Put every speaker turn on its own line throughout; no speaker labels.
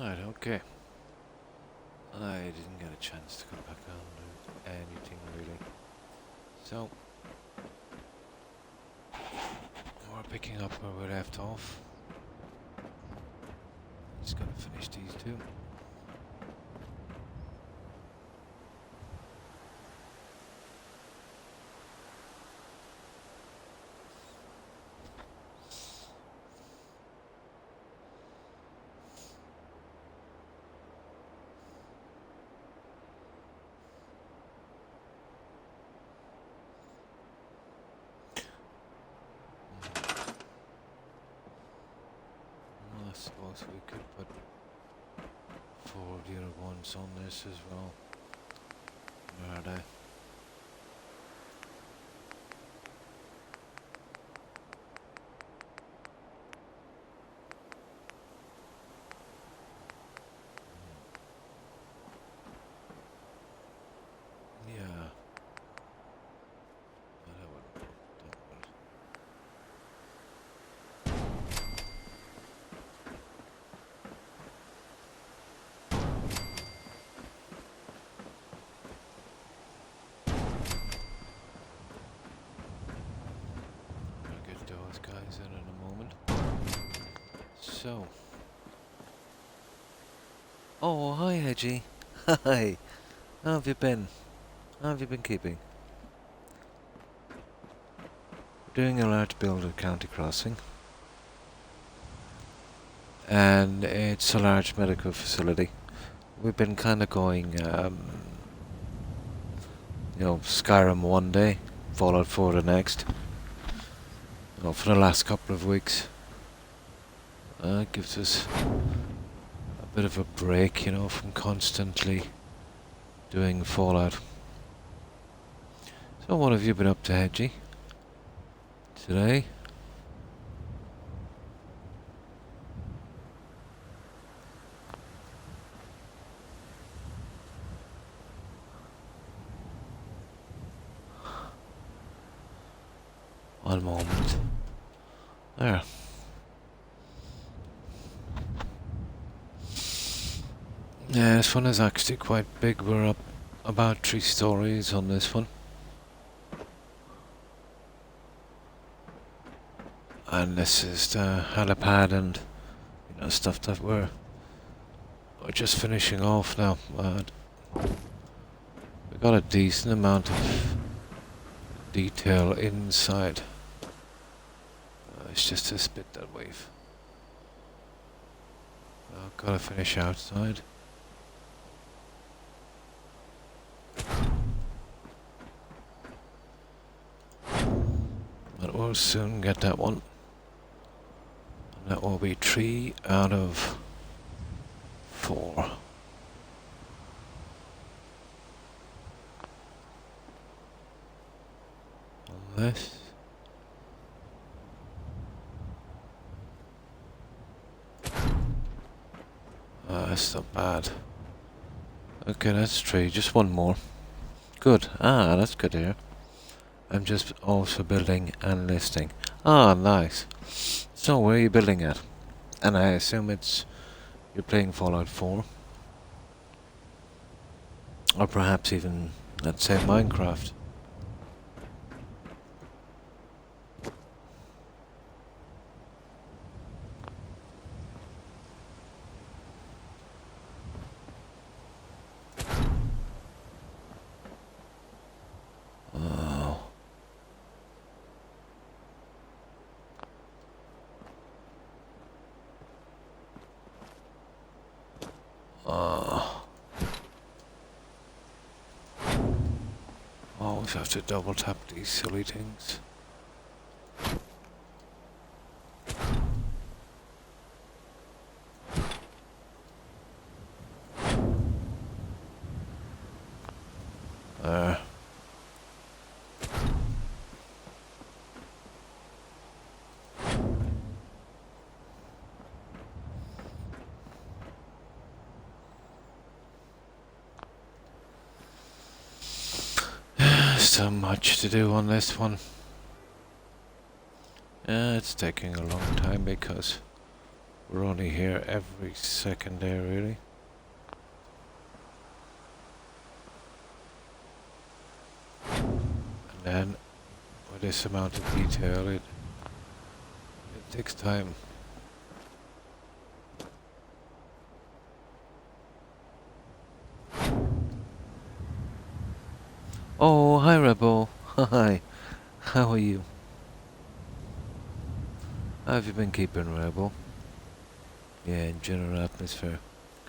Right, okay. I didn't get a chance to come back on to anything really. So, we're picking up where we left off. Just gotta finish these two. Well, I suppose we could put 4 of the other ones on this as well. Where are they? Yeah. Well, that would work, that would. I'll get those guys in a moment. So. Oh, hi, Hedgie. Hi. How have you been? How have you been keeping? We're doing a large build at County Crossing. And it's a large medical facility. We've been kind of going, Skyrim one day, Fallout 4 the next. For the last couple of weeks. It gives us a bit of a break, from constantly doing Fallout. So what have you been up to, Hedgie? Today? One moment. There. Yeah, this one is actually quite big. We're up about 3 stories on this one. And this is the helipad and stuff that we're just finishing off now. We got a decent amount of detail inside. It's just this bit that we've gotta finish outside. But we'll soon get that one. And that will be 3 out of 4. Unless... that's not bad. Okay, that's 3. Just one more. Good. That's good to hear. I'm just also building and listing. Nice. So, where are you building at? And I assume you're playing Fallout 4. Or perhaps even, let's say, Minecraft. Always have to double tap these silly things. There. So much to do on this one. It's taking a long time because We're only here every second there, really. And then, with this amount of detail, it takes time. Oh, hi, Rebel. Hi. How are you? How have you been keeping, Rebel? Yeah, in general atmosphere.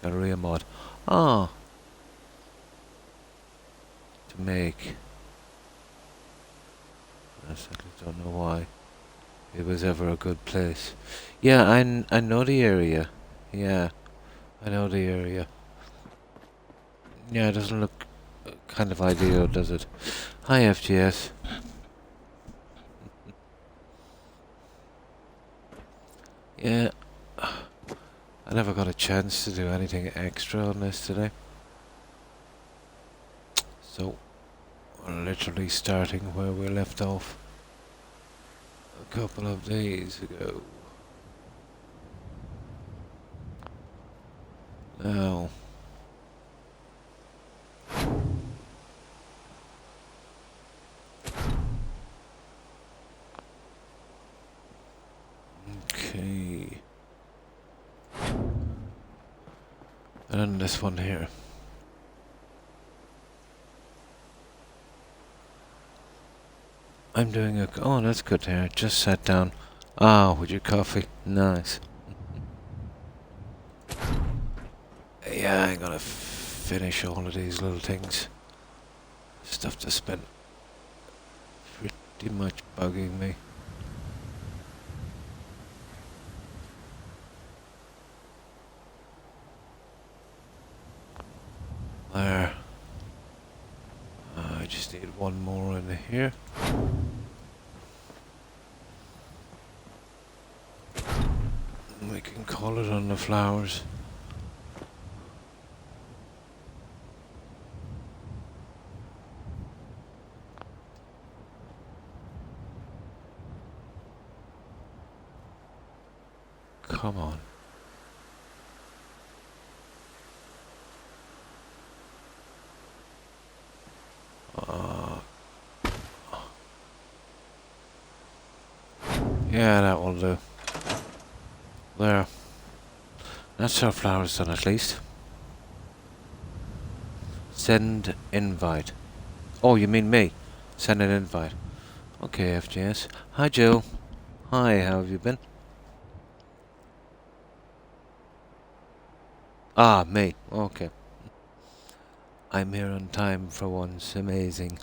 Galleria mod. Ah, to make. I certainly don't know why it was ever a good place. Yeah, I know the area. Yeah, I know the area. Yeah, it doesn't look kind of ideal, does it? Hi, FGS. Yeah, I never got a chance to do anything extra on this today. So, we're literally starting where we left off a couple of days ago. Now, okay. And then this one here. I'm doing a... Oh, that's good here. Just sat down. Ah, with your coffee. Nice. Yeah, I'm gonna finish all of these little things. Stuff that's been pretty much bugging me. There. I just need one more in here. We can call it on the flowers. Come on. Yeah, that will do. There. That's our flowers done at least. Send invite. Oh, you mean me? Send an invite. Okay, FJS. Hi, Joe. Hi, how have you been? Ah, me. Okay. I'm here on time for once. Amazing.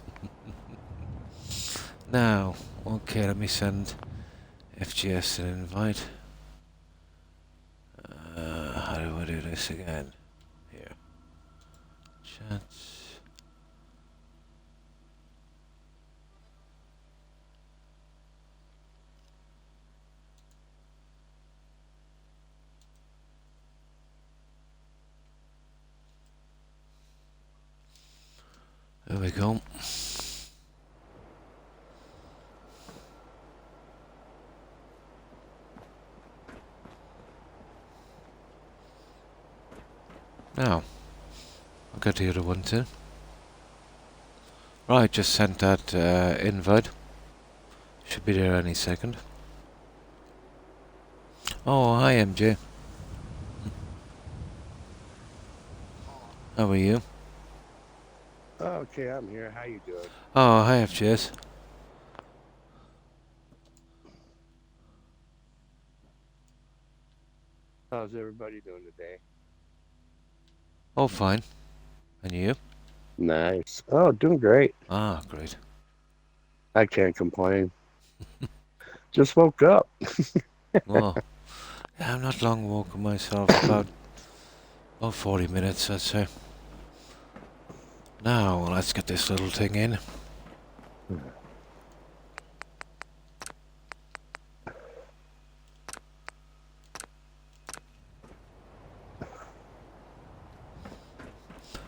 Now, okay, let me send FGS an invite. How do I do this again? Here. Chats. There we go. Now, I'll get the other one too. Right, just sent that invite. Should be there any second. Oh, hi MJ. How are you?
Okay, I'm here. How you doing?
Oh, hi FGS.
How's everybody doing today?
Oh, fine. And you?
Nice. Oh, doing great.
Ah, great.
I can't complain. Just woke up.
Well, yeah, I'm not long walking myself. About 40 minutes, I'd say. Now, let's get this little thing in.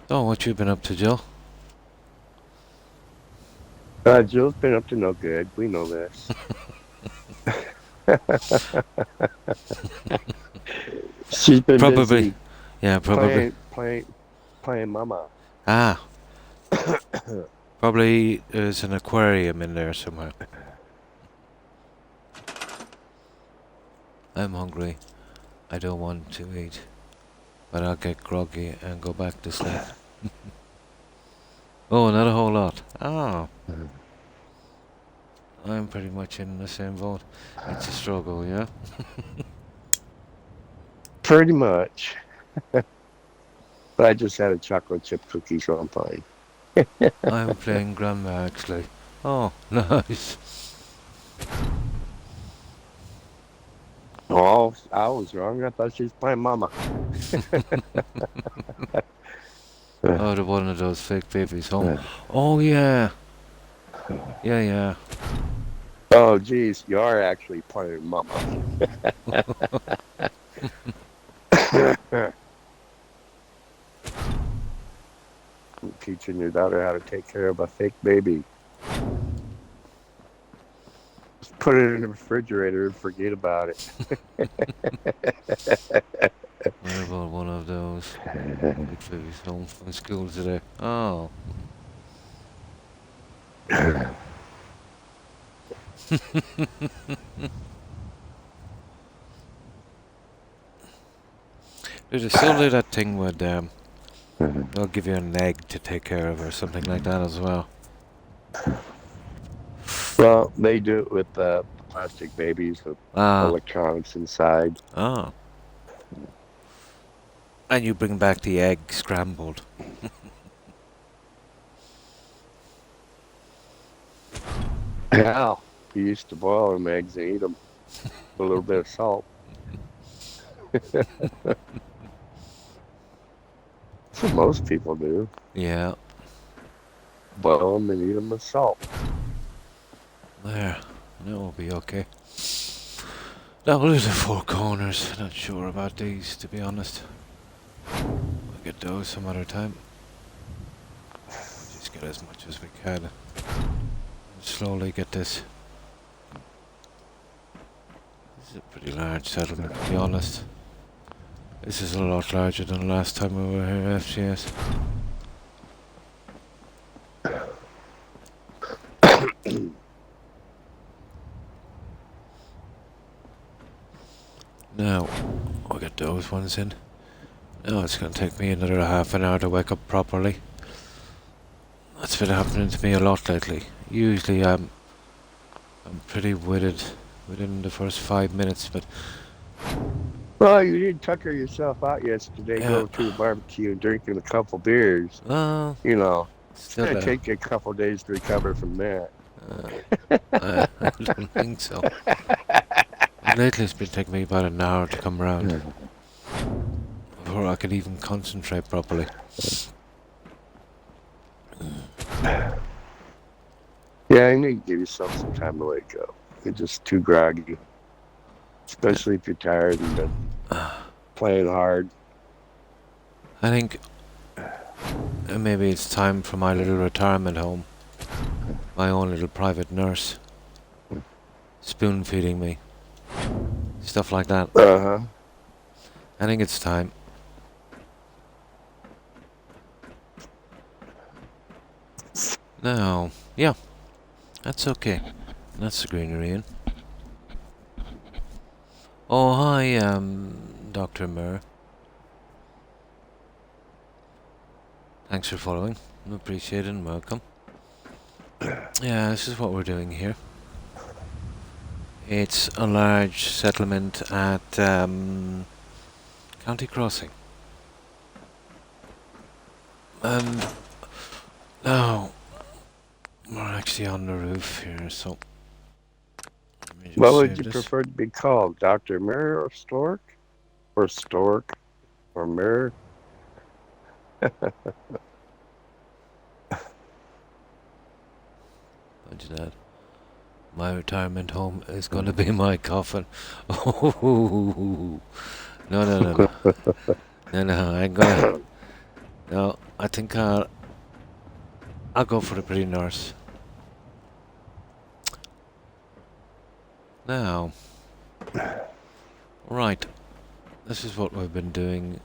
Oh, what you been up to, Jill?
Jill's been up to no good. We know this. She's been
Probably.
busy
Yeah, probably.
playing mama.
Ah, probably there's an aquarium in there somewhere. I'm hungry. I don't want to eat. But I'll get groggy and go back to sleep. Oh, not a whole lot. Oh, I'm pretty much in the same boat. It's a struggle, yeah?
Pretty much. But I just had a chocolate chip cookie, so I'm fine.
I'm playing grandma, actually. Oh, nice.
Oh, I was wrong. I thought she was playing mama.
Oh, the one of those fake babies home. Oh, yeah. Yeah, yeah.
Oh, geez, you are actually playing mama. Teaching your daughter how to take care of a fake baby. Just put it in the refrigerator and forget about it.
What about one of those fake babies home from school today? Oh. There's still do that thing with they'll give you an egg to take care of or something like that as well.
Well, they do it with the plastic babies with
Ah,
electronics inside.
ah. And you bring back the egg scrambled.
Yeah, we used to boil them eggs and eat them with a little bit of salt. That's what most people do.
Yeah.
Boil them and eat them with salt.
There. That will be okay. That will do the four corners. Not sure about these, to be honest. We'll get those some other time. Just get as much as we can. Slowly get this. This is a pretty large settlement, to be honest. This is a lot larger than the last time we were here, FGS. Now, I'll get those ones in. Now it's going to take me another half an hour to wake up properly. That's been happening to me a lot lately. Usually I'm pretty witted within the first 5 minutes, but
Well, you did tucker yourself out yesterday,
yeah,
go to a barbecue and drinking a couple beers. You know, it's
still
going to take you a couple days to recover from that.
I don't think so. Lately it's been taking me about an hour to come round before I could even concentrate properly.
Yeah, you need to give yourself some time to wake up. You're just too groggy. Especially if you're tired and been playing hard.
I think maybe it's time for my little retirement home. My own little private nurse. Spoon feeding me. Stuff like that.
Uh-huh.
I think it's time. Now, yeah. That's okay. That's the greenery in. Oh, hi, Dr. Murr. Thanks for following. Appreciate it and welcome. Yeah, this is what we're doing here. It's a large settlement at County Crossing. And now we're actually on the roof here, so let me just
What would
save
you
this.
prefer to be called? Dr. Mirror or Stork? Or Stork? Or Mirror?
Imagine that. My retirement home is going to be my coffin. Oh, no, no, no, no. No, no, I ain't gonna. No, I think I'll go for the pretty nurse. Now, right. this is what we've been doing,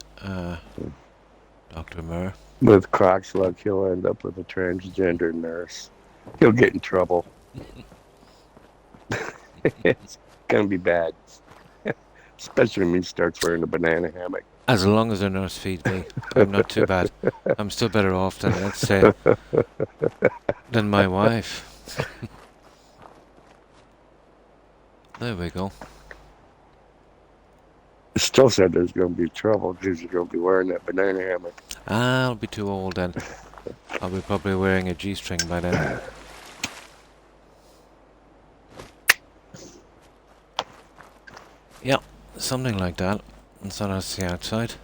Dr. Murr.
With Croc's luck, he'll end up with a transgender nurse. He'll get in trouble. It's gonna be bad. Especially when he starts wearing a banana hammock.
As long as the nurse feeds me, I'm not too bad. I'm still better off than, let's say, than my wife. There we go.
Still said there's gonna be trouble because you're gonna be wearing that banana hammock.
I'll be too old then. I'll be probably wearing a G-string by then. Yeah, something like that. And so that's the outside.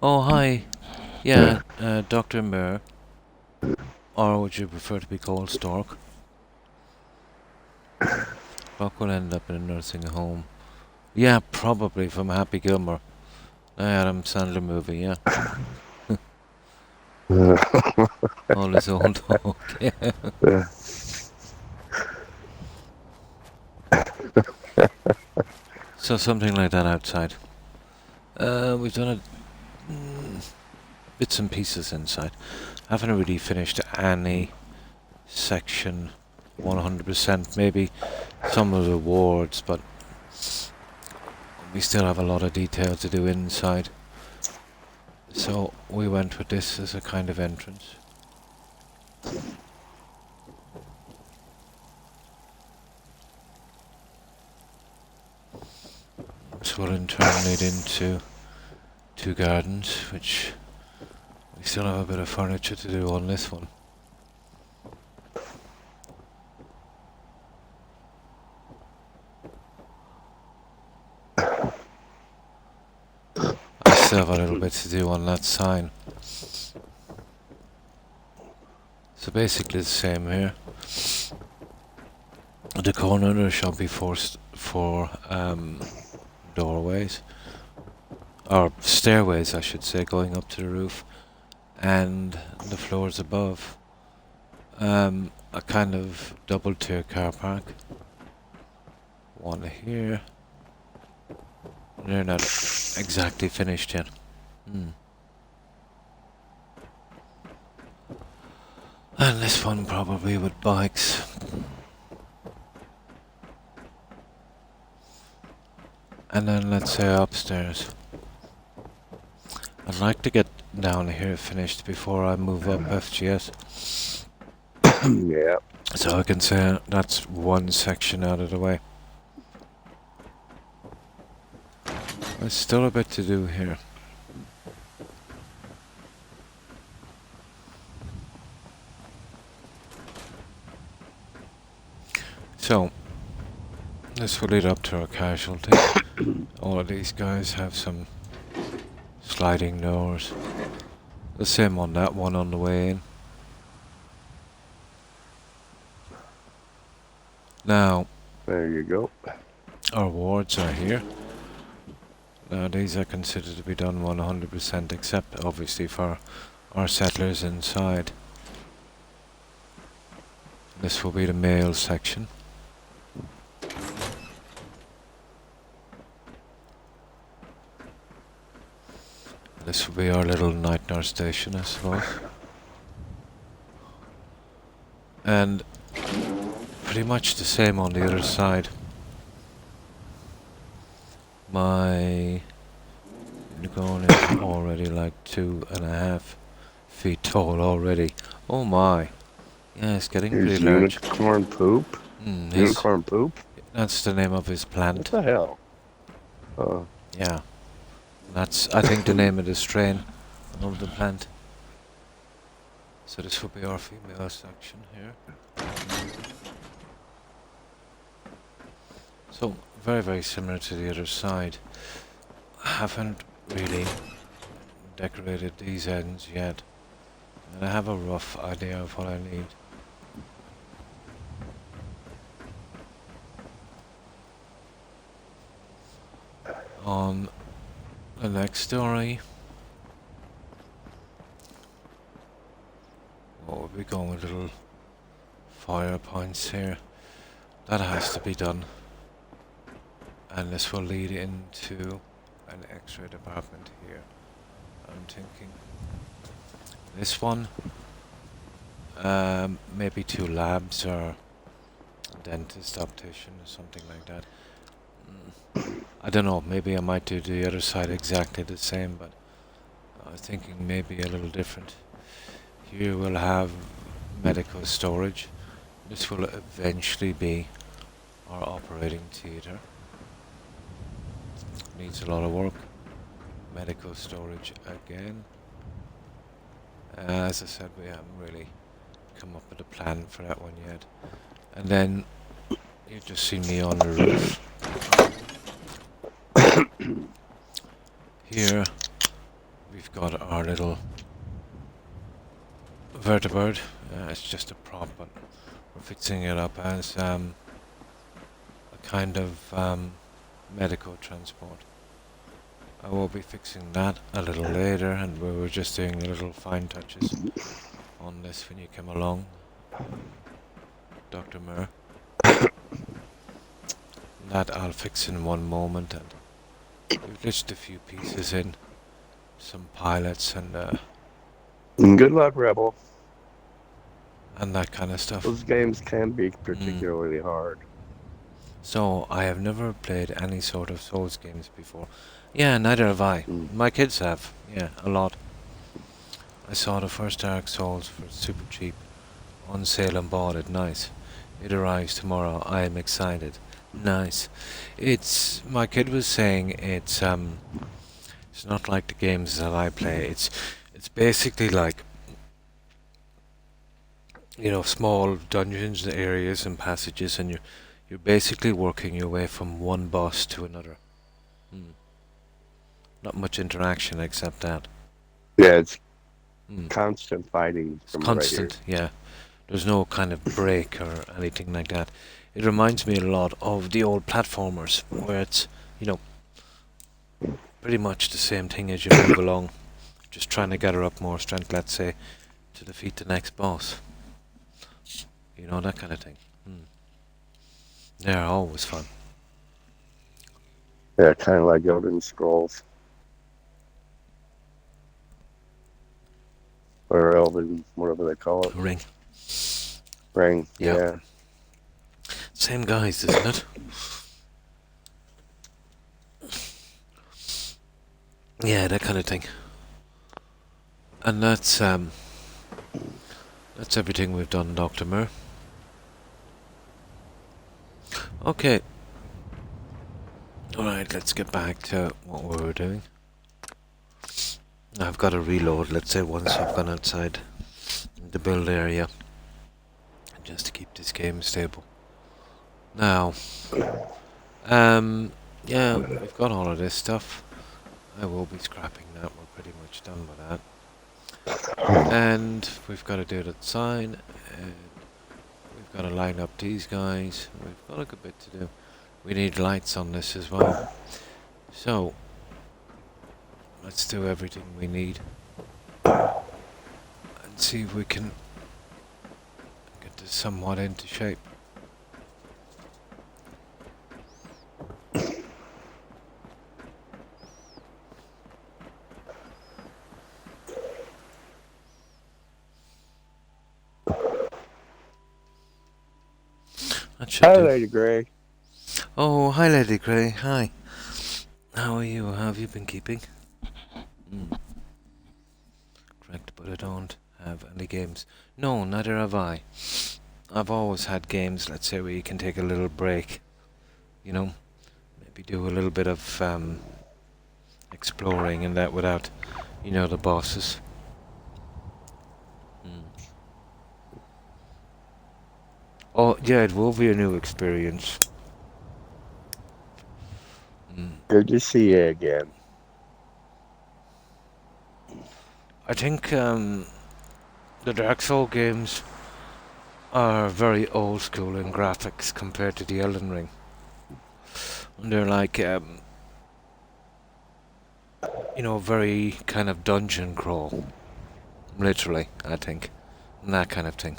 Oh, hi. Yeah, Dr. Murr. Or would you prefer to be called Stork? Buck will end up in a nursing home. Yeah, probably from Happy Gilmore. The Adam Sandler movie, yeah. All his own dog, yeah. So something like that outside. We've done bits and pieces inside. Haven't really finished any section 100%, maybe some of the wards, but we still have a lot of detail to do inside. So we went with this as a kind of entrance. So we'll in turn lead into two gardens, which we still have a bit of furniture to do on this one. I still have a little bit to do on that sign. So basically the same here. At the corner there shall be four doorways, or stairways I should say, going up to the roof, and the floors above. A kind of double tier car park. One here. They're not exactly finished yet. And this one probably with bikes. And then let's say upstairs. I'd like to get down here finished before I move up FGS.
Yeah.
So I can say that's one section out of the way. There's still a bit to do here. So, this will lead up to our casualty. All of these guys have some sliding doors. The same on that one on the way in. Now,
There you go.
our wards are here. Now these are considered to be done 100%, except obviously for our settlers inside. This will be the male section. This will be our little night nurse station, I suppose. And pretty much the same on the other side. My unicorn is already like 2.5 feet tall already. Oh my. Yeah, it's getting
Here's
pretty large.
unicorn poop. Unicorn poop?
That's the name of his
What
plant.
the hell?
Yeah. That's, I think, the name of the strain of the plant. So this will be our female section here. So, very, very similar to the other side. I haven't really decorated these ends yet. And I have a rough idea of what I need. On the next story. Oh, we go with little fire points here. That has to be done. And this will lead into an X-ray department here. I'm thinking this one, maybe 2 labs or a dentist, optician, or something like that. I don't know, maybe I might do the other side exactly the same, but I was thinking maybe a little different. Here we'll have medical storage. This will eventually be our operating theatre. Needs a lot of work. Medical storage again. As I said, we haven't really come up with a plan for that one yet. And then you just see me on the roof. Here we've got our little vertebrate. It's just a prop, but we're fixing it up as a kind of medical transport. I will be fixing that a little later, and we were just doing the little fine touches on this when you come along, Dr. Murr. That I'll fix in one moment, and we've glitched a few pieces in, some pilots and
Good luck, Rebel.
that kind of stuff.
Those games can be particularly hard.
So, I have never played any sort of Souls games before. Yeah, neither have I. My kids have. Yeah, a lot. I saw the first Dark Souls for super cheap, on sale and bought it. Nice. It arrives tomorrow. I am excited. Nice. My kid was saying it's not like the games that I play. It's basically like, small dungeons, areas and passages, and you're basically working your way from one boss to another. Not much interaction except that.
Yeah, it's constant fighting.
It's constant, yeah. There's no kind of break or anything like that. It reminds me a lot of the old platformers, where it's, pretty much the same thing as you move along. Just trying to gather up more strength, let's say, to defeat the next boss. That kind of thing. They're always fun.
Yeah, kind of like Elden Scrolls. Or Elden, whatever they call it.
Ring.
Ring,
Yep.
yeah.
Same guys, isn't it? Yeah, that kind of thing. And that's everything we've done, Dr. Murr. Okay. Alright, let's get back to what we were doing. I've got to reload, let's say, once I've gone outside the build area, just to keep this game stable. Now, yeah, we've got all of this stuff. I will be scrapping that, we're pretty much done with that. And we've got to do that sign, and we've got to line up these guys. We've got a good bit to do. We need lights on this as well. So, let's do everything we need and see if we can get this somewhat into shape. That should
Hi,
do.
Lady Grey.
Oh, hi Lady Grey, hi. How are you? How have you been keeping? Correct, but I don't have any games. No, neither have I. I've always had games, let's say, where you can take a little break. Maybe do a little bit of exploring and that without, the bosses. Oh, yeah, it will be a new experience.
Good to see you again.
I think the Dark Souls games are very old school in graphics compared to the Elden Ring. They're like, very kind of dungeon crawl. Literally, I think. and that kind of thing.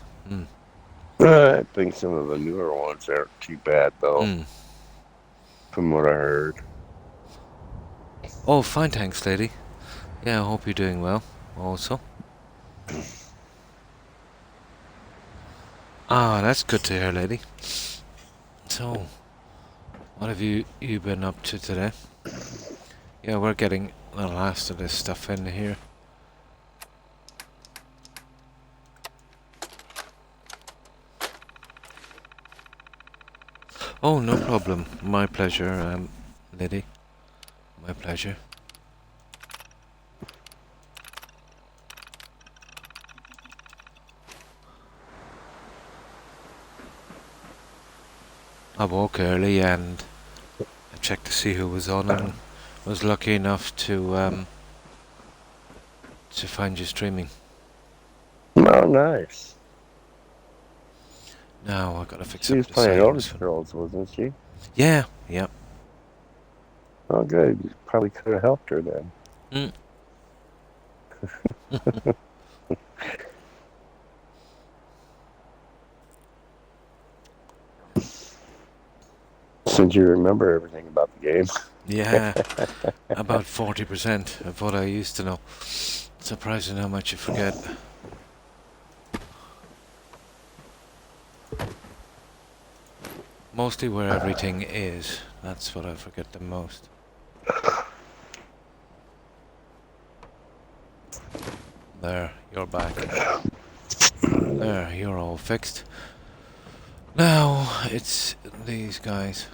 I think some of the newer ones aren't too bad, though,
Mm.
from what I heard.
Oh, fine, thanks, lady. Yeah, I hope you're doing well, also. Ah, that's good to hear, lady. So, what have you been up to today? Yeah, we're getting the last of this stuff in here. Oh, no problem. My pleasure, lady. My pleasure. I woke early and I checked to see who was on and was lucky enough to find you streaming.
Oh, nice.
Now I gotta fix
She
up
was
the
playing
sirens.
Overscrolls, wasn't she?
Yeah, yeah.
Oh, good. You probably could have helped her then.
Mm.
Since you remember everything about the game.
Yeah, about 40% of what I used to know. Surprising how much you forget. Mostly where everything is. That's what I forget the most. There, you're back. There, you're all fixed. Now, it's these guys.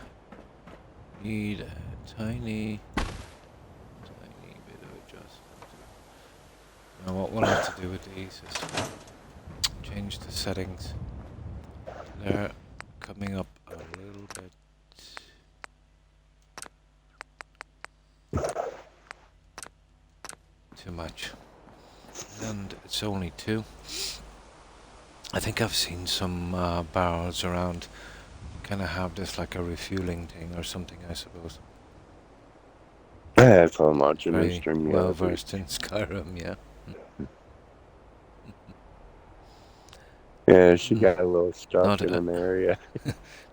Need a tiny bit of adjustment. Now what we'll have to do with these is change the settings. They're coming up a little bit. Too much. And it's only 2. I think I've seen some barrels around kind of have this like a refueling thing or something, I suppose.
That's how much in
Very
this stream
well versed in Skyrim, yeah.
Yeah, she got a little stuck
Not
in an area.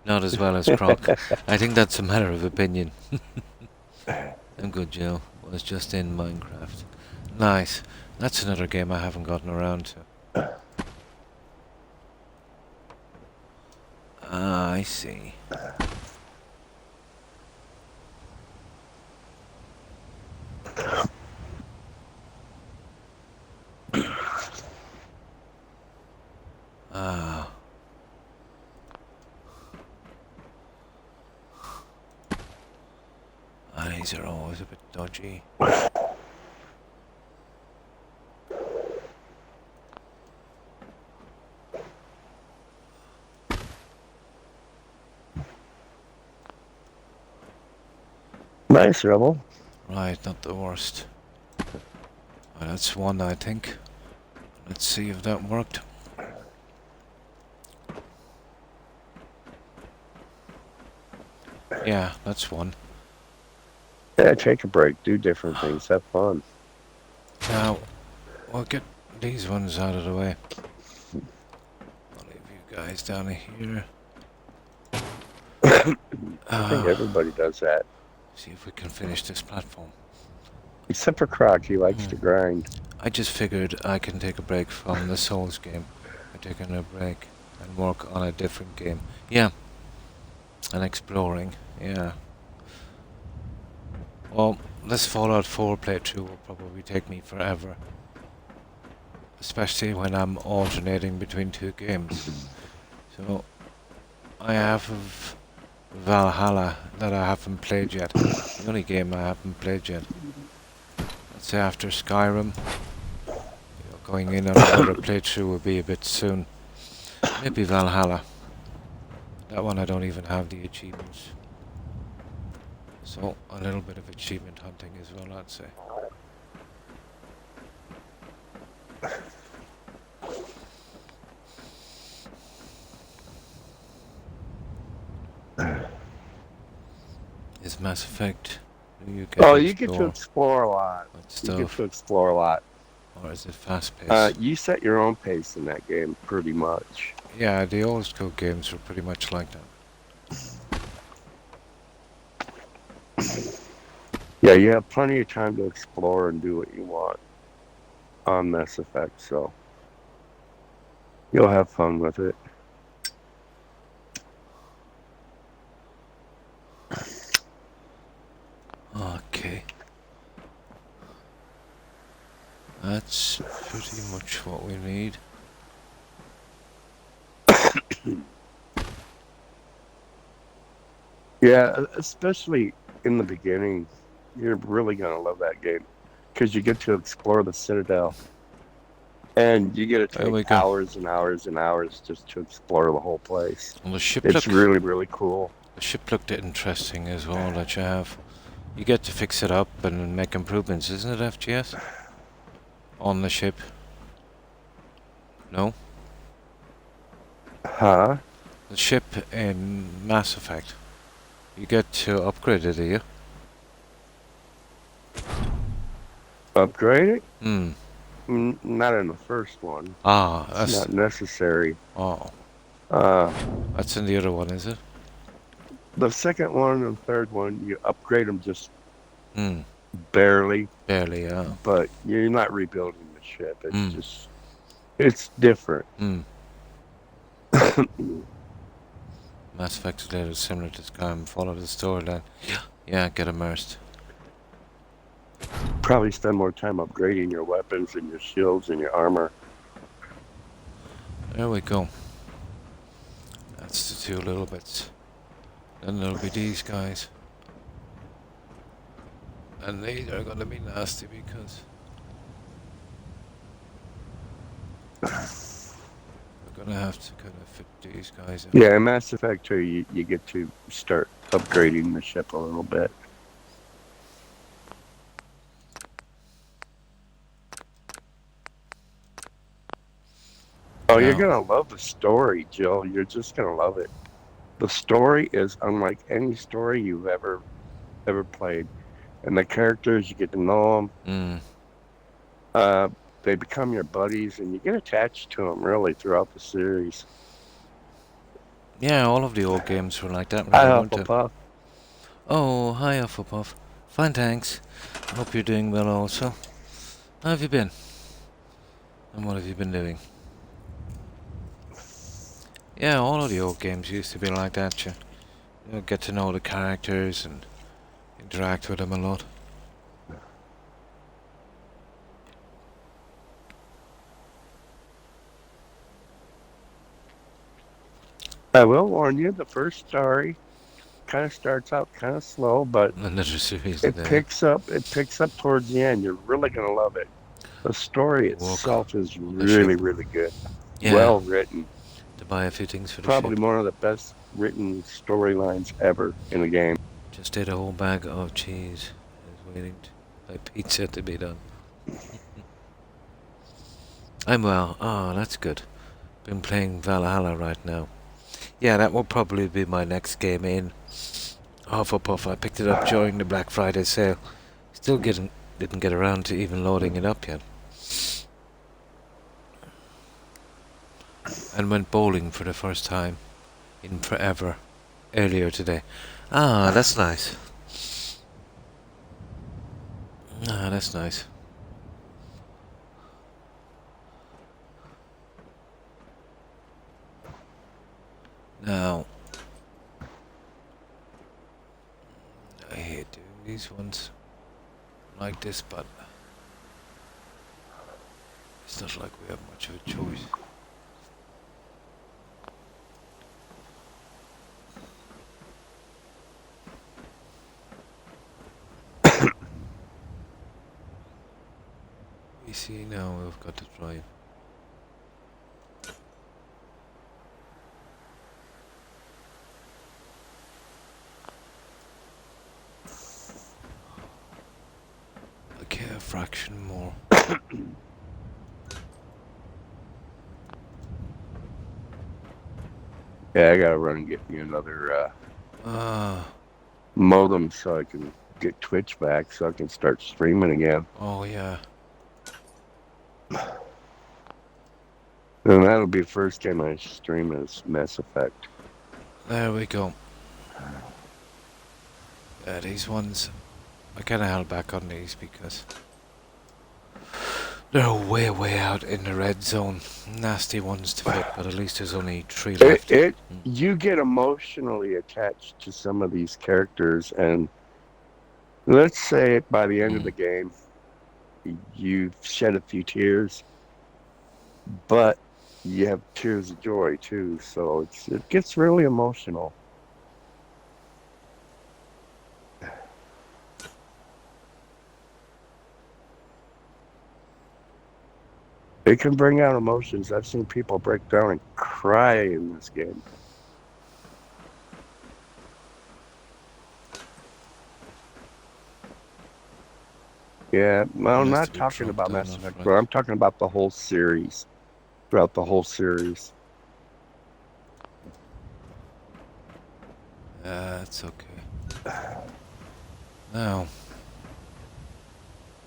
not as well as Croc. I think that's a matter of opinion. I'm good, Joe. Was just in Minecraft. Nice. That's another game I haven't gotten around to. Ah, I see. Ah. These are always a bit dodgy.
Nice, Rebel.
Right, not the worst. Well, that's one, I think. Let's see if that worked. Yeah, that's one.
Yeah, take a break. Do different things. Have fun.
Now, we'll get these ones out of the way. I'll leave you guys down here.
I think everybody does that.
See if we can finish this platform.
Except for Croc. He likes to grind.
I just figured I can take a break from the Souls game. I'm taking a break and work on a different game. Yeah. And exploring, yeah. Well, this Fallout 4 playthrough will probably take me forever. Especially when I'm alternating between 2 games. So, I have Valhalla that I haven't played yet. The only game I haven't played yet. Let's say after Skyrim. Going in on another playthrough will be a bit soon. Maybe Valhalla. That one I don't even have the achievements. So, a little bit of achievement hunting as well, I'd say. Is Mass Effect? You get
Oh, you get to explore a lot. You get to explore a lot.
Or is it fast paced?
You set your own pace in that game, pretty much.
Yeah, the old school games were pretty much like that.
Yeah, you have plenty of time to explore and do what you want on Mass Effect, so you'll have fun with it.
Okay. That's pretty much what we need.
Yeah, especially in the beginning, you're really gonna love that game because you get to explore the Citadel, and you get to
There we
take
go.
hours and hours and hours just to explore the whole place.
Well,
It's really, really cool.
the ship looked interesting as well that you have. You get to fix it up and make improvements, isn't it, FGS? On the ship? No?
Huh?
The ship in Mass Effect. You get to upgrade it, do you?
Upgrade it?
Hmm.
Not in the first one.
Ah,
It's
that's...
not necessary.
Oh.
Uh,
That's in the other one, is it?
the second one and third one, you upgrade them just
Hmm.
barely,
Barely, yeah.
but you're not rebuilding the ship. It's
Mm.
just, it's different.
Hmm. Mass Effect is later similar to Skyrim. Follow the storyline. Yeah, get immersed.
Probably spend more time upgrading your weapons and your shields and your armor.
There we go. That's the two little bits. Then there'll be these guys. And these are gonna be nasty because we're gonna have to kind of fit these guys in.
Yeah, in Mass Effect 2, you get to start upgrading the ship a little bit. Oh, you're
Now,
gonna love the story, Jill. You're just gonna love it. The story is unlike any story you've ever played, and the characters, you get to know them. They become your buddies, and you get attached to them really throughout the series.
yeah, all of the old games were like that,
Hi,
really, weren't they?
Hufflepuff.
Oh, hi, Hufflepuff. Fine, thanks. I hope you're doing well also. How have you been? And what have you been doing? Yeah, all of the old games used to be like that, you get to know the characters and interact with them a lot.
I will warn you, the first story kind of starts out kind of slow, but
Another series
it
there.
picks up towards the end. You're really gonna love it. The story
Walk
itself is
the
really,
ship.
really good.
Yeah,
Well written.
to buy a few things for the
Probably
ship.
one of the best written storylines ever in a game.
Just ate a whole bag of cheese. I was waiting for my pizza to be done. I'm well. Oh, that's good. Been playing Valhalla right now. Yeah, that will probably be my next game in Hufflepuff. I picked it up during the Black Friday sale. Still didn't get around to even loading it up yet. And went bowling for the first time in forever earlier today. Ah, that's nice. Ah, that's nice. Now, I hate doing these ones like this, but it's not like we have much of a choice. We see now we've got to drive. Okay, a fraction more.
Yeah, I gotta run and get me another
Ah,
modem so I can get Twitch back so I can start streaming again.
oh yeah.
And that'll be the first game I stream is Mass Effect.
There we go. These ones, I kind of held back on these because they're way out in the red zone. Nasty ones to fit, but at least there's only 3 left.
You get emotionally attached to some of these characters, and let's say by the end of the game, you've shed a few tears, but you have tears of joy too. So it gets really emotional. It can bring out emotions. I've seen people break down and cry in this game. Yeah, well, I'm not talking about Mass Effect, but I'm talking about the whole series. Throughout the whole series.
That's okay. Now,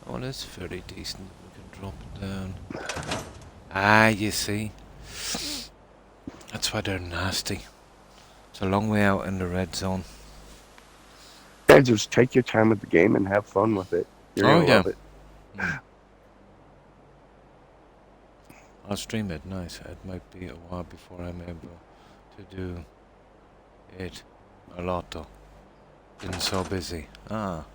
oh, that's fairly decent. We can drop it down. Ah, you see? That's why they're nasty. It's a long way out in the red zone.
Yeah, just take your time with the game and have fun with it. You're gonna love it.
I'll stream it, nice. It might be a while before I'm able to do it a lot though. Been so busy. Ah.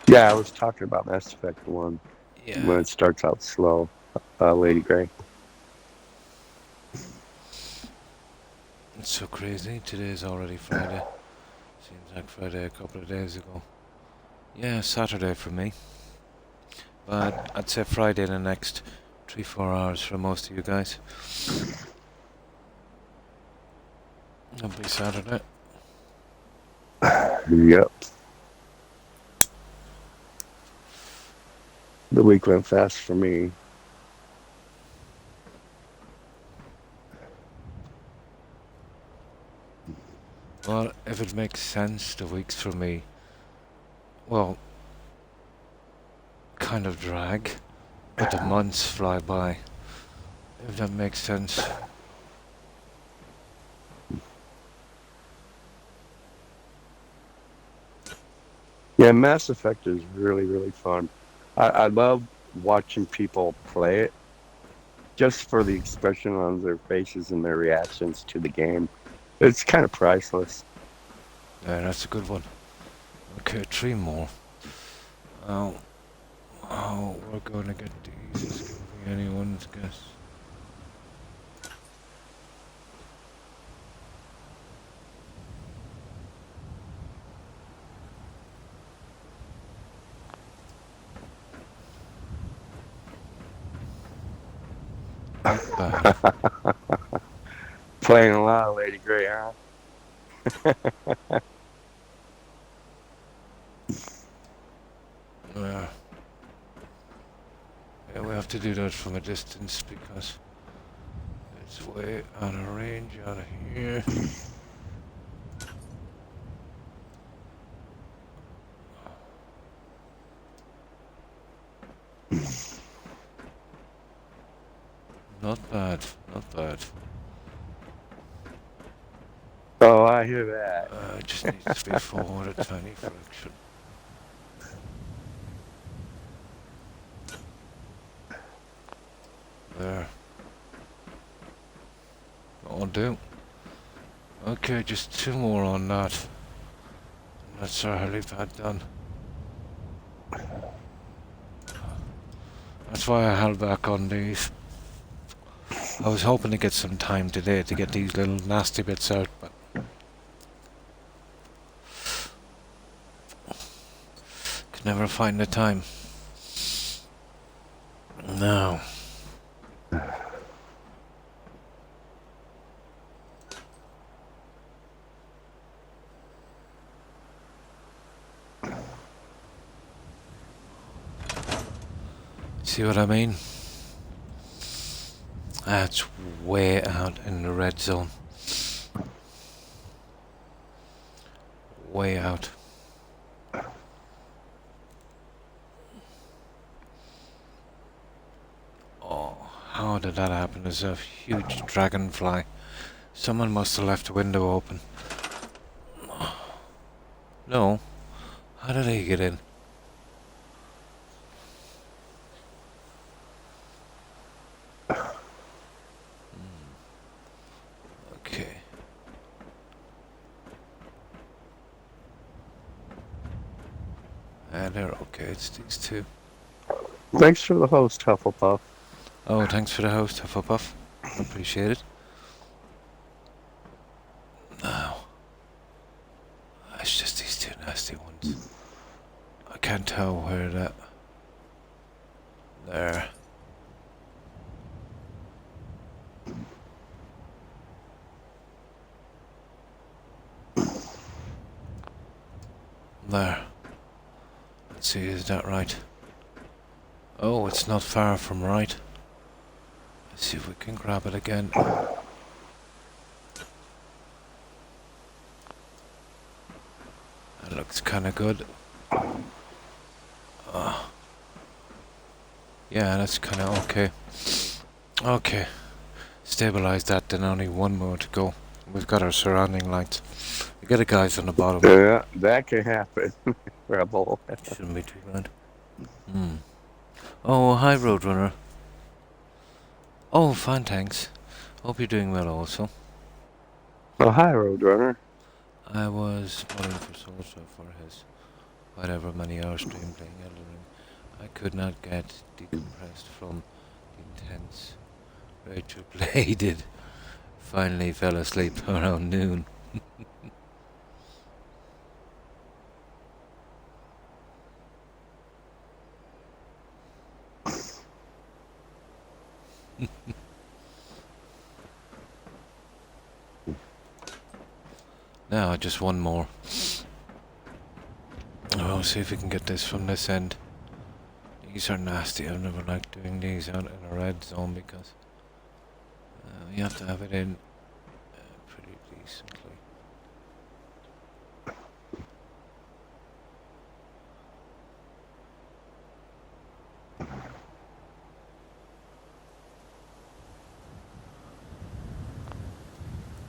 Yeah, I was talking about Mass Effect 1.
Yeah.
When it starts out slow, Lady Grey.
It's so crazy. Today's already Friday. Seems like Friday a couple of days ago. Yeah, Saturday for me. But I'd say Friday the next 3-4 hours for most of you guys. It'll be Saturday.
Yep. The week went fast for me.
Well, if it makes sense, the weeks for me, well, kind of drag, but the months fly by. If that makes sense.
Yeah, Mass Effect is really fun. I love watching people play it just for the expression on their faces and their reactions to the game. It's kind of priceless.
Yeah, that's a good one. Okay, 3 more. Oh, we're going to get these. It's going to be anyone's guess.
Playing a lot of Lady Grey, huh?
Yeah, we have to do that from a distance because it's way out of range out of here. Not bad, not bad.
Oh, I hear that.
It just needs to be forward a tiny fraction. There. That'll do. Okay, just 2 more on that. And that's our helipad done. That's why I held back on these. I was hoping to get some time today to get these little nasty bits out, but could never find the time. No. See what I mean? That's way out in the red zone. Way out. How did that happen? There's a huge dragonfly. Someone must have left the window open. No. How did he get in? Okay. They're okay. It's these two.
Thanks for the host, Hufflepuff.
Oh, thanks for the host, Hufflepuff. Appreciate it. Now, it's just these two nasty ones. I can't tell where that... There. There. Let's see, is that right? Oh, it's not far from right. Let's see if we can grab it again. That looks kind of good. Yeah, that's kind of okay. Okay. Stabilize that, then only one more to go. We've got our surrounding lights. We got the guys on the bottom.
Yeah, that can happen. Rebel.
Shouldn't be too bad. Oh, hi, Roadrunner. Oh, fine, thanks. Hope you're doing well also.
Oh, hi, Roadrunner.
I was voting for Sosa for his whatever many hour stream playing Elden Ring. I could not get decompressed from the intense Rachel play did. Finally fell asleep around noon. Now, just one more. We'll see if we can get this from this end. These are nasty. I've never liked doing these out in a red zone because you have to have it in pretty decently.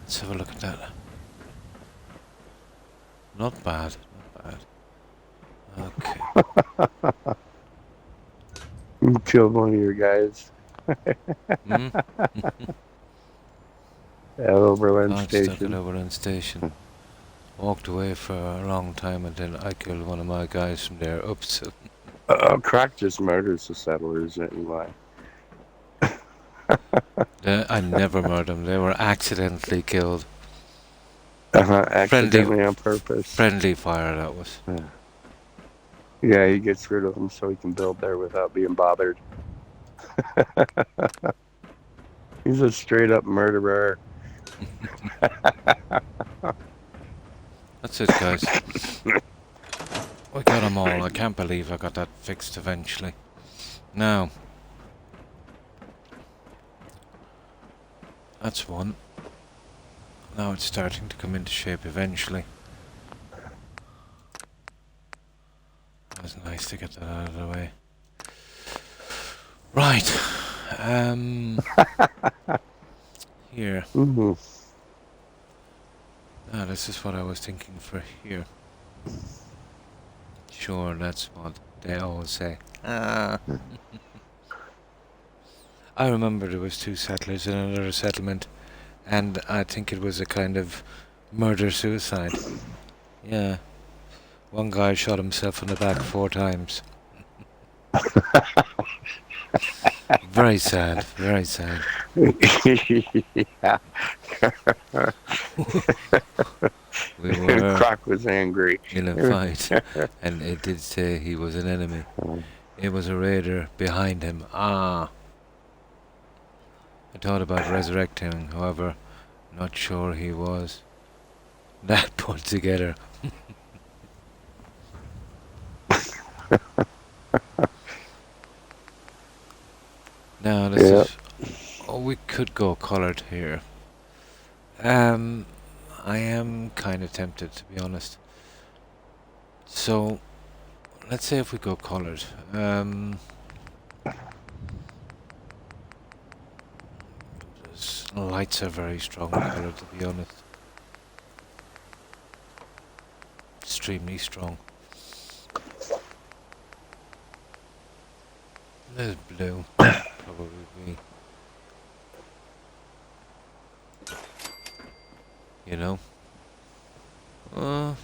Let's have a look at that. Not bad, not bad. Okay.
You killed one of your guys
Hmm?
at Oberlin
I'm stuck at
Station.
Oberlin Station. Walked away for a long time and then I killed one of my guys from there. Oops.
Croc just murders the settlers anyway.
I never murdered them. They were accidentally killed.
Accidentally on purpose.
Friendly fire, that was.
Yeah, he gets rid of them so he can build there without being bothered. He's a straight up murderer.
That's it, guys. We got them all. I can't believe I got that fixed eventually. Now. That's one. Now it's starting to come into shape eventually. It was nice to get that out of the way. Right. Here.
Mm-hmm.
This is what I was thinking for here. Sure, that's what they always say. I remember there was 2 settlers in another settlement, and I think it was a kind of murder-suicide. Yeah. One guy shot himself in the back 4 times. Very sad, very sad.
Yeah.
We were
Croc was angry
in a fight, and it did say he was an enemy. It was a raider behind him. I thought about resurrecting him, however, not sure he was that put together. Now this is... Oh, we could go coloured here. I am kind of tempted, to be honest. So, let's say if we go coloured. Lights are very strong colour, to be honest. Extremely strong. There's blue. Probably be. You know? I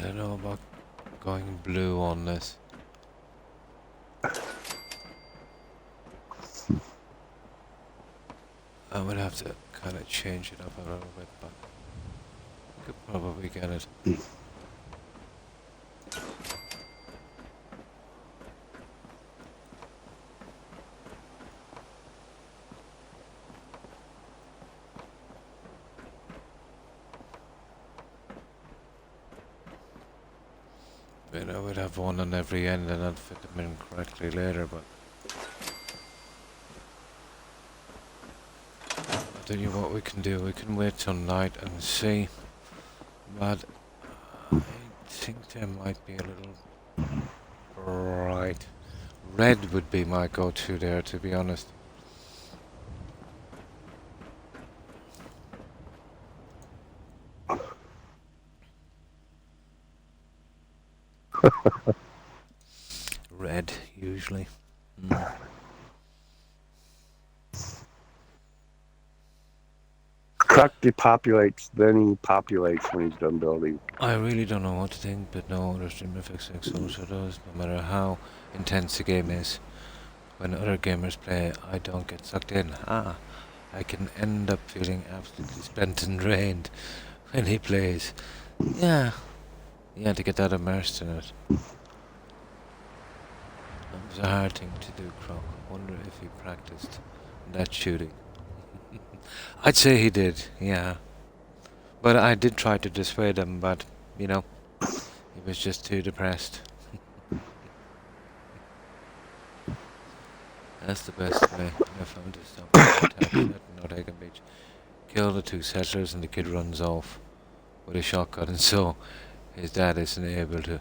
don't know about going blue on this. I would have to kind of change it up a little bit, but I could probably get it. You know, we'd have one on every end and I'd fit them in correctly later, but I'll tell you what we can do. We can wait till night and see. But I think there might be a little bright. Red would be my go-to there, to be honest. Red, usually.
Truck depopulates, then he populates when he's done building.
I really don't know what to think, but no other streamer FX also does. No matter how intense the game is, when other gamers play, I don't get sucked in. I can end up feeling absolutely spent and drained when he plays. Yeah, to get that immersed in it. That was a hard thing to do, Croc. I wonder if he practiced that shooting. I'd say he did, yeah. But I did try to dissuade him, but, you know, he was just too depressed. That's the best way I found to stop attacks at Nottingham Beach. Kill the 2 settlers and the kid runs off with a shotgun, and so his dad isn't able to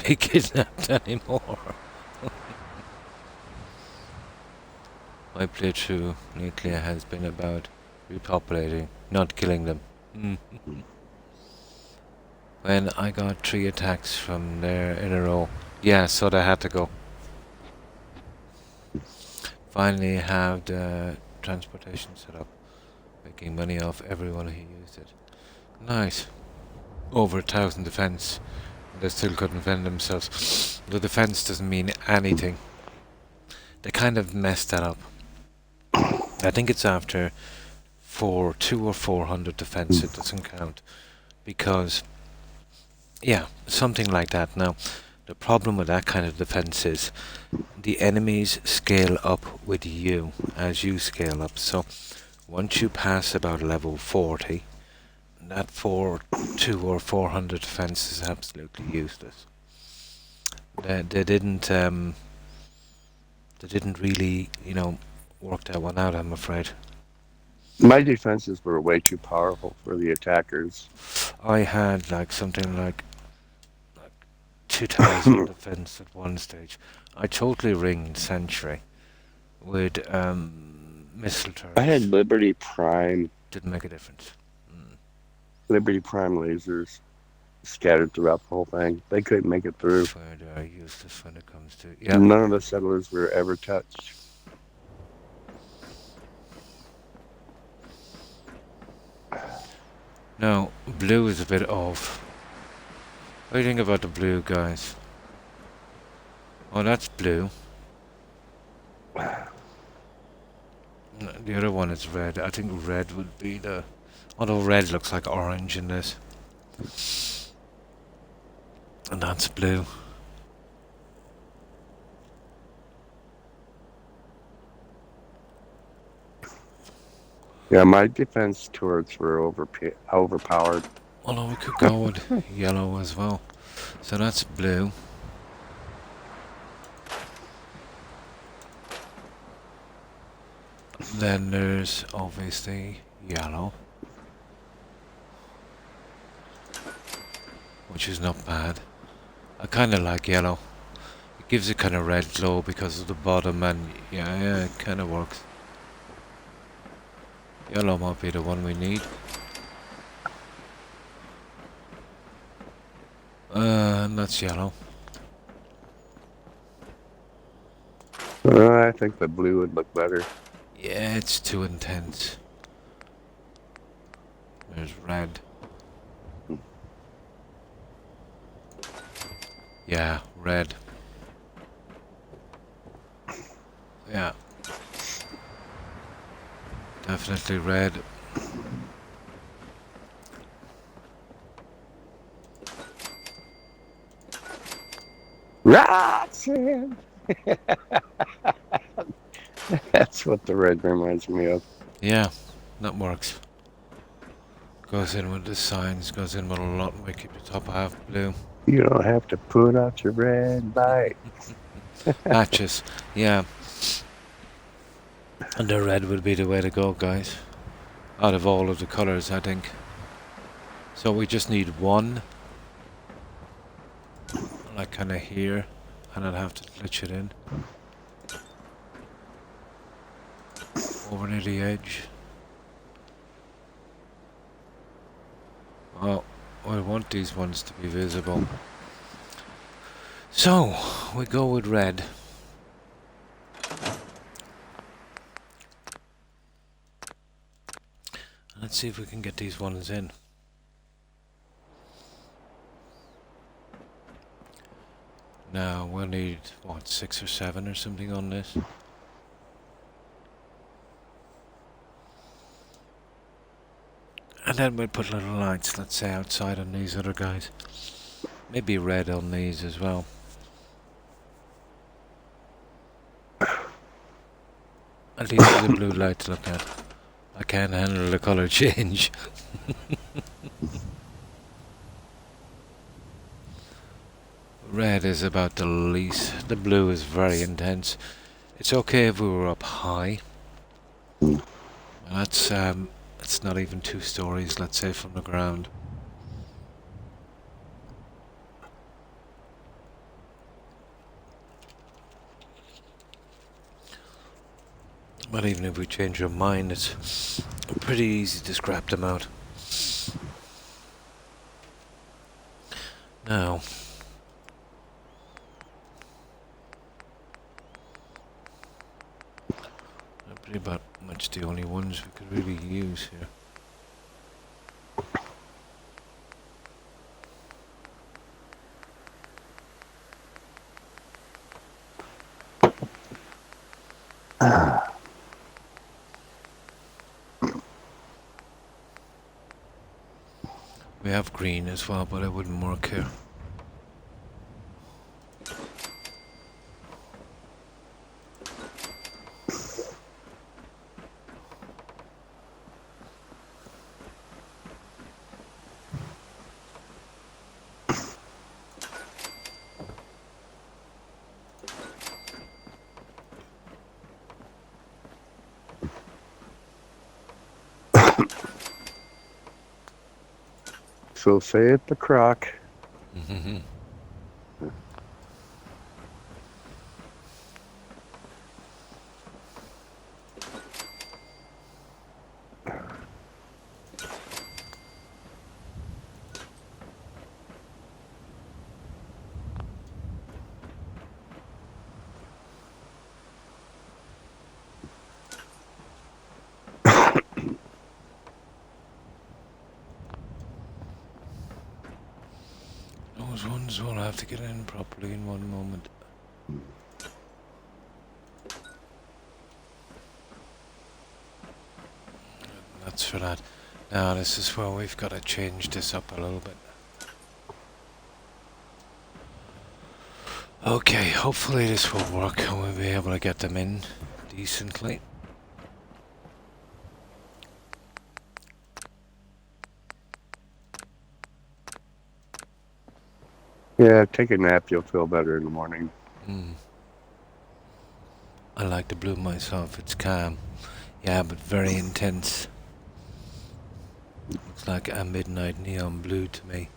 be kidnapped anymore. My playthrough nuclear has been about repopulating, not killing them. When I got 3 attacks from there in a row, yeah, so they had to go. Finally have the transportation set up, making money off everyone who used it. Nice. Over 1,000 defense. They still couldn't defend themselves. The defense doesn't mean anything. They kind of messed that up. I think it's after 200 or 400 defense it doesn't count. Because, yeah, something like that. Now, the problem with that kind of defense is the enemies scale up with you as you scale up. So once you pass about level 40, that 200 or 400 defense is absolutely useless. They didn't really, you know, work that one out, I'm afraid.
My defenses were way too powerful for the attackers.
I had like something like 2,000 defense at one stage. I totally ringed Sentry with missile turrets.
I had Liberty Prime.
Didn't make a difference.
Liberty Prime lasers scattered throughout the whole thing. They couldn't make it through.
Where do I use this when it comes to... Yeah.
None of the settlers were ever touched.
Now, blue is a bit off. What do you think about the blue, guys? Oh, that's blue. The other one is red. I think red would be the... Although red looks like orange in this. And that's blue.
Yeah, my defense turrets were overpowered.
Although we could go with yellow as well. So that's blue. Then there's obviously yellow, which is not bad. I kind of like yellow. gives a kind of red glow because of the bottom, and yeah, it kind of works. Yellow might be the one we need. And that's yellow.
I think the blue would look better.
Yeah, it's too intense. There's red. Yeah, red. Yeah. Definitely red.
Roxanne! That's what the red reminds me of.
Yeah, that works. Goes in with the signs, goes in with a lot, we keep the top half blue.
You don't have to put out your red light.
Patches, yeah. And the red would be the way to go, guys. Out of all of the colours, I think. So we just need one. Like kind of here. And I'd have to glitch it in. Over near the edge. Oh, I want these ones to be visible. So, we go with red. Let's see if we can get these ones in. Now, we'll need, what, 6 or 7 or something on this? And then we'll put little lights, let's say, outside on these other guys. Maybe red on these as well. At least there's a blue light to look at. I can't handle the colour change. Red is about the least. The blue is very intense. It's okay if we were up high. And that's it's not even 2 stories, let's say, from the ground. But even if we change our mind, it's pretty easy to scrap them out. Now, they're pretty about much the only ones we could really use here. We have green as well, but it wouldn't work here.
So say it the croc. Those ones will have to get in properly in one moment. That's for that. Now this is where we've got to change this up a little bit. Okay, hopefully this will work and we'll be able to get them in decently. Yeah, take a nap. You'll feel better in the morning.
I like the blue myself. It's calm. Yeah, but very intense. Looks like a midnight neon blue to me.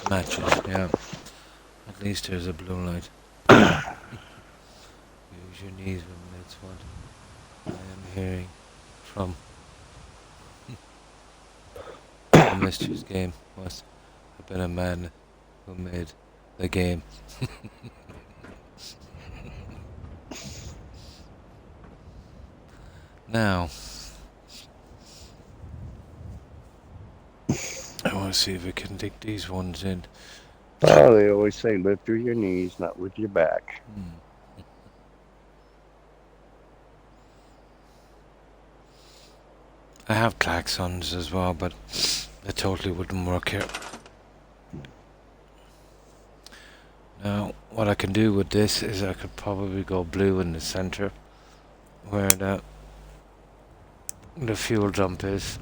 Matches, yeah. At least there's a blue light. Use your knees when that's what I am hearing from the Mistress game. Must have been a man who made the game. Now, I want to see if we can dig these ones in.
Oh, they always say live through your knees, not with your back.
I have klaxons as well, but it totally wouldn't work here. Now, what I can do with this is I could probably go blue in the center, where the fuel dump is,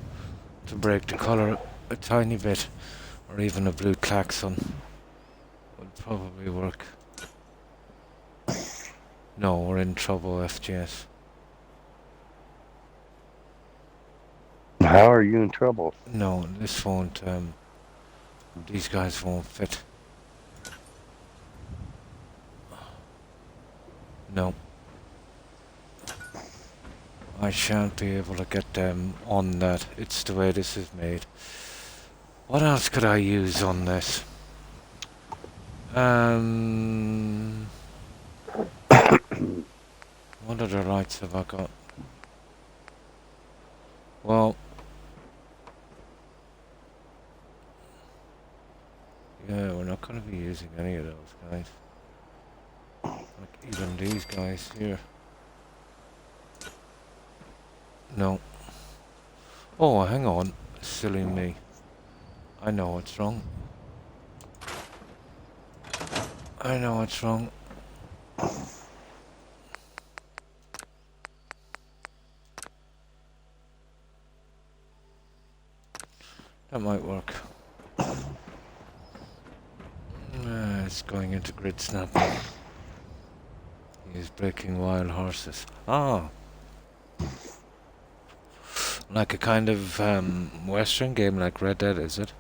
to break the color a tiny bit, or even a blue klaxon would probably work. No, we're in trouble, FGS.
How are you in trouble?
No, this won't, these guys won't fit. No. I shan't be able to get them on that. It's the way this is made. What else could I use on this? What other lights have I got? Well, yeah, we're not going to be using any of those guys. Like even these guys here. No. Oh, hang on. Silly me. I know what's wrong. I know what's wrong. That might work. It's going into grid snapping. He's breaking wild horses. Ah! Like a kind of Western game like Red Dead, is it?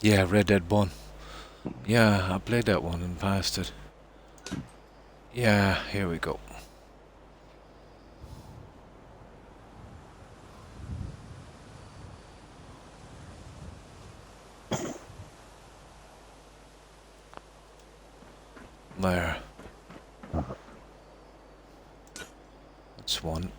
Yeah, Red Dead 1. Yeah, I played that one and passed it. Yeah, here we go. There. That's one.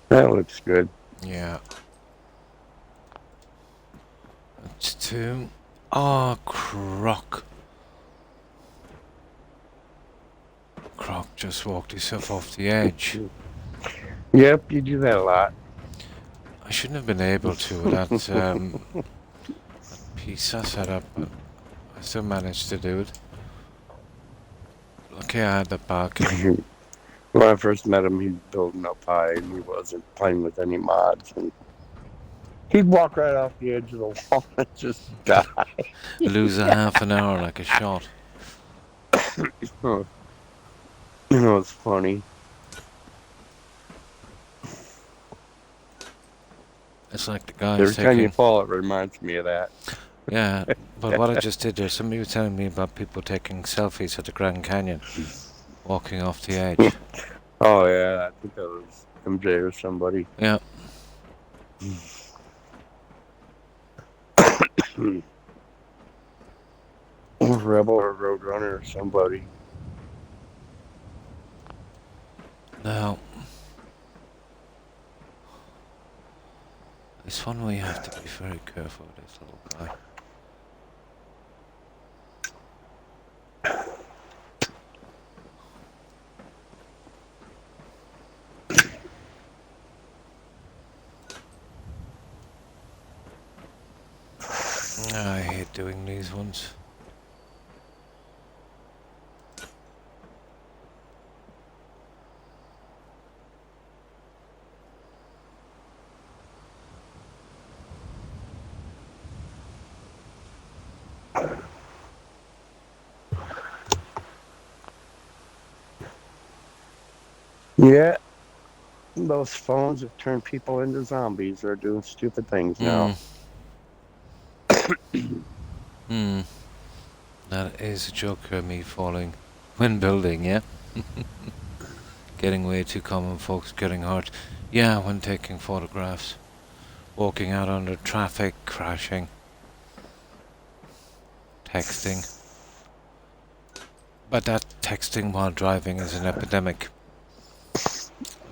That looks good.
Yeah. That's two. Ah, Croc. Croc just walked himself off the edge.
Yep, you do that a lot.
I shouldn't have been able to with that piece I set up, but I still managed to do it. Lucky I had the back.
When I first met him, he was building up high and he wasn't playing with any mods. And he'd walk right off the edge of the wall and just die.
Lose a half an hour like a shot.
You know, it's funny.
It's like the guys
Every time you
taking...
fall, it reminds me of that.
Yeah, but what I just did there, somebody was telling me about people taking selfies at the Grand Canyon, walking off the edge.
Oh, yeah, I think that was MJ or somebody.
Yeah.
Rebel or Roadrunner or somebody.
Now, this one we have to be very careful with this little guy. I hate doing these ones.
Yeah, those phones have turned people into zombies. They're doing stupid things now.
Hmm. That is a joke of me falling when building, yeah? Getting way too common, folks getting hurt. Yeah, when taking photographs. Walking out under traffic, crashing. Texting. But that texting while driving is an epidemic.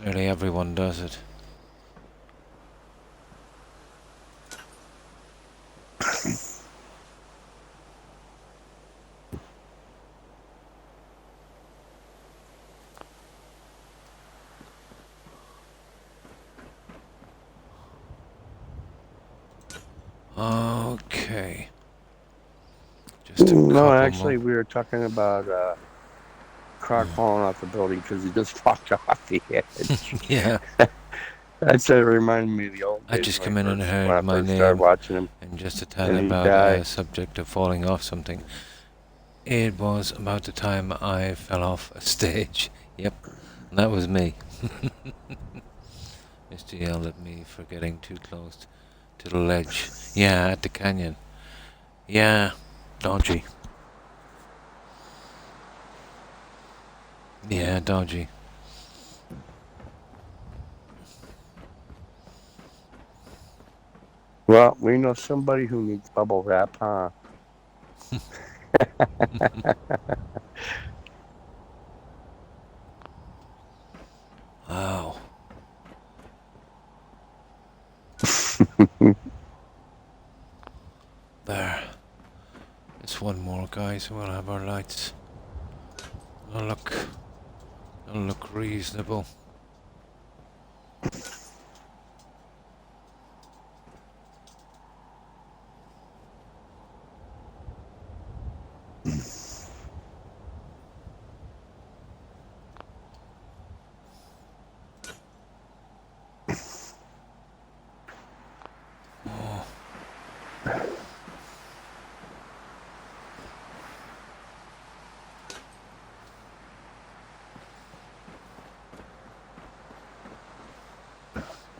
Nearly everyone does it. Okay. Just a
No,
couple
actually,
more.
we were talking about car falling off the building because he just walked off the edge.
Yeah.
That's reminded me of the old
I
days
just
when
come in and
when
heard
I
my
first started
name,
watching him,
and just a tad
and he'd
about
die.
a subject of falling off something. It was about the time I fell off a stage. Yep, that was me. Mr. yelled at me for getting too close to the ledge. Yeah, at the canyon. Yeah, dodgy. Yeah, dodgy.
Well, we know somebody who needs bubble wrap, huh?
Wow. There. Just one more, guys, and we'll have our lights. It'll look reasonable. Oh.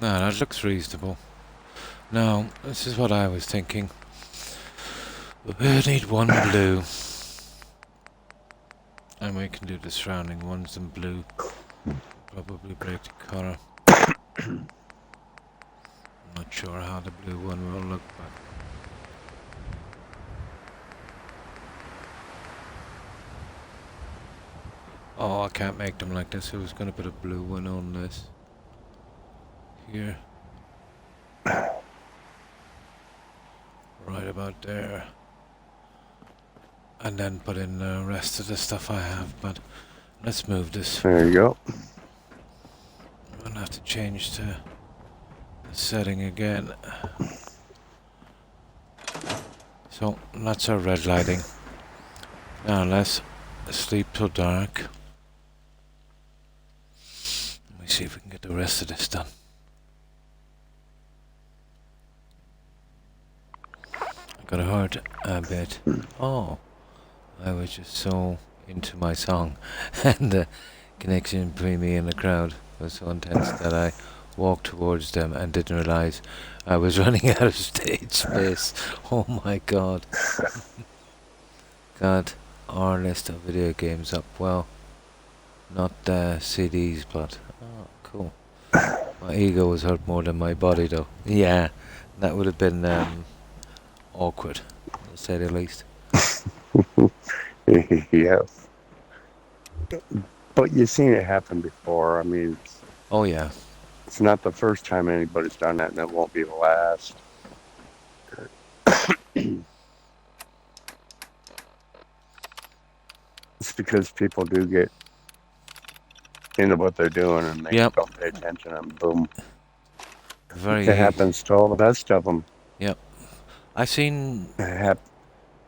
No, that looks reasonable. Now, this is what I was thinking. We need one blue. And we can do the surrounding ones in blue. Probably break the colour. I'm not sure how the blue one will look, but... Oh, I can't make them like this. I was going to put a blue one on this. Here. Right about there. And then put in the rest of the stuff I have, but let's move this.
There you go.
I'm going to have to change the setting again. So, that's our red lighting. Now let's sleep till dark. Let me see if we can get the rest of this done. I got hurt a bit. Oh, I was just so into my song, and the connection between me and the crowd was so intense that I walked towards them and didn't realize I was running out of stage space. Oh my god. Got our list of video games up. Well, not CDs, but oh, cool. My ego was hurt more than my body, though. Yeah, that would have been awkward, to say the least.
Yeah. But you've seen it happen before. I mean,
Oh yeah.
it's not the first time anybody's done that, and it won't be the last. It's because people do get into what they're doing and they
Yep.
don't pay attention, and boom.
Very.
It happens to all the best of them.
Yep. I seen
It happened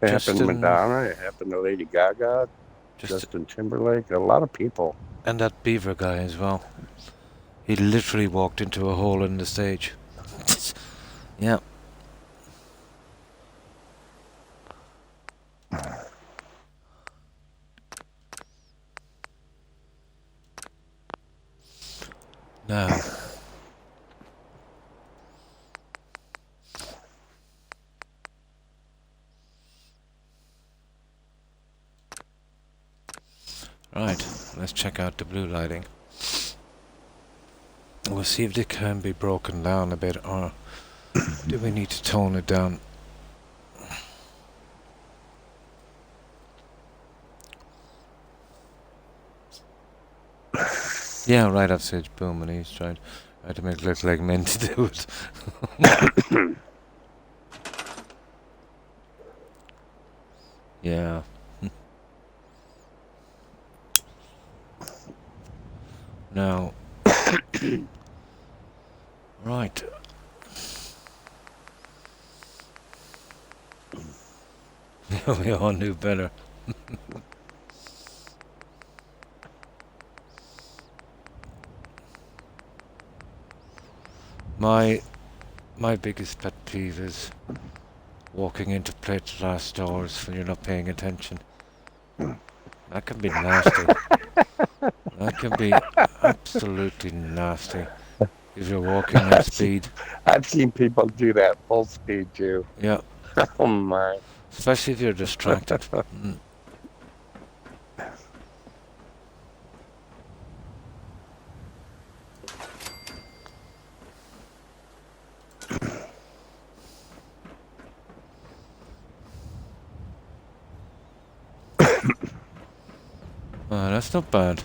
to
Justin,
Madonna. It happened to Lady Gaga,
just
Justin Timberlake, a lot of people.
and that Beaver guy as well. He literally walked into a hole in the stage. Yeah. Now. Right, let's check out the blue lighting. We'll see if it can be broken down a bit, or do we need to tone it down? Yeah, right outside boom, and he's tried to make it look like men to do it. Yeah. Now, right. We all knew better. My biggest pet peeve is walking into plate glass stores when you're not paying attention. That can be nasty. That can be absolutely nasty if you're walking at speed.
I've seen people do that full speed too.
Yeah.
Oh my.
Especially if you're distracted. Mm. That's not bad.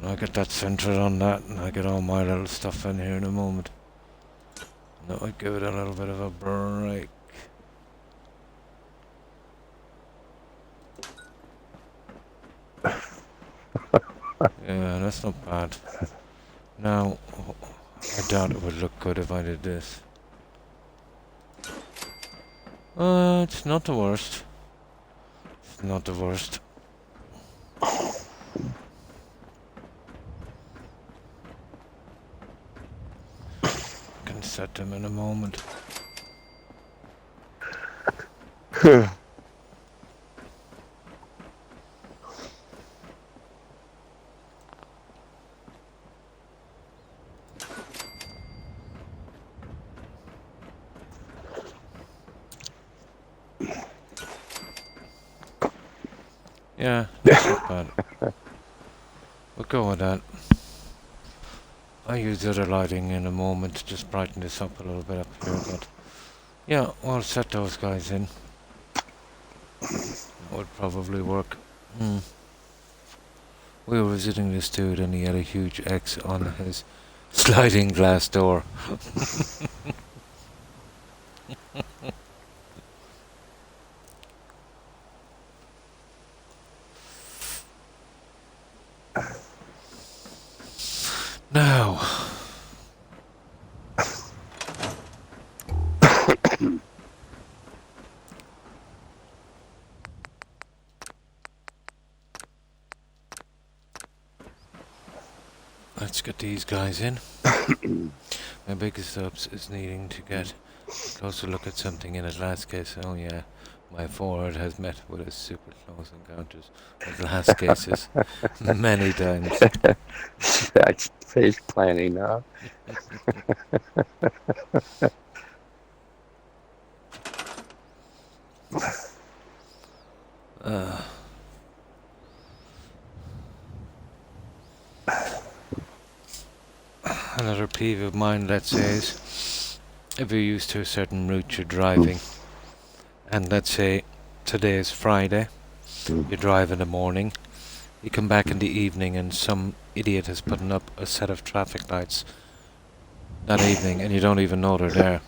I'll get that centered on that, and I'll get all my little stuff in here in a moment. And that might give it a little bit of a break. Yeah, that's not bad. Now, I doubt it would look good if I did this. It's not the worst. It's not the worst. Can set them in a moment. Yeah, that's not bad. We'll go with that. I'll use the other lighting in a moment to just brighten this up a little bit up here, but yeah, we'll set those guys in. That would probably work. We were visiting this dude and he had a huge X on his sliding glass door. Now, let's get these guys in. My biggest ups is needing to get a closer look at something in a glass case. Oh yeah, my forehead has met with a super close encounters with glass cases many times.
That's face planning, huh?
Another peeve of mine, let's say, is if you're used to a certain route you're driving, and let's say today is Friday, you drive in the morning, you come back in the evening and some idiot has put up a set of traffic lights that evening and you don't even know they're there.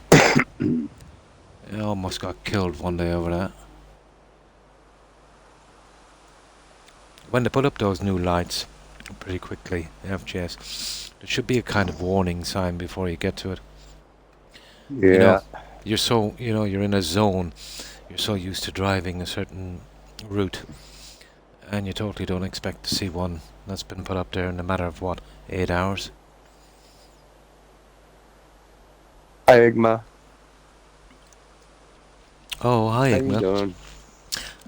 I almost got killed one day over that. When they put up those new lights pretty quickly, the FGS, there should be a kind of warning sign before you get to it.
Yeah.
You know, You're so, you're in a zone. You're so used to driving a certain route, and you totally don't expect to see one that's been put up there in a matter of, what, 8 hours?
Hi, Igma.
Oh, hi,
How you
Igma.
doing?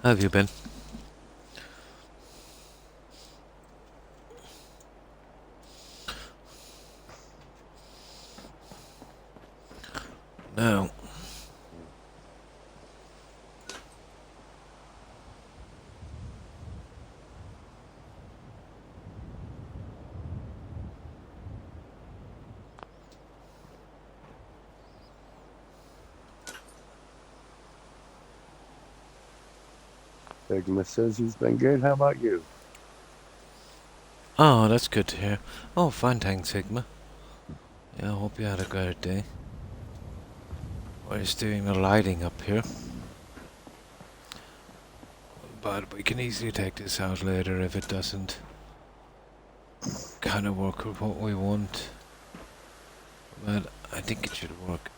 How have you been? Now,
Igma says he's been good. How about you?
oh, that's good to hear. Oh, fine, thanks, Igma. Yeah, I hope you had a great day. We're just doing the lighting up here. But we can easily take this out later if it doesn't kind of work with what we want. But I think it should work.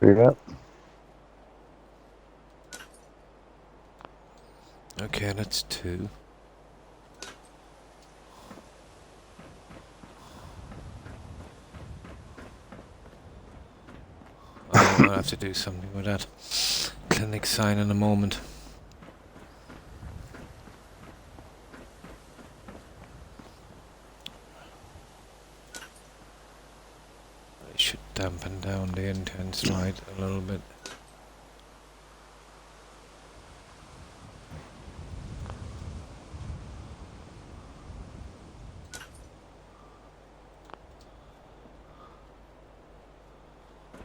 Yeah.
Okay, that's 2. I'll have to do something with that clinic sign in a moment. I should dampen down the intense light a little bit.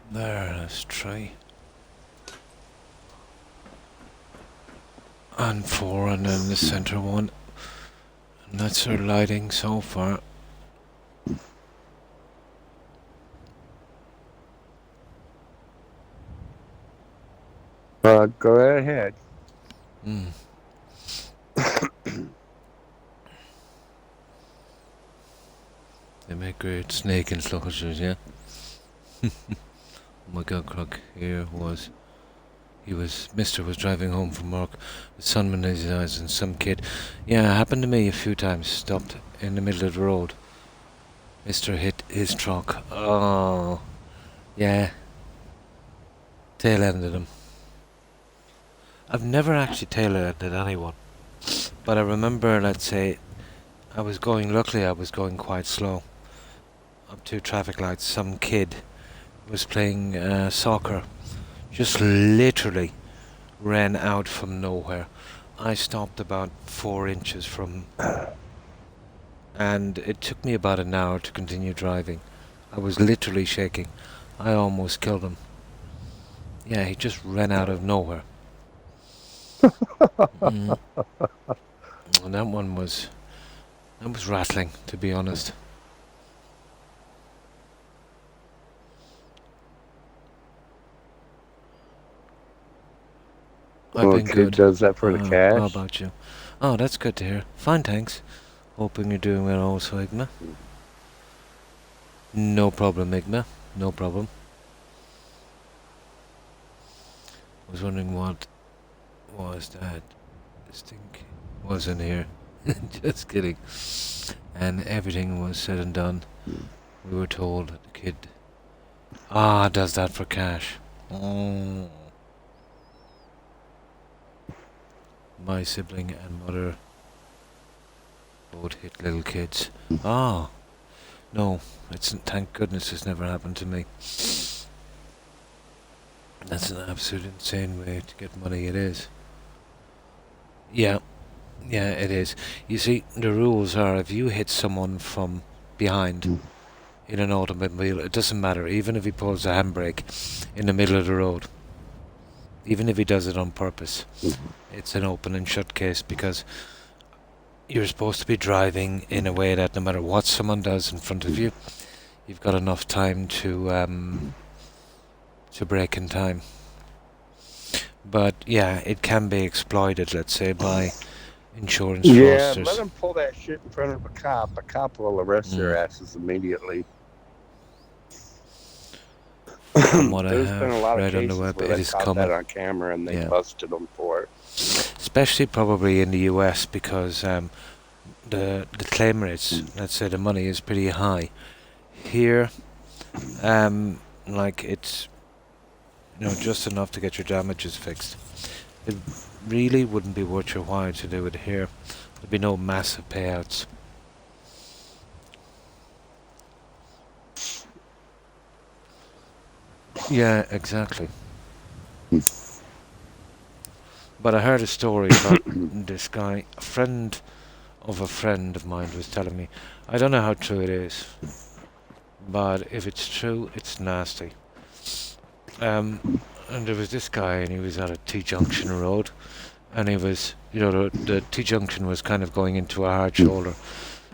There, let's try. And 4, and then the center one. And that's our lighting so far.
Go right ahead.
They make great snake enclosures, yeah? Oh my god, Crook, Mister was driving home from work, with sun in his eyes, and some kid, yeah, it happened to me a few times, stopped in the middle of the road. Mister hit his truck. Oh, yeah. Tail-ended him. I've never actually tail-ended anyone, but I remember, let's say, luckily I was going quite slow. Up to traffic lights, some kid was playing soccer, just literally ran out from nowhere. I stopped about 4 inches from, and it took me about an hour to continue driving. I was literally shaking. I almost killed him. Yeah, he just ran out of nowhere. And that was rattling, to be honest. I've been good.
Does that for the cash.
How about you? Oh, that's good to hear. Fine, thanks. Hoping you're doing well also, Igma. No problem, Igma. No problem. I was wondering what was that. This thing wasn't here. Just kidding. And everything was said and done. We were told that the kid does that for cash. Oh. My sibling and mother both hit little kids. No, thank goodness it's never happened to me. That's an absolute insane way to get money, it is. Yeah, it is. You see, the rules are if you hit someone from behind in an automobile, it doesn't matter, even if he pulls a handbrake in the middle of the road. Even if he does it on purpose, it's an open and shut case, because you're supposed to be driving in a way that no matter what someone does in front of you, you've got enough time to brake in time. But yeah, it can be exploited, let's say, by insurance
Yeah, let
fraudsters.
them pull that shit in front of a cop. A cop will arrest their
Mm.
asses immediately.
From what I
There's been a
have
lot of
read on the
cases
web,
where
it
they
is
caught that
coming.
on camera and they
Yeah.
busted them for it.
Especially probably in the US because the claim rates, let's say the money is pretty high. Here, like it's just enough to get your damages fixed. It really wouldn't be worth your while to do it here. There'd be no massive payouts. Yeah, exactly. But I heard a story about this guy. A friend of mine was telling me. I don't know how true it is, but if it's true, it's nasty. And there was this guy, and he was at a T-junction road, and he was, the T-junction was kind of going into a hard shoulder.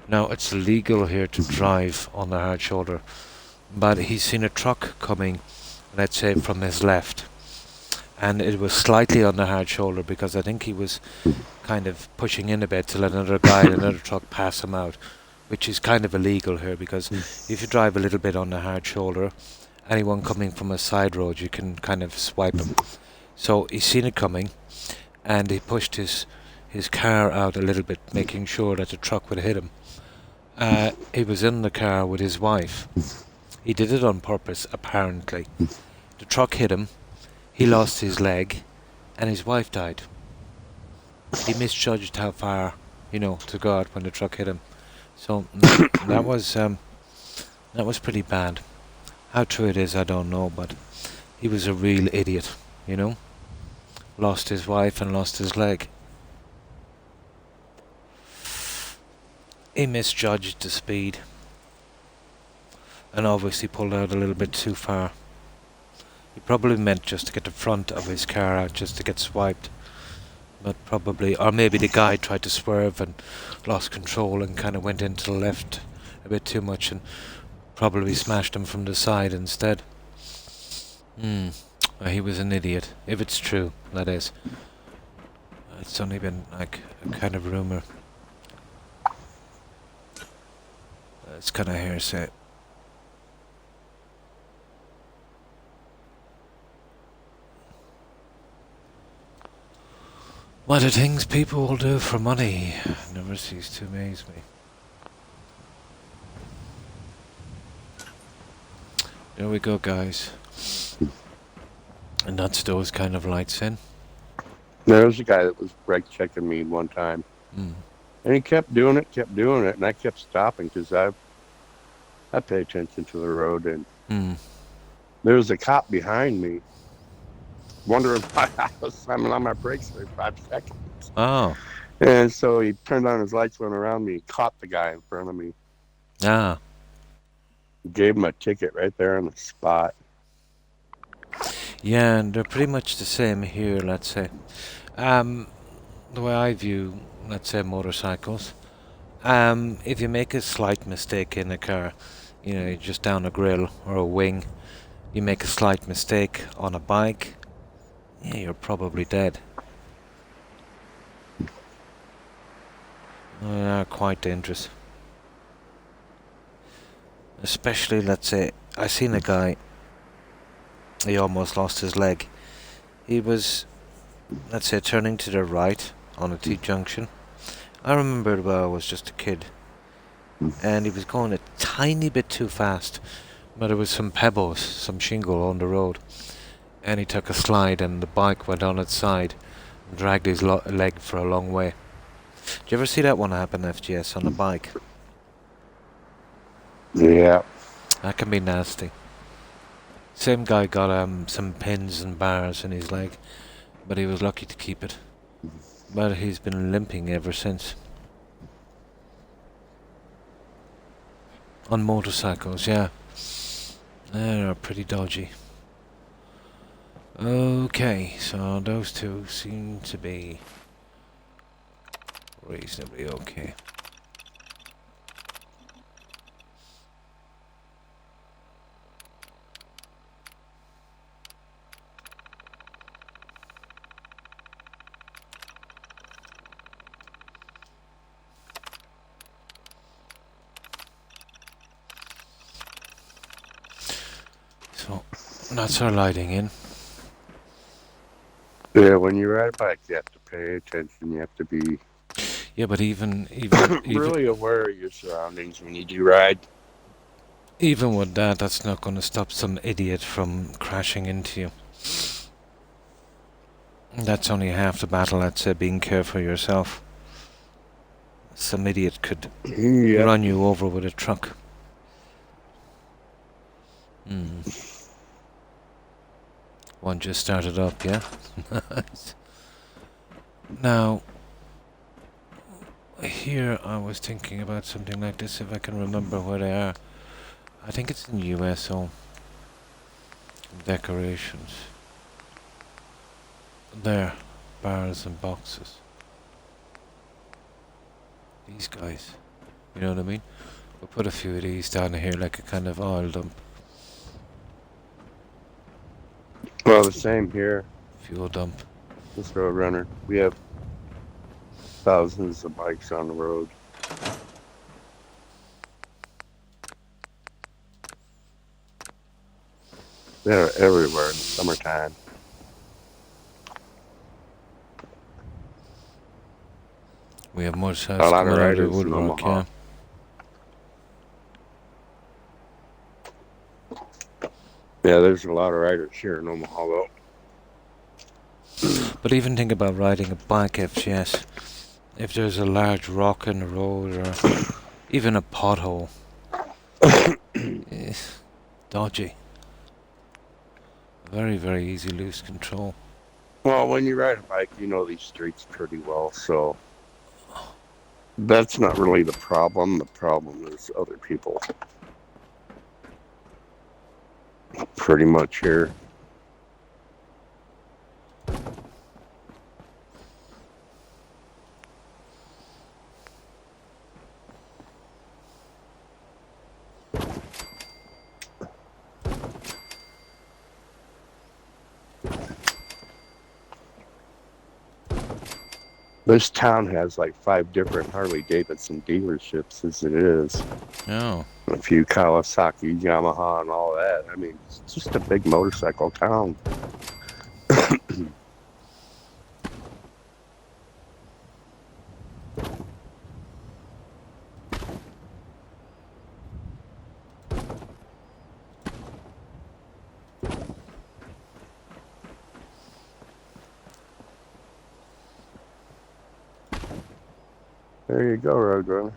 Now, it's illegal here to drive on the hard shoulder, but he's seen a truck coming, let's say, from his left, and it was slightly on the hard shoulder because I think he was kind of pushing in a bit to let another guy in another truck pass him out, which is kind of illegal here because if you drive a little bit on the hard shoulder, anyone coming from a side road, you can kind of swipe him. So he's seen it coming, and he pushed his car out a little bit, making sure that the truck would hit him. He was in the car with his wife. He did it on purpose, apparently. The truck hit him, he lost his leg, and his wife died. He misjudged how far, to go out when the truck hit him. So that was pretty bad. How true it is, I don't know, but he was a real idiot, Lost his wife and lost his leg. He misjudged the speed and obviously pulled out a little bit too far. He probably meant just to get the front of his car out, just to get swiped. But probably, or maybe the guy tried to swerve and lost control and kind of went into the left a bit too much and probably smashed him from the side instead. He was an idiot, if it's true, that is. It's only been like a kind of rumour. It's kind of hearsay. What are things people will do for money? Never cease to amaze me. There we go, guys. And that's those kind of lights in.
There was a guy that was brake checking me one time, and he kept doing it, and I kept stopping because I pay attention to the road, and there was a cop behind me, wondering why I was slamming on my brakes every 5 seconds.
Oh.
And so he turned on his lights, went around me, caught the guy in front of me.
Ah.
Gave him a ticket right there on the spot.
Yeah, and they're pretty much the same here, let's say. The way I view, let's say, motorcycles, if you make a slight mistake in a car, you're just down a grill or a wing, you make a slight mistake on a bike, you're probably dead. They are quite dangerous. Especially, let's say, I seen a guy, he almost lost his leg. He was, let's say, turning to the right on a T-junction. I remember it well, I was just a kid. And he was going a tiny bit too fast. But there was some pebbles, some shingle on the road. And he took a slide and the bike went on its side and dragged his leg for a long way. Did you ever see that one happen, FGS, on a bike?
Yeah.
That can be nasty. Same guy got some pins and bars in his leg, but he was lucky to keep it. But he's been limping ever since. On motorcycles, yeah. They're pretty dodgy. Okay, so those two seem to be reasonably okay. That's our lighting in.
Yeah, when you ride a bike, you have to pay attention. You have to be
Yeah, but even
really aware of your surroundings when you do ride.
even with that, that's not going to stop some idiot from crashing into you. That's only half the battle. That's being careful yourself. Some idiot could
Yep.
run you over with a truck. One just started up, yeah? Now, here I was thinking about something like this, if I can remember where they are. I think it's in USO. Decorations. There. Bars and boxes. These guys. You know what I mean? We'll put a few of these down here like a kind of oil dump.
Well, the same here.
Fuel dump.
This Roadrunner. We have thousands of bikes on the road. They're everywhere in the summertime.
We have more
A
size
lot of
coming out of the
riders in
woodwork,
Omaha.
yeah.
Yeah, there's a lot of riders here in Omaha, though.
But even think about riding a bike, FGS. If there's a large rock in the road or even a pothole, dodgy. Very, very easy lose control.
Well, when you ride a bike, you know these streets pretty well, so that's not really the problem. The problem is other people. Pretty much here. This town has like 5 different Harley Davidson dealerships as it is.
Oh.
A few Kawasaki, Yamaha, and all that. I mean, it's just a big motorcycle town. There you go, Roadrunner.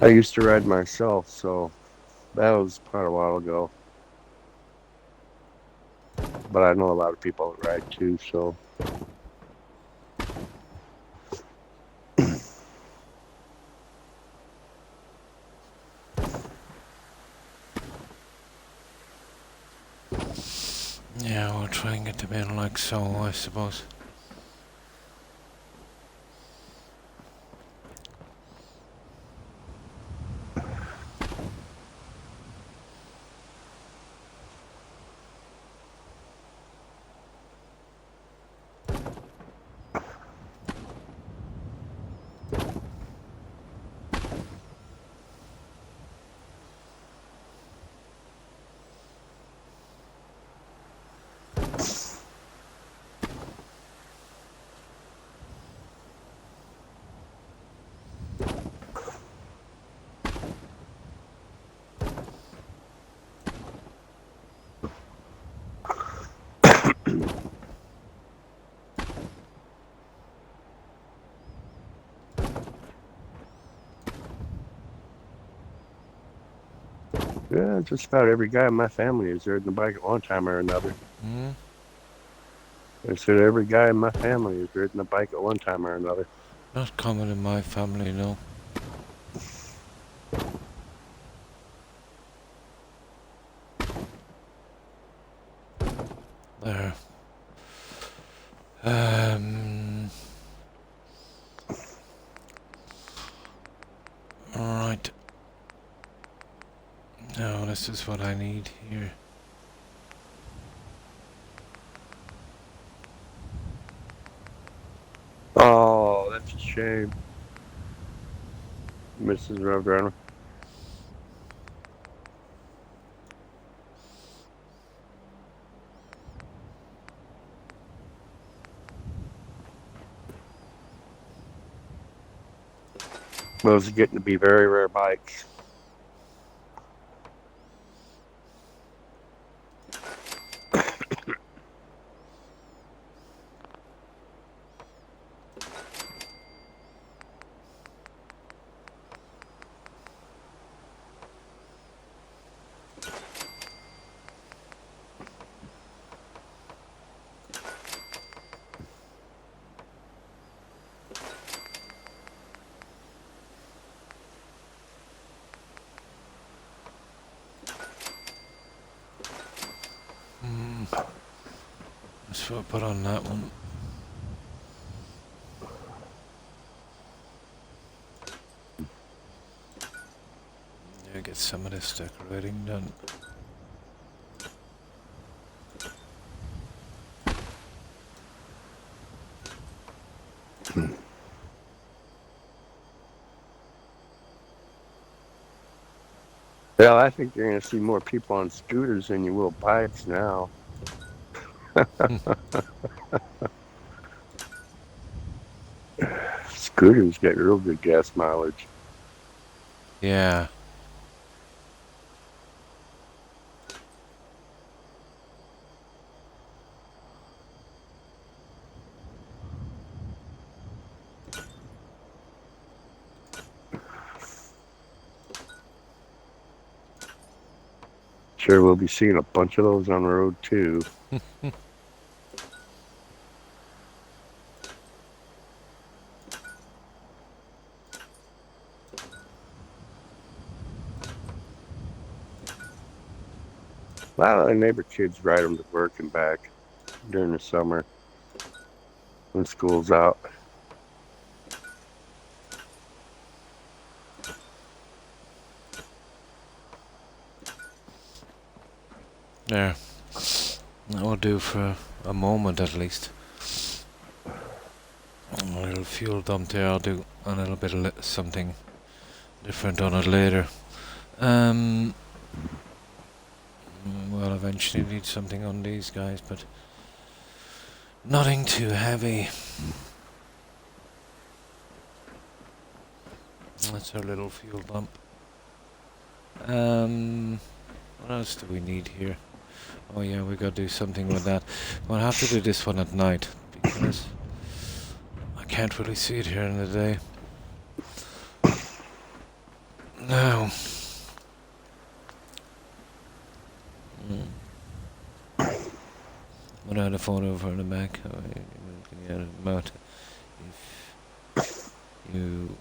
I used to ride myself, so that was quite a while ago. But I know a lot of people that ride too, so.
Yeah, we'll try and get them in like so, I suppose.
Yeah, just about every guy in my family has ridden a bike at one time or another.
Mm.
I said every guy in my family has ridden a bike at one time or another.
Not common in my family, no. There. this is what I need here.
Oh, that's a shame. Mrs. Roadrunner. Those are getting to be very rare bikes.
That's what I put on that one. Yeah, get some of this decorating done.
Yeah, I think you're going to see more people on scooters than you will bikes now. Scooters get real good gas mileage.
Yeah.
Sure, we'll be seeing a bunch of those on the road too. A lot of the neighbor kids ride them to work and back during the summer when school's out.
There. That will do for a moment at least. A little fuel dump there. I'll do a little bit of something different on it later. We'll eventually need something on these guys, but nothing too heavy. That's our little fuel dump. What else do we need here? Oh yeah, we gotta do something with that. We'll have to do this one at night because I can't really see it here in the day. Now. What had a phone over in the back? Oh, you had a mouth. If you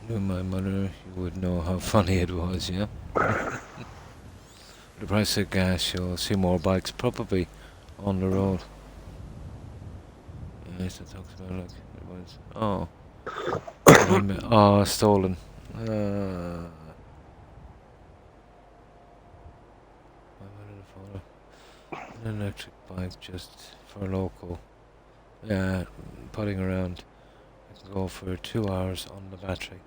knew my mother, you would know how funny it was, yeah? The price of gas, you'll see more bikes probably on the road. Yes, it talks about like it was. Oh. Oh, stolen. An electric bike just for local. Yeah, putting around. I can go for 2 hours on the battery.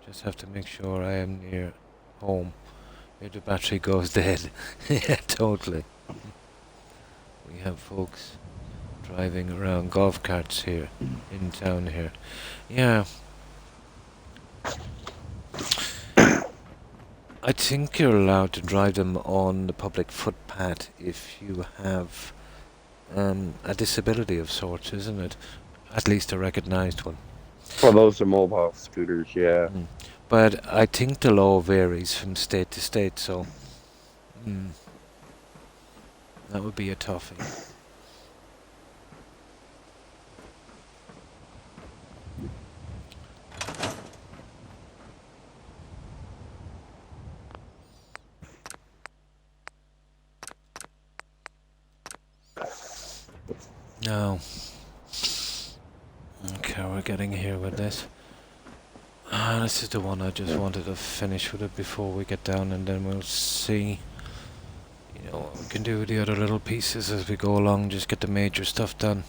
Just have to make sure I am near home. If the battery goes dead. Yeah, totally. We have folks driving around golf carts here in town here. Yeah. I think you're allowed to drive them on the public footpath if you have a disability of sorts, isn't it? At least a recognised one.
Well, those are mobile scooters, yeah.
But I think the law varies from state to state, so that would be a toughie. No. Okay, we're getting here with this. This is the one I just wanted to finish with it before we get down, and then we'll see. You know, we can do the other little pieces as we go along, just get the major stuff done.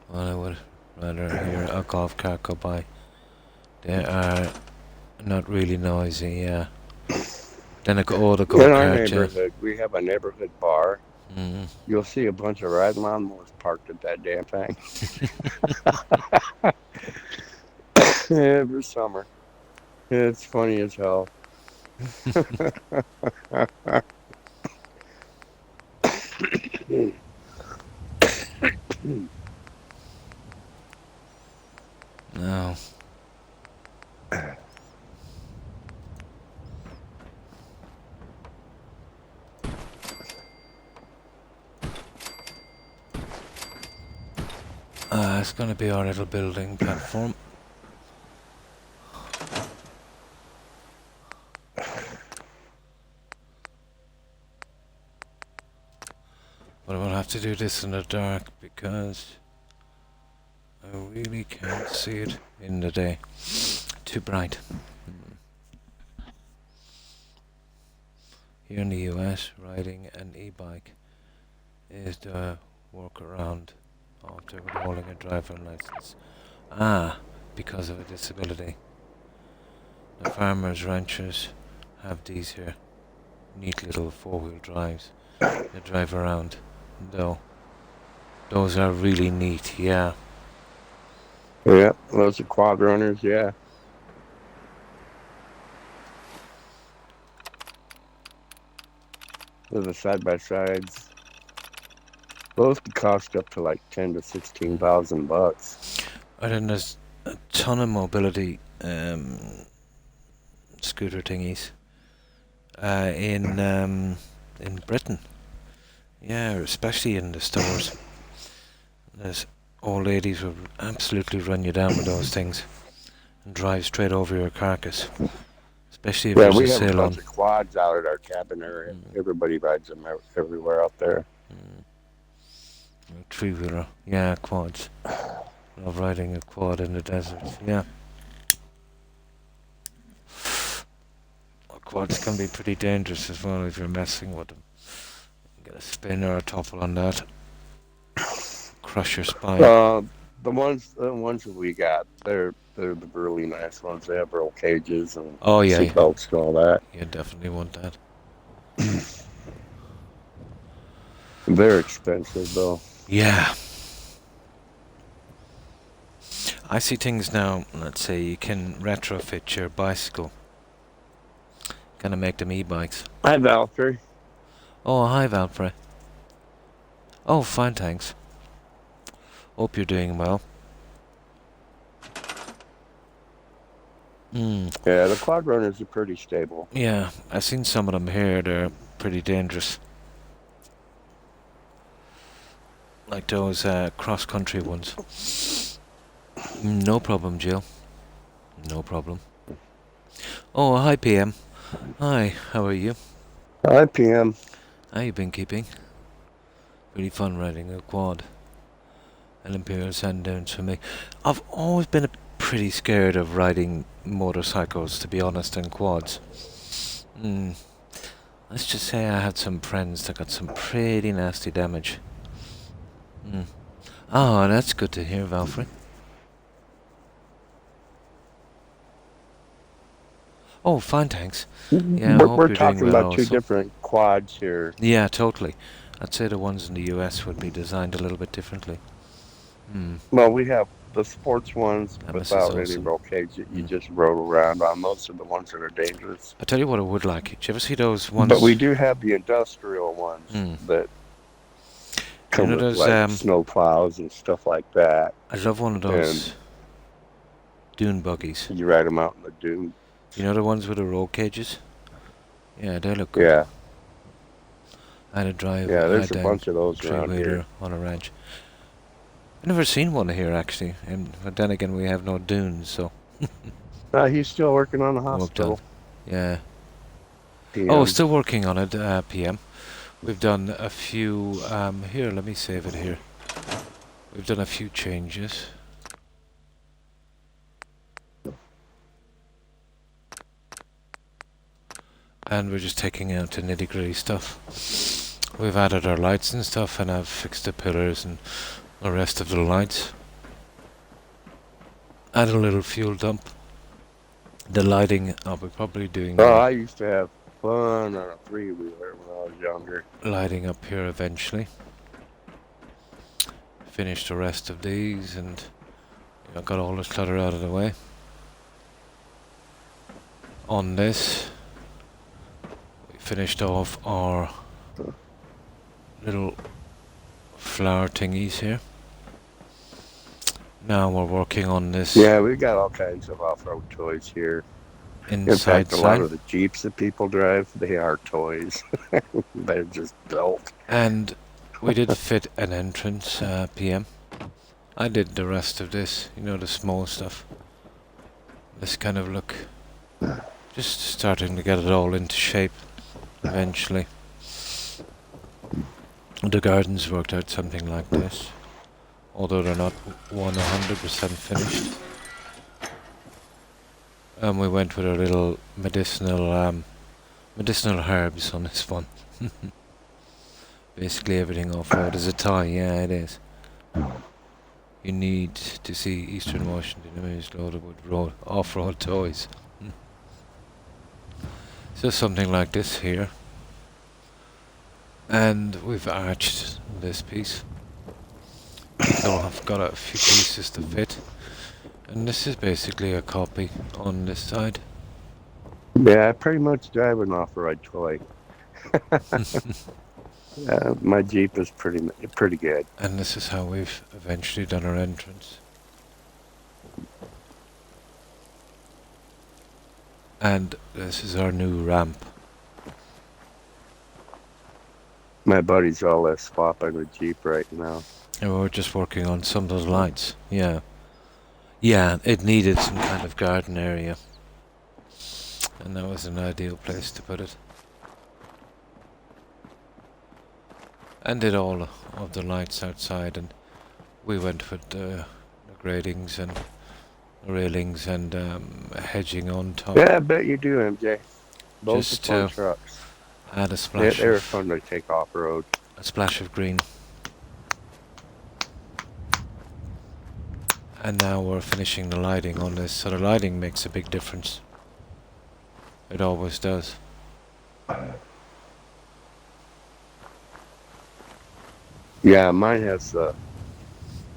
Well, I would rather hear a golf cart go by. They are not really noisy, yeah. Then the
In
golf
our
cart, yeah.
neighborhood, we have a neighborhood bar.
Mm.
You'll see a bunch of red lawnmowers parked at that damn thing every summer. It's funny as hell.
No. It's gonna be our little building platform. But I will have to do this in the dark because I really can't see it in the day. Too bright. Here in the US, riding an e-bike is the workaround after holding a driving license. Because of a disability. The farmers, ranchers have these here neat little four-wheel drives that drive around. Though those are really neat, yeah.
Yeah, those are quad runners, yeah. Those are side-by-sides. Those could cost up to like 10 to 16,000 bucks.
And then there's a ton of mobility scooter thingies in Britain. Yeah, especially in the stores. There's old ladies will absolutely run you down with those things and drive straight over your carcass. Especially if
Yeah,
there's
we
a
have a
sale
bunch
on.
of quads out at our cabin area. Everybody rides them everywhere out there.
Three-wheeler, yeah, quads. Love riding a quad in the desert, yeah. Well, quads can be pretty dangerous as well if you're messing with them. Get a spin or a topple on that. Crush your spine.
The ones that we got, they're the really nice ones. They have roll cages and
Oh yeah,
seatbelts and all that.
you definitely want that.
They're expensive though.
Yeah. I see things now, let's say you can retrofit your bicycle. Gonna make them e-bikes.
Hi, Valkyrie.
Oh, hi Valkyrie. Oh, fine, thanks. Hope you're doing well.
Yeah, the quad runners are pretty stable.
Yeah, I've seen some of them here. They're pretty dangerous. Like those cross-country ones. No problem, Jill. No problem. Oh, hi, PM. Hi, how are you?
Hi, PM.
How you been keeping? Really fun riding a quad. An Imperial Sundowns for me. I've always been pretty scared of riding motorcycles, to be honest, and quads. Let's just say I had some friends that got some pretty nasty damage. Oh, that's good to hear, Valkyrie. Oh, fine, thanks. Yeah, I hope
We're
you're
talking
doing well
about two
also.
different quads here.
Yeah, totally. I'd say the ones in the US would be designed a little bit differently.
Well, we have the sports ones
That is
without any
awesome.
roll cage that you just roll around on. Those are the ones that are dangerous.
I tell you what I would like. Did you ever see those ones?
But we do have the industrial ones that come with
those,
like snow plows and stuff like that.
I love one of those dune buggies.
You ride them out in the dune.
You know the ones with the roll cages? Yeah, they look good.
Yeah.
I had a drive.
Yeah, there's a bunch of those around here.
On a ranch. I've never seen one here actually, but then again we have no dunes, so.
He's still working on the hospital.
Yeah. Oh,
PM.
still working on it, PM. We've done a few, here, let me save it here. We've done a few changes. And we're just taking out the nitty-gritty stuff. We've added our lights and stuff, and I've fixed the pillars and the rest of the lights. Add a little fuel dump. The lighting, I'll be probably doing
I used to have fun on a three-wheeler when I was younger.
lighting up here eventually. Finish the rest of these, and got all the clutter out of the way. On this, we finished off our little flower thingies here. Now we're working on this.
Yeah, we got all kinds of off-road toys here. In fact, a lot of the Jeeps that people drive, they are toys. They're just built.
And we did fit an entrance, PM. I did the rest of this, the small stuff. This kind of look. Just starting to get it all into shape eventually. The gardens worked out something like this, although they're not 100% finished. We went with a little medicinal herbs on this one. Basically everything off-road is a tie, yeah it is. You need to see Eastern Washington image loaded with off-road toys. So something like this here. And we've arched this piece. So I've got a few pieces to fit. And this is basically a copy on this side.
Yeah, I pretty much drive an off-road toy. My Jeep is pretty good.
And this is how we've eventually done our entrance. And this is our new ramp.
My buddy's all swapping the Jeep right now.
And we're just working on some of those lights. Yeah. Yeah, it needed some kind of garden area. And that was an ideal place to put it. And did all of the lights outside, and we went with the gratings and railings and hedging on top.
Yeah, I bet you do, MJ. Both
Just
the fun trucks.
Add a splash.
They were fun to take off road.
A splash of green. And now we're finishing the lighting on this, so the lighting makes a big difference. It always does.
Yeah, mine has the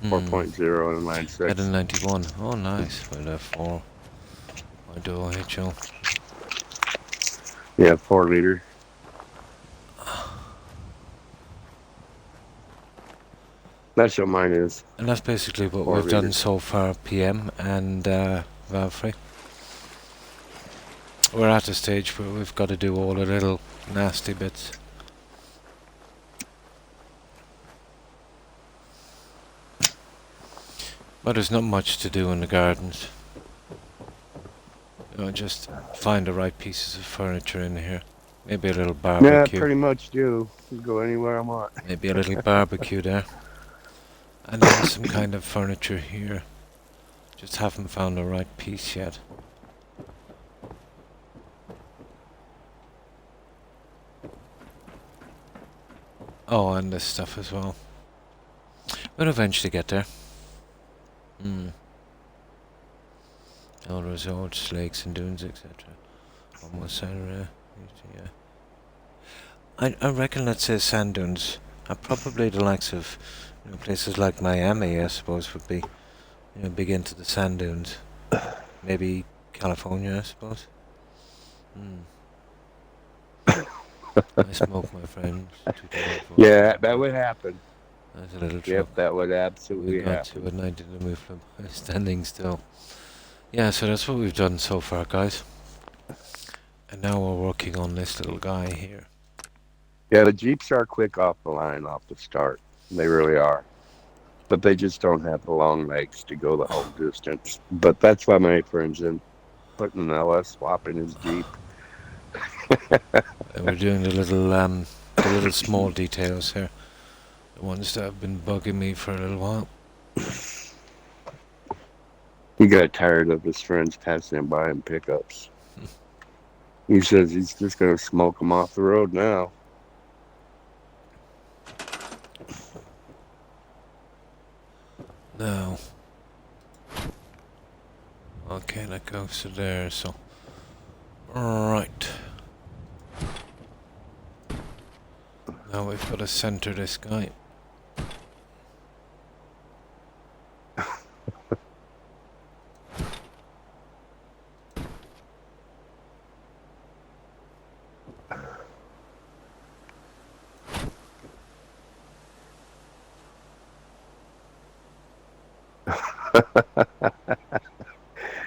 4.0 and mine 6.
At a 91. Oh, nice. Well, a 4. I do HO.
Yeah, 4 liter. That's what mine is.
And that's basically what we've done so far, PM and Valfrey. We're at a stage where we've got to do all the little nasty bits. But there's not much to do in the gardens. Just find the right pieces of furniture in here. Maybe a little barbecue.
Yeah, I pretty much do. Go anywhere I want.
Maybe a little barbecue there. And then some kind of furniture here. Just haven't found the right piece yet. Oh, and this stuff as well. We'll eventually get there. All resorts, lakes and dunes, etc. Almost Saturday. Yeah. I reckon that says sand dunes. Probably the likes of places like Miami, I suppose, would be big into the sand dunes. Maybe California, I suppose. I smoke, my friend.
Yeah, that would happen.
That's a little truck.
Yep, that would absolutely happen.
We got to at 90 to move from standing still. Yeah, so that's what we've done so far, guys. And now we're working on this little guy here.
Yeah, the Jeeps are quick off the line, off the start. They really are. But they just don't have the long legs to go the whole distance. But that's why my friend's in putting an LS swap in his Jeep.
We're doing the little small details here. The ones that have been bugging me for a little while.
He got tired of his friends passing him by in pickups. He says he's just going to smoke them off the road now.
No. Okay, that goes to there, so... Right. Now we've got to center this guy.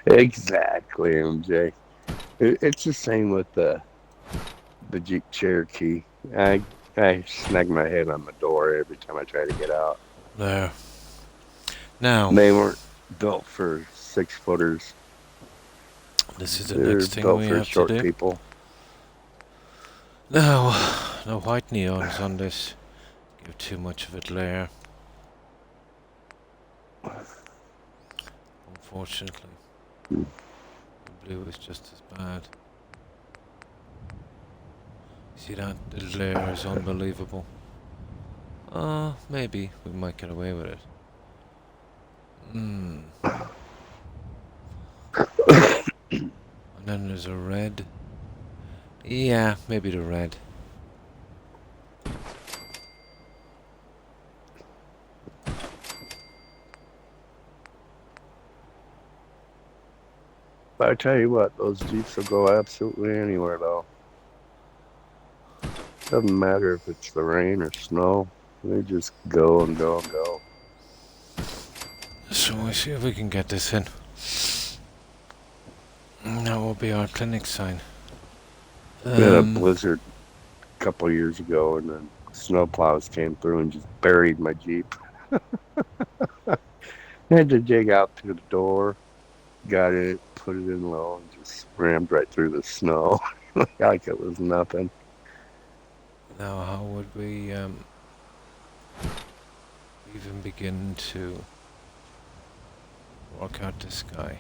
Exactly, MJ. It's the same with the Jeep Cherokee. I snag my head on the door every time I try to get out.
There. Now,
They weren't built for 6-footers.
this is the
They're
next thing
built
we
for
have to
short
do.
people.
Now, no white neons on this. Give too much of a glare. Unfortunately. The blue is just as bad. See that? The glare is unbelievable. Maybe we might get away with it. And then there's a red. Yeah, maybe the red.
But I tell you what, those Jeeps will go absolutely anywhere, though. Doesn't matter if it's the rain or snow. They just go and go and go.
So we see if we can get this in. That will be our clinic sign.
We had a blizzard a couple years ago, and then snow plows came through and just buried my Jeep. I had to dig out through the door, got it, put it in low, and just rammed right through the snow like it was nothing.
Now, how would we even begin to work out this guy?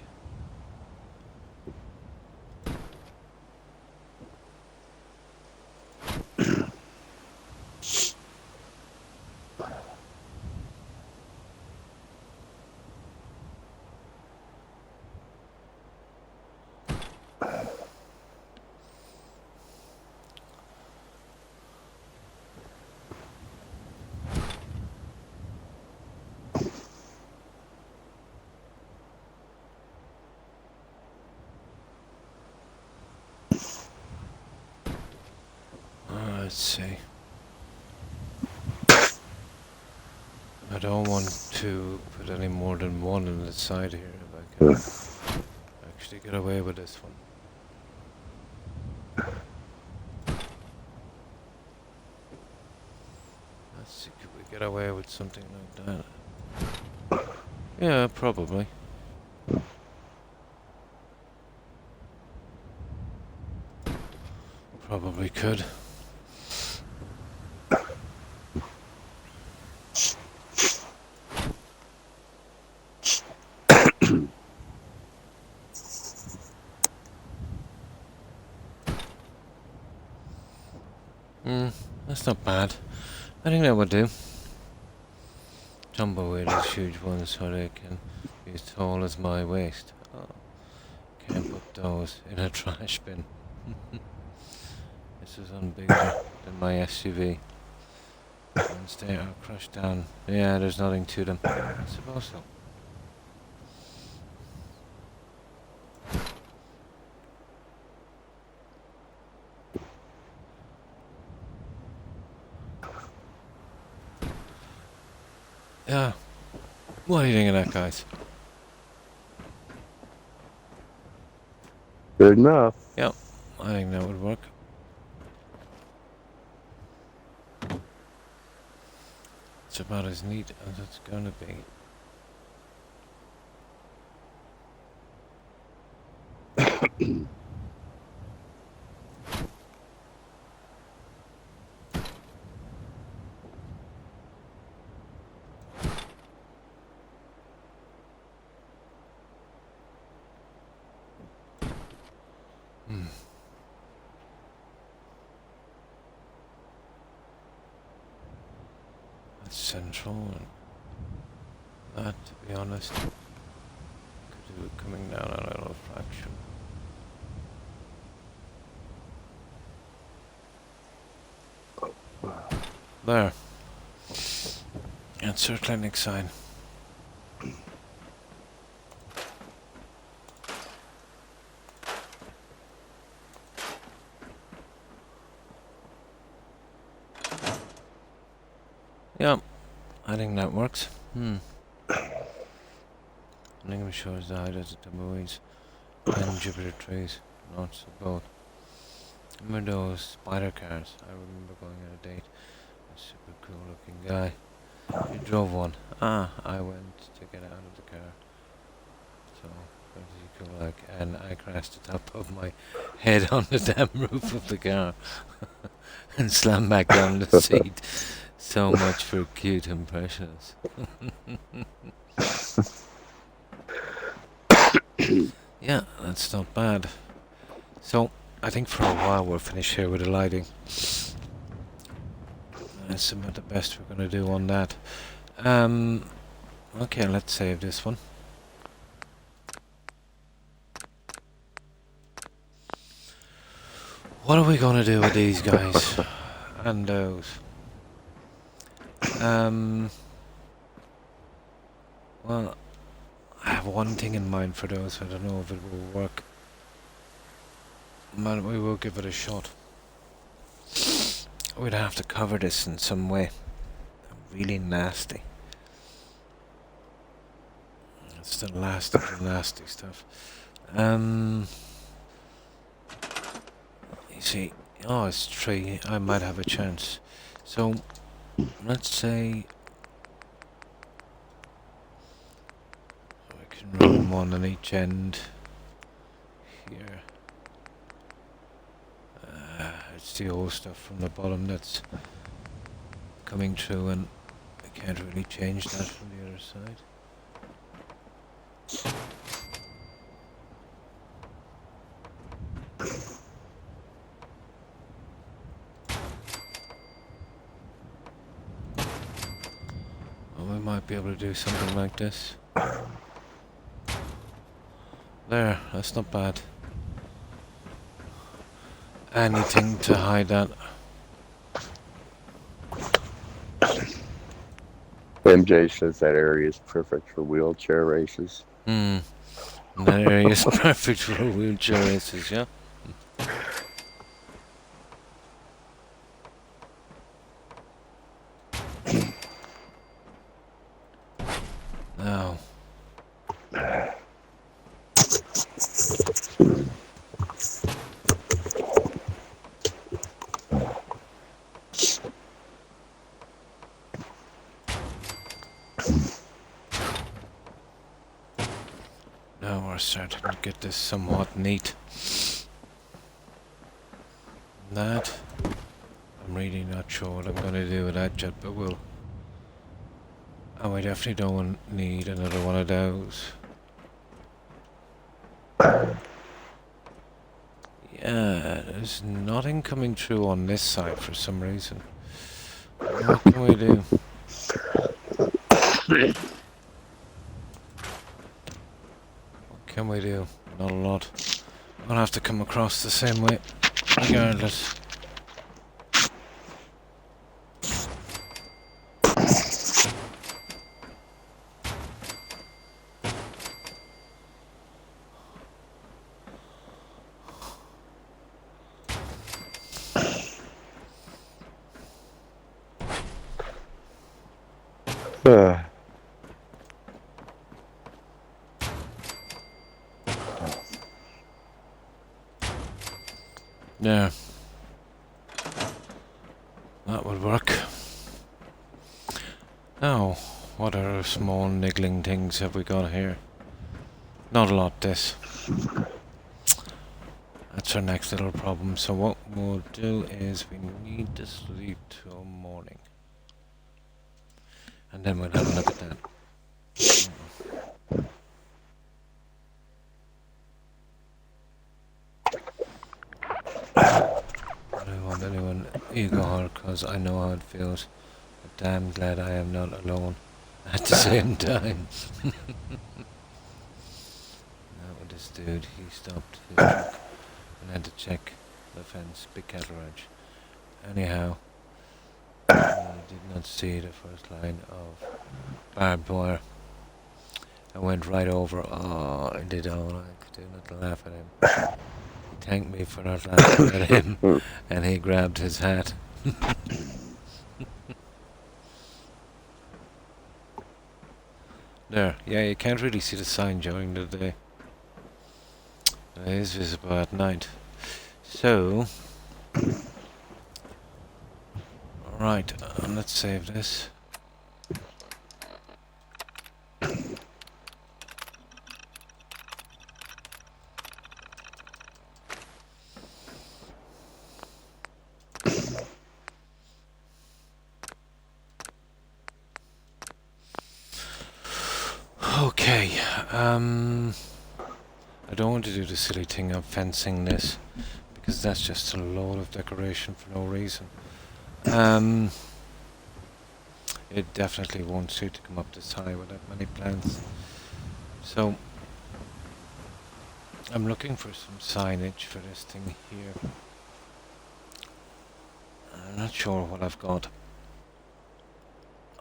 Let's see. I don't want to put any more than one on the side here if I can actually get away with this one. Let's see, could we get away with something like that? Yeah, probably. Probably could. That's not bad. I think that would do. Tumbleweed is huge ones so they can be as tall as my waist. Oh, can't put those in a trash bin. This is on bigger than my SUV. Once they are crushed down, yeah, there's nothing to them. I suppose so. Yeah. What do you think of that, guys?
Good enough.
Yep, I think that would work. It's about as neat as it's gonna be. That's central, and that, to be honest, could do it coming down on a little fraction. There. That's our clinic sign. Yep, I think that works. I think I'm sure it's the height of the tumbleweeds and Jupiter trees, not so both. Remember those spider cars? I remember going on a date. A super cool looking guy. You drove one. I went to get out of the car. So, pretty cool, like, and I crashed the top of my head on the damn roof of the car and slammed back down the seat. So much for cute impressions. Yeah, that's not bad. So, I think for a while we'll finish here with the lighting. That's about the best we're going to do on that. Okay, let's save this one. What are we going to do with these guys? And those? Well, I have one thing in mind for those. I don't know if it will work. But we will give it a shot. We'd have to cover this in some way. Really nasty. It's the last of the nasty stuff. You see, oh, it's 3. I might have a chance. So, let's say I can run one on each end here. It's the old stuff from the bottom that's coming through, and I can't really change that from the other side. Well, we might be able to do something like this. There, that's not bad. Anything to hide that.
MJ says that area is perfect for wheelchair races.
That area is perfect for wheelchair races, yeah? Now. Now we're starting to get this somewhat neat. That, I'm really not sure what I'm going to do with that yet, but we'll... And we definitely don't need another one of those. Yeah, there's nothing coming through on this side for some reason. What can we do? What can we do? Not a lot. I'm gonna have to come across the same way, regardless. Yeah. That would work. Now, what other small niggling things have we got here? Not a lot, this. That's our next little problem. So what we'll do is we need to sleep till morning. And then we'll have a look at that. anyone eager because I know how it feels. But damn glad I am not alone at the same time. Now with this dude, he stopped his truck and had to check the fence, Big Cattle Ranch. Anyhow, he did not see the first line of barbed wire. I went right over. Oh, I did all I could do not to laugh at him. He thanked me for not laughing at him, and he grabbed his hat. There, yeah, you can't really see the sign during the day. It is visible at night. So, right, let's save this. Okay, I don't want to do the silly thing of fencing this, because that's just a load of decoration for no reason. It definitely won't suit to come up this high with that many plants. So, I'm looking for some signage for this thing here. I'm not sure what I've got,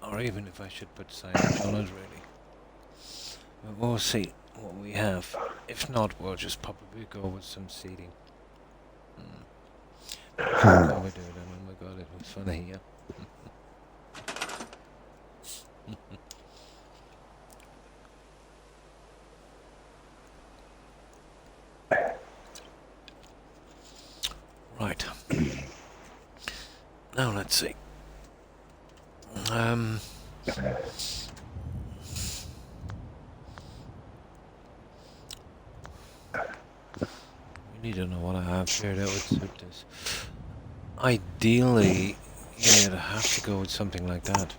or even if I should put signage on it really. But we'll see what we have. If not, we'll just probably go with some seating. How we do then? Oh my god, it was funny, yeah. Right. Now let's see. We need to know what I have here that would suit this. Ideally, yeah, I'd have to go with something like that.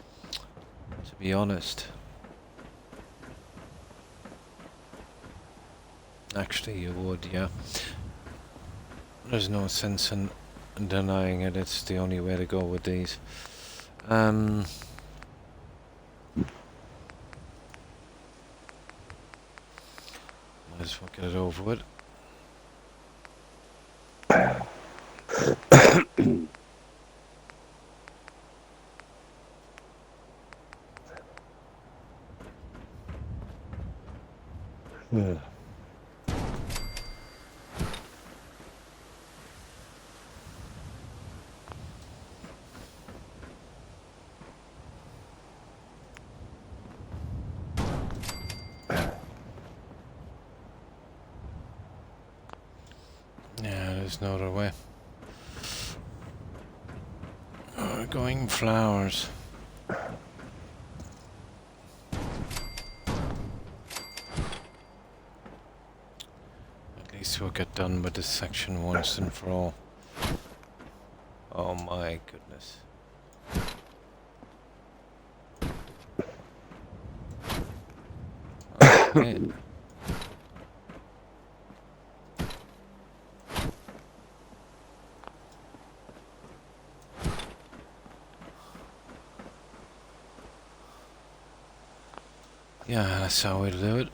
To be honest. Actually, you would, yeah. There's no sense in denying it. It's the only way to go with these. Might as well get it over with.
Yeah.
Yeah, there's no other way. We're going flowers. At least we'll get done with this section once and for all. Oh my goodness. Okay. Yeah, that's how we'll do it.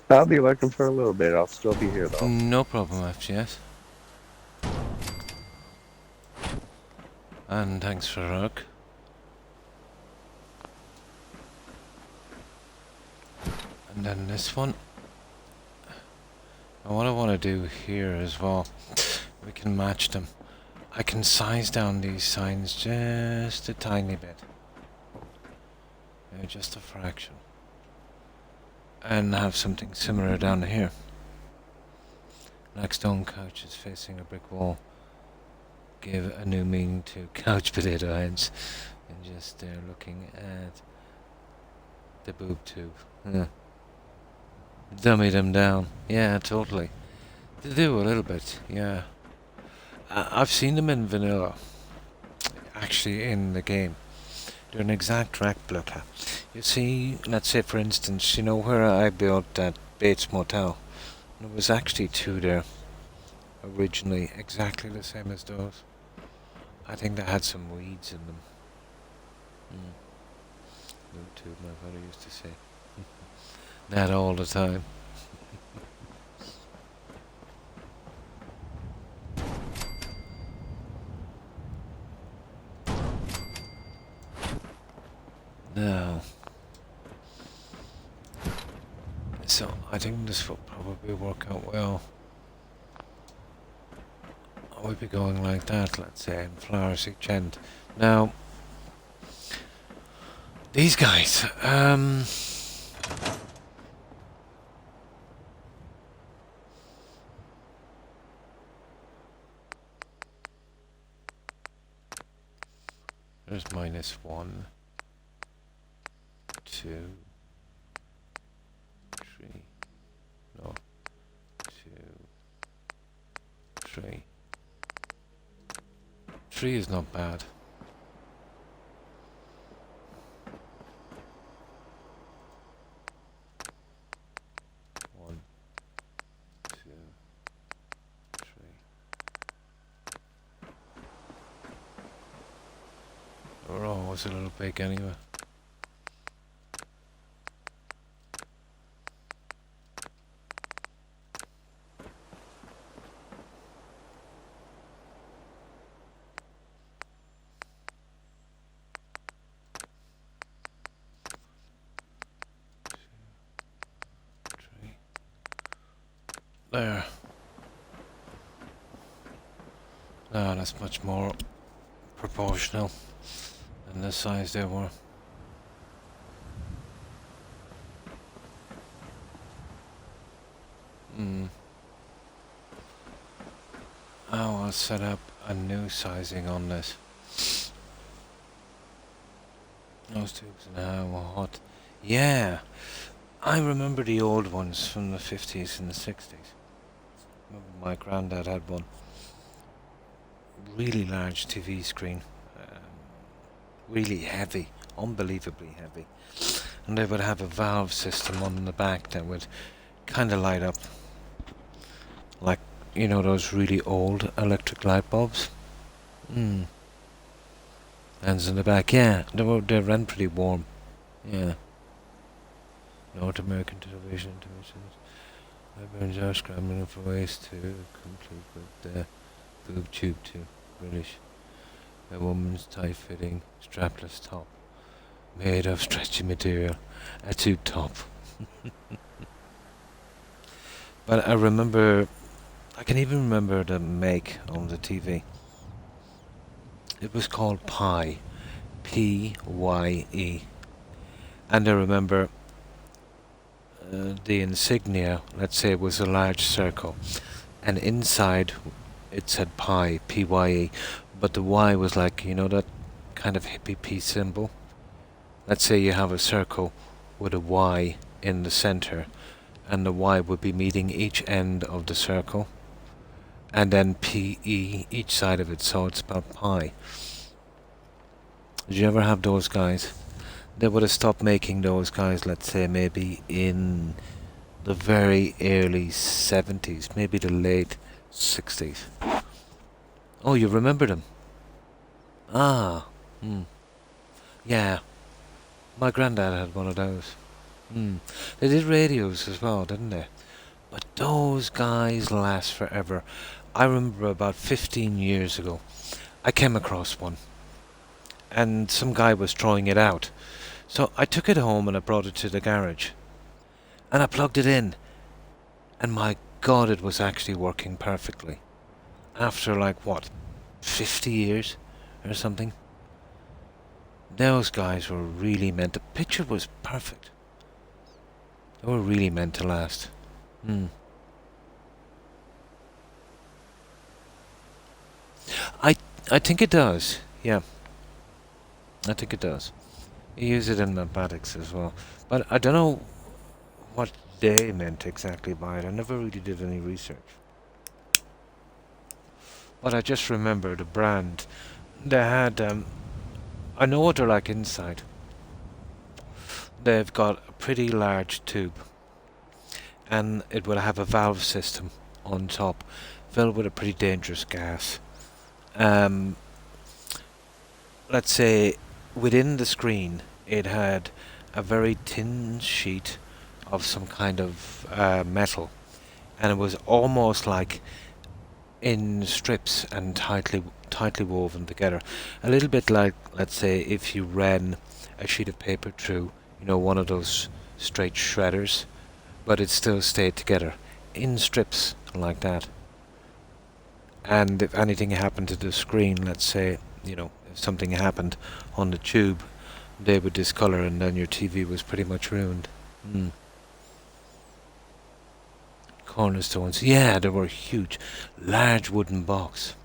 I'll be looking for a little bit. I'll still be here though.
No problem, FGS. And thanks for the rug. And then this one. And what I want to do here as well, we can match them. I can size down these signs just a tiny bit. Just a fraction. And have something similar down here. Black stone couches facing a brick wall give a new meaning to couch potato heads. And just there looking at the boob tube. Dummy them down. Yeah, totally. They do a little bit, yeah. I've seen them in vanilla. Actually, in the game. They're an exact replica. You see, let's say for instance, you know where I built that Bates Motel? There was actually 2 there. Originally, exactly the same as those. I think they had some weeds in them. Boob tube, my father used to say. That all the time. Now, so I think this will probably work out well. We'll be going like that, let's say, in flowers each end. Now, these guys, there's -1, 2, 3, no, 2, 3. 3 is not bad. One, 2, 3. We're always a little big anyway. There. Now that's much more proportional than the size they were. I'll set up a new sizing on this. Those tubes now are hot. Yeah, I remember the old ones from the 50s and the 60s. Remember my granddad had one. Really large TV screen. Really heavy. Unbelievably heavy. And they would have a valve system on the back that would kind of light up. Like, you know, those really old electric light bulbs? Hands in the back. Yeah, they ran pretty warm. Yeah. North American television. Librarians are scrambling for ways to complete with the boob tube too. British. A woman's tight-fitting, strapless top. Made of stretchy material. A tube top. But I can even remember the make on the TV. It was called Pye. P-Y-E. And I remember the insignia, let's say, was a large circle. And inside it said Pye, P-Y-E. But the Y was like, you know, that kind of hippie P symbol? Let's say you have a circle with a Y in the center. And the Y would be meeting each end of the circle. And then P-E each side of it, so it's about pi. Did you ever have those guys? They would have stopped making those guys, let's say, maybe in the very early 70s, maybe the late 60s. Oh, you remember them? Ah, yeah. My granddad had one of those. They did radios as well, didn't they? But those guys last forever. I remember about 15 years ago, I came across one. And some guy was throwing it out. So I took it home and I brought it to the garage. And I plugged it in. And my God, it was actually working perfectly. After like, what, 50 years or something? Those guys were really meant, the picture was perfect. They were really meant to last. I think it does. Yeah, I think it does. You use it in mathematics as well. But I don't know what they meant exactly by it. I never really did any research. But I just remember the brand. They had, I know what they're like inside. They've got a pretty large tube, and it will have a valve system on top, filled with a pretty dangerous gas. Let's say within the screen, it had a very thin sheet of some kind of metal, and it was almost like in strips and tightly woven together. A little bit like, let's say, if you ran a sheet of paper through, one of those straight shredders, but it still stayed together in strips like that. And if anything happened to the screen, let's say, if something happened on the tube, they would discolor, and then your TV was pretty much ruined. Cornerstones, yeah, they were huge, large wooden box.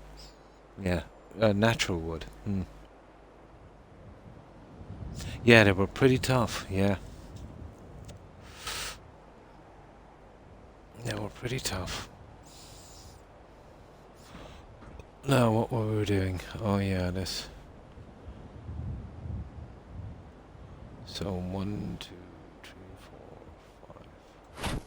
Yeah, natural wood. Yeah, they were pretty tough. Yeah, they were pretty tough. Now, what were we doing? Oh yeah, this. So 1, 2, 3, 4, 5.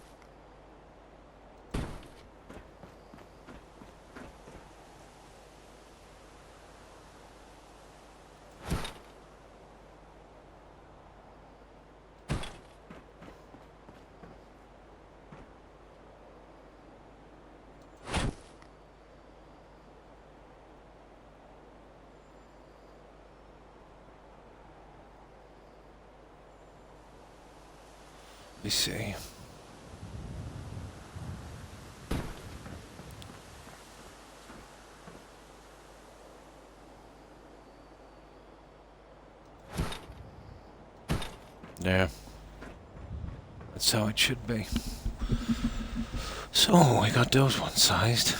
Let me see. There. That's how it should be. So, we got those one sized.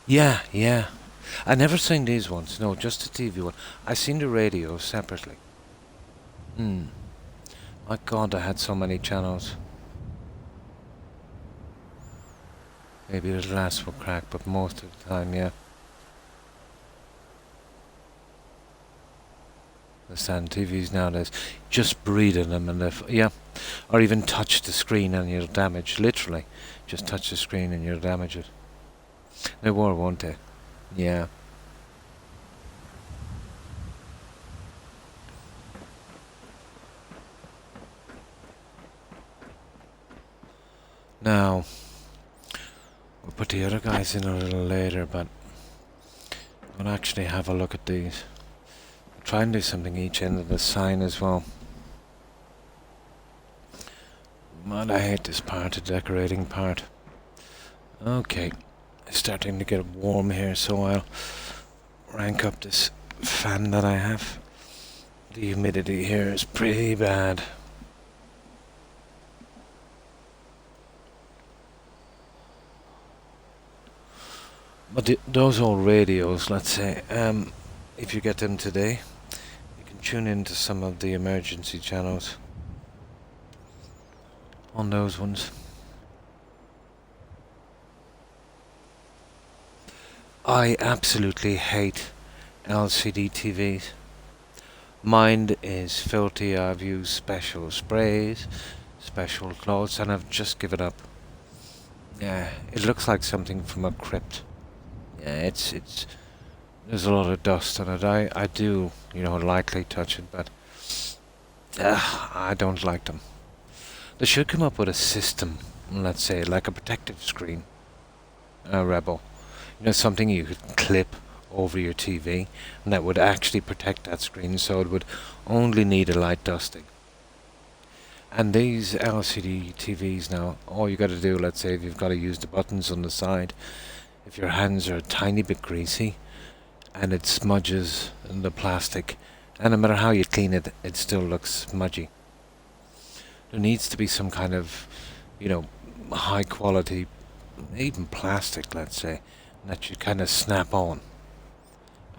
Yeah, yeah. I never seen these ones. No, just the TV one. I seen the radio separately. My God, I had so many channels. Maybe the last will crack, but most of the time, yeah. The stand TVs nowadays, just breathing them and yeah, or even touch the screen and you'll damage. Literally, just touch the screen and you'll damage it. They were, won't they? Yeah. Now, we'll put the other guys in a little later, but I'll actually have a look at these. Try and do something each end of the sign as well. Man, I hate this part, the decorating part. Okay, it's starting to get warm here, so I'll rank up this fan that I have. The humidity here is pretty bad. But those old radios, let's say, if you get them today, you can tune into some of the emergency channels on those ones. I absolutely hate LCD TVs. Mine is filthy. I've used special sprays, special clothes, and I've just given up. Yeah, it looks like something from a crypt. Yeah, it's there's a lot of dust on it. I do, lightly touch it, but I don't like them. They should come up with a system, let's say, like a protective screen, a Rebel. Something you could clip over your TV, and that would actually protect that screen, so it would only need a light dusting. And these LCD TVs now, all you got to do, let's say, if you've got to use the buttons on the side, if your hands are a tiny bit greasy, and it smudges the plastic, and no matter how you clean it, it still looks smudgy. There needs to be some kind of, high quality, even plastic, let's say, that you kind of snap on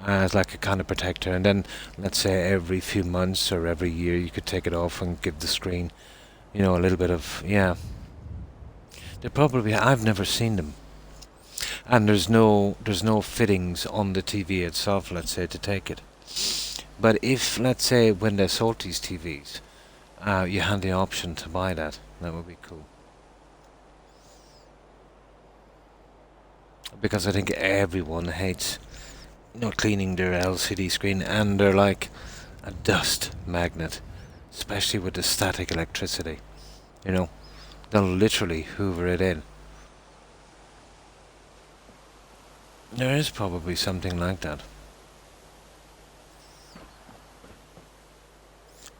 as like a kind of protector, and then let's say every few months or every year you could take it off and give the screen, you know, a little bit of, yeah. They probably, I've never seen them. And there's no fittings on the TV itself, let's say, to take it. But if, let's say, when they sold these TVs, you had the option to buy that, that would be cool. Because I think everyone hates, you know, cleaning their LCD screen, and they're like a dust magnet, especially with the static electricity. You know, they'll literally hoover it in. There is probably something like that.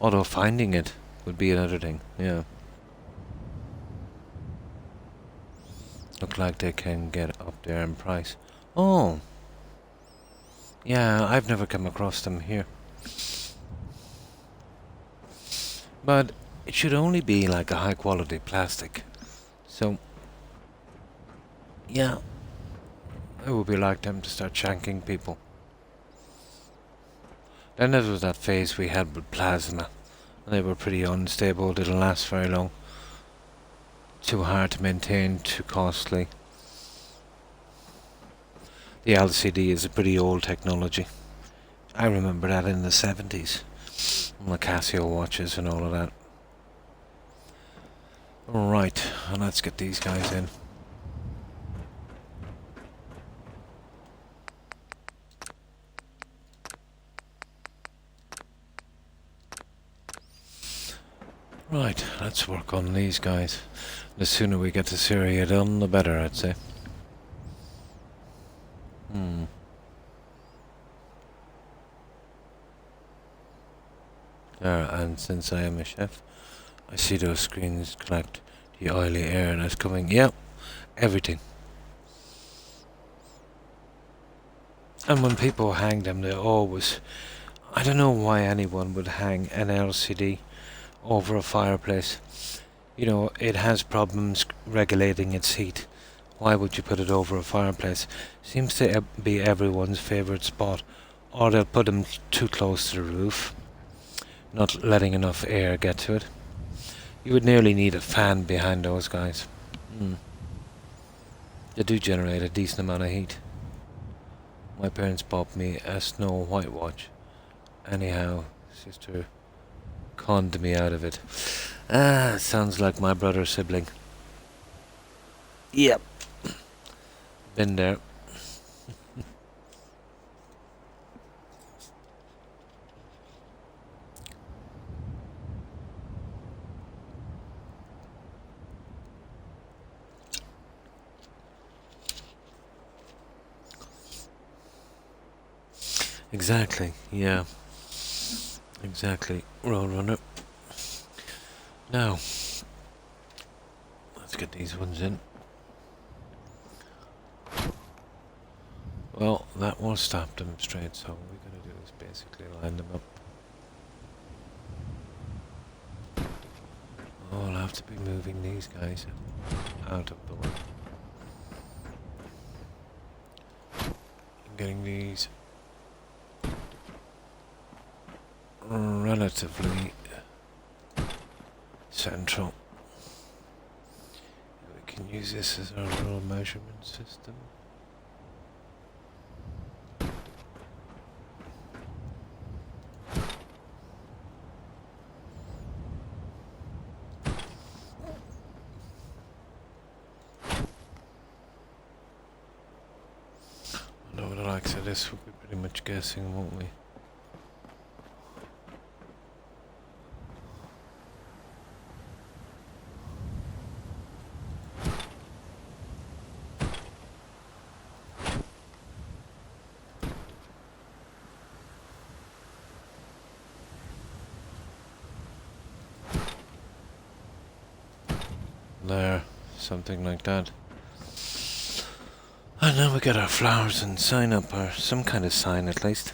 Although finding it would be another thing, yeah. Look like they can get up there in price. Oh! Yeah, I've never come across them here. But it should only be like a high quality plastic. So, yeah, it would be like them to start shanking people. Then there was that phase we had with plasma. They were pretty unstable, didn't last very long. Too hard to maintain, too costly. The LCD is a pretty old technology. I remember that in the 70s. The Casio watches and all of that. Alright, let's get these guys in. Right, let's work on these guys. The sooner we get to Syria done, the better, I'd say. And since I am a chef, I see those screens collect the oily air that's coming. Yep, everything. And when people hang them, they always... I don't know why anyone would hang an LCD over a fireplace. You know, it has problems regulating its heat. Why would you put it over a fireplace? Seems to be everyone's favourite spot. Or they'll put them too close to the roof, not letting enough air get to it. You would nearly need a fan behind those guys. They do generate a decent amount of heat. My parents bought me a Snow White watch. Anyhow, sister conned me out of it. Sounds like my brother's sibling. Yep. Been there. Exactly, yeah. Exactly. Roadrunner. Now, let's get these ones in. Well, that will stop them straight, so all we're going to do is basically line them up. Oh, I'll have to be moving these guys out of the way. I'm getting these relatively central. We can use this as our little measurement system. Over the likes of this, we'll be pretty much guessing, won't we? There, something like that. And then we get our flowers and sign up, or some kind of sign at least.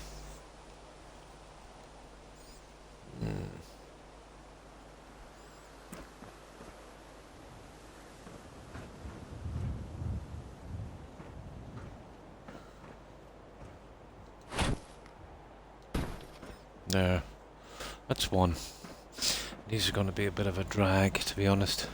There. That's one. These are going to be a bit of a drag, to be honest.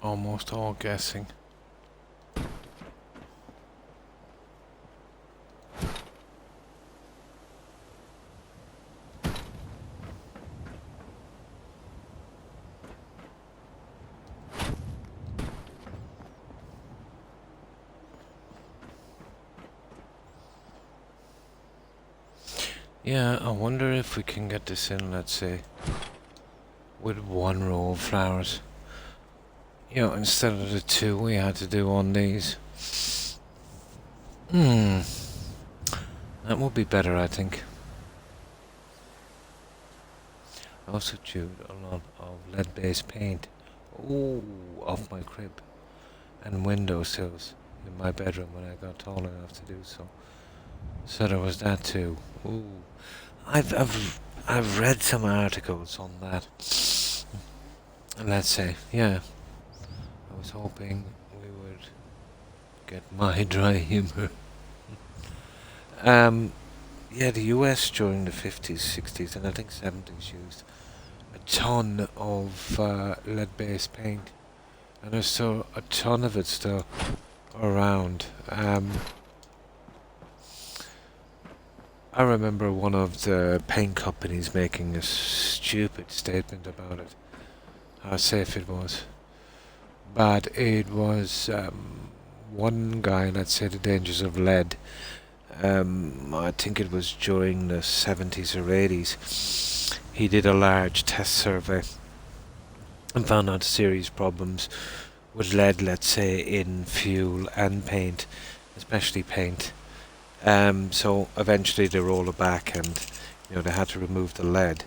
Almost all guessing. Yeah, I wonder if we can get this in, let's say, with one row of flowers. You know, instead of the two we had to do on these. That would be better, I think. I also chewed a lot of lead-based paint. Ooh, off my crib. And windowsills in my bedroom when I got tall enough to do so. So there was that too. Ooh. I've read some articles on that. Let's say, yeah. I was hoping we would get my dry humor. Yeah, the US during the 50s, 60s, and I think 70s used a ton of lead-based paint, and there's still a ton of it still around. I remember one of the paint companies making a stupid statement about it, how safe it was. But it was one guy, let's say, the dangers of lead. I think it was during the 70s or 80s. He did a large test survey and found out serious problems with lead, let's say, in fuel and paint, especially paint. So eventually they rolled it back, and they had to remove the lead.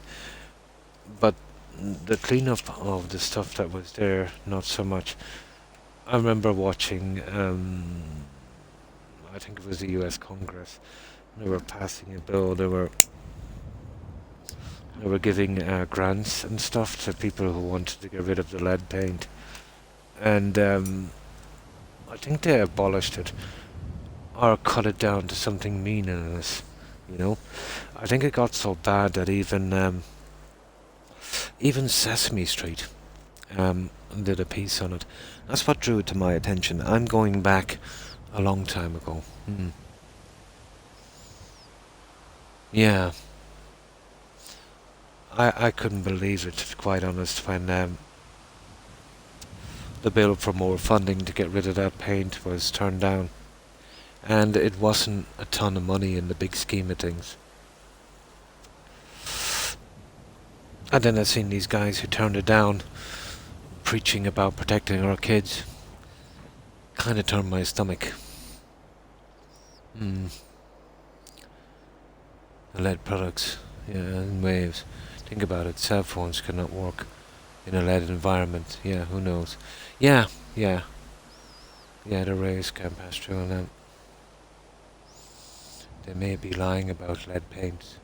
But the cleanup of the stuff that was there, not so much. I remember watching, I think it was the US Congress. They were passing a bill. They were giving grants and stuff to people who wanted to get rid of the lead paint, and I think they abolished it or cut it down to something meaningless. I think it got so bad that even Sesame Street did a piece on it. That's what drew it to my attention. I'm going back a long time ago. Yeah. I couldn't believe it, to be quite honest, when the bill for more funding to get rid of that paint was turned down. And it wasn't a ton of money in the big scheme of things. And then I've seen these guys who turned it down, preaching about protecting our kids. Kind of turned my stomach. The lead products, yeah, in waves. Think about it, cell phones cannot work in a lead environment. Yeah, who knows? Yeah, the rays can pass through on them. They may be lying about lead paints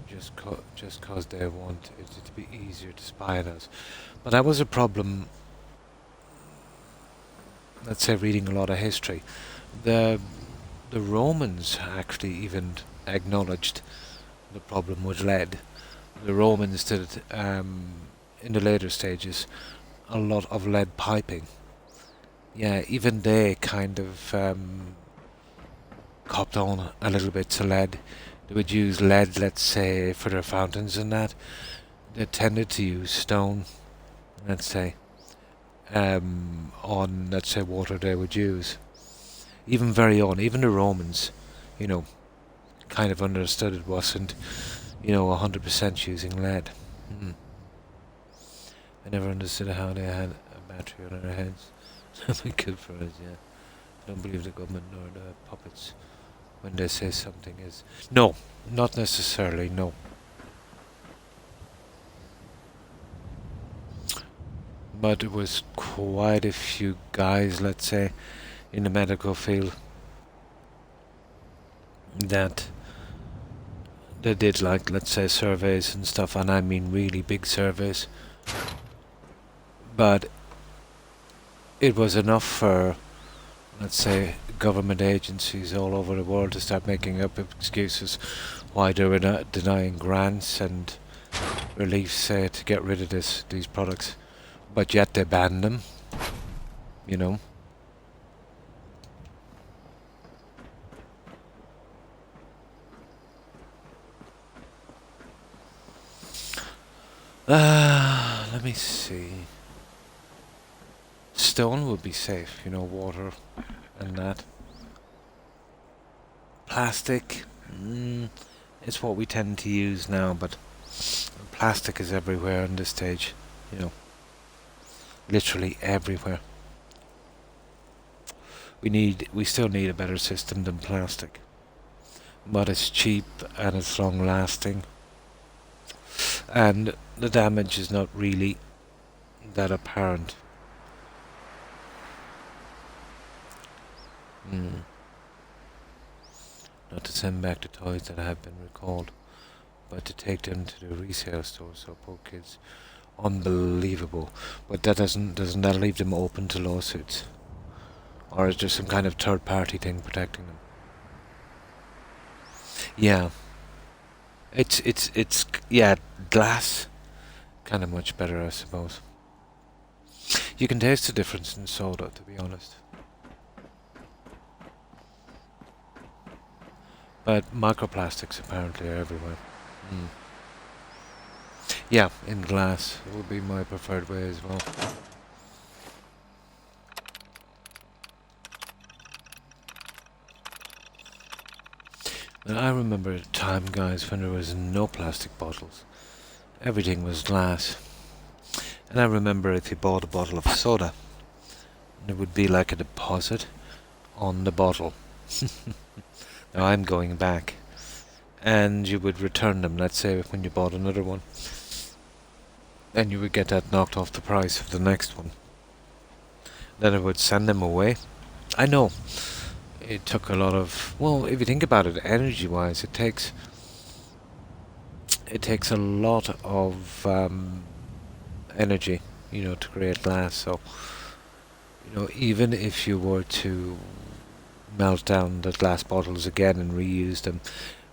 just cause they want it to be easier to spy on us. But that was a problem, let's say, reading a lot of history. The Romans actually even acknowledged the problem with lead. The Romans did, in the later stages, a lot of lead piping. Yeah, even they kind of copped on a little bit to lead. They would use lead, let's say, for their fountains and that. They tended to use stone, let's say, on, let's say, water they would use. Even the Romans, kind of understood it wasn't, 100% using lead. I never understood how they had a battery on their heads. That'd be good for us, yeah. Don't believe the government nor the puppets when they say something is... No, not necessarily, no. But it was quite a few guys, let's say, in the medical field that they did, like, let's say, surveys and stuff, and I mean really big surveys. But it was enough for, let's say, government agencies all over the world to start making up excuses why they were not denying grants and relief, say, to get rid of these products. But yet they banned them, you know. Let me see. Stone would be safe, you know, water and that. Plastic, it's what we tend to use now, but plastic is everywhere on this stage, you know. Literally everywhere. We still need a better system than plastic. But it's cheap and it's long lasting. And the damage is not really that apparent. Not to send back the toys that have been recalled, but to take them to the resale stores or poor kids. Unbelievable. But doesn't that leave them open to lawsuits? Or is there some kind of third party thing protecting them? Yeah. It's yeah, glass kind of much better, I suppose. You can taste the difference in soda, to be honest. But microplastics apparently are everywhere. Yeah, in glass would be my preferred way as well. And I remember a time, guys, when there was no plastic bottles. Everything was glass. And I remember if you bought a bottle of soda, there would be like a deposit on the bottle. Now I'm going back. And you would return them, let's say, when you bought another one. And you would get that knocked off the price of the next one. Then it would send them away. I know. It took a lot of... Well, if you think about it, energy-wise, it takes a lot of energy, you know, to create glass. So, you know, even if you were to melt down the glass bottles again and reuse them,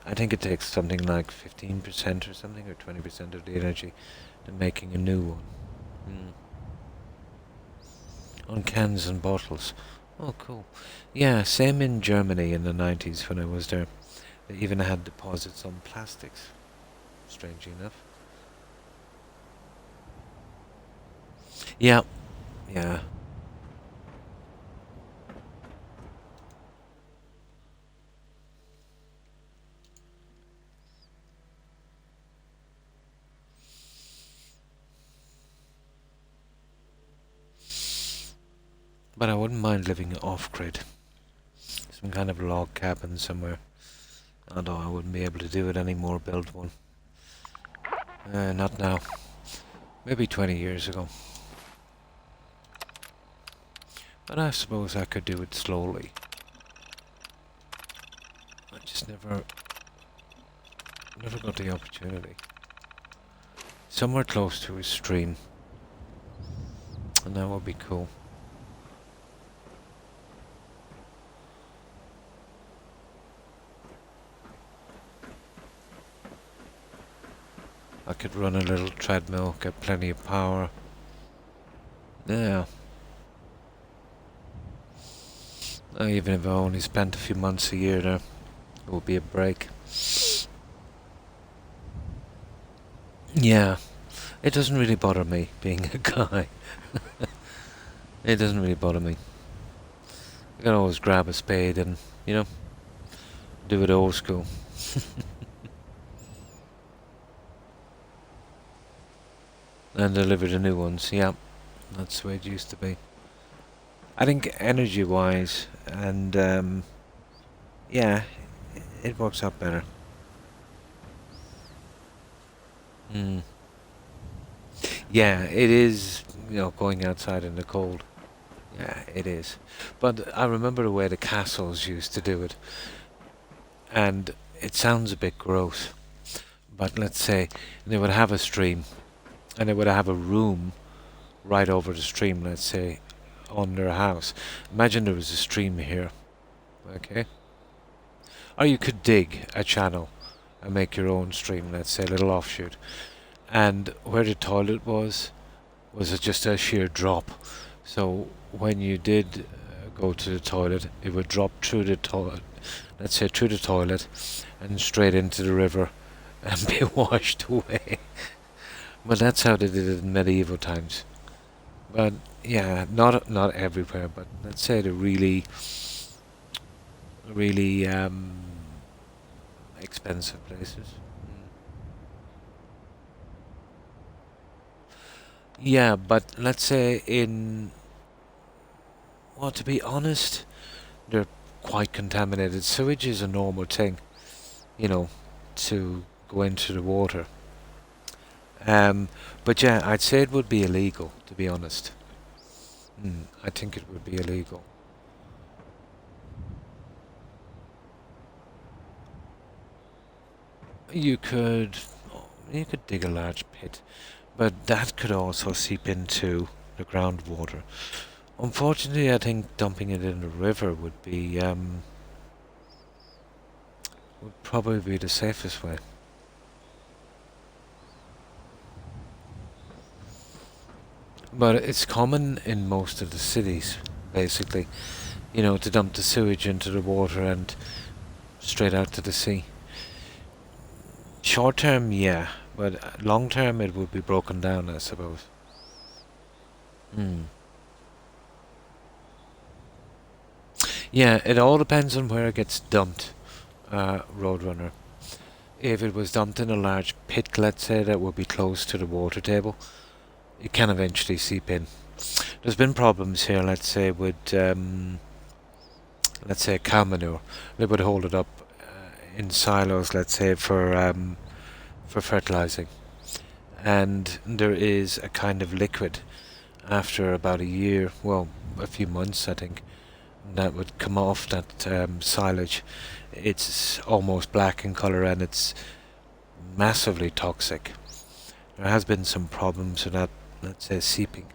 I think it takes something like 15% or something, or 20% of the energy to making a new one. On cans and bottles. Oh, cool. Yeah, same in Germany in the 90s when I was there. They even had deposits on plastics, strangely enough. Yeah, yeah. But I wouldn't mind living off-grid. Some kind of log cabin somewhere. Although I wouldn't be able to do it anymore, build one. Not now. Maybe 20 years ago. But I suppose I could do it slowly. I just never got the opportunity. Somewhere close to a stream. And that would be cool. I could run a little treadmill, get plenty of power. Yeah. Even if I only spent a few months a year there, it would be a break. Yeah. It doesn't really bother me, being a guy. It doesn't really bother me. You can always grab a spade and, you know, do it old school. And deliver the new ones, yeah. That's the way it used to be. I think energy-wise, and yeah, it works out better. Hmm. Yeah, it is, going outside in the cold. Yeah, it is. But I remember the way the castles used to do it, and it sounds a bit gross. But let's say they would have a stream, and they would have a room right over the stream, let's say, on their house. Imagine there was a stream here, okay? Or you could dig a channel and make your own stream, let's say, a little offshoot. And where the toilet was it just a sheer drop. So when you did go to the toilet, it would drop through the toilet, let's say through the toilet, and straight into the river and be washed away. But that's how they did it in medieval times. But yeah, not everywhere, but let's say the really, really expensive places. Yeah, but let's say well, to be honest, they're quite contaminated. Sewage is a normal thing, you know, to go into the water. But yeah, I'd say it would be illegal, to be honest. I think it would be illegal. You could, you could dig a large pit, but that could also seep into the groundwater. Unfortunately, I think dumping it in the river would probably be the safest way. But it's common in most of the cities, basically, to dump the sewage into the water and straight out to the sea. Short term, yeah, but long term it would be broken down, I suppose. Hmm. Yeah, it all depends on where it gets dumped, Roadrunner. If it was dumped in a large pit, let's say, that would be close to the water table, it can eventually seep in. There's been problems here, let's say, with, let's say, cow manure. They would hold it up in silos, let's say, for fertilizing. And there is a kind of liquid after about a year, well, a few months, I think, that would come off that silage. It's almost black in color and it's massively toxic. There has been some problems with that, let's say, seeping,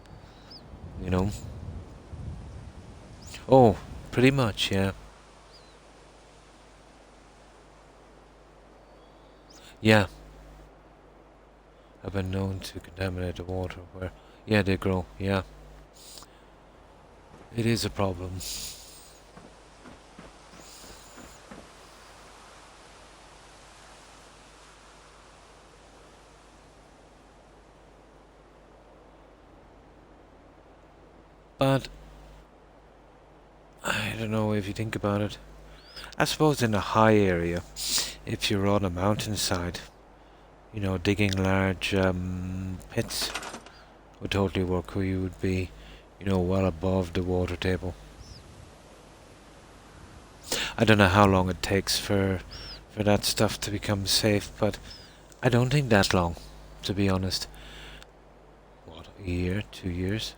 you know. Oh, pretty much, yeah. Yeah, I've been known to contaminate the water where, yeah, they grow, yeah. It is a problem. But I don't know if you think about it. I suppose in a high area, if you're on a mountainside, digging large pits would totally work where you would be, well above the water table. I don't know how long it takes for that stuff to become safe, but I don't think that long, to be honest. What, a year, 2 years?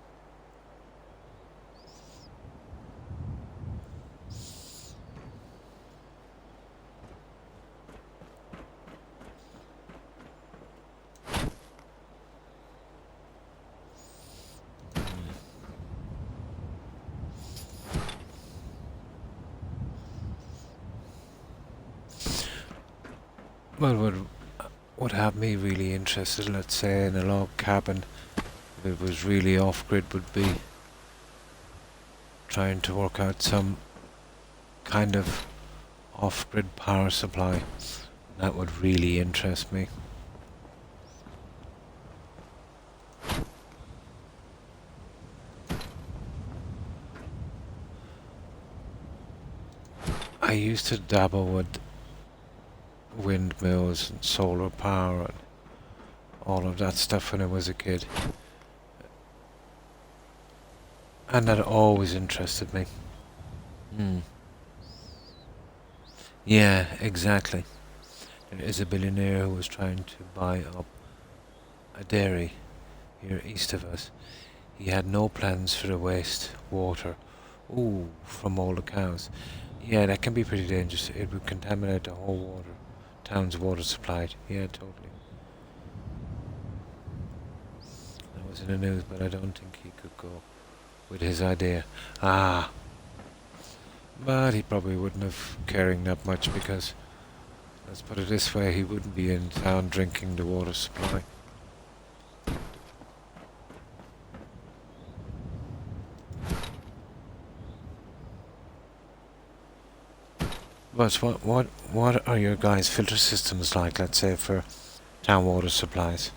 Well, what would have me really interested, let's say, in a log cabin, if it was really off-grid, would be trying to work out some kind of off-grid power supply. That would really interest me. I used to dabble with windmills and solar power and all of that stuff when I was a kid. And that always interested me. Hmm. Yeah, exactly. There is a billionaire who was trying to buy up a dairy here east of us. He had no plans for the waste water. Ooh, from all the cows. Yeah, that can be pretty dangerous. It would contaminate the whole town's water supply. Yeah, totally. That was in the news, but I don't think he could go with his idea. Ah, but he probably wouldn't have caring that much because, let's put it this way, he wouldn't be in town drinking the water supply. But what are your guys' filter systems like, let's say, for town water supplies?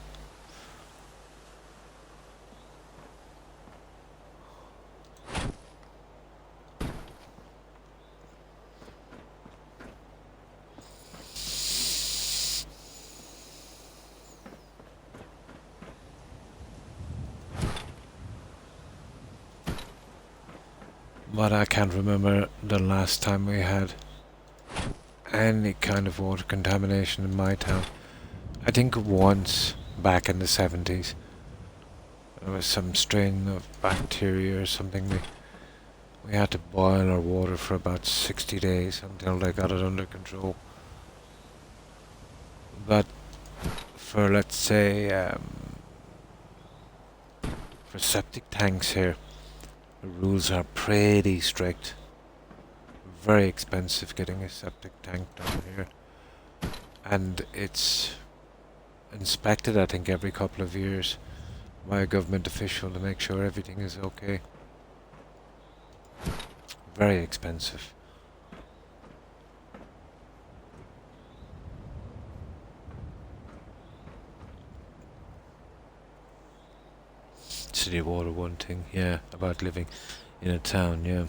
But I can't remember the last time we had any kind of water contamination in my town. I think once back in the 70s there was some strain of bacteria or something. We had to boil our water for about 60 days until they got it under control. But for, let's say, for septic tanks here, the rules are pretty strict. Very expensive getting a septic tank down here. And it's inspected, I think, every couple of years by a government official to make sure everything is okay. Very expensive. City water, one thing, yeah, about living in a town, yeah.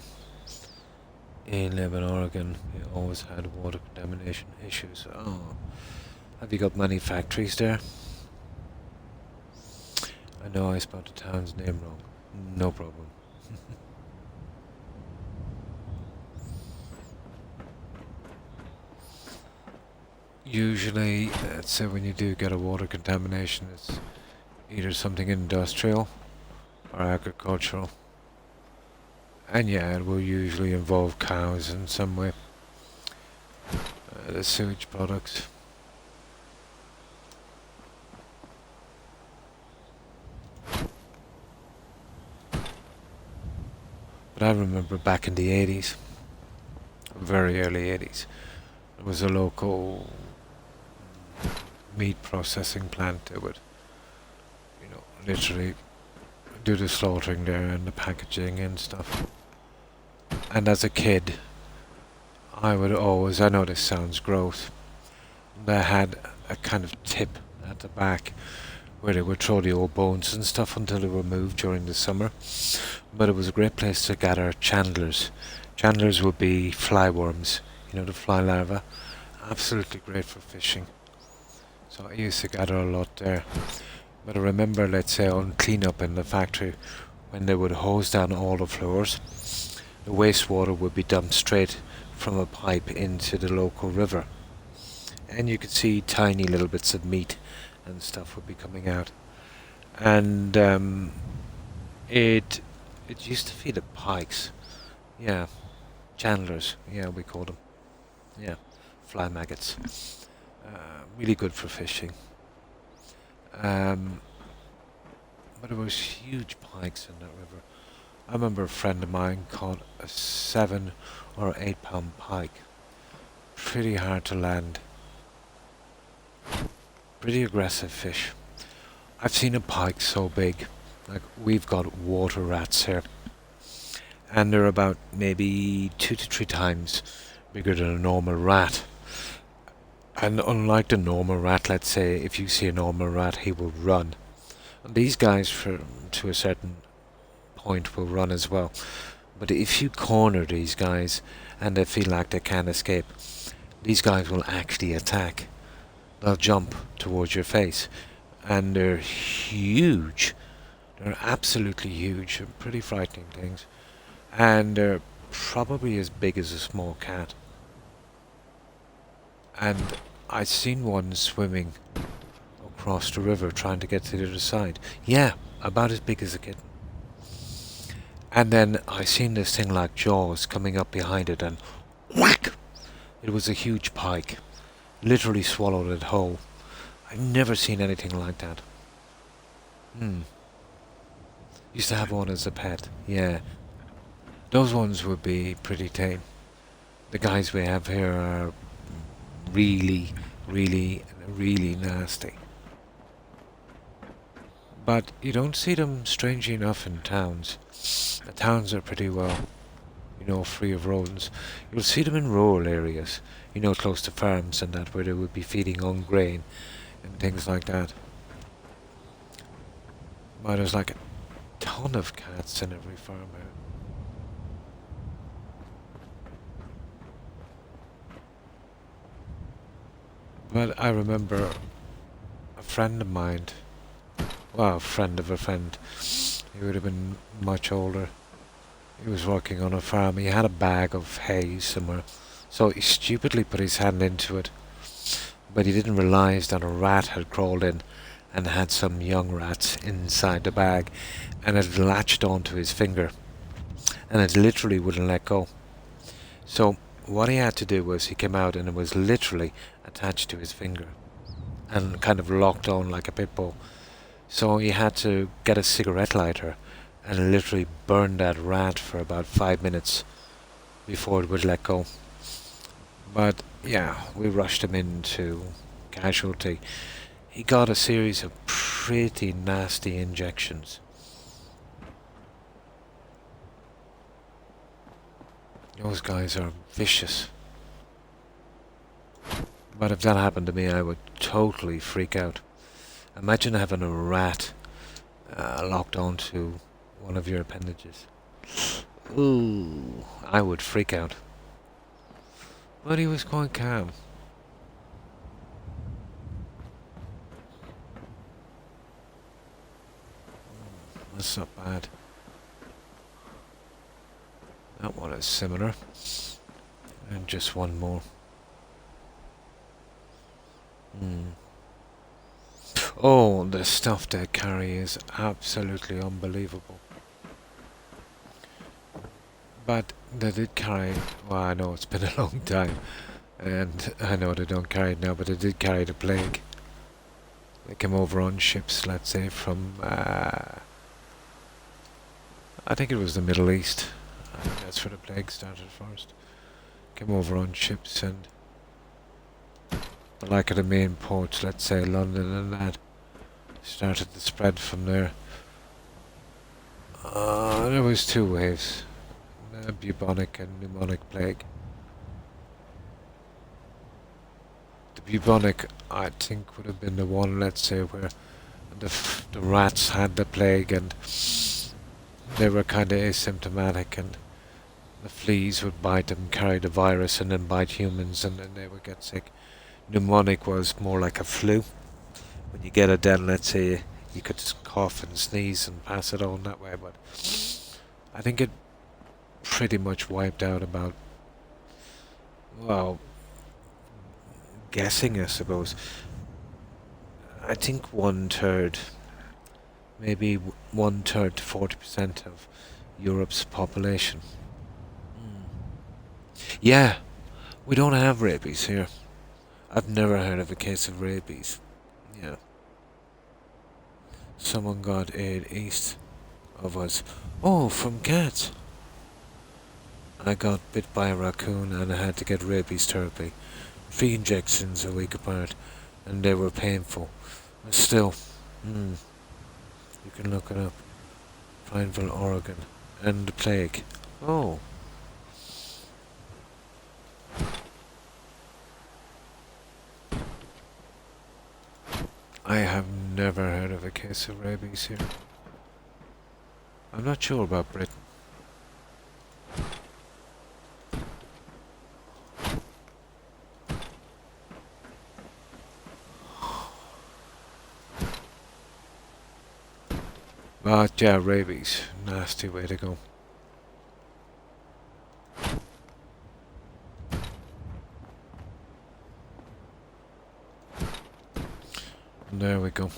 In Lebanon, Oregon, we always had water contamination issues. Oh, have you got many factories there? I know I spelled the town's name wrong. No problem. Usually, let's say when you do get a water contamination, it's either something industrial or agricultural. And yeah, it will usually involve cows in some way. The sewage products. But I remember back in the 80s, very early 80s, there was a local meat processing plant that would, literally do the slaughtering there and the packaging and stuff. And as a kid, I would always, I know this sounds gross, they had a kind of tip at the back where they would throw the old bones and stuff until they were moved during the summer. But it was a great place to gather chandlers. Chandlers would be flyworms, the fly larvae. Absolutely great for fishing. So I used to gather a lot there. But I remember, let's say, on clean-up in the factory, when they would hose down all the floors, the wastewater would be dumped straight from a pipe into the local river. And you could see tiny little bits of meat and stuff would be coming out. And it used to feed at pikes. Yeah, chandlers, yeah, we call them. Yeah, fly maggots. Really good for fishing. But it was huge pikes in that river. I remember a friend of mine caught a 7 or 8 pound pike. Pretty hard to land. Pretty aggressive fish. I've seen a pike so big. Like, we've got water rats here. And they're about maybe 2 to 3 times bigger than a normal rat. And unlike the normal rat, let's say, if you see a normal rat, he will run. And these guys, to a certain point, will run as well. But if you corner these guys and they feel like they can't escape, these guys will actually attack. They'll jump towards your face. And they're huge. They're absolutely huge and pretty frightening things. And they're probably as big as a small cat. And I seen one swimming across the river trying to get to the other side. Yeah, about as big as a kitten. And then I seen this thing like Jaws coming up behind it and whack! It was a huge pike. Literally swallowed it whole. I've never seen anything like that. Used to have one as a pet. Yeah. Those ones would be pretty tame. The guys we have here are really, really, really nasty. But you don't see them, strangely enough, in towns. The towns are pretty well, free of rodents. You'll see them in rural areas, close to farms and that, where they would be feeding on grain and things like that. But there's like a ton of cats in every farm here. But I remember a friend of mine, well, a friend of a friend, he would have been much older. He was working on a farm. He had a bag of hay somewhere, so he stupidly put his hand into it, but he didn't realize that a rat had crawled in and had some young rats inside the bag, and it latched onto his finger, and it literally wouldn't let go. So what he had to do was he came out and it was literally attached to his finger and kind of locked on like a pit bull. So he had to get a cigarette lighter and literally burn that rat for about 5 minutes before it would let go. But yeah, we rushed him into casualty. He got a series of pretty nasty injections. Those guys are vicious. But if that happened to me, I would totally freak out. Imagine having a rat locked onto one of your appendages. Ooh, I would freak out. But he was quite calm. That's not bad. That one is similar. And just one more. Oh, the stuff they carry is absolutely unbelievable. But they did carry, well, I know it's been a long time, and I know they don't carry it now, but they did carry the plague. They came over on ships, let's say, from, I think it was the Middle East. I think that's where the plague started first. Came over on ships and the like of the main ports, let's say London and that, started to spread from there. There was two waves, bubonic and pneumonic plague. The bubonic, I think, would have been the one, let's say, where the rats had the plague and they were kind of asymptomatic, and the fleas would bite them, carry the virus, and then bite humans, and then they would get sick. Pneumonic was more like a flu. When you get it, then let's say you could just cough and sneeze and pass it on that way. But I think it pretty much wiped out about, well, guessing I suppose, I think 1/3, maybe 1/3 to 40% of Europe's population. Yeah, we don't have rabies here. I've never heard of a case of rabies. Yeah. Someone got it east of us. Oh, from cats. I got bit by a raccoon and I had to get rabies therapy. 3 injections a week apart, and they were painful. But still, you can look it up. Pineville, Oregon. And the plague. Oh. I have never heard of a case of rabies here. I'm not sure about Britain. But yeah, rabies. Nasty way to go. There we go.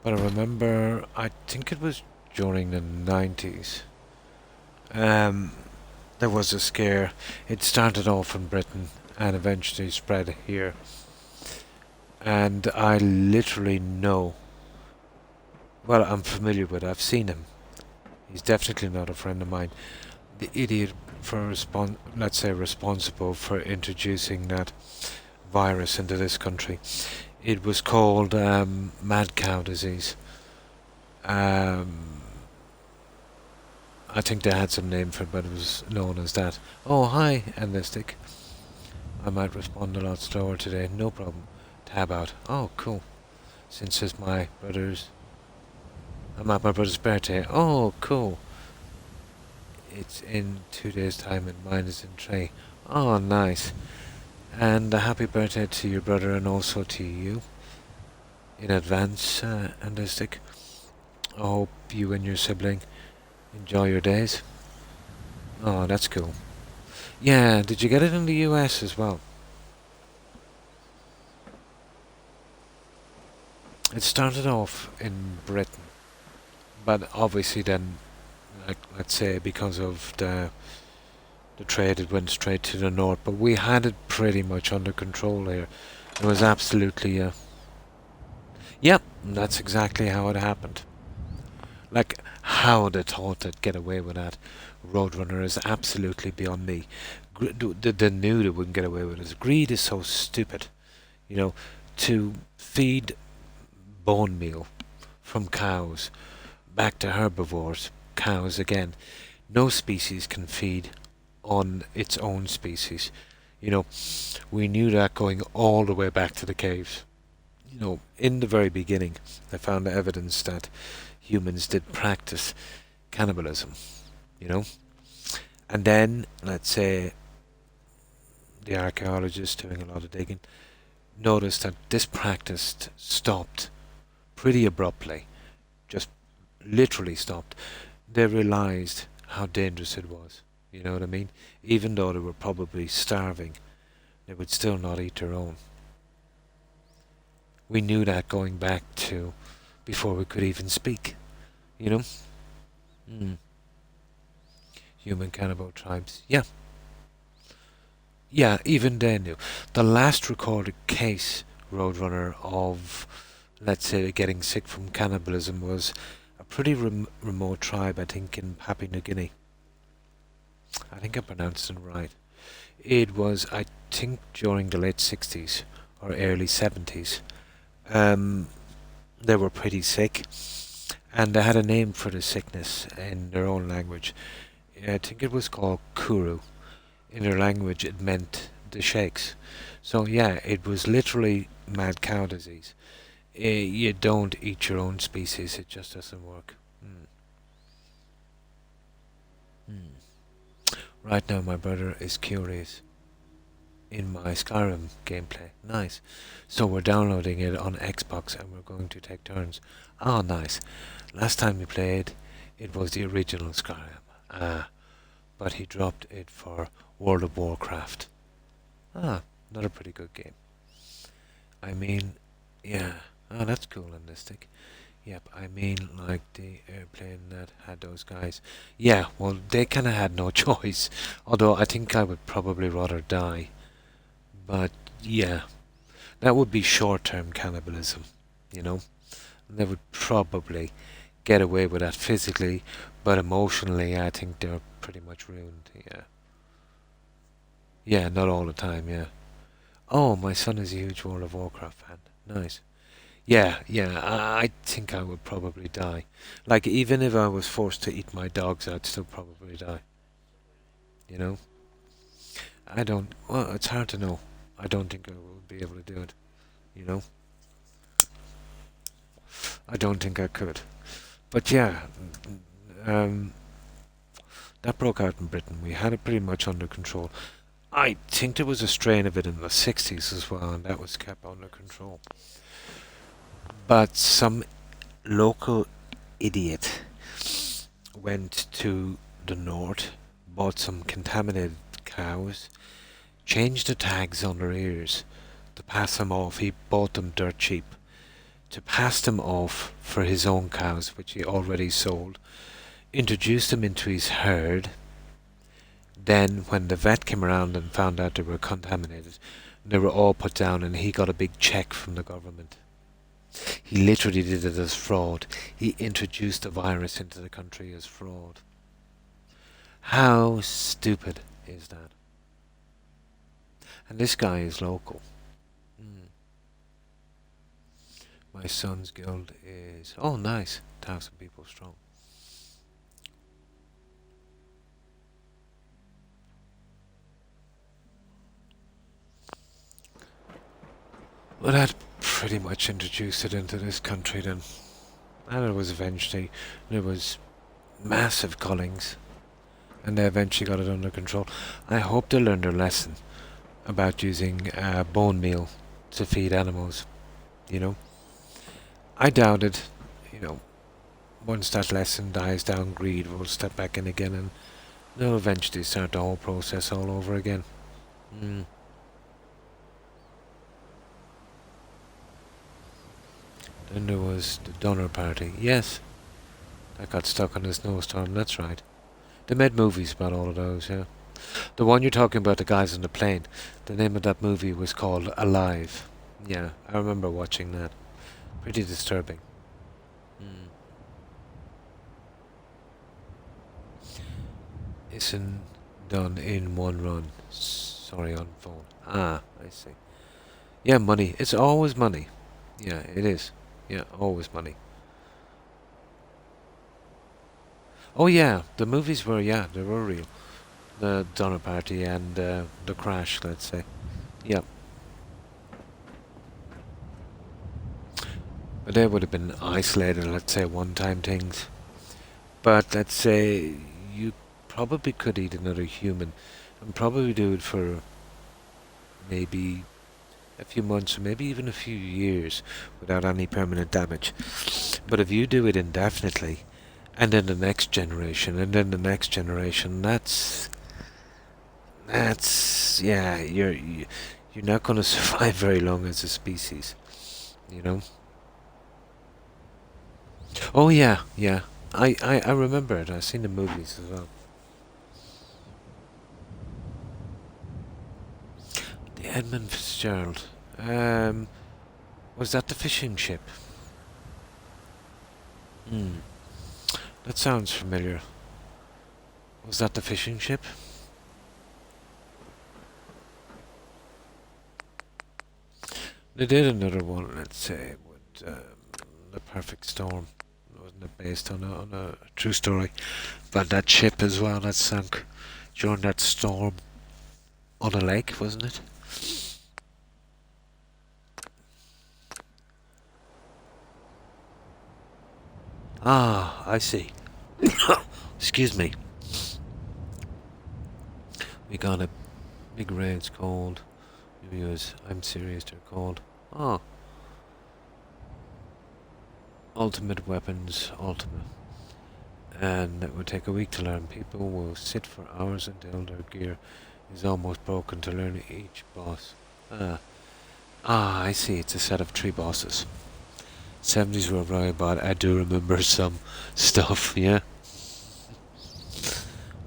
But I remember, I think it was during the 90s. There was a scare. It started off in Britain and eventually spread here. And I literally know. Well, I'm familiar with it. I've seen him. He's definitely not a friend of mine. The idiot for let's say responsible for introducing that virus into this country. It was called mad cow disease. I think they had some name for it, but it was known as that. Oh, hi, Enlistic. I might respond a lot slower today. No problem. Tab out. Oh, cool. Since it's my brother's... I'm at my brother's birthday. Oh, cool. It's in 2 days' time and mine is in Tray. Oh, nice. And a happy birthday to your brother and also to you. In advance, Enlistic. I hope you and your sibling enjoy your days. Oh, that's cool. Yeah, did you get it in the US as well? It started off in Britain, but obviously then, like, let's say because of the trade, it went straight to the north. But we had it pretty much under control here. It was absolutely, yep, that's exactly how it happened. Like, how they thought they'd get away with that Roadrunner is absolutely beyond me. They knew they wouldn't get away with it. Greed is so stupid. You know, to feed bone meal from cows back to herbivores, cows again. No species can feed on its own species. You know, we knew that going all the way back to the caves. You know, in the very beginning, they found evidence that humans did practice cannibalism, you know. And then, let's say, the archaeologists doing a lot of digging noticed that this practice stopped pretty abruptly, just literally stopped. They realized how dangerous it was, you know what I mean? Even though they were probably starving, they would still not eat their own. We knew that going back to before we could even speak, you know? Human cannibal tribes, yeah. Yeah, even they knew. The last recorded case, Roadrunner, of, let's say, getting sick from cannibalism was a pretty remote tribe, I think, in Papua New Guinea. I think I pronounced it right. It was, I think, during the late 60s or early 70s. They were pretty sick, and they had a name for the sickness in their own language. I think it was called Kuru. In their language, it meant the shakes. So yeah, it was literally mad cow disease. You don't eat your own species; it just doesn't work. Right now, my brother is curious in my Skyrim gameplay. Nice. So we're downloading it on Xbox and we're going to take turns. Oh, nice. Last time we played, it was the original Skyrim. But he dropped it for World of Warcraft. Another pretty good game. I mean, yeah. Oh, that's cool, Enlistic. Yep, I mean, like the airplane that had those guys. Yeah, well, they kind of had no choice. Although I think I would probably rather die. But yeah, that would be short-term cannibalism, you know. They would probably get away with that physically, but emotionally, I think they're pretty much ruined. Yeah. Yeah, not all the time. Yeah. Oh, my son is a huge World of Warcraft fan. Nice. Yeah, yeah. I think I would probably die. Like, even if I was forced to eat my dogs, I'd still probably die. You know. I don't. Well, it's hard to know. I don't think I will be able to do it. You know. I don't think I could. But yeah, um, that broke out in Britain. We had it pretty much under control. I think there was a strain of it in the 60s as well, and that was kept under control. But some local idiot went to the north, bought some contaminated cows, changed the tags on their ears to pass them off. He bought them dirt cheap to pass them off for his own cows, which he already sold, introduced them into his herd. Then, when the vet came around and found out they were contaminated, they were all put down, and he got a big check from the government. He literally did it as fraud. He introduced the virus into the country as fraud. How stupid is that? And this guy is local. My son's guild is... Oh, nice. 1,000 people strong. Well, that pretty much introduced it into this country then. And it was eventually... There was massive cullings. And they eventually got it under control. I hope they learned their lesson about using bone meal to feed animals. You know? I doubt it. You know, once that lesson dies down, greed will step back in again, and they'll eventually start the whole process all over again. Then there was the Donner Party. Yes, that got stuck in a snowstorm, that's right. They made movies about all of those, yeah. The one you're talking about, the guys on the plane, the name of that movie was called Alive. Yeah, I remember watching that. Pretty disturbing. Isn't done in one run. Sorry, on phone. Ah, I see. Yeah, money. It's always money. Yeah, it is. Yeah, always money. Oh yeah, the movies were, yeah, they were real. The Donner Party and the Crash, let's say. Yeah. But they would have been isolated, let's say, one-time things. But let's say you probably could eat another human and probably do it for maybe a few months or maybe even a few years without any permanent damage. But if you do it indefinitely, and then the next generation, and then the next generation, that's yeah, you're not going to survive very long as a species, you know. Oh yeah, yeah. I remember it. I've seen the movies as well. The Edmund Fitzgerald. Was that the fishing ship? That sounds familiar. Was that the fishing ship? They did another one, let's say, with The Perfect Storm. Wasn't it based on a true story? But that ship as well that sunk during that storm on a lake, wasn't it? Ah, I see. Excuse me. We got a big raid, it's called. I'm serious, they're called. Ah. Ultimate Weapons Ultimate. And it would take a week to learn. People will sit for hours until their gear is almost broken to learn each boss. I see, it's a set of 3 bosses. 70s were very bad. I do remember some stuff, yeah.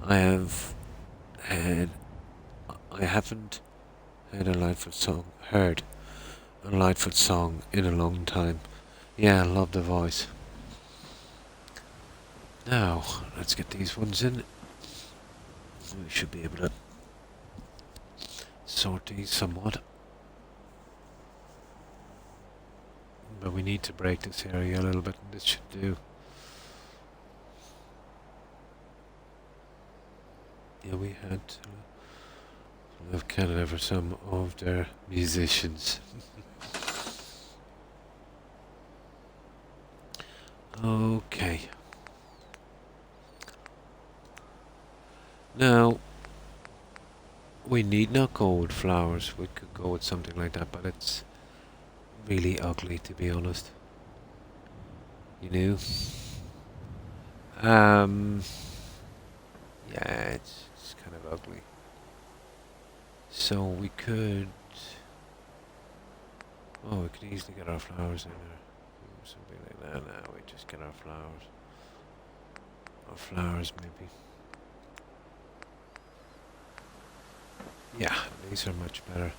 I haven't heard a Lightfoot song in a long time. Yeah, I love the voice. Now, let's get these ones in. We should be able to sort these somewhat. But we need to break this area a little bit, and this should do. Yeah, we had to leave Canada for some of their musicians. Okay. Now, we need not go with flowers. We could go with something like that, but it's really ugly, to be honest. You do? Um, yeah, it's kind of ugly. So we could... Oh, we could easily get our flowers in there. Or something like that. Now we just get our flowers. Or flowers, maybe. Yeah, these are much better.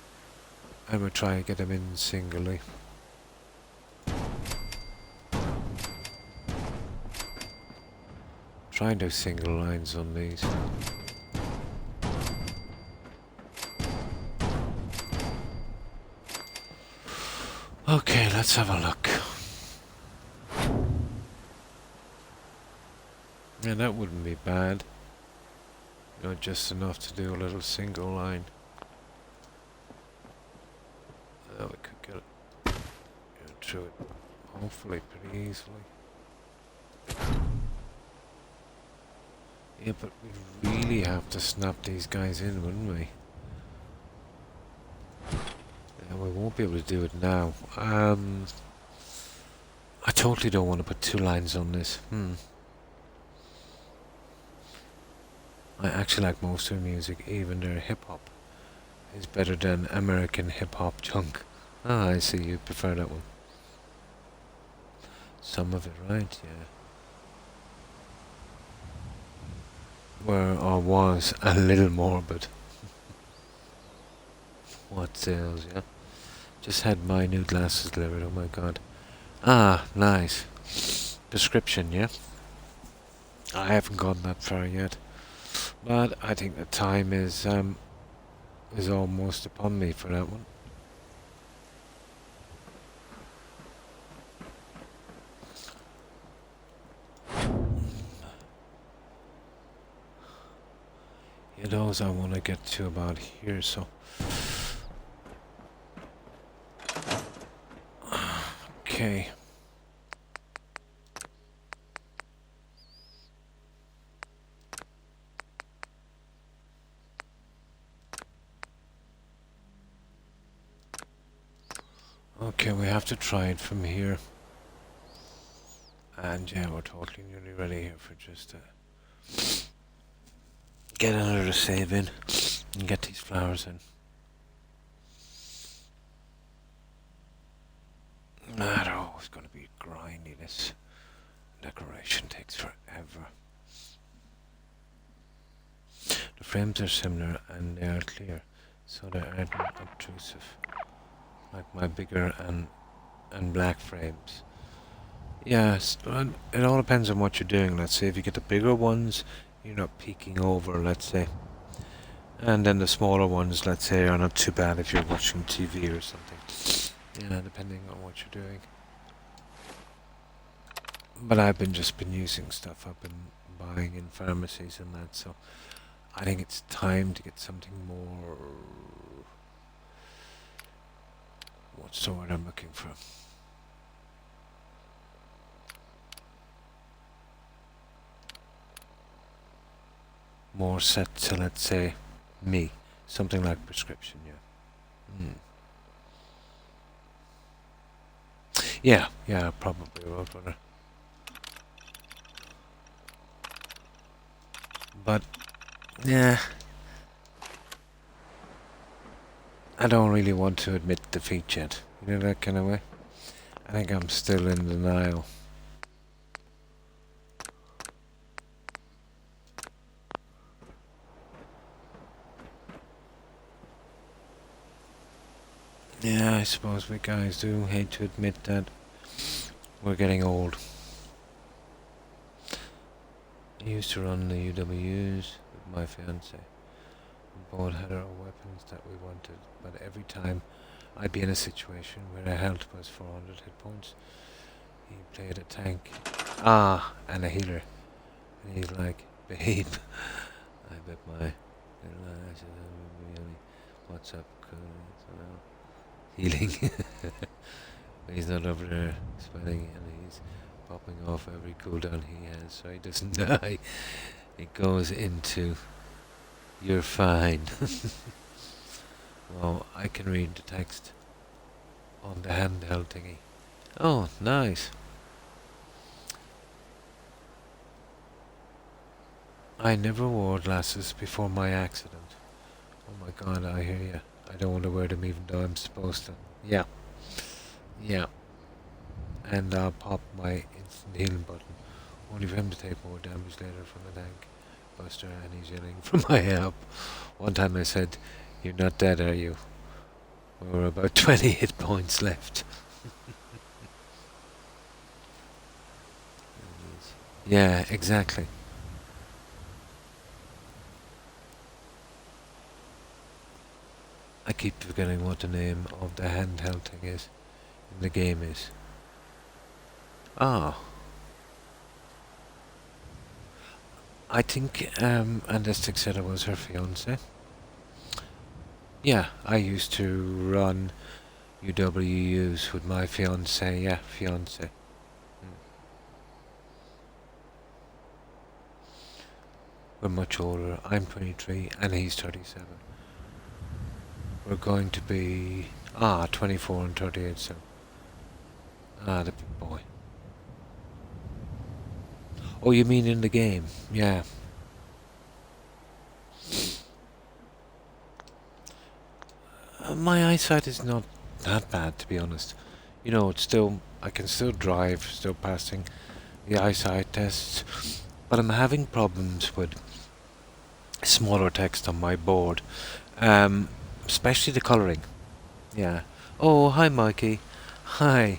I would try and get them in singly. Try and do single lines on these. Okay, let's have a look. Yeah, that wouldn't be bad. You know, just enough to do a little single line. We could get through it, hopefully, pretty easily. Yeah, but we'd really have to snap these guys in, wouldn't we? Yeah, we won't be able to do it now. I totally don't want to put 2 lines on this. I actually like most of their music, even their hip-hop is better than American hip-hop junk. Ah, I see, you prefer that one. Some of it, right, yeah. Where or was a little morbid. What sales, yeah? Just had my new glasses delivered, oh my god. Ah, nice. Prescription, yeah? I haven't gone that far yet. But I think the time is almost upon me for that one. Yeah, those I want to get to about here, so... Okay. Okay, we have to try it from here. And yeah, we're totally nearly ready here for just get another save in and get these flowers in. They're always going to be grindy. This decoration takes forever. The frames are similar and they are clear, so they aren't obtrusive, like my bigger and black frames. Yes, it all depends on what you're doing. Let's say if you get the bigger ones, you're not peeking over, let's say. And then the smaller ones, let's say, are not too bad if you're watching TV or something. Yeah, depending on what you're doing. But I've just been using stuff I've been buying in pharmacies and that, so I think it's time to get something more... What's the word I'm looking for? More set to, let's say, me. Something like prescription, yeah. Yeah, probably Roadrunner. But, yeah, I don't really want to admit defeat yet. You know, that kind of way? I think I'm still in denial. Yeah, I suppose we guys do hate to admit that we're getting old. I used to run the UWs with my fiance. We both had our weapons that we wanted, but every time I'd be in a situation where our health was 400 hit points, he played a tank. And a healer. And he's like, babe, I bet my little eyes what's up, healing. He's not over there sweating and he's popping off every cooldown he has so he doesn't die. It goes into you're fine. Well, I can read the text on the handheld thingy. Oh, nice. I never wore glasses before my accident. Oh my god, I hear you. I don't want to wear them even though I'm supposed to. Yeah, yeah. And I'll pop my instant healing button, only for him to take more damage later from the tank buster, and he's yelling for my help. One time I said, "You're not dead, are you?" We were about 20 hit points left. Yeah, exactly. I keep forgetting what the name of the handheld thing is in the game is. Ah, I think Andestic said it was her fiance. Yeah, I used to run UWUs with my fiance. Yeah, fiance. We're much older. I'm 23 and he's 37. We're going to be 24 and 38. So the big boy. Oh, you mean in the game? Yeah. My eyesight is not that bad, to be honest. You know, it's still I can still drive, still passing the eyesight tests, but I'm having problems with smaller text on my board, especially the colouring. Yeah. Oh, hi, Mikey. Hi.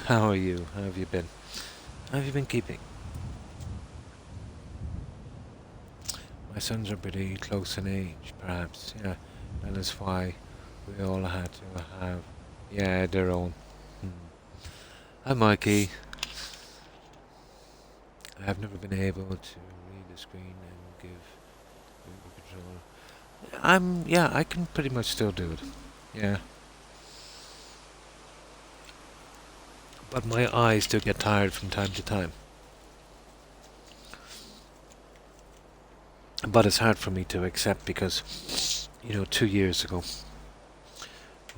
How are you? How have you been? How have you been keeping? My sons are pretty close in age, perhaps. Yeah, that is why we all had to have, yeah, their own. Hi, Mikey. I have never been able to read the screen and give the controller. Yeah, I can pretty much still do it. Yeah. But my eyes do get tired from time to time. But it's hard for me to accept because, 2 years ago,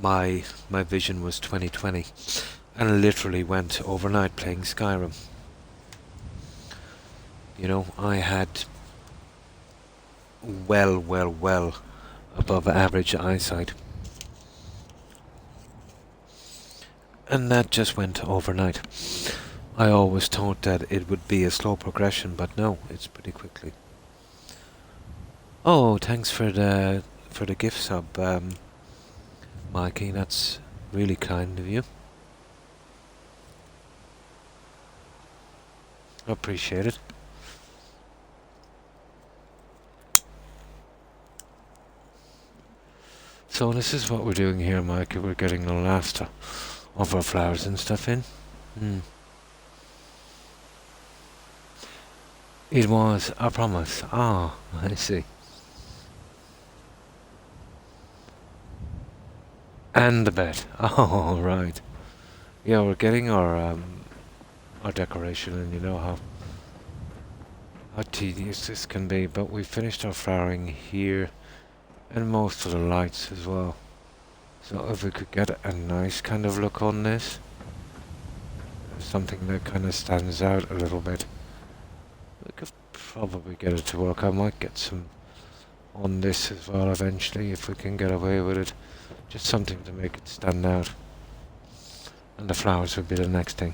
my vision was 20/20, and I literally went overnight playing Skyrim. I had well above average eyesight. And that just went overnight. I always thought that it would be a slow progression, but no, it's pretty quickly. Oh, thanks for the gift sub, Mikey. That's really kind of you. Appreciate it. So this is what we're doing here, Mikey. We're getting the last of our flowers and stuff in. It was, I promise. Ah, I see. And the bed. Oh, right. Yeah, we're getting our decoration, and you know how tedious this can be. But we finished our flowering here, and most of the lights as well. So if we could get a nice kind of look on this, something that kind of stands out a little bit, we could probably get it to work. I might get some on this as well eventually if we can get away with it. Just something to make it stand out. And the flowers would be the next thing.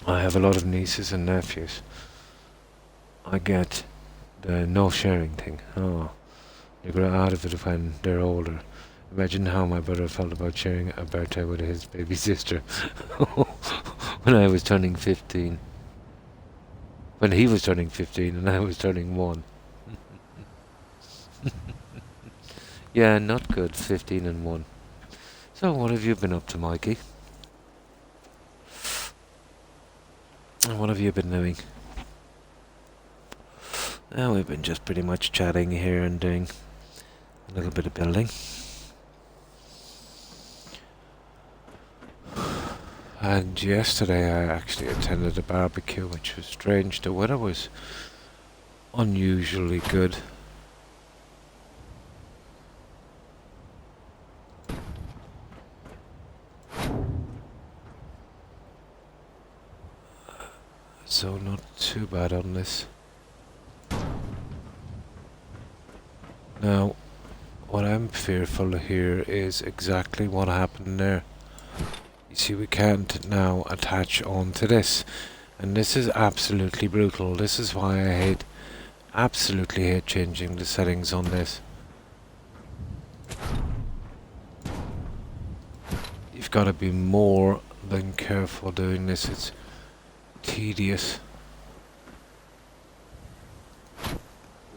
I have a lot of nieces and nephews. I get the no sharing thing. Oh, they grow out of it when they're older. Imagine how my brother felt about sharing a birthday with his baby sister when I was turning 15. When he was turning 15 and I was turning 1. Yeah, not good, 15 and 1. So what have you been up to, Mikey? And what have you been doing? We've been just pretty much chatting here and doing a little bit of building. And yesterday I actually attended a barbecue, which was strange. The weather was unusually good. so not too bad on this. Now, what I'm fearful here is exactly what happened there. You see, we can't now attach onto this. And this is absolutely brutal. This is why I absolutely hate changing the settings on this. You've got to be more than careful doing this. It's tedious.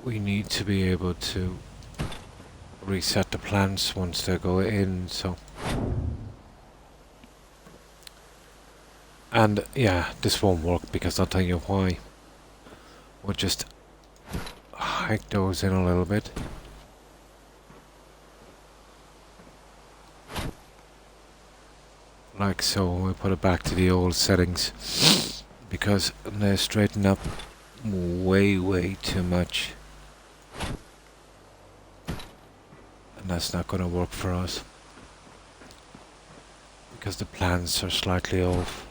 We need to be able to reset the plants once they go in, so... And yeah, this won't work because I'll tell you why. We'll just hike those in a little bit. Like so, we put it back to the old settings because they straighten up way too much. And that's not going to work for us because the plants are slightly off.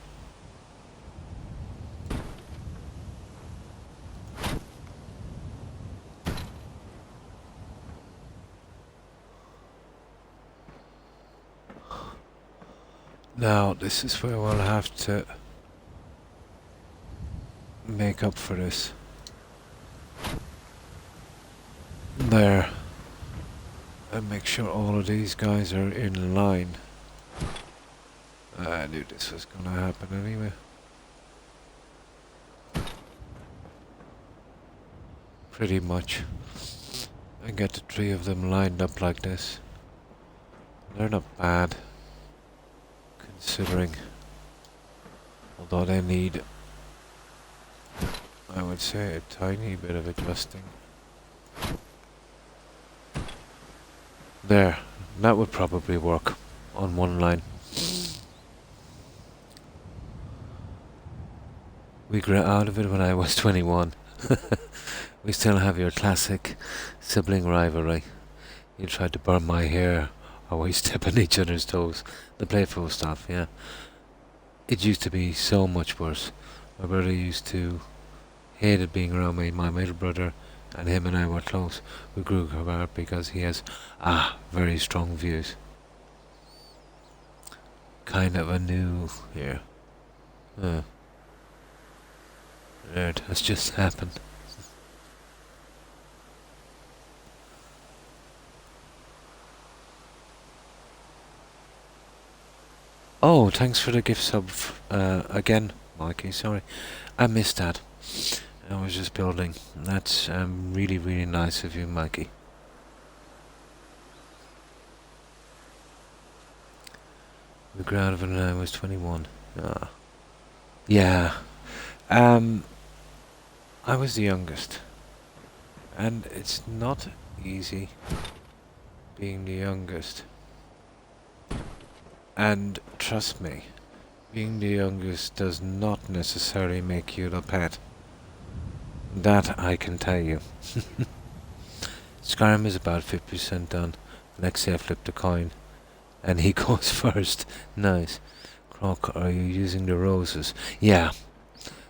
Now, this is where we'll have to make up for this. There. And make sure all of these guys are in line. I knew this was going to happen anyway. Pretty much. And get the three of them lined up like this. They're not bad. Considering, although they need, I would say, a tiny bit of adjusting. There, that would probably work on one line. We grew out of it when I was 21. We still have your classic sibling rivalry. You tried to burn my hair, always stepping each other's toes. The playful stuff, yeah. It used to be so much worse. My brother used to hated being around me. My middle brother and him and I were close. We grew apart because he has very strong views. Kind of a new here. It has just happened. Oh, thanks for the gift sub again, Mikey. Sorry, I missed that. I was just building. That's really nice of you, Mikey. We grew out of it when I was 21. Yeah. I was the youngest. And it's not easy being the youngest. And trust me, being the youngest does not necessarily make you the pet. That I can tell you. Skyrim is about 50% done. Next day I flipped a coin. And he goes first. Nice. Croc, are you using the roses? Yeah.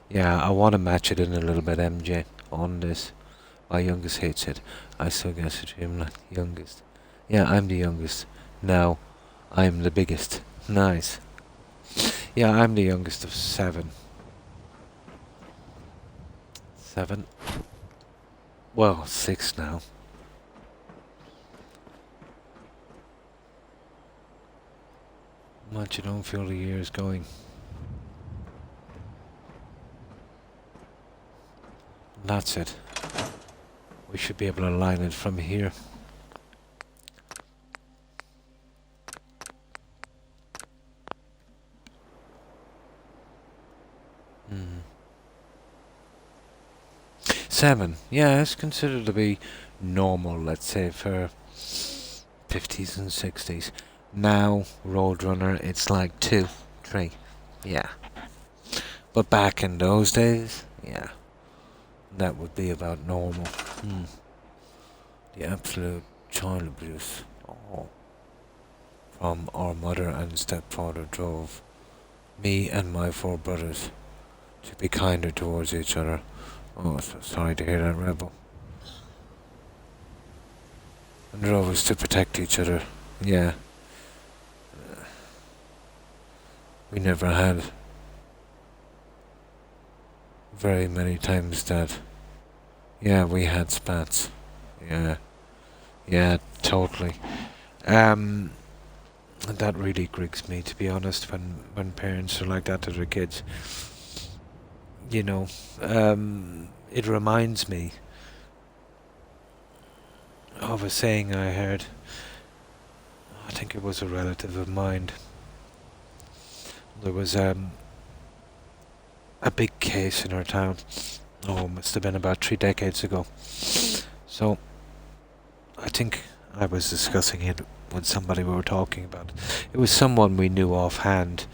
Yeah, I want to match it in a little bit, MJ, on this. My youngest hates it. I still guess it, I'm not the youngest. Yeah, I'm the youngest. Now, I'm the biggest. Nice. Yeah, I'm the youngest of 7. 7? Well, 6 now. Much you don't feel the years going. That's it. We should be able to line it from here. Hmm. 7. Yeah, it's considered to be normal, let's say, for 50s and 60s. Now, Roadrunner, it's like 2, 3. Yeah. But back in those days, yeah, that would be about normal. The absolute child abuse. Oh. From our mother and stepfather drove me and my 4 brothers to be kinder towards each other. Oh, so sorry to hear that, Rebel. And they're always to protect each other. Yeah. We never had very many times that. Yeah, we had spats. Yeah. Yeah, totally. That really grieves me, to be honest, when parents are like that to their kids. You know, it reminds me of a saying I heard. I think it was a relative of mine. There was a big case in our town. Oh, must have been about 3 decades ago. So, I think I was discussing it with somebody we were talking about. It was someone we knew offhand,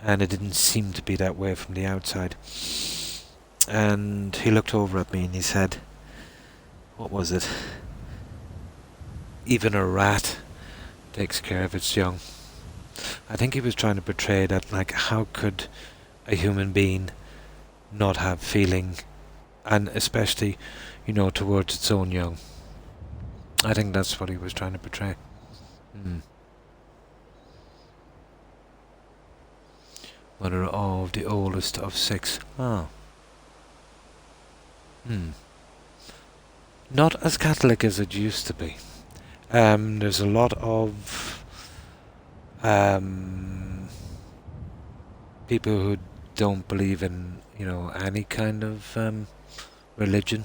and it didn't seem to be that way from the outside. And he looked over at me and he said, what was it? Even a rat takes care of its young. I think he was trying to portray that, like, how could a human being not have feeling, and especially, towards its own young. I think that's what he was trying to portray. Mother of the oldest of 6. Oh. Not as Catholic as it used to be. There's a lot of people who don't believe in, any kind of religion.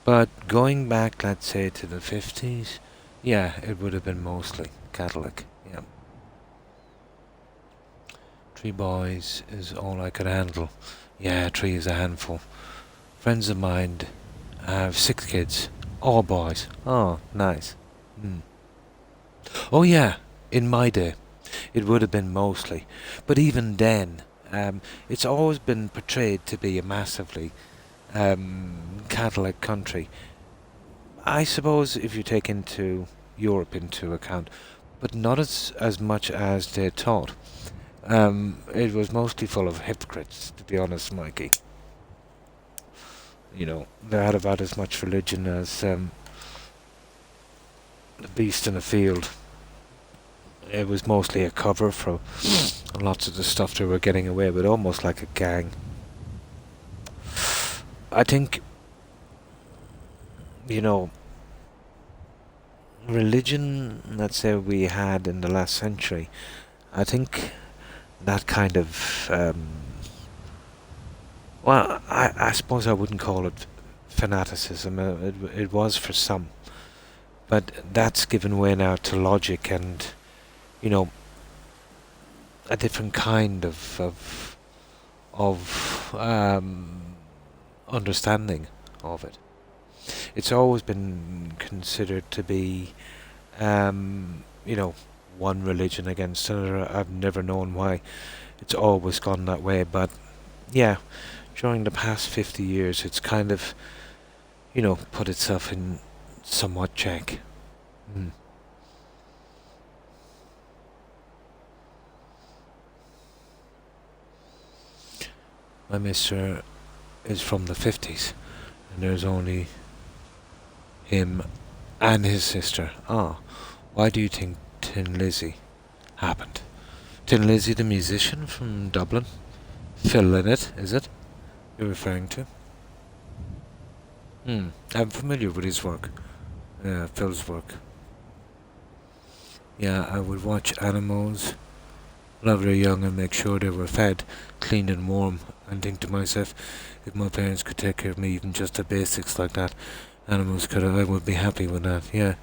But going back, let's say, to the 50s, yeah, it would have been mostly Catholic. Yeah. 3 boys is all I could handle. Yeah, 3 is a handful. Friends of mine have 6 kids, all boys. Oh, nice. Oh yeah, in my day, it would have been mostly. But even then, it's always been portrayed to be a massively Catholic country. I suppose if you take into Europe into account, but not as much as they thought. It was mostly full of hypocrites, to be honest, Mikey. They had about as much religion as the beast in the field. It was mostly a cover for lots of the stuff they were getting away with, almost like a gang. I think, religion, let's say, we had in the last century, I think that kind of, well, I suppose I wouldn't call it fanaticism. It was for some. But that's given way now to logic and, a different kind of understanding of it. It's always been considered to be, one religion against another. I've never known why it's always gone that way, but yeah, during the past 50 years, it's kind of, put itself in somewhat check. My mister is from the 50s, and there's only him and his sister. Ah, why do you think Tin Lizzy happened? Tin Lizzy, the musician from Dublin? Phil Lynott, is it you're referring to? I'm familiar with his work. Phil's work. Yeah, I would watch animals, love their young and make sure they were fed, clean and warm, and think to myself, if my parents could take care of me, even just the basics like that, animals could, I would be happy with that, yeah.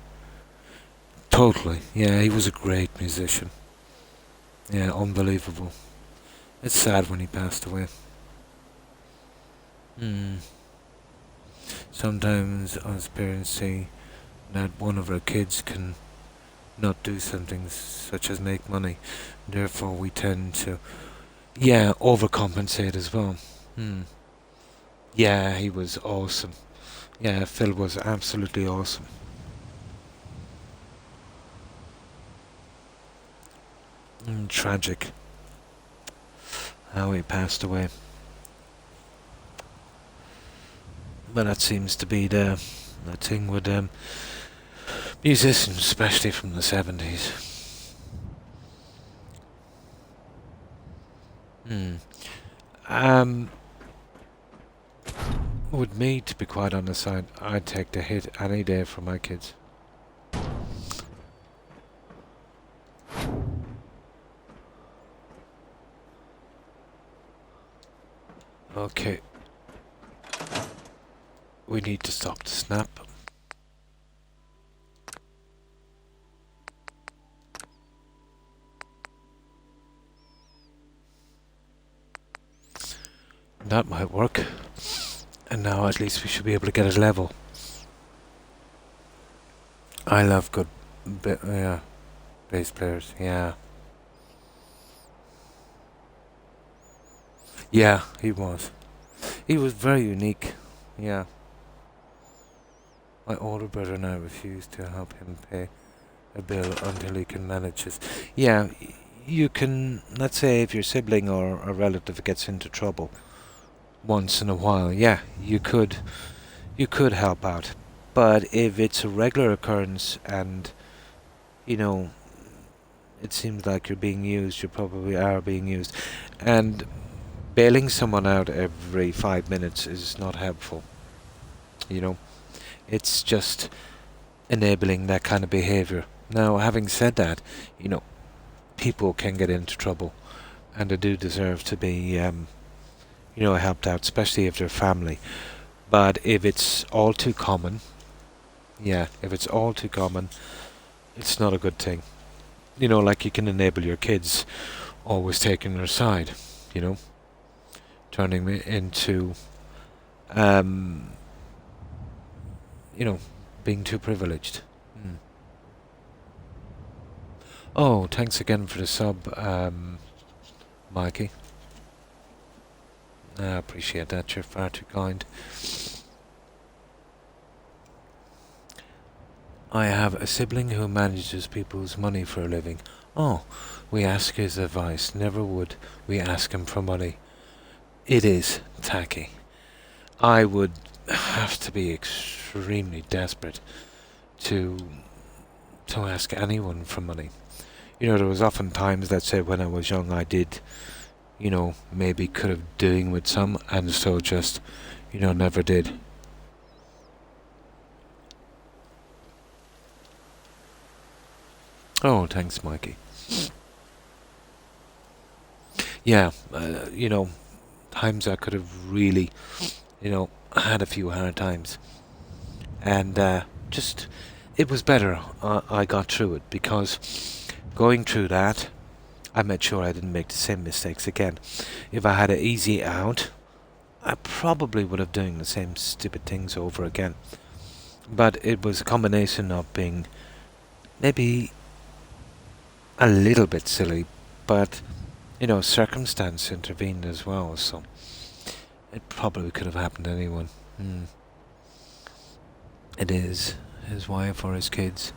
Totally, yeah, he was a great musician. Yeah, unbelievable. It's sad when he passed away. Sometimes us parents say that one of our kids can not do something such as make money. Therefore, we tend to, overcompensate as well. Yeah, he was awesome. Yeah, Phil was absolutely awesome. Tragic. how he passed away. But that seems to be the thing with musicians, especially from the 70s. With me, to be quite honest, I'd take the hit any day for my kids. Okay. We need to stop the snap. That might work. And now at least we should be able to get it level. I love good bass players, yeah. Yeah, he was. He was very unique, yeah. My older brother and I refused to help him pay a bill until he can manage his... Yeah, you can, let's say if your sibling or a relative gets into trouble once in a while, yeah, you could help out. But if it's a regular occurrence and, you know, it seems like you're being used, you probably are being used. And bailing someone out every 5 minutes is not helpful, you know. It's just enabling that kind of behavior. Now, having said that, you know, people can get into trouble, and they do deserve to be, you know, helped out, especially if they're family. But if it's all too common, yeah, if it's all too common, it's not a good thing. You know, like you can enable your kids always taking their side, you know, turning me into, you know, being too privileged. Oh, thanks again for the sub, Mikey. I appreciate that, you're far too kind. I have a sibling who manages people's money for a living. Oh, we ask his advice. Never would we ask him for money. It is tacky. I would have to be extremely desperate to ask anyone for money. You know, there was often times, let's say when I was young, I did, you know, maybe could have doing with some, and so just, you know, never did. Oh, thanks, Mikey. Yeah, you know, times I could have really, you know, had a few hard times. And just, it was better I got through it, because going through that, I made sure I didn't make the same mistakes again. If I had an easy out, I probably would have done the same stupid things over again. But it was a combination of being maybe a little bit silly, but, you know, circumstance intervened as well, so it probably could have happened to anyone. It is his wife or his kids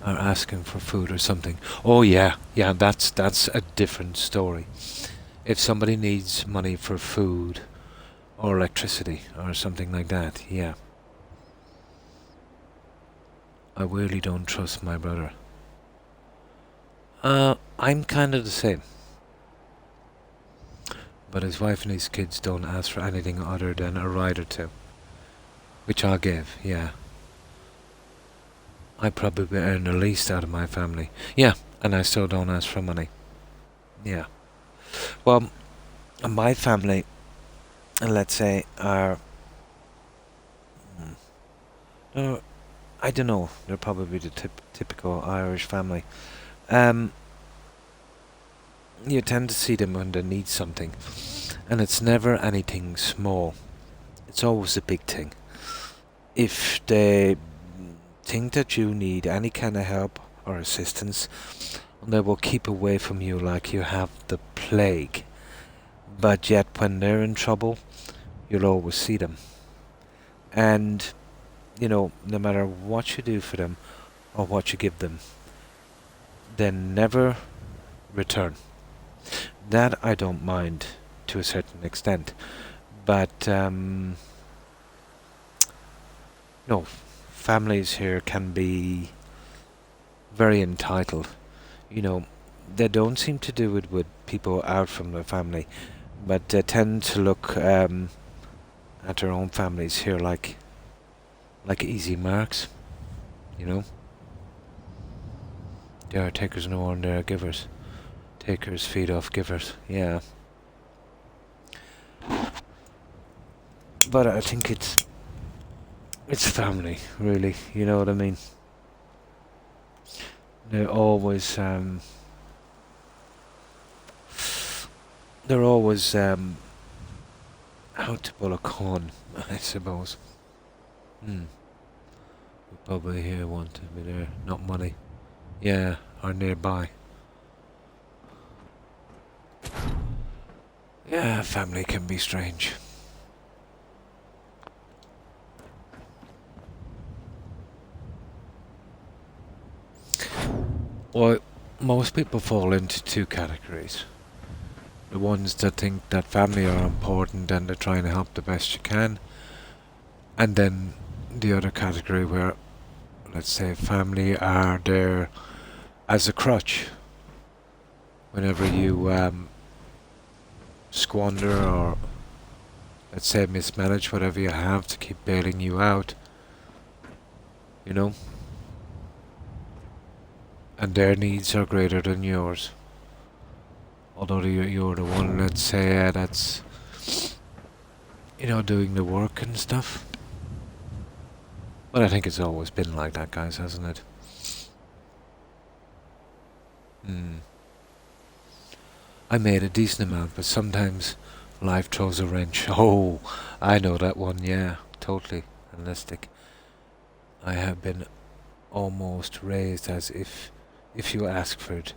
are asking for food or something. Oh yeah, that's a different story. If somebody needs money for food or electricity or something like that, yeah. I really don't trust my brother. I'm kind of the same. But his wife and his kids don't ask for anything other than a ride or two. Which I'll give, yeah. I probably earn the least out of my family. Yeah, and I still don't ask for money. Yeah. Well, my family, let's say, are... I don't know, they're probably the typical Irish family. You tend to see them when they need something. And it's never anything small. It's always a big thing. If they think that you need any kind of help or assistance, they will keep away from you like you have the plague. But yet when they're in trouble, you'll always see them. And, you know, no matter what you do for them or what you give them, they never return. That I don't mind to a certain extent. But, no, families here can be very entitled. You know, they don't seem to do it with people out from their family, but they tend to look at their own families here like easy marks. You know, they are takers no more than they are givers. Takers feed off givers. Yeah, but I think it's family, really. You know what I mean? They're always out to pull a con, I suppose. We probably here want to be there, not money. Yeah, or nearby. Yeah, family can be strange. Well, most people fall into two categories. The ones that think that family are important and they're trying to help the best you can. And then the other category where, let's say, family are there as a crutch. Whenever you squander or, let's say, mismanage whatever you have to keep bailing you out, you know? And their needs are greater than yours. Although you're the one, let's say, that's, doing the work and stuff. But I think it's always been like that, guys, hasn't it? I made a decent amount, but sometimes life throws a wrench. Oh, I know that one, yeah, totally realistic. I have been almost raised as if you ask for it,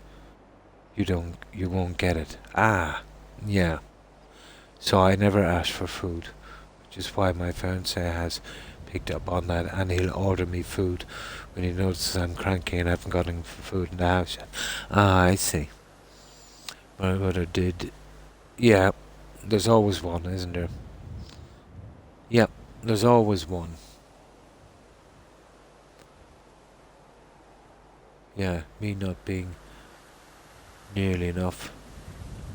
you won't get it. Ah, yeah. So I never ask for food, which is why my fiance has picked up on that, and he'll order me food when he notices I'm cranky and I haven't got any food in the house yet. Ah, I see. My brother did. Yeah, there's always one, isn't there? Yep, there's always one. Yeah, me not being nearly enough.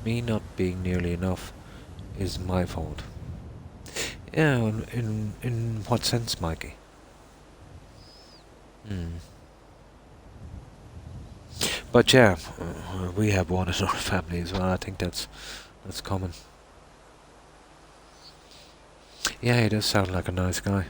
Me not being nearly enough is my fault. Yeah, in what sense, Mikey? But yeah, we have one in our family as well. I think that's common. Yeah, he does sound like a nice guy.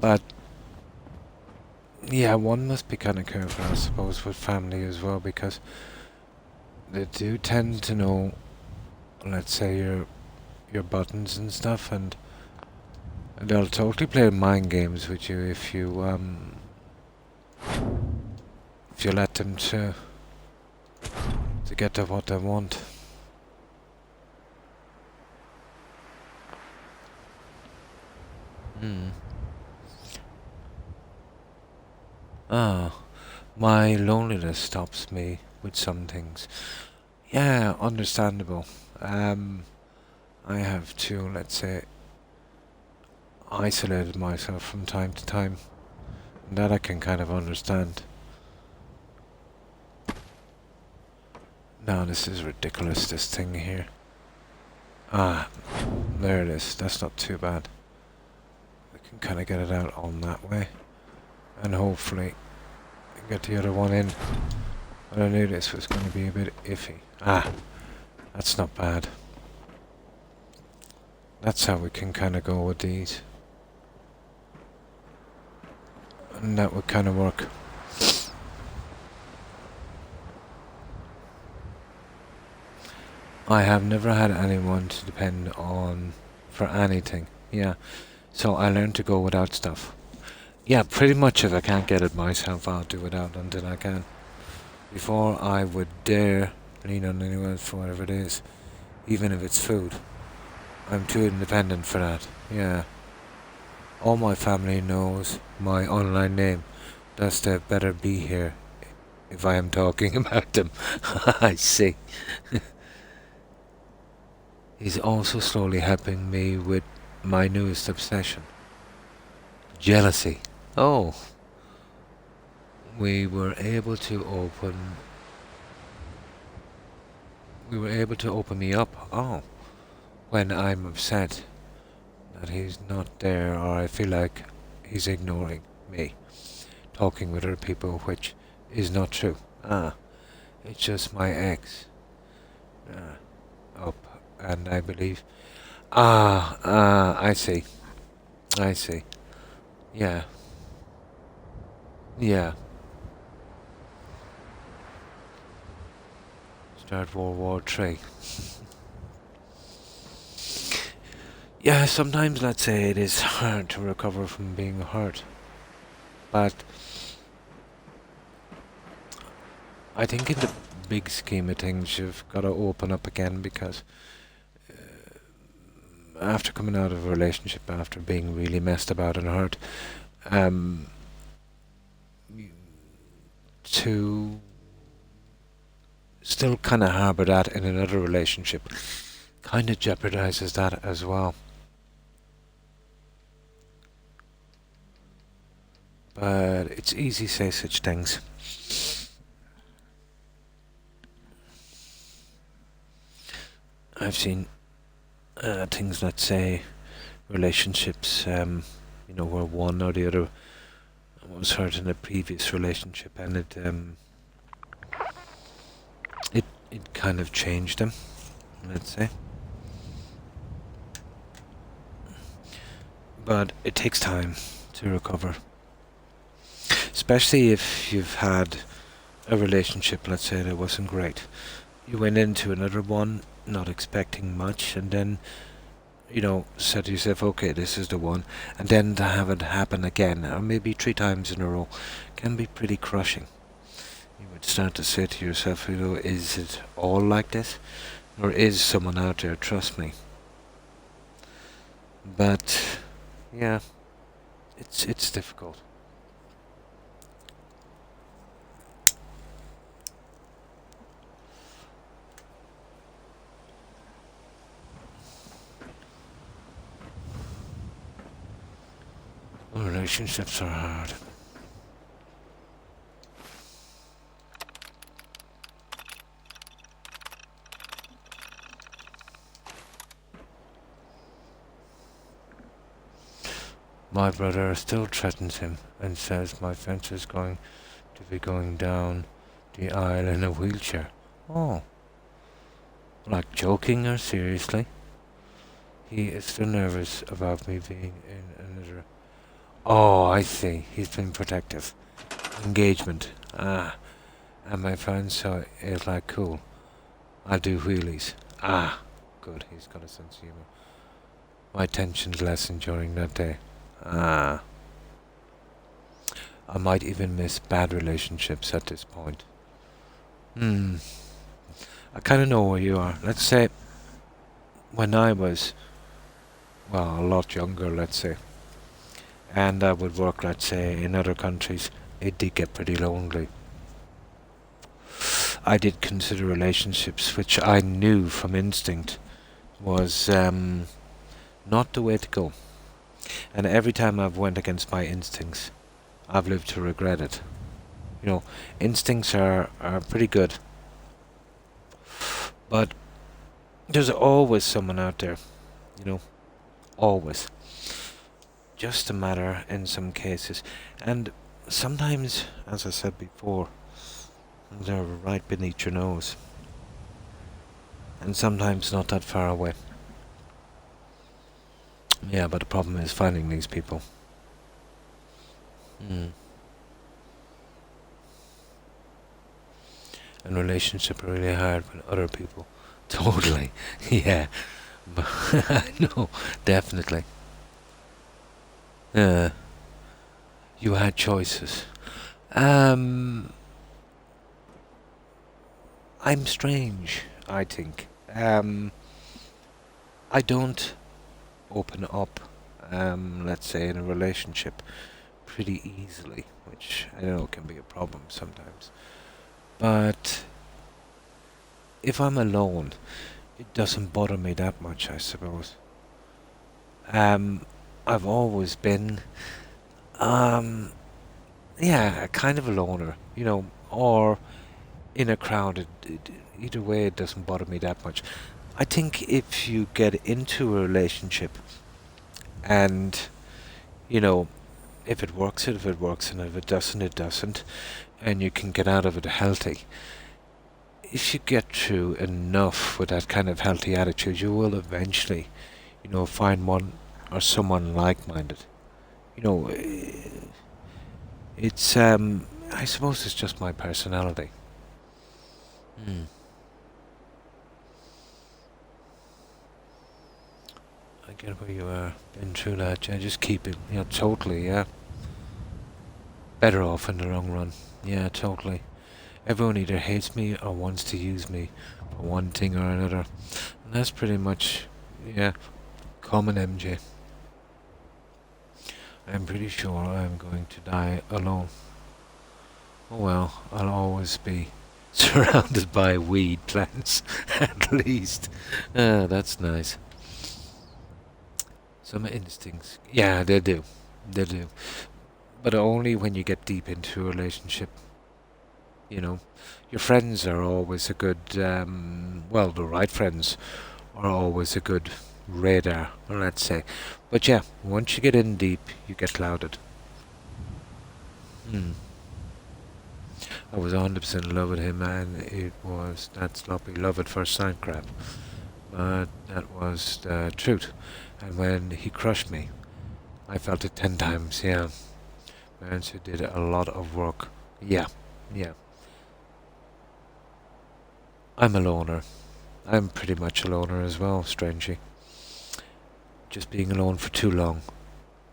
But yeah, one must be kind of careful, I suppose, with family as well, because they do tend to know, let's say, your buttons and stuff, and they'll totally play mind games with you if you let them to get to what they want. Ah, my loneliness stops me with some things. Yeah, understandable. I have to, let's say, isolated myself from time to time. And that I can kind of understand. Now this is ridiculous, this thing here. Ah, there it is. That's not too bad. We can kind of get it out on that way. And hopefully get the other one in. But I knew this was going to be a bit iffy. Ah, that's not bad. That's how we can kind of go with these. And that would kind of work. I have never had anyone to depend on for anything. Yeah. So I learned to go without stuff. Yeah, pretty much if I can't get it myself, I'll do it out until I can. Before I would dare lean on anyone else for whatever it is, even if it's food. I'm too independent for that. Yeah. All my family knows my online name. Thus they better be here if I am talking about them. I see. He's also slowly helping me with my newest obsession. Jealousy. Oh, we were able to open me up. Oh, when I'm upset that he's not there or I feel like he's ignoring me, talking with other people, which is not true. It's just my ex. Up, and I believe. I see. I see. Yeah. Yeah. Start World War Three. Yeah, sometimes let's say it is hard to recover from being hurt. But I think in the big scheme of things you've got to open up again because after coming out of a relationship, after being really messed about and hurt, um, to still kind of harbour that in another relationship kind of jeopardizes that as well. But it's easy to say such things. I've seen things that say relationships, where one or the other was hurt in a previous relationship, and it kind of changed them, let's say. But it takes time to recover, especially if you've had a relationship, let's say, that wasn't great. You went into another one not expecting much, and then said to yourself, okay, this is the one, and then to have it happen again, or maybe 3 times in a row, can be pretty crushing. You would start to say to yourself, is it all like this? Or is someone out there, trust me? But, yeah, it's difficult. Relationships are hard. My brother still threatens him and says my fence is going to be going down the aisle in a wheelchair. Oh. Like joking or seriously? He is still nervous about me being in another. Oh, I see. He's been protective. Engagement. And my friend saw it like, cool. I'll do wheelies. Good. He's got a sense of humor. My tensions lessened during that day. I might even miss bad relationships at this point. I kind of know where you are. Let's say when I was, well, a lot younger, let's say, and I would work, let's say, in other countries, it did get pretty lonely. I did consider relationships, which I knew from instinct was not the way to go. And every time I've went against my instincts, I've lived to regret it. Instincts are pretty good. But there's always someone out there, always. Just a matter in some cases. And sometimes, as I said before, they're right beneath your nose. And sometimes not that far away. Yeah, but the problem is finding these people. And relationships are really hard with other people. Totally. Yeah. No, definitely. you had choices. Um, I'm strange, I think. I don't open up, let's say, in a relationship pretty easily, which I know can be a problem sometimes. But if I'm alone, it doesn't bother me that much, I suppose. Um, I've always been, um, yeah, kind of a loner, or in a crowd. Either way, it doesn't bother me that much. I think if you get into a relationship and, you know, if it works, if it works, and if it doesn't, it doesn't, and you can get out of it healthy. If you get through enough with that kind of healthy attitude, you will eventually, find one or someone like-minded. You know, it's I suppose it's just my personality. Hmm. I get where you are. Been through that, yeah. Just keep it, totally, yeah. Better off in the long run. Yeah, totally. Everyone either hates me or wants to use me for one thing or another. And that's pretty much, yeah, common MJ. I'm pretty sure I'm going to die alone. Oh well, I'll always be surrounded by weed plants, at least. Ah, that's nice. Some instincts. Yeah, they do. They do. But only when you get deep into a relationship. You know, your friends are always a good, well, the right friends are always a good radar, let's say. But yeah, once you get in deep, you get clouded. Hmm. I was 100% in love with him, and it was that sloppy love at first sight crap. But that was the truth. And when he crushed me, I felt it 10 times, yeah. Parents who did a lot of work. Yeah, yeah. I'm a loner. I'm pretty much a loner as well, strangely. Just being alone for too long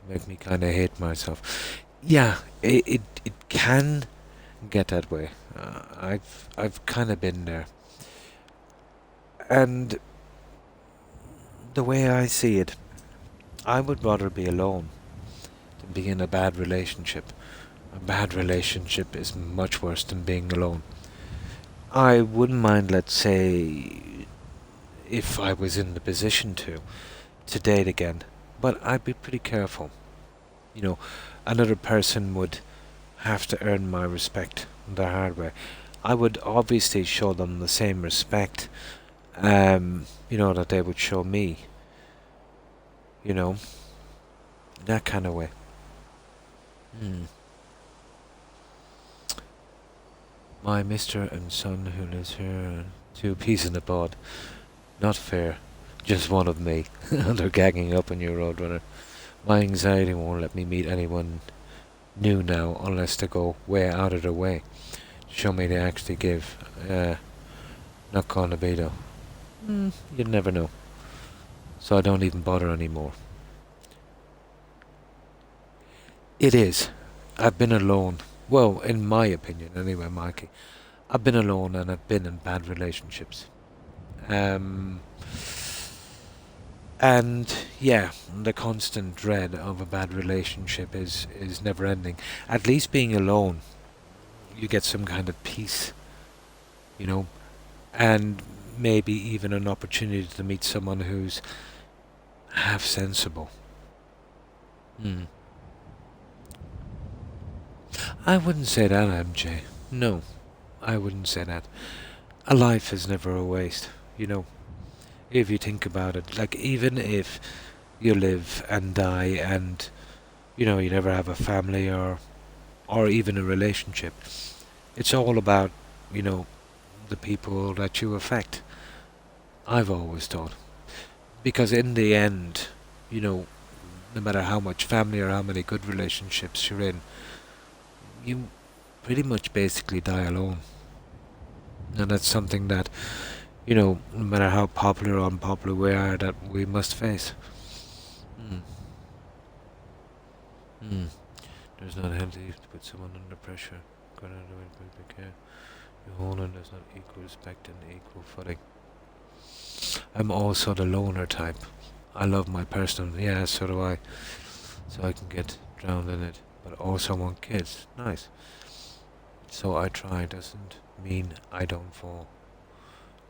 make me kind of hate myself. Yeah, it can get that way. I've kind of been there, and the way I see it, I would rather be alone than be in a bad relationship. A bad relationship is much worse than being alone. I wouldn't mind, let's say, if I was in the position to date again, but I'd be pretty careful. You know, another person would have to earn my respect the hard way. I would obviously show them the same respect, that they would show me, you know, that kind of way. Hmm. My Mr. and son who lives here, two peas in a pod. Not fair. Just one of me. They're gagging up on you, Roadrunner. My anxiety won't let me meet anyone new now unless they go way out of their way. Show me they actually give. Not gonna be though. You never know. So I don't even bother anymore. It is. I've been alone. Well, in my opinion, anyway, Mikey. I've been alone and I've been in bad relationships. Um, and yeah, the constant dread of a bad relationship is never ending. At least being alone, you get some kind of peace, you know, and maybe even an opportunity to meet someone who's half sensible. Hmm. I wouldn't say that, MJ. No, I wouldn't say that. A life is never a waste, you know, if you think about it. Like, even if you live and die and, you never have a family or even a relationship, it's all about, you know, the people that you affect. I've always thought. Because in the end, you know, no matter how much family or how many good relationships you're in, you pretty much basically die alone. And that's something that, no matter how popular or unpopular we are, that we must face. Hmm. Hmm. There's not healthy to put someone under pressure. Going out of it with care. Your owner does not equal respect and equal footing. I'm also the loner type. I love my personal, yeah, so do I. So I can get drowned in it. But also want kids. Nice. So I try doesn't mean I don't fall.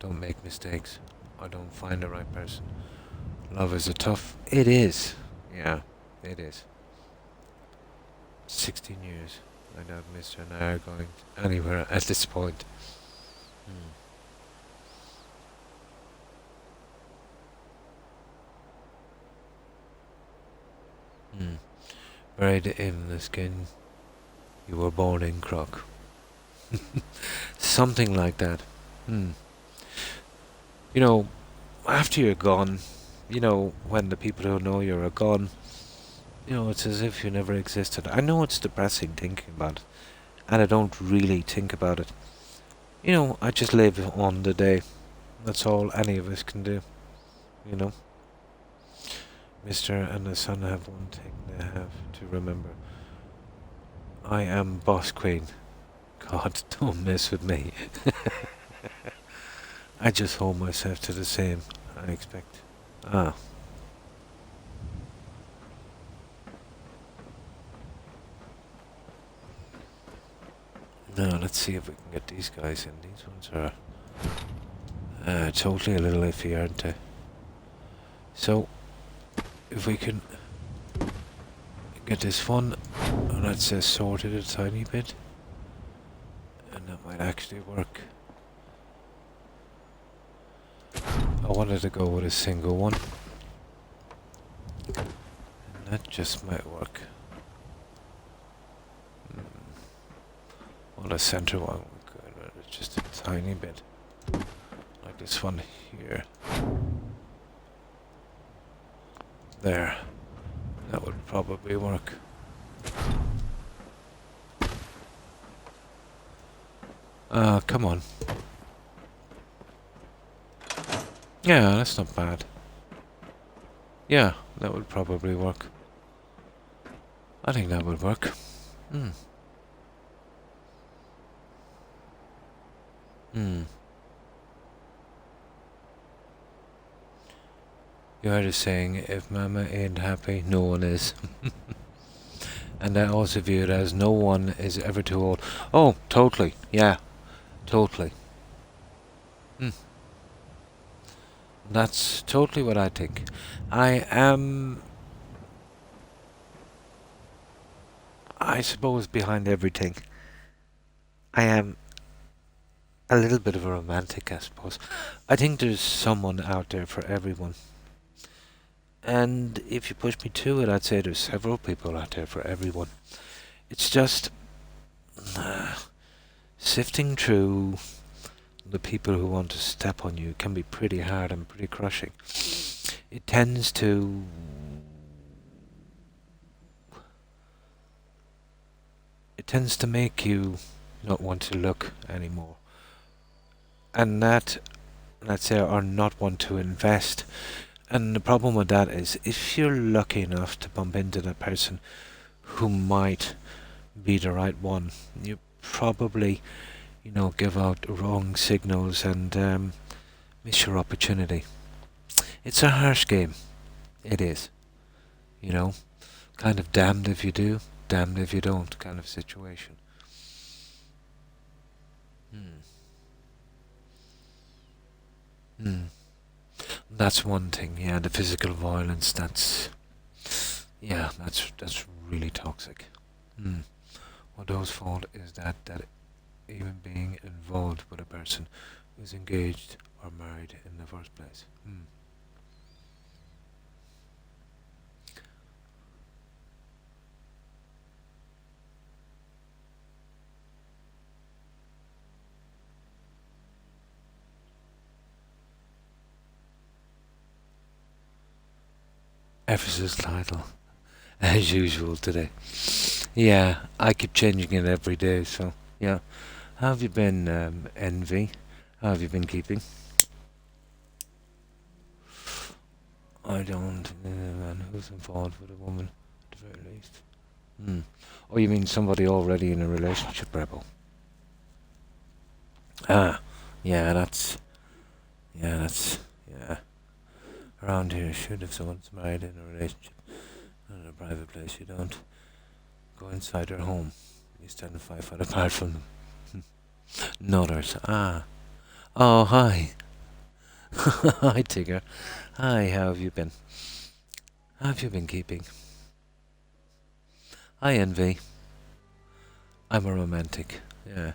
Don't make mistakes. I don't find the right person. Love is a tough... It is. Yeah, it is. 16 years. I doubt Mr. and I are going anywhere at this point. Hmm. Buried in the skin, you were born in Croc. Something like that. Hmm. You know, after you're gone, you know, when the people who know you are gone, you know, it's as if you never existed. I know it's depressing thinking about it, and I don't really think about it. You know, I just live on the day. That's all any of us can do, you know. Mr. and the son have one thing they have to remember. I am Boss Queen. God, don't mess with me. I just hold myself to the same, I expect. Ah. Now, let's see if we can get these guys in. These ones are totally a little iffy, aren't they? So, if we can get this one, let's say sorted a tiny bit, and that might actually work. I wanted to go with a single one, and that just might work. Well, a center one, just a tiny bit, like this one here. There, that would probably work. Come on. Yeah, that's not bad. Yeah, that would probably work. I think that would work. Hmm. You heard a saying, if mama ain't happy, no one is. And I also view it as no one is ever too old. Oh, totally. Yeah, totally. That's totally what I think. I am, I suppose, behind everything. I am a little bit of a romantic, I suppose. I think there's someone out there for everyone. And if you push me to it, I'd say there's several people out there for everyone. It's just sifting through the people who want to step on you can be pretty hard and pretty crushing. It tends to make you not want to look anymore. And that, let's say, or not want to invest. And the problem with that is, if you're lucky enough to bump into that person who might be the right one, you probably, you know, give out wrong signals and miss your opportunity. It's a harsh game. It is. You know, kind of damned if you do, damned if you don't kind of situation. That's one thing, yeah, the physical violence, that's really toxic. What those fault is that even being involved with a person who's engaged or married in the first place. Ephesus title, as usual today. Yeah, I keep changing it every day, so yeah. How have you been, Envy? How have you been keeping? I don't. Man who's involved with a woman, at the very least. Hmm. Oh, you mean somebody already in a relationship, Rebel? Ah, yeah, yeah. Around here, should if someone's married in a relationship, not in a private place, you don't go inside their home. You stand 5 foot apart from them. Nutters. Ah. Oh, hi. Hi, Tigger. Hi, how have you been? How have you been keeping? Hi, Envy. I'm a romantic. Yeah.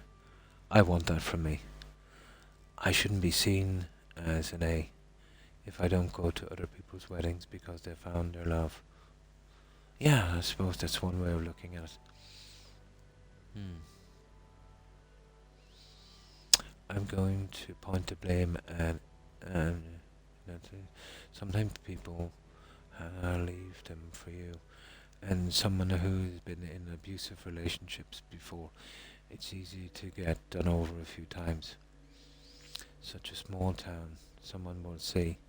I want that from me. I shouldn't be seen as an A if I don't go to other people's weddings because they found their love. Yeah, I suppose that's one way of looking at it. Hmm. I'm going to point the blame at, um, sometimes people leave them for you. And someone who's been in abusive relationships before, it's easy to get done over a few times. Such a small town, someone will say,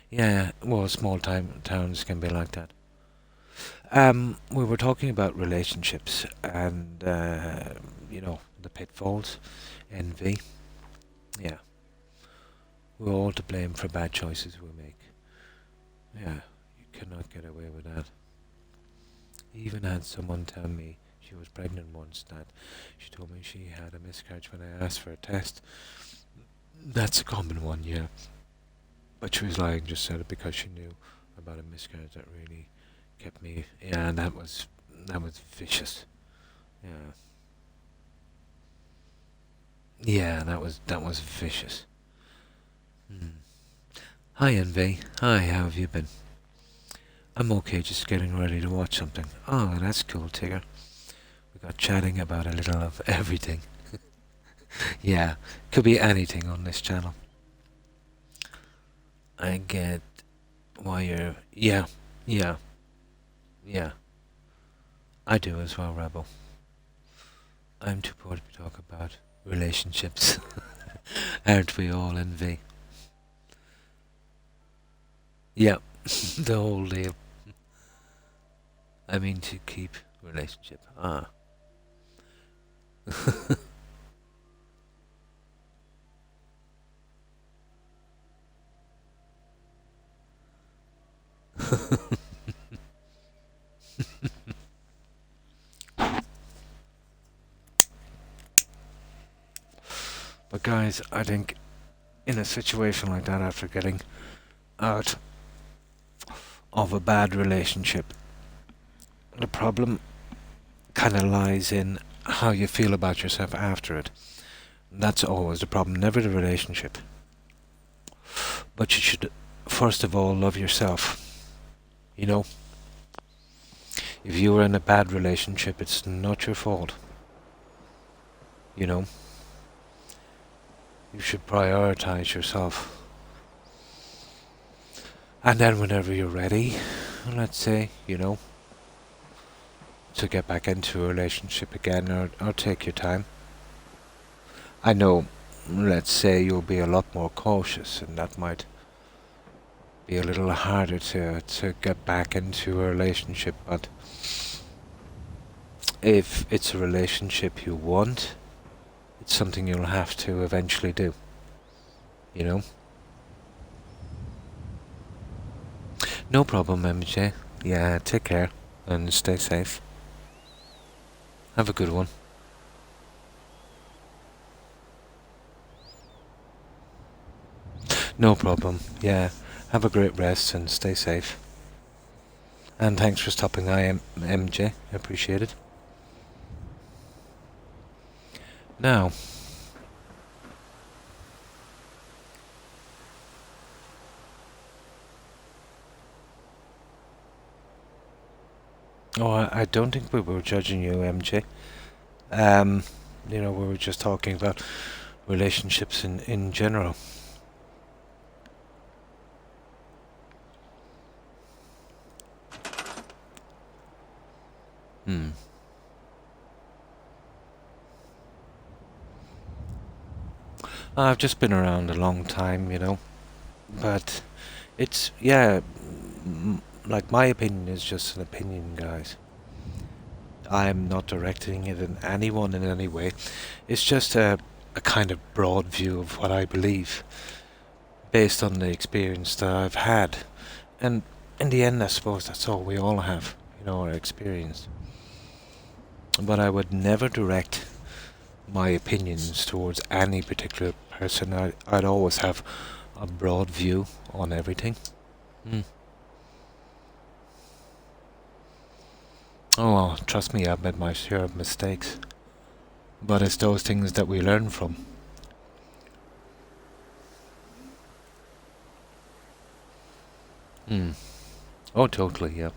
yeah, well, small time towns can be like that. We were talking about relationships and, the pitfalls, envy. Yeah, we're all to blame for bad choices we make. Yeah, you cannot get away with that. Even had someone tell me she was pregnant once that she told me she had a miscarriage when I asked for a test. That's a common one, yeah. But she was lying, just said it because she knew about a miscarriage that really kept me. Yeah, and that was vicious. Yeah. Yeah, that was vicious. Hmm. Hi, Envy. Hi, how have you been? I'm okay, just getting ready to watch something. Oh, that's cool, Tigger. We got chatting about a little of everything. Yeah, could be anything on this channel. I get why you're. Yeah, yeah, yeah. I do as well, Rebel. I'm too poor to talk about relationships. Aren't we all, Envy? Yeah, the whole deal. I mean to keep relationship. Ah. But guys, I think in a situation like that, after getting out of a bad relationship, the problem kind of lies in how you feel about yourself after it. That's always the problem, never the relationship. But you should, first of all, love yourself. You know, if you were in a bad relationship, it's not your fault. You know, you should prioritize yourself. And then whenever you're ready, let's say, to get back into a relationship again, or take your time. I know, let's say you'll be a lot more cautious, and that might be a little harder to get back into a relationship, but if it's a relationship you want, it's something you'll have to eventually do, you know? No problem, MJ. Yeah, take care, and stay safe. Have a good one. No problem. Yeah, have a great rest and stay safe. And thanks for stopping by, MJ. I appreciate it. Now, oh, I don't think we were judging you, MJ. Um, we were just talking about relationships in general. Hmm. I've just been around a long time, but it's, yeah, like my opinion is just an opinion, guys. I'm not directing it in anyone in any way. It's just a kind of broad view of what I believe based on the experience that I've had. And in the end, I suppose that's all we all have, our experience. But I would never direct my opinions towards any particular person. I'd always have a broad view on everything. Oh, well, trust me, I've made my share of mistakes. But it's those things that we learn from. Oh, totally, yeah.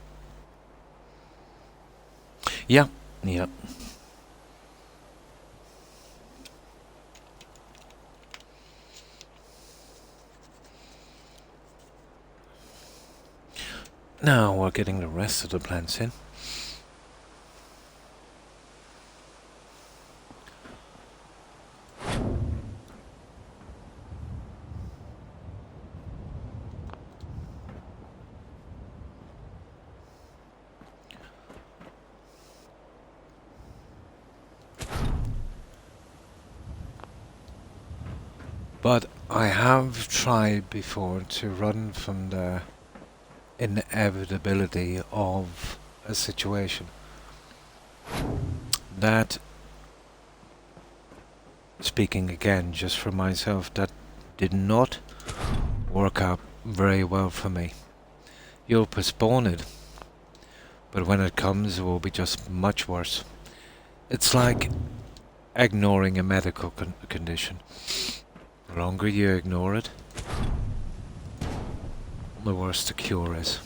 Yeah, yeah. Now we're getting the rest of the plants in. But I have tried before to run from the inevitability of a situation that, speaking again just for myself, that did not work out very well for me. You'll postpone it, but when it comes it will be just much worse. It's like ignoring a medical condition. The longer you ignore it, the worse the cure is.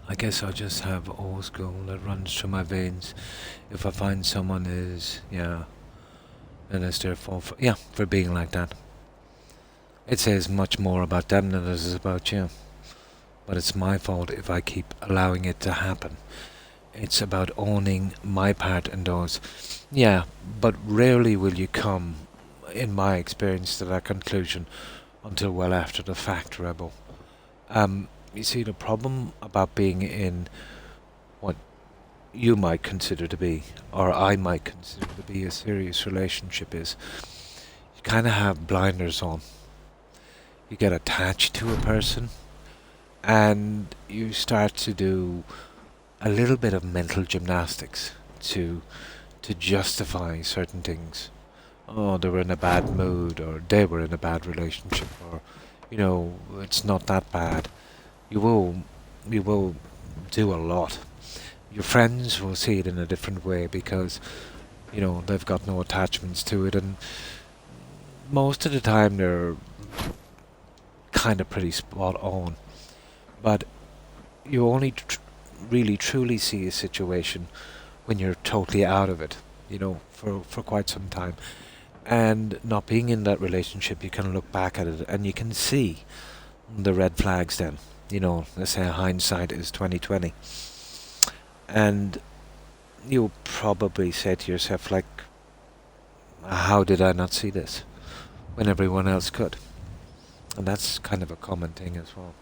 I guess I just have old school that runs through my veins. If I find someone is, then it's their fault for being like that. It says much more about them than it is about you. But it's my fault if I keep allowing it to happen. It's about owning my part in those. Yeah, but rarely will you come, in my experience, to that conclusion until well after the fact, Rebel. You see, the problem about being in what you might consider to be, or I might consider to be, a serious relationship is you kind of have blinders on. You get attached to a person and you start to do a little bit of mental gymnastics to justify certain things. Oh, they were in a bad mood, or they were in a bad relationship, or it's not that bad. You will do a lot. Your friends will see it in a different way because they've got no attachments to it, and most of the time they're kind of pretty spot on. But you only really truly see a situation when you're totally out of it, for quite some time. And not being in that relationship, you can look back at it and you can see the red flags then. Let's say hindsight is 2020. And you'll probably say to yourself, like, how did I not see this when everyone else could? And that's kind of a common thing as well.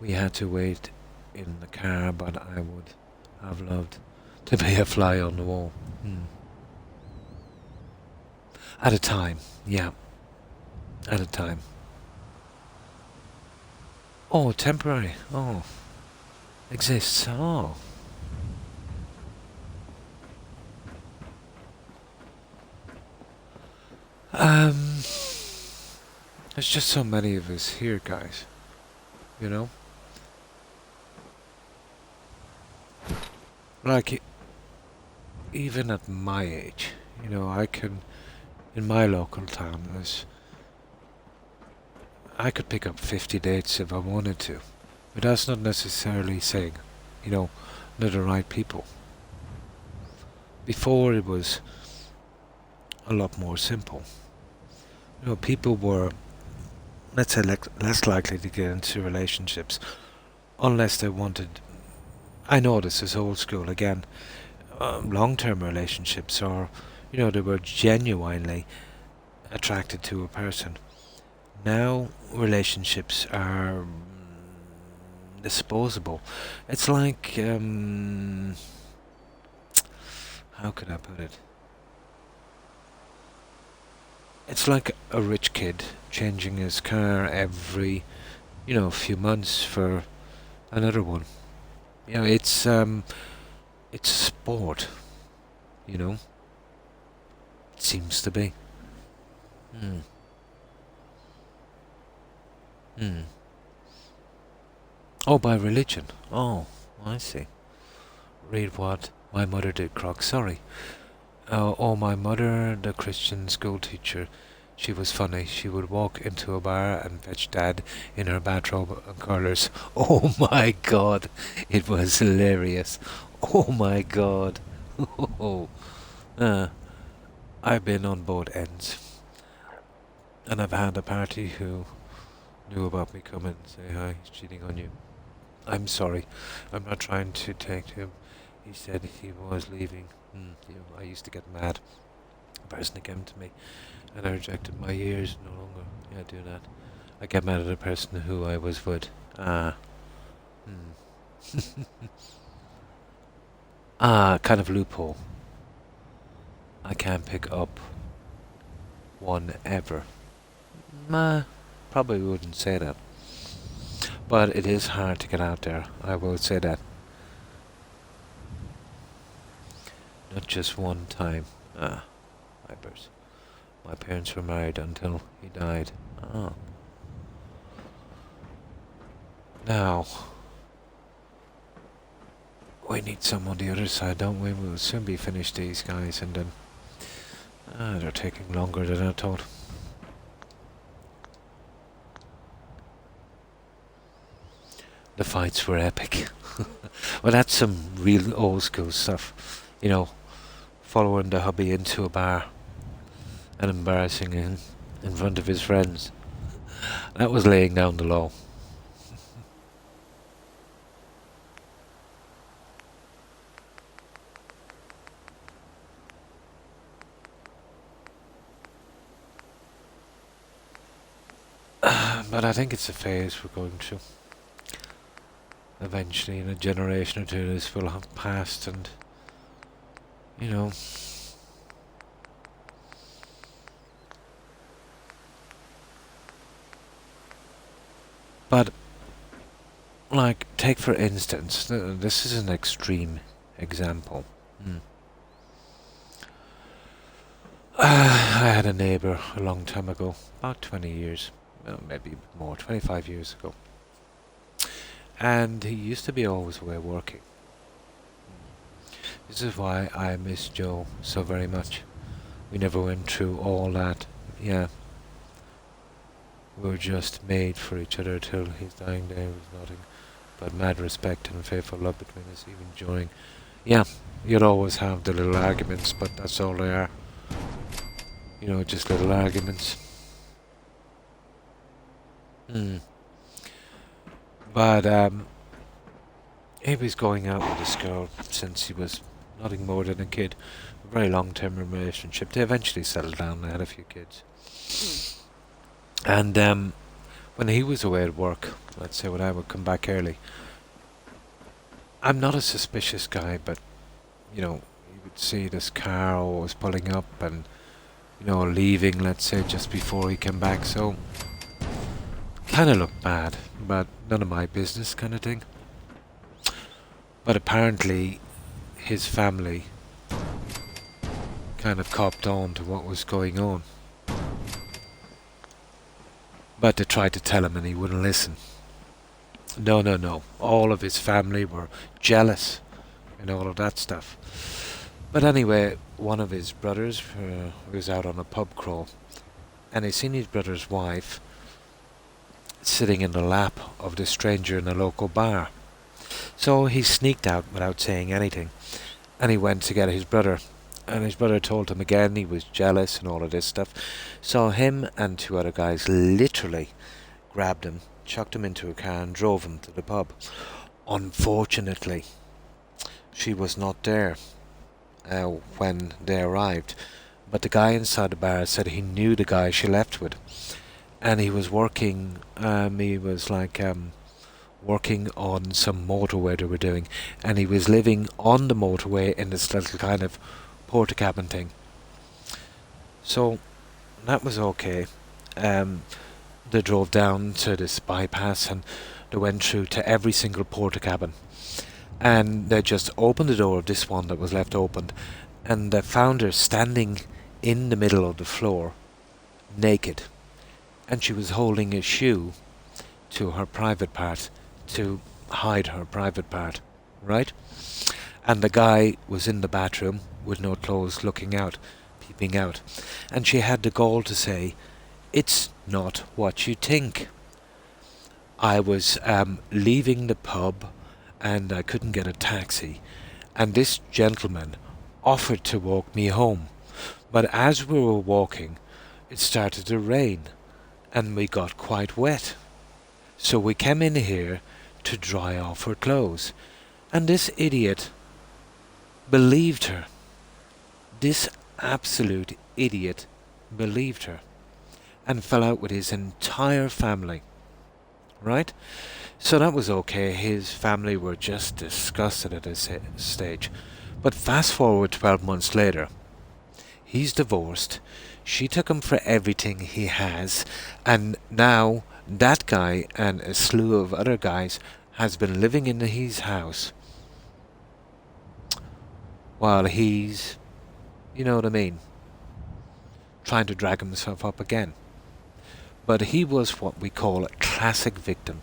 We had to wait in the car, but I would have loved to be a fly on the wall. At a time, yeah. At a time. Oh, temporary. Oh. Exists. Oh. There's just so many of us here, guys. Like, even at my age, I can, in my local town, I could pick up 50 dates if I wanted to. But that's not necessarily saying, they're the right people. Before it was a lot more simple. People were, let's say, less likely to get into relationships unless they wanted I know this is old school again. Long-term relationships, or they were genuinely attracted to a person. Now relationships are disposable. It's like how can I put it? It's like a rich kid changing his car every few months for another one. It's sport. It seems to be. Hmm. Hmm. Oh, by religion. Oh, I see. Read what my mother did, Croc. Sorry. My mother, the Christian school teacher, she was funny. She would walk into a bar and fetch Dad in her bathrobe and curlers. Oh my God, it was hilarious. Oh my God. Oh, I've been on both ends, and I've had a party who knew about me come and say hi. He's cheating on you. I'm sorry. I'm not trying to take him. He said he was leaving. I used to get mad. A person that came to me and I rejected my years. No longer. Yeah, do that. I get mad at a person who I was with. Kind of loophole. I can't pick up one ever. Probably wouldn't say that. But it is hard to get out there. I will say that. Not just one time. Vipers. My parents were married until he died. Now, we need some on the other side, don't we? We'll soon be finished, these guys, and then they're taking longer than I thought. The fights were epic. Well, that's some real old school stuff. Following the hubby into a bar and embarrassing him in front of his friends. That was laying down the law. But I think it's a phase we're going through. Eventually, in a generation or two, this will have passed, and But, like, take for instance, this is an extreme example. I had a neighbour a long time ago, about 20 years, well, maybe more, 25 years ago. And he used to be always away working. This is why I miss Joe so very much. We never went through all that. Yeah. We were just made for each other till his dying day. Was nothing but mad respect and faithful love between us, even during. Yeah, you'd always have the little arguments, but that's all they are. Just little arguments. But he was going out with this girl since he was nothing more than a kid. A very long-term relationship. They eventually settled down. They had a few kids. And when he was away at work, let's say when I would come back early, I'm not a suspicious guy, but you would see this car always pulling up and leaving, let's say, just before he came back. So kind of looked bad, but none of my business, kind of thing. But apparently, his family kind of copped on to what was going on. But they tried to tell him and he wouldn't listen. No. All of his family were jealous and all of that stuff. But anyway, one of his brothers was out on a pub crawl and he seen his brother's wife sitting in the lap of this stranger in a local bar. So he sneaked out without saying anything and he went to get his brother. And his brother told him again he was jealous and all of this stuff. So him and two other guys literally grabbed him, chucked him into a car and drove him to the pub. Unfortunately, she was not there when they arrived. But the guy inside the bar said he knew the guy she left with, and he was working. He was like working on some motorway they were doing, and he was living on the motorway in this little kind of porta cabin thing. So that was okay. They drove down to this bypass and they went through to every single porta cabin, and they just opened the door of this one that was left open, and they found her standing in the middle of the floor, naked, and she was holding a shoe to her private part to hide her private part, right? And the guy was in the bathroom with no clothes, looking out, peeping out, and she had the gall to say, "It's not what you think. I was leaving the pub and I couldn't get a taxi, and this gentleman offered to walk me home. But as we were walking, it started to rain and we got quite wet. So we came in here to dry off her clothes. And this idiot believed her. This absolute idiot believed her and fell out with his entire family. Right? So that was okay. His family were just disgusted at this stage. But fast forward 12 months later, he's divorced. She took him for everything he has, and now that guy and a slew of other guys has been living in his house while he's, you know what I mean, trying to drag himself up again. But he was what we call a classic victim.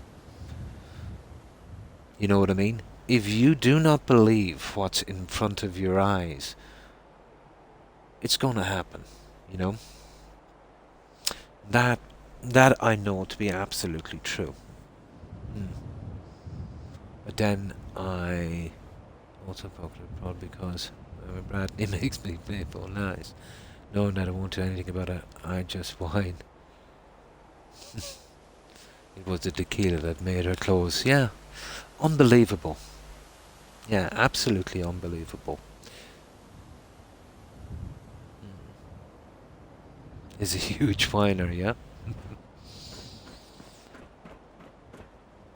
You know what I mean? If you do not believe what's in front of your eyes, it's going to happen, you know? That I know to be absolutely true. But then I also poked it prod because Bradley makes me play for lies. Knowing that I won't do anything about it, I just whine. It was the tequila that made her close. Yeah, unbelievable. Yeah, absolutely unbelievable. Is a huge whiner, yeah?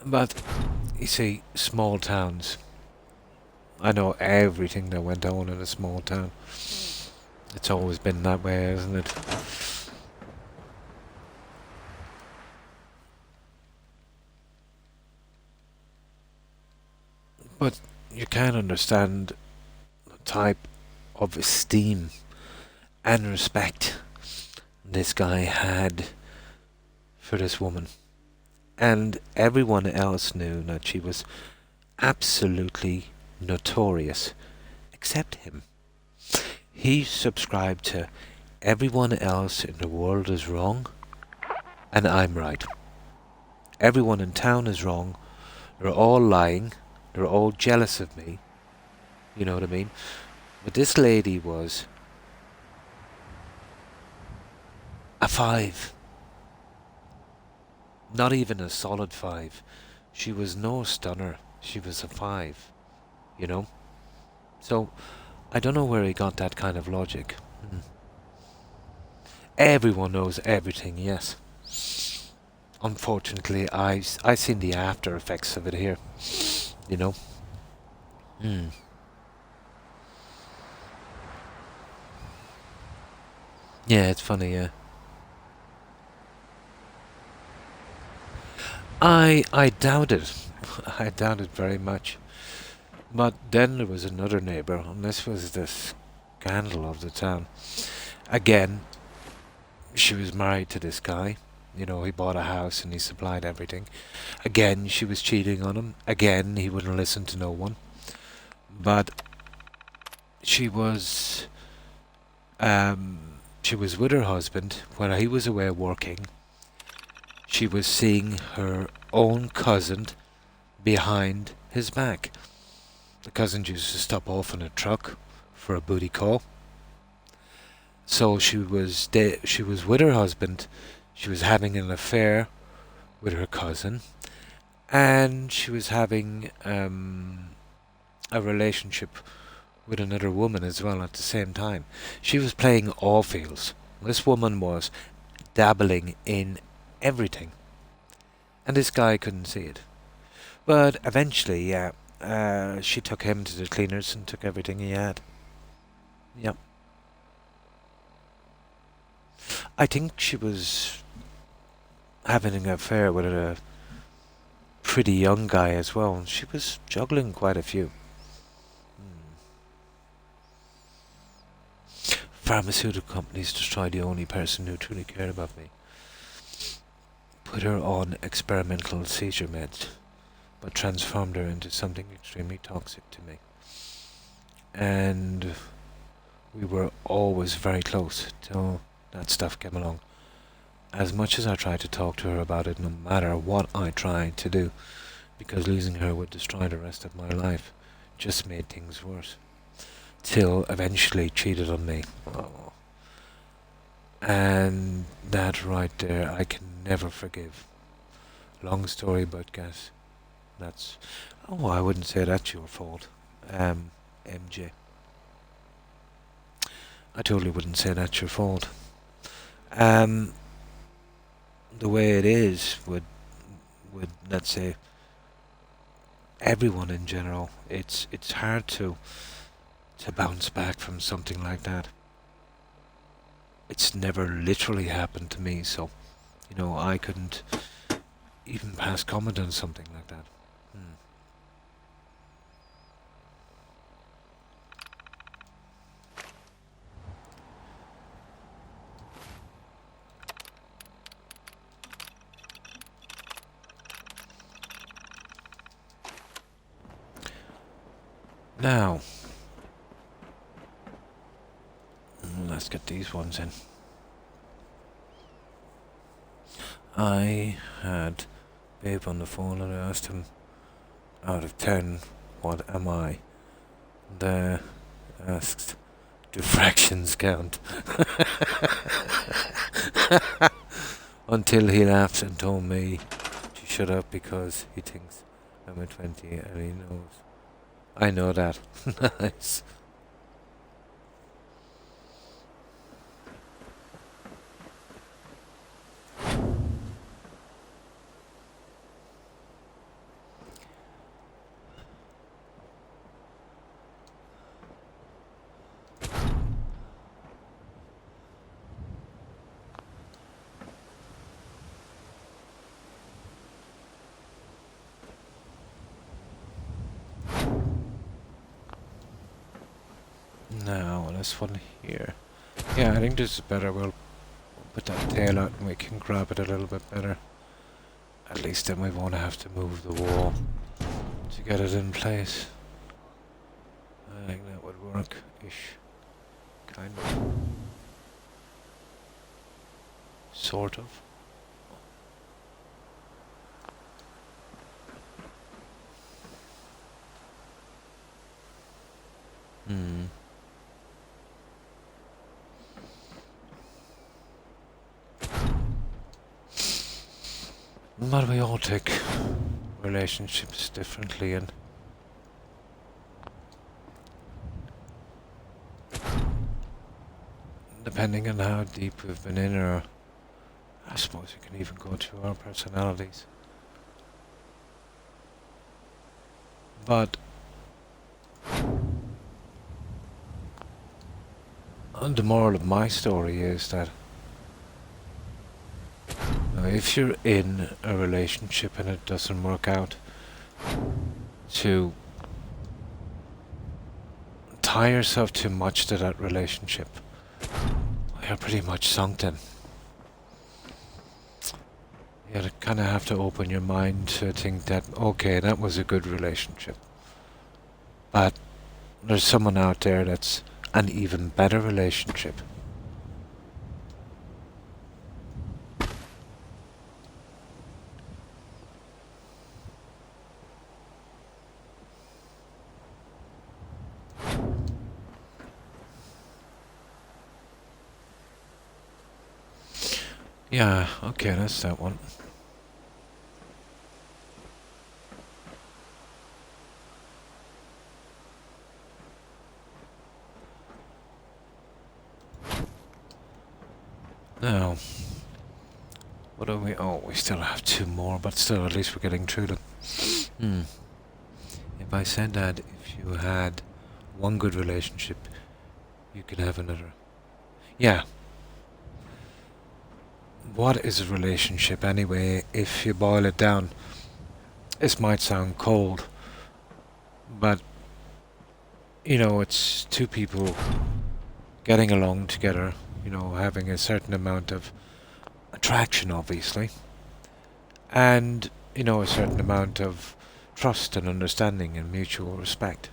But, you see, small towns. I know everything that went on in a small town. It's always been that way, isn't it? But you can't understand the type of esteem and respect this guy had for this woman. And everyone else knew that she was absolutely notorious, except him. He subscribed to everyone else in the world is wrong, and I'm right. Everyone in town is wrong. They're all lying. They're all jealous of me. You know what I mean? But this lady was a 5. Not even a solid 5. She was no stunner. She was a 5. You know? So, I don't know where he got that kind of logic. Everyone knows everything, yes. Unfortunately, I've seen the after effects of it here. You know? Yeah, it's funny, yeah. I doubt it. I doubt it very much. But then there was another neighbour, and this was the scandal of the town. Again, she was married to this guy. You know, he bought a house and he supplied everything. Again, she was cheating on him. Again, he wouldn't listen to no one. But she was with her husband when he was away working. She was seeing her own cousin behind his back. The cousin used to stop off in a truck for a booty call. So she was with her husband. She was having an affair with her cousin, and she was having a relationship with another woman as well at the same time. She was playing all fields. This woman was dabbling in everything, and this guy couldn't see it. But eventually, yeah, she took him to the cleaners and took everything he had. Yep. I think she was having an affair with a pretty young guy as well, and she was juggling quite a few. Pharmaceutical companies destroyed the only person who truly cared about me. Put her on experimental seizure meds, but transformed her into something extremely toxic to me. And we were always very close till that stuff came along. As much as I tried to talk to her about it, no matter what I tried to do, because losing her would destroy the rest of my life, just made things worse. Till eventually cheated on me. Oh. And that right there, I can never forgive. Long story, but guess that's... Oh, I wouldn't say that's your fault, MJ. I totally wouldn't say that's your fault. The way it is with let's say everyone in general, it's hard to bounce back from something like that. It's never literally happened to me, so I couldn't even pass comment on something like that. Now, let's get these ones in. I had Babe on the phone and I asked him, out of 10, what am I? And asked, do fractions count? Until he laughed and told me to shut up because he thinks I'm a 20 and he knows. I know that. Nice. Now, this one here. Yeah, I think this is better. We'll put that tail out and we can grab it a little bit better. At least then we won't have to move the wall to get it in place. I think that would work-ish. Kind of. Sort of. But we all take relationships differently, and depending on how deep we've been in, or I suppose it can even go to our personalities. But the moral of my story is that if you're in a relationship and it doesn't work out, to tie yourself too much to that relationship, you're pretty much sunk in. You kind of have to open your mind to think that, okay, that was a good relationship, but there's someone out there that's an even better relationship. Yeah, okay, that's that one. Now, what do we... Oh, we still have two more, but still, at least we're getting through them. Hmm. If I said that if you had one good relationship, you could have another. Yeah. What is a relationship anyway, if you boil it down? This might sound cold, but, you know, it's two people getting along together, you know, having a certain amount of attraction, obviously, and, you know, a certain amount of trust and understanding and mutual respect.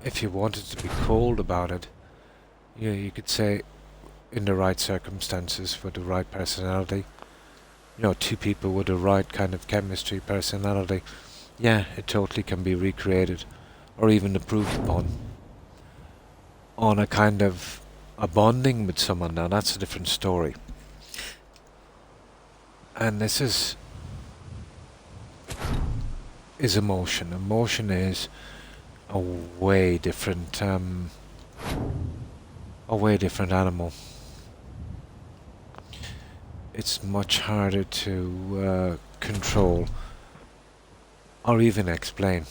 If you wanted to be cold about it, you could say, in the right circumstances, with the right personality, you know, two people with the right kind of chemistry, personality, yeah, it totally can be recreated, or even improved upon, on a kind of a bonding with someone. Now, that's a different story. And this is emotion. Emotion is a way different, animal. It's much harder to control or even explain.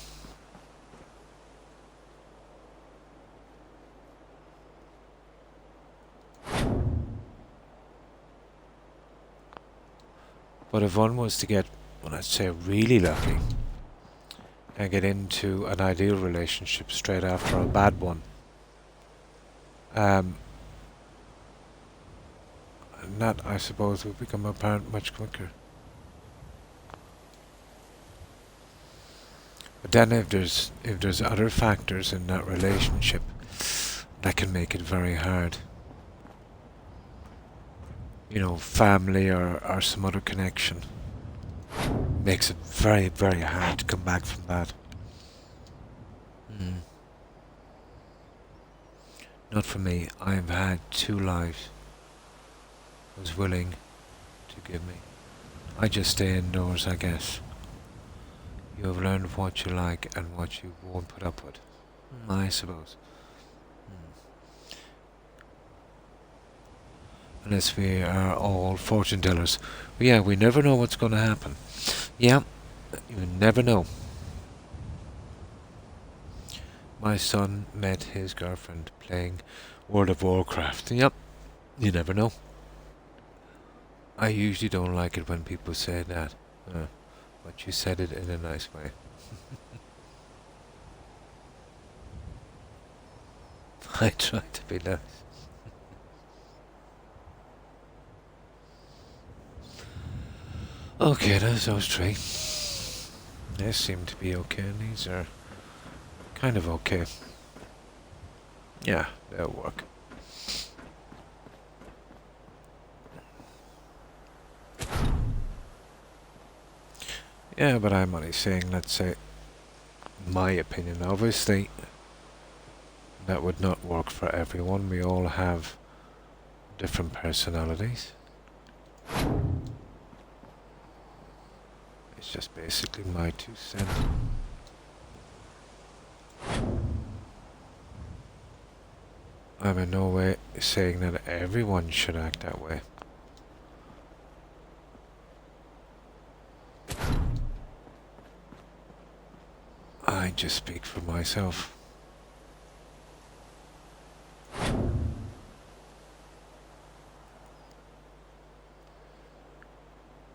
But if one was to get, well, I'd say really lucky, and get into an ideal relationship straight after a bad one, that, I suppose, would become apparent much quicker. But then if there's other factors in that relationship that can make it very hard, you know, family or some other connection, makes it very, very hard to come back from that. Not for me. I've had two lives I was willing to give me. I just stay indoors, I guess. You have learned what you like and what you won't put up with, I suppose. Unless we are all fortune tellers. But yeah, we never know what's going to happen. Yeah, you never know. My son met his girlfriend playing World of Warcraft. Yep, you never know. I usually don't like it when people say that, but you said it in a nice way. I try to be nice. Okay, there's those three. They seem to be okay, and these are kind of okay. Yeah, they'll work. Yeah, but I'm only saying, let's say, my opinion. Obviously, that would not work for everyone. We all have different personalities. It's just basically my 2 cents. I'm in no way saying that everyone should act that way. I just speak for myself.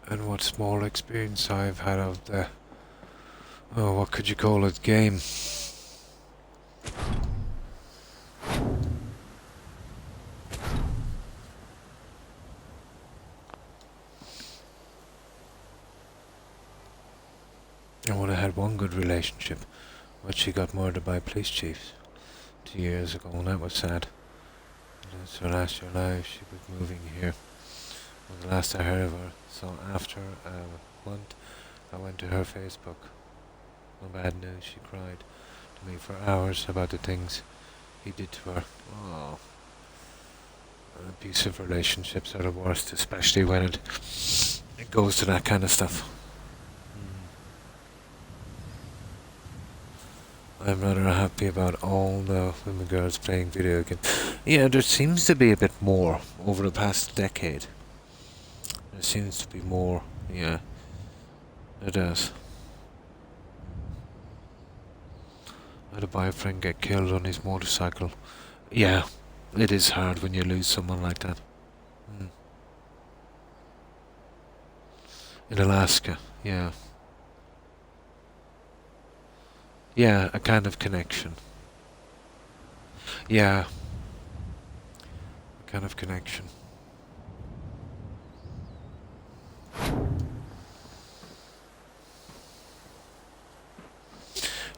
And what small experience I've had of the, oh, what could you call it, game. I would have had one good relationship, but she got murdered by police chiefs 2 years ago, and that was sad. And that's her last year alive. She was moving here. Well, the last I heard of her, so after a month, I went to her Facebook. No bad news. She cried to me for hours about the things he did to her. Oh. Abusive relationships are the worst, especially when it goes to that kind of stuff. I'm rather happy about all the women girls playing video games. Yeah, there seems to be a bit more over the past decade. There seems to be more, yeah. It does. I had a boyfriend get killed on his motorcycle. Yeah, it is hard when you lose someone like that. Mm. In Alaska, yeah. Yeah, a kind of connection. Yeah, a kind of connection.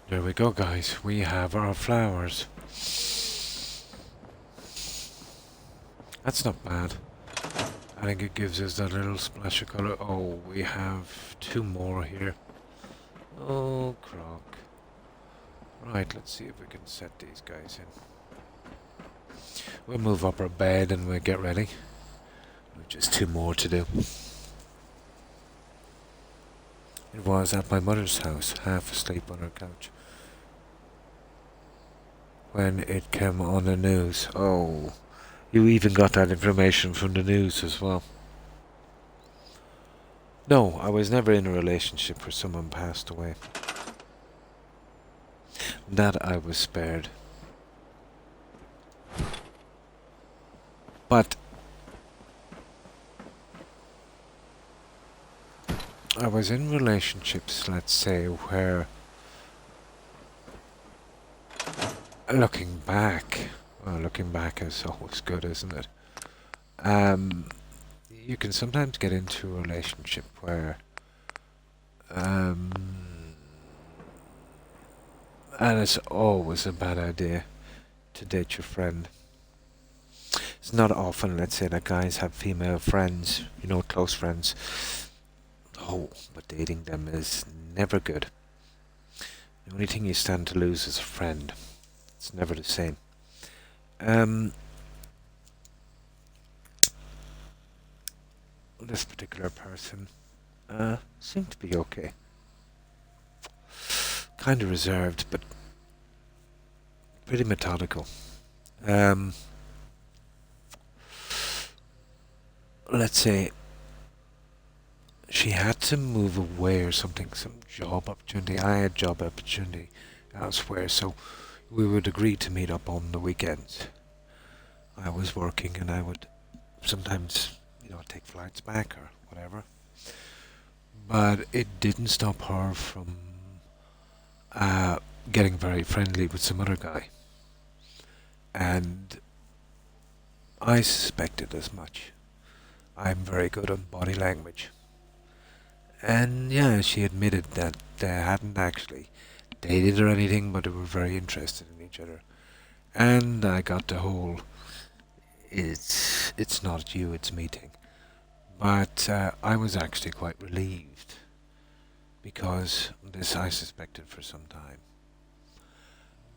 There we go, guys. We have our flowers. That's not bad. I think it gives us that little splash of colour. Oh, we have 2 more here. Oh, crock. Right, let's see if we can set these guys in. We'll move up our bed and we'll get ready. Just 2 more to do. It was at my mother's house, half asleep on her couch, when it came on the news. Oh, you even got that information from the news as well. No, I was never in a relationship where someone passed away. That I was spared. But I was in relationships, let's say, where, looking back is always good, isn't it? You can sometimes get into a relationship where, and it's always a bad idea to date your friend. It's not often, let's say, that guys have female friends, you know, close friends. Oh, but dating them is never good. The only thing you stand to lose is a friend. It's never the same. This particular person seemed to be okay. Kind of reserved, but pretty methodical. Let's say she had to move away or something, some job opportunity. I had job opportunity elsewhere, so we would agree to meet up on the weekends. I was working and I would sometimes, take flights back or whatever. But it didn't stop her from getting very friendly with some other guy. And I suspected as much. I'm very good on body language. And yeah, she admitted that they hadn't actually dated or anything, but they were very interested in each other. And I got the whole, it's not you, it's me thing. But I was actually quite relieved, because this I suspected for some time.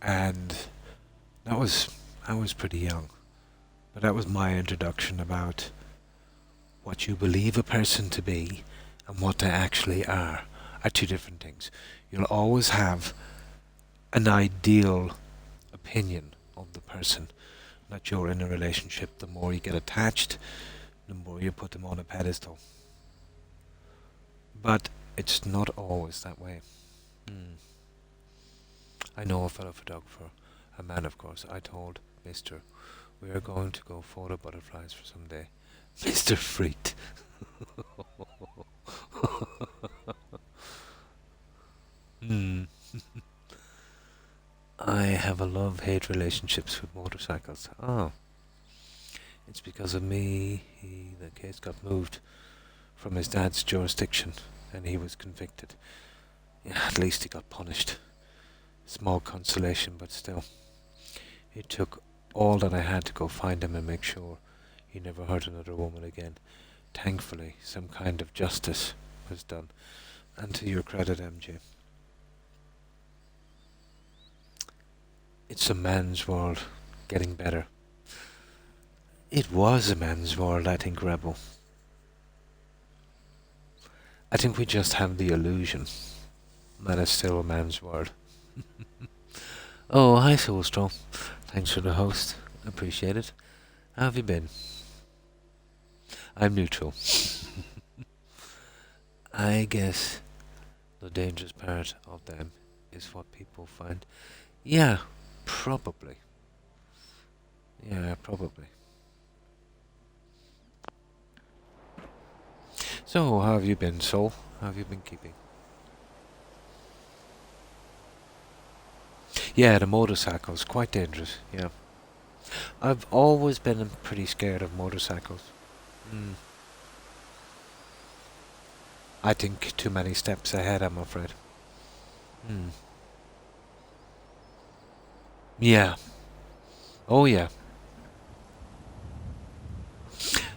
And I was pretty young, but that was my introduction about what you believe a person to be and what they actually are 2 different things. You'll always have an ideal opinion of the person that you're in a relationship. The more you get attached, the more you put them on a pedestal. But it's not always that way. I know a fellow photographer, a man of course. I told Mr. we are going to go photo butterflies for some day. Mr. Freet. I have a love-hate relationships with motorcycles. Oh. It's because of me. The case got moved from his dad's jurisdiction and he was convicted. Yeah, at least he got punished. Small consolation, but still. It took all that I had to go find him and make sure he never hurt another woman again. Thankfully, some kind of justice was done. And to your credit, MJ. It's a man's world, getting better. It was a man's world, I think, Rebel. I think we just have the illusion that it's still a man's world. Oh, hi, Soulstrom. Thanks for the host. Appreciate it. How have you been? I'm neutral. I guess the dangerous part of them is what people find. Yeah, probably. Yeah, probably. So, how have you been, Soul? How have you been keeping? Yeah, the motorcycle's quite dangerous, yeah. I've always been pretty scared of motorcycles. Mm. I think too many steps ahead, I'm afraid. Mm. Yeah. Oh, yeah.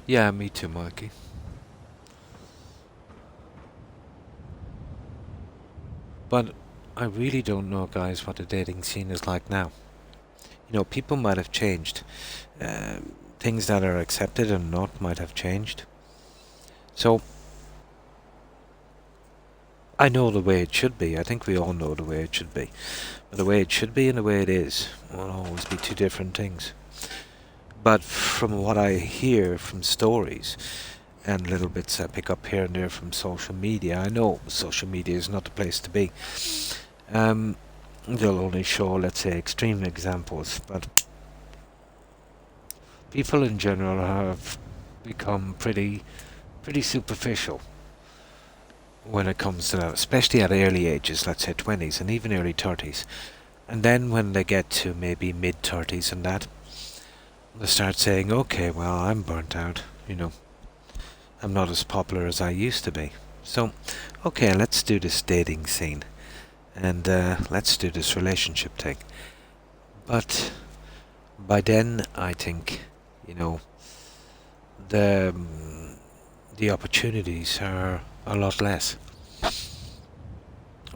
Yeah, me too, Mikey. But I really don't know, guys, what the dating scene is like now. You know, people might have changed. Things that are accepted and not might have changed. So, I know the way it should be. I think we all know the way it should be. But the way it should be and the way it is will always be two different things. But from what I hear from stories and little bits I pick up here and there from social media, I know social media is not the place to be. They'll only show, let's say, extreme examples, but people in general have become pretty superficial when it comes to that, especially at early ages, let's say 20s and even early 30s. And then when they get to maybe mid 30s and that, they start saying, okay, well, I'm burnt out, you know. I'm not as popular as I used to be. So, okay, let's do this dating scene. And let's do this relationship thing. But by then, I think, you know, the the opportunities are a lot less.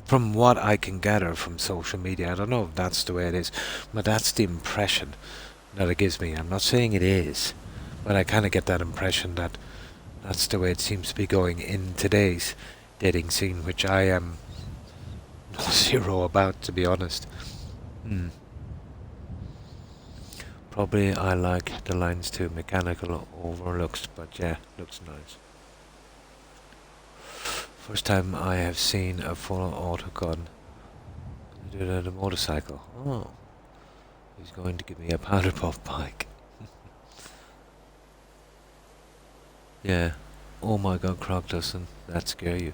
From what I can gather from social media, I don't know if that's the way it is, but that's the impression that it gives me. I'm not saying it is, but I kind of get that impression that that's the way it seems to be going in today's dating scene, which I am zero about, to be honest. Hmm. Probably I like the lines too mechanical over looks, but yeah, looks nice. First time I have seen a full auto gun. Do it on a motorcycle. Oh, he's going to give me a powder puff bike. Yeah. Oh my god, Croc, doesn't that scare you?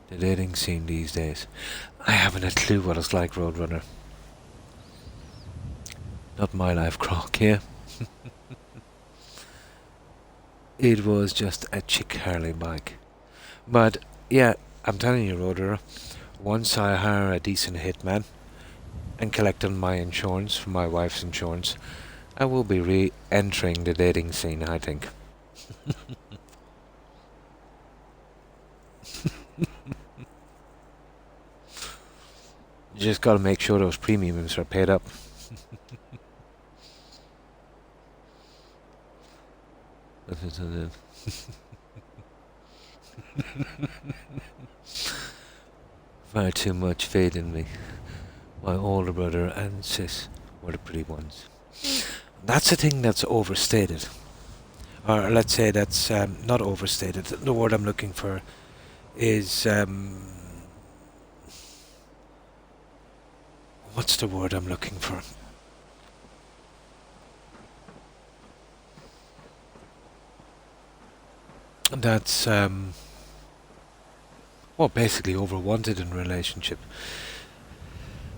The dating scene these days. I haven't a clue what it's like, Roadrunner. Not my life, Croc, yeah? It was just a chick Harley bike. But, yeah, I'm telling you, Roadrunner, once I hire a decent hitman and collect on my insurance for my wife's insurance, I will be re-entering the dating scene, I think. You just gotta make sure those premiums are paid up. Far too much faith in me. My older brother and sis were the pretty ones. That's a thing that's overstated. Or let's say that's not overstated. The word I'm looking for is... what's the word I'm looking for? That's... well, basically overwanted in a relationship.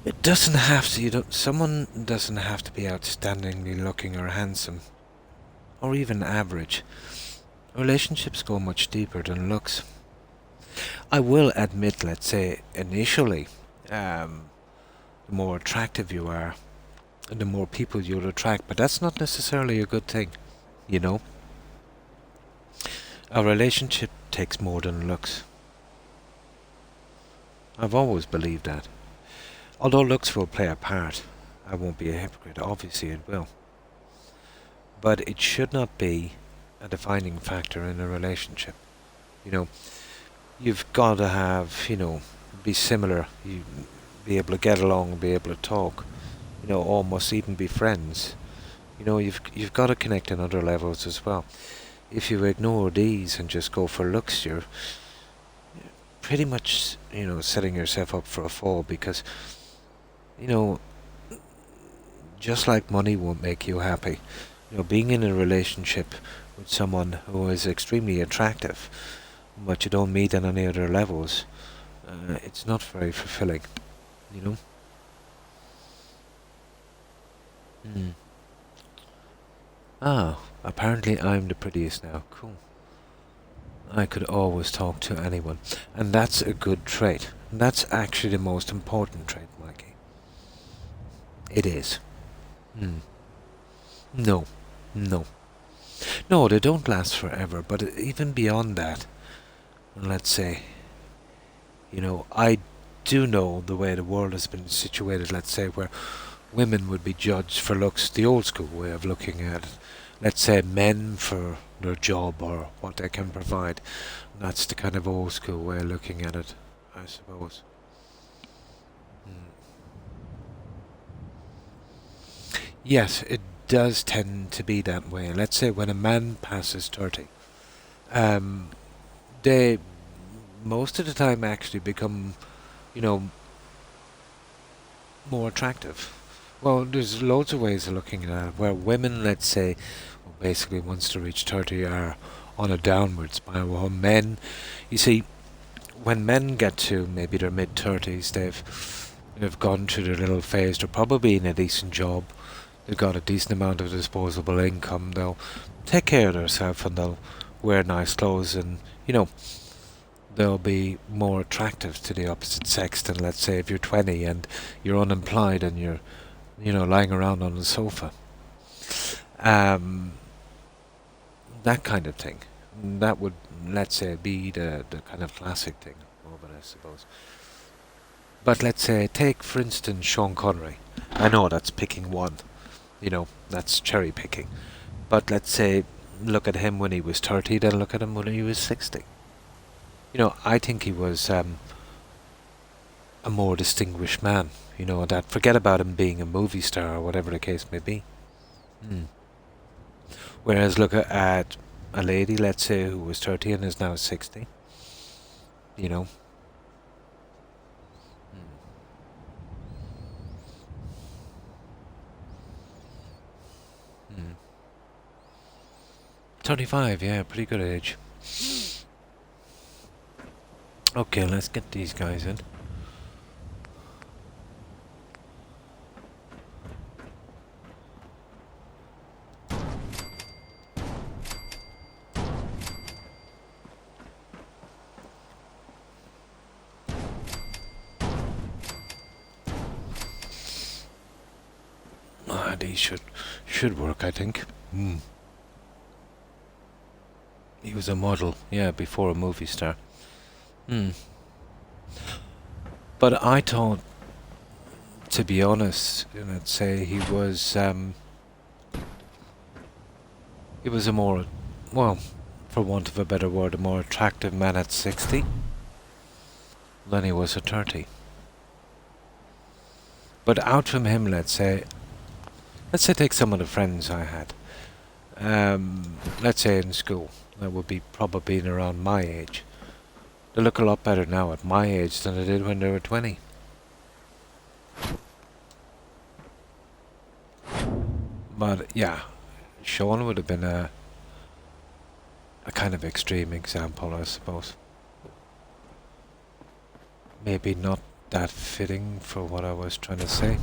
It doesn't have to. Someone doesn't have to be outstandingly looking or handsome, or even average. Relationships go much deeper than looks. I will admit, let's say, initially, the more attractive you are, the more people you'll attract, but that's not necessarily a good thing, you know? A relationship takes more than looks. I've always believed that. Although looks will play a part, I won't be a hypocrite, obviously it will. But it should not be a defining factor in a relationship. You know, you've got to have, be similar, you be able to get along, be able to talk, almost even be friends. You've got to connect on other levels as well. If you ignore these and just go for looks, you're pretty much, setting yourself up for a fall because, you know, just like money won't make you happy, being in a relationship with someone who is extremely attractive, but you don't meet on any other levels, it's not very fulfilling, you know? Hmm. Ah, apparently I'm the prettiest now. Cool. I could always talk to anyone. And that's a good trait. That's actually the most important trait, Mikey. It is. Hmm. No. No. No, they don't last forever, but even beyond that, let's say, I do know the way the world has been situated, let's say, where women would be judged for looks, the old school way of looking at it. Let's say men for their job or what they can provide. That's the kind of old school way of looking at it, I suppose. Mm. Yes, it does tend to be that way. Let's say when a man passes 30, um, they most of the time actually become, you know, more attractive. Well, there's loads of ways of looking at it. Where women, let's say, basically once they reach 30 are on a downward spiral. While men, you see, when men get to maybe their mid-30s, they've gone through their little phase. They're probably in a decent job. They've got a decent amount of disposable income. They'll take care of themselves and they'll wear nice clothes and, they'll be more attractive to the opposite sex than, let's say, if you're 20 and you're unemployed and you're, lying around on the sofa. Um, that kind of thing. That would, let's say, be the kind of classic thing of it, I suppose. But let's say, take for instance Sean Connery. I know that's picking one, that's cherry picking. But let's say, look at him when he was 30, then look at him when he was 60. I think he was a more distinguished man. That forget about him being a movie star or whatever the case may be. Mm. Whereas look at a lady, let's say, who was 30 and is now 60. You know. Mm. 35, yeah, pretty good age. Okay, let's get these guys in. These should work, I think. Mm. He was a model, yeah, before a movie star. Hmm. But I thought, to be honest, let's say he was a more, well, for want of a better word, a more attractive man at 60 than he was at 30. But out from him, let's say take some of the friends I had. Let's say in school, that would be probably in around my age. They look a lot better now at my age than they did when they were 20. But yeah, Sean would have been a kind of extreme example, I suppose. Maybe not that fitting for what I was trying to say.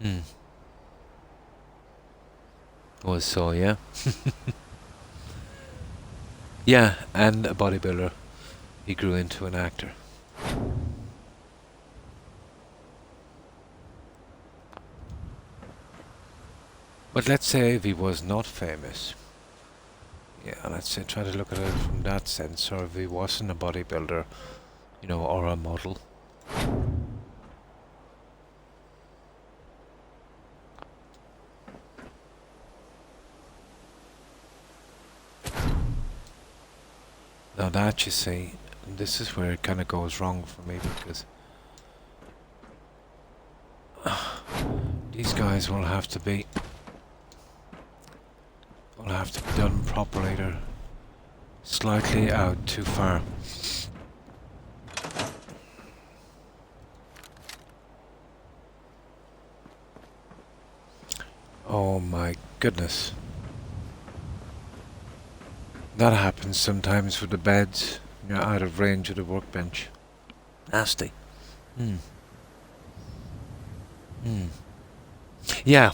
Hmm. Was so, yeah. Yeah, and a bodybuilder. He grew into an actor. But let's say if he was not famous. Yeah, let's say try to look at it from that sense, or if he wasn't a bodybuilder, or a model. Now that, you see, And this is where it kind of goes wrong for me because these guys will have to be done properly. They're slightly out too far. Oh my goodness. That happens sometimes with the beds. You're out of range of the workbench. Nasty. Yeah.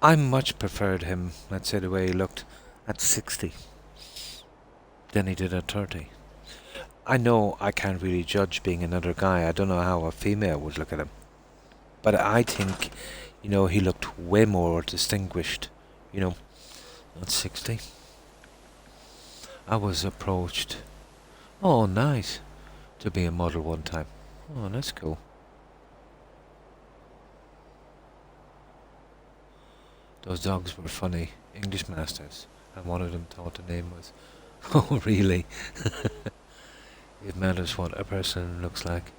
I much preferred him, let's say, the way he looked at 60 than he did at 30. I know I can't really judge being another guy. I don't know how a female would look at him. But I think, he looked way more distinguished, at 60. I was approached, oh nice, to be a model one time. Oh, that's cool. Those dogs were funny, English masters, and one of them thought the name was, oh really? It matters what a person looks like.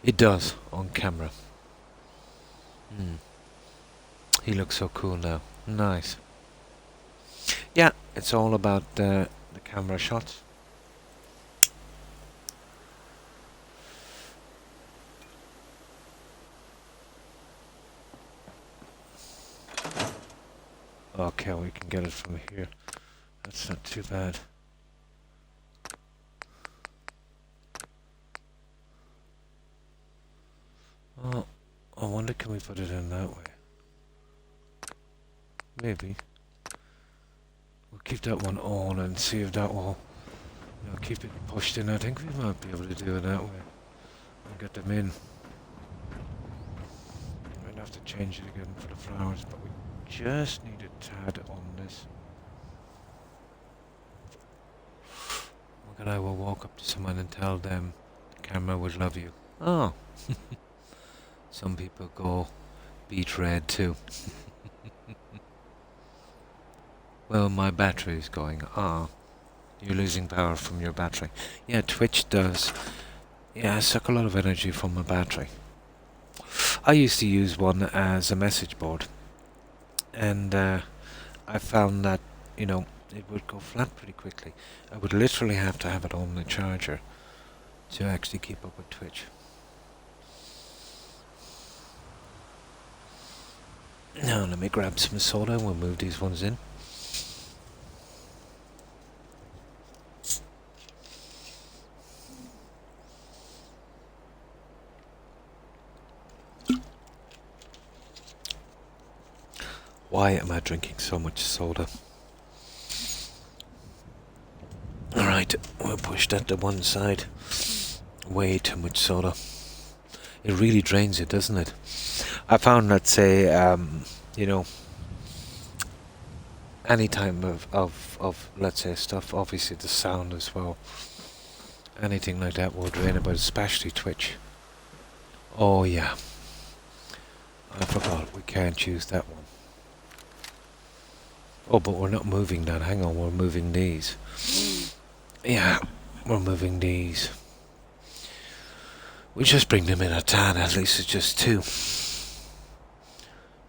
It does, on camera. He looks so cool now. Nice. Yeah, it's all about the camera shots. Okay, we can get it from here. That's not too bad. Oh, I wonder, can we put it in that way? Maybe. We'll keep that one on and see if that will, keep it pushed in. I think we might be able to do it that way. And get them in. Might have to change it again for the flowers, but we just need a tad on this. Look, and I will walk up to someone and tell them the camera would love you. Oh. Some people go beet red too. Well, my battery is going. You're losing power from your battery. Yeah, Twitch does. Yeah, I suck a lot of energy from my battery. I used to use one as a message board. And I found that, it would go flat pretty quickly. I would literally have to have it on the charger to actually keep up with Twitch. Now let me grab some soda and we'll move these ones in. Why am I drinking so much soda? Alright, we'll push that to one side. Way too much soda. It really drains it, doesn't it? I found that, say, any time of let's say stuff, obviously the sound as well, anything like that will drain it, but especially Twitch. Oh yeah, I forgot, we can't use that one. Oh, but we're not moving that, hang on, we're moving these. Yeah, we're moving these. We just bring them in a tad, at least it's just two.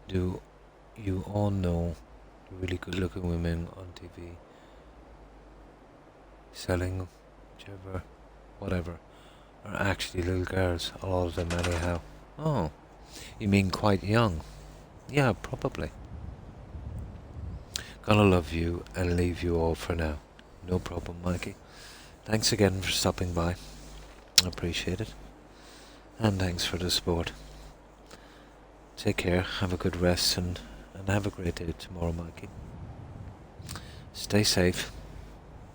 Do you all know the really good looking women on TV selling whatever, are actually little girls, a lot of them anyhow? Oh, you mean quite young? Yeah, probably. Gonna love you and leave you all for now. No problem, Mikey. Thanks again for stopping by. I appreciate it. And thanks for the support. Take care, have a good rest, and have a great day tomorrow, Mikey. Stay safe.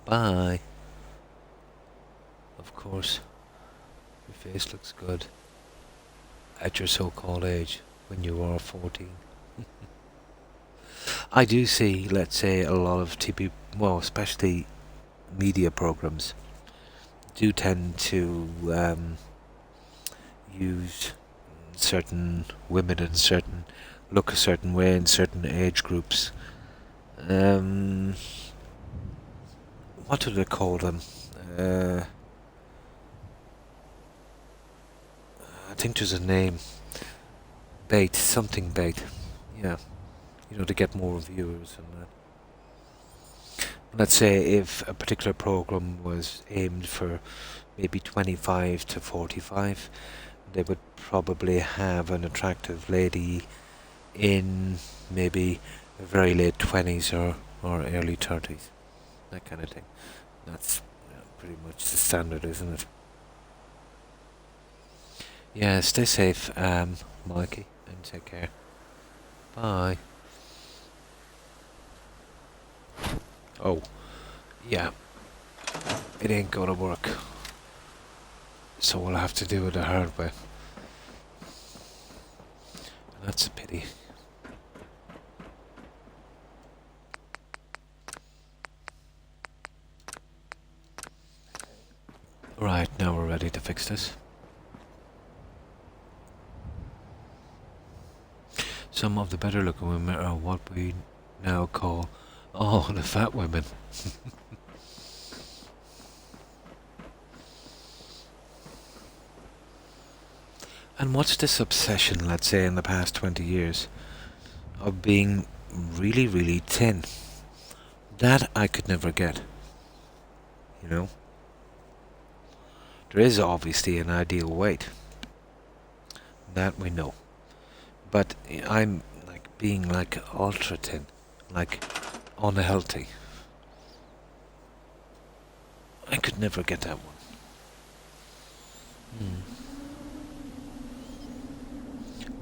Bye. Of course, your face looks good at your so-called age when you are 14. I do see, let's say, a lot of TV, well, especially media programs, do tend to use certain women in look a certain way in certain age groups. what do they call them? Uh, I think there's a name. Bait, something bait. Yeah, you know, to get more viewers and that. Let's say if a particular program was aimed for maybe 25 to 45, they would probably have an attractive lady in maybe very late 20s or early 30s. That kind of thing. That's pretty much the standard, isn't it? Yeah, stay safe, Mikey, and take care. Bye. Oh, yeah, it ain't gonna work. So we'll have to do it the hard way. That's a pity. Right, now we're ready to fix this. Some of the better looking women are what we now call, oh, the fat women. And what's this obsession, let's say, in the past 20 years, of being really, really thin? That I could never get. You know? There is obviously an ideal weight. That we know. But I'm like being like ultra thin. Like unhealthy. I could never get that one.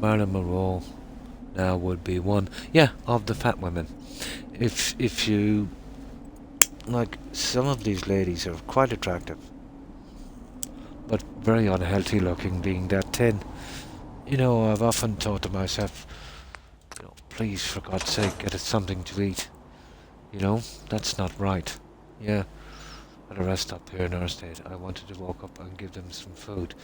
Marilyn Monroe now would be one, yeah, of the fat women. If you like, some of these ladies are quite attractive, but very unhealthy looking, being that thin. You know, I've often thought to myself, you know, please, for God's sake, get us something to eat. You know, that's not right. Yeah, at a rest stop here in our state, I wanted to walk up and give them some food.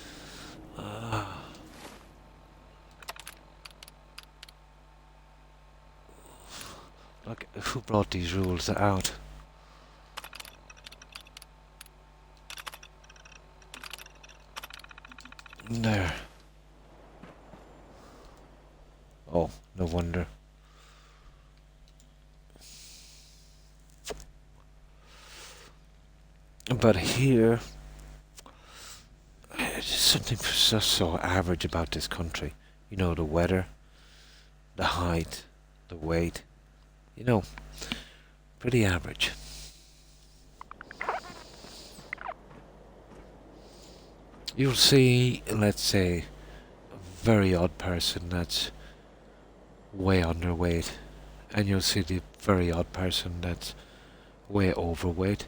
Like, who brought these rules out? There. Oh, no wonder. But here, there's something just so average about this country. You know, the weather, the height, the weight. You know, pretty average. You'll see, let's say, a very odd person that's way underweight, and you'll see the very odd person that's way overweight.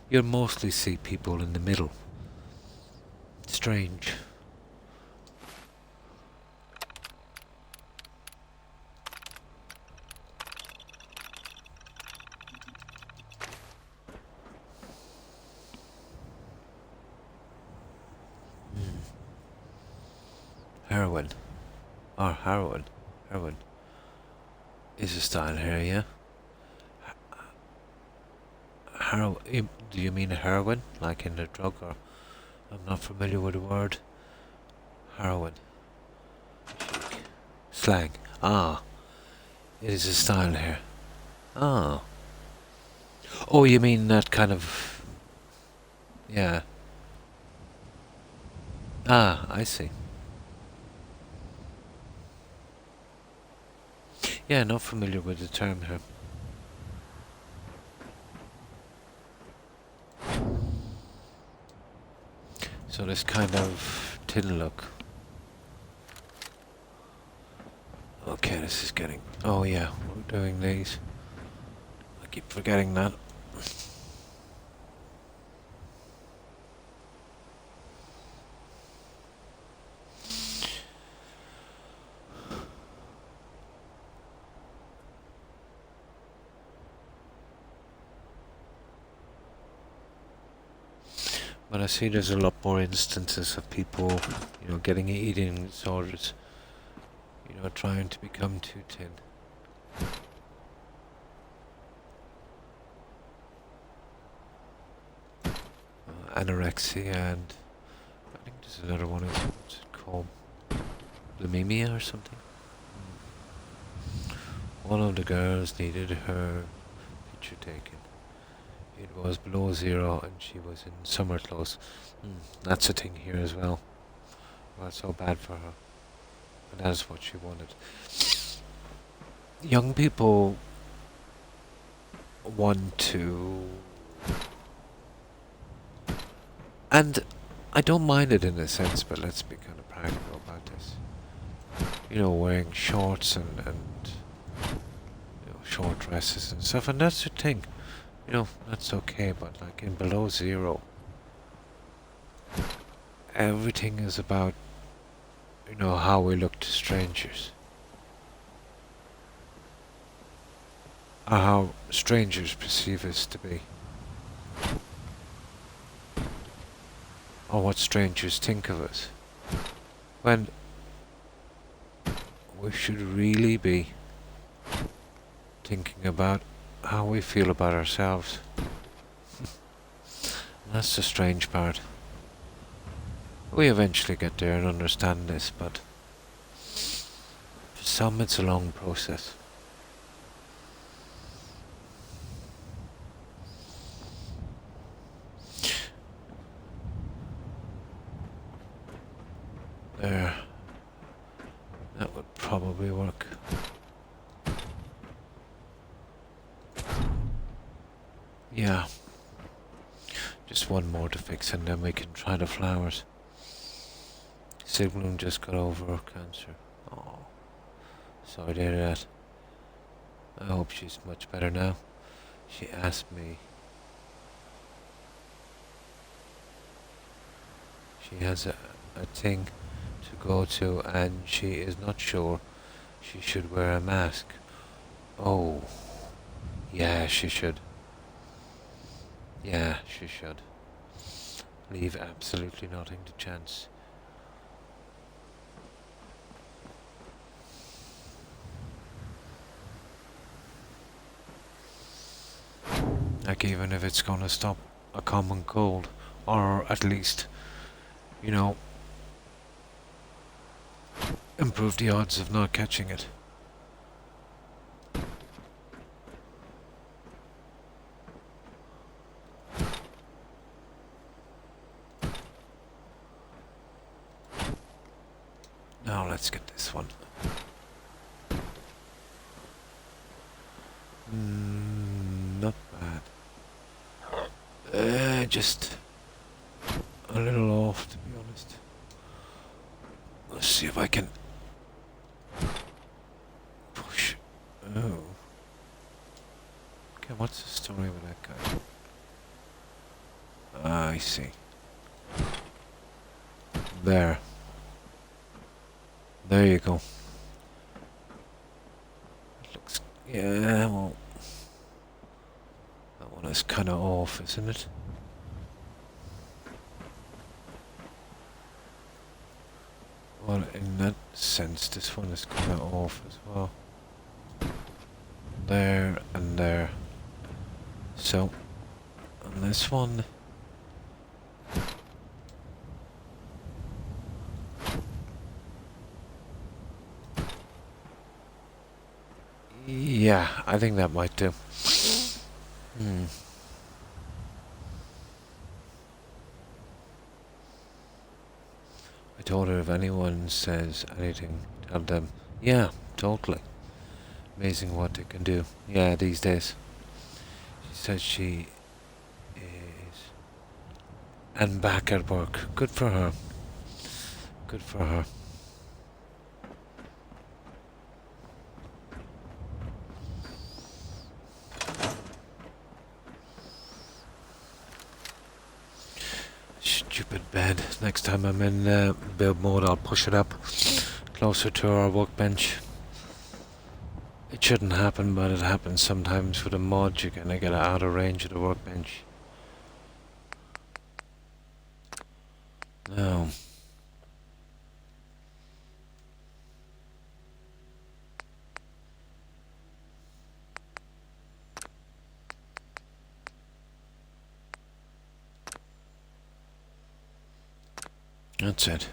You'll mostly see people in the middle. Strange. Heroin. Or heroin. Heroin is a style here, yeah? Do you mean heroin? Like in the drug, or? I'm not familiar with the word. Heroin. Slang. Ah. It is a style here. Ah. Oh, you mean that kind of... Yeah. Ah, I see. Yeah, not familiar with the term here. So this kind of tin look. Okay, this is getting... Oh yeah, we're doing these. I keep forgetting that. But I see there's a lot more instances of people, you know, getting eating disorders, you know, trying to become too thin. anorexia, and I think there's another one. What's it called? Bulimia or something. One of the girls needed her picture taken. It was below zero, and she was in summer clothes. That's a thing here as well. Well, so bad for her, but that is what she wanted. Young people want to, and I don't mind it in a sense, but let's be kind of practical about this. You know, wearing shorts and you know, short dresses and stuff, and that's the thing. You know, that's okay, but like in below zero, everything is about, you know, how we look to strangers. Or how strangers perceive us to be. Or what strangers think of us. When we should really be thinking about how we feel about ourselves. And that's the strange part. We eventually get there and understand this, but for some it's a long process. There. That would probably work. Yeah. Just one more to fix and then we can try the flowers. Sigrun just got over her cancer. Oh, sorry to hear that. I hope she's much better now. She asked me. She has a thing to go to and she is not sure she should wear a mask. Oh, yeah, she should. Yeah, she should. Leave absolutely nothing to chance. Like even if it's gonna stop a common cold, or at least, you know, improve the odds of not catching it. Now let's get this one. Not bad. Just a little off, to be honest. Let's see if I can push. Oh. Okay, what's the story with that guy? I see. There. There you go. It looks... Yeah, well... That one is kind of off, isn't it? Well, in that sense, this one is kind of off as well. There and there. So, on this one... Yeah, I think that might do. I told her if anyone says anything, tell them, yeah, totally. Amazing what they can do. Yeah, these days. She says she is... And back at work. Good for her. Good for her. Stupid bed. Next time I'm in build mode, I'll push it up closer to our workbench. It shouldn't happen, but it happens sometimes with a mod. You're gonna get out of range of the workbench. No. That's it.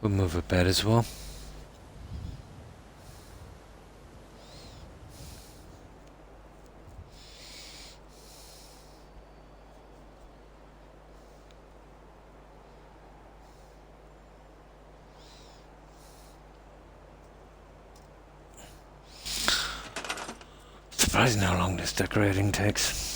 We'll move a bed as well. Surprising how long this decorating takes.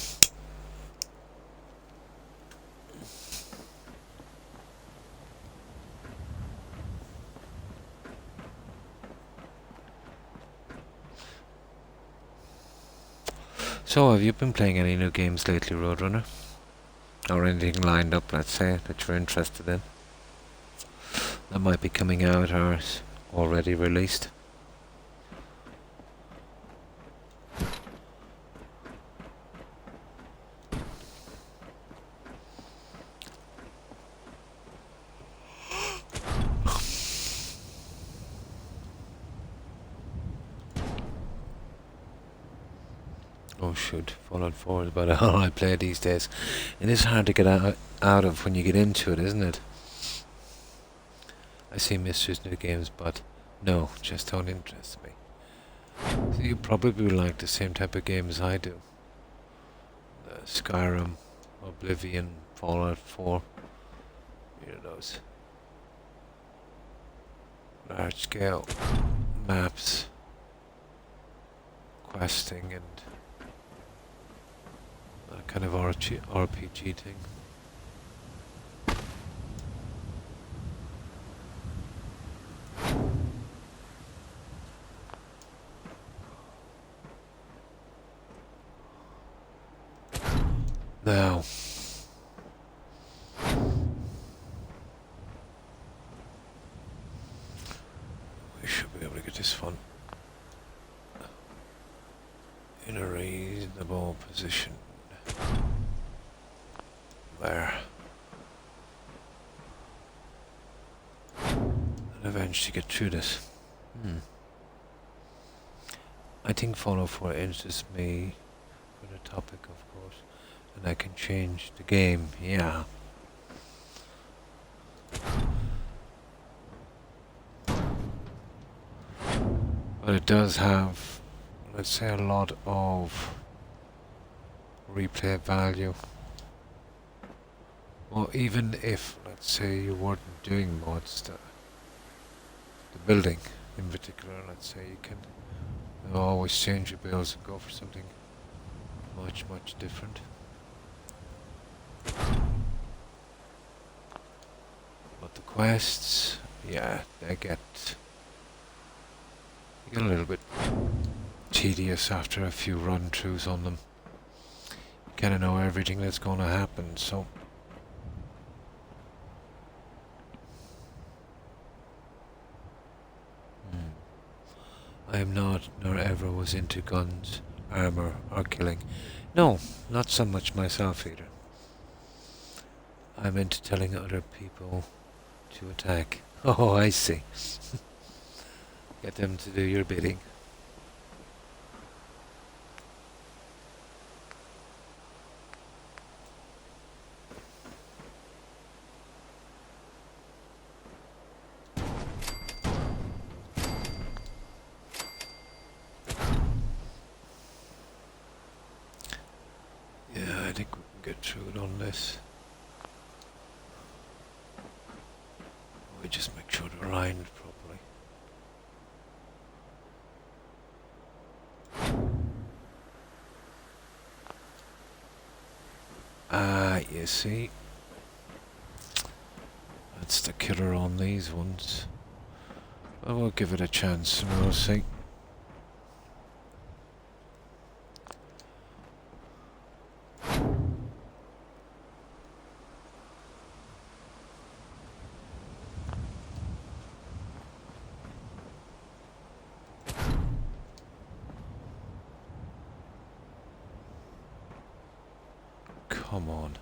So, have you been playing any new games lately, Roadrunner? Or anything lined up, let's say, that you're interested in? That might be coming out or is already released? Oh shoot, Fallout 4 is about all I play these days. It is hard to get out of when you get into it, isn't it? I see Mister's new games, but no, just don't interest me. So you probably like the same type of games I do. Skyrim, Oblivion, Fallout 4. You know those large scale maps, questing and that kind of RPG thing. Now, we should be able to get this one in a reasonable position. There. And eventually get through this. I think Fallout 4 interests me for the topic, of course. And I can change the game, yeah. But it does have, let's say, a lot of replay value. Well, even if, let's say, you weren't doing mods, the building in particular, let's say, you can always change your builds and go for something much, much different. But the quests, yeah, they get a little bit tedious after a few run-throughs on them. You kind of know everything that's going to happen, so I am not, nor ever was into guns, armor, or killing. No, not so much myself either. I'm into telling other people to attack. Oh, I see. Get them to do your bidding. Yeah, I think we can get through it on this. We just make sure they're aligned properly. You see, that's the killer on these ones. Well, we'll give it a chance and we'll see. Come on.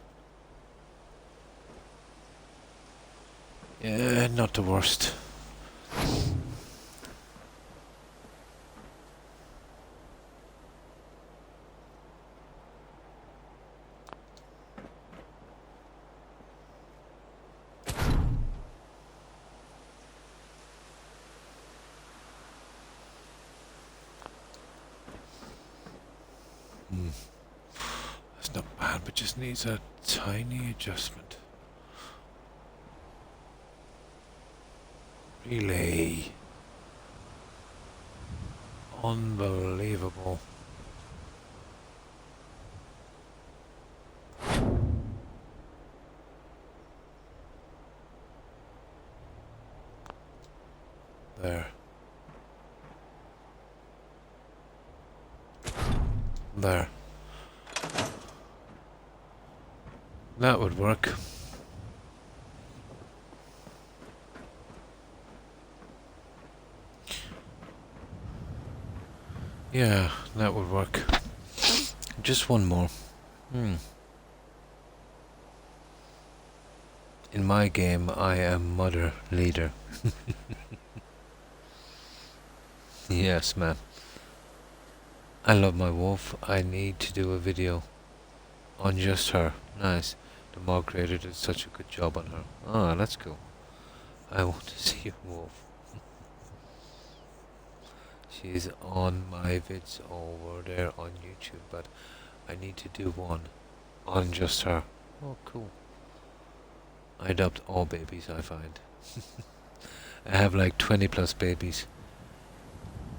Yeah, not the worst. It just needs a tiny adjustment. Relay. Unbelievable. There. There. That would work. Yeah, that would work. Just one more. In my game, I am mother leader. Yes, man. I love my wolf. I need to do a video on just her. Nice. The mod creator did such a good job on her. Ah, that's cool. I want to see your wolf. She's on my vids over there on YouTube, but I need to do one on just her. Oh, cool. I adopt all babies, I find. I have like 20 plus babies.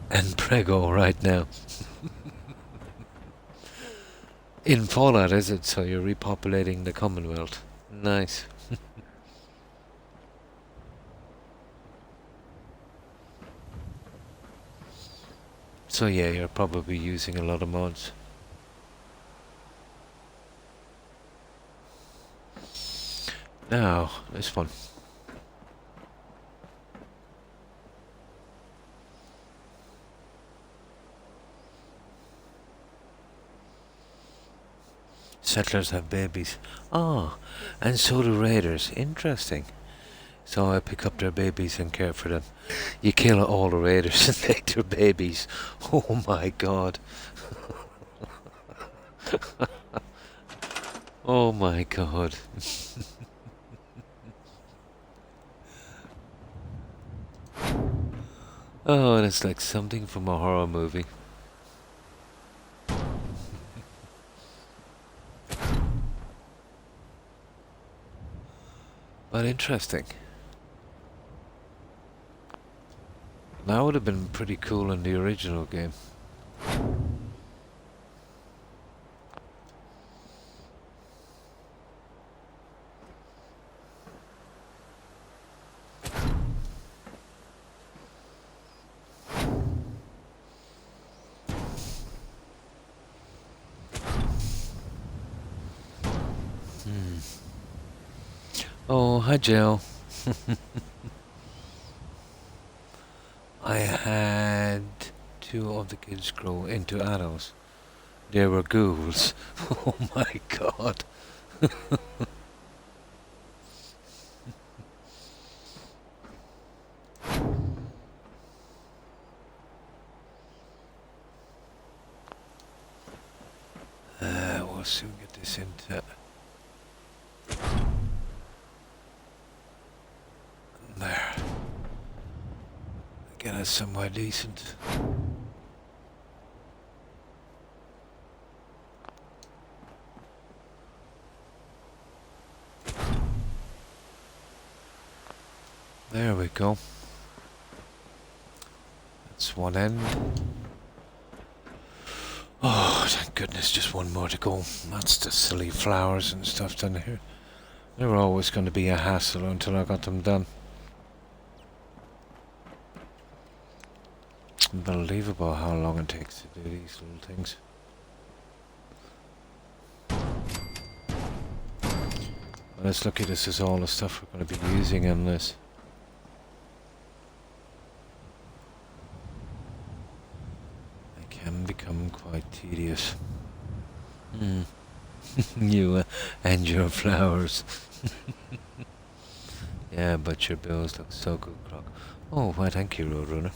And prego right now. In Fallout, is it? So you're repopulating the Commonwealth. Nice. So yeah, you're probably using a lot of mods. Now, this one. Settlers have babies. Ah, and so do raiders. Interesting. So I pick up their babies and care for them. You kill all the raiders and take their babies. Oh my god. Oh my god. Oh, and it's like something from a horror movie. But interesting. That would have been pretty cool in the original game. Oh, hi Jill. I had 2 of the kids grow into adults. They were ghouls. Oh my god. We'll soon get this into... There. Get us somewhere decent. There we go. That's one end. Oh, thank goodness, just one more to go. That's the silly flowers and stuff down here. They were always going to be a hassle until I got them done. Unbelievable how long it takes to do these little things. Well, let's look at this as all the stuff we're going to be using in this. It can become quite tedious. You and your flowers. Yeah, but your bills look so good, Croc. Oh, why thank you, Roadrunner.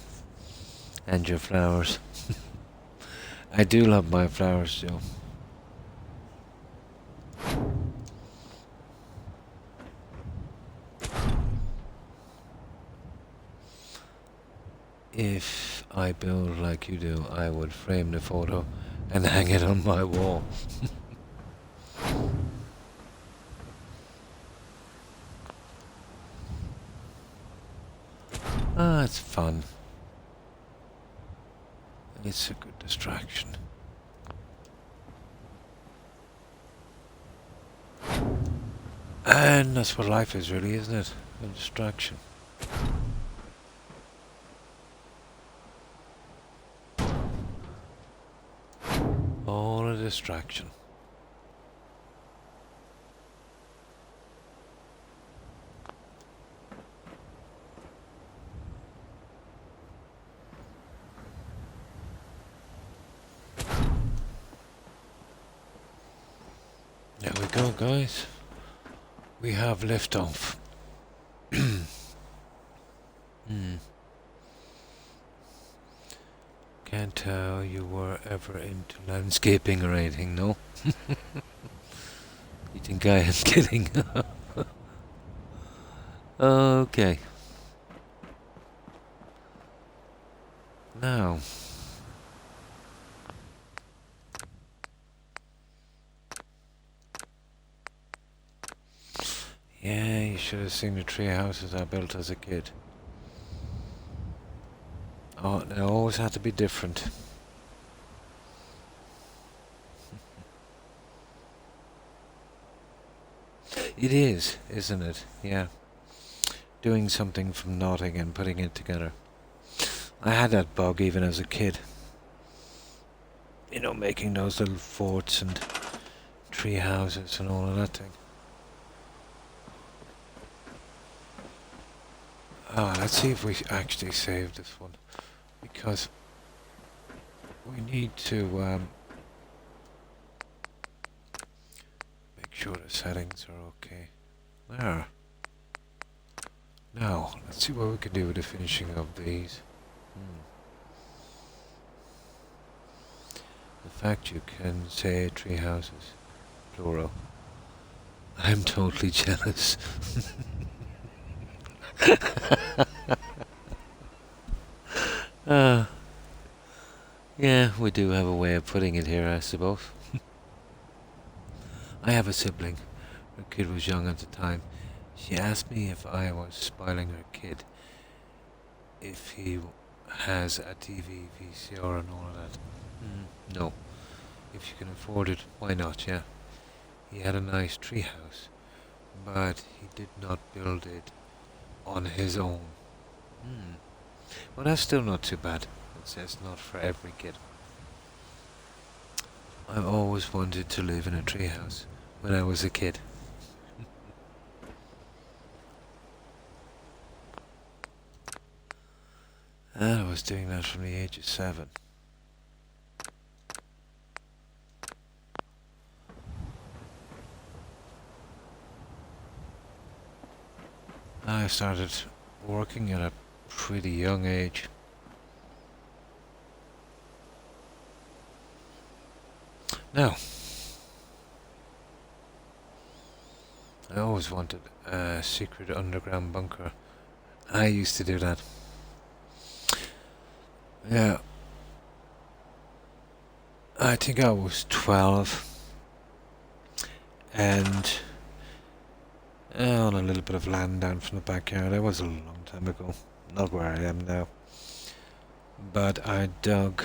And your flowers. I do love my flowers, Joe. If I build like you do, I would frame the photo and hang it on my wall. Ah, it's fun. It's a good distraction. And that's what life is really, isn't it? A distraction. All a distraction. There we go, guys. We have liftoff. Can't tell you were ever into landscaping or anything, no? You think I am kidding? Okay. Now. Yeah, you should have seen the tree houses I built as a kid. Oh, they always had to be different. It is, isn't it? Yeah. Doing something from nothing and putting it together. I had that bug even as a kid. You know, making those little forts and tree houses and all of that thing. Ah, let's see if we actually save this one. Because we need to make sure the settings are okay. There. Now, let's see what we can do with the finishing of these. The fact you can say tree houses, plural. I'm totally jealous. Yeah, we do have a way of putting it here, I suppose. I have a sibling. Her kid was young at the time. She asked me if I was spoiling her kid, if he has a TV, VCR and all of that. No. If you can afford it, why not, yeah. He had a nice tree house, but he did not build it on his own. Well, that's still not too bad. It's just not for every kid. I've always wanted to live in a treehouse when I was a kid. And I was doing that from the age of 7. I started working at a pretty young age. Now, I always wanted a secret underground bunker. I used to do that. Yeah. I think I was 12. And on a little bit of land down from the backyard. That was a long time ago. Not where I am now. But I dug...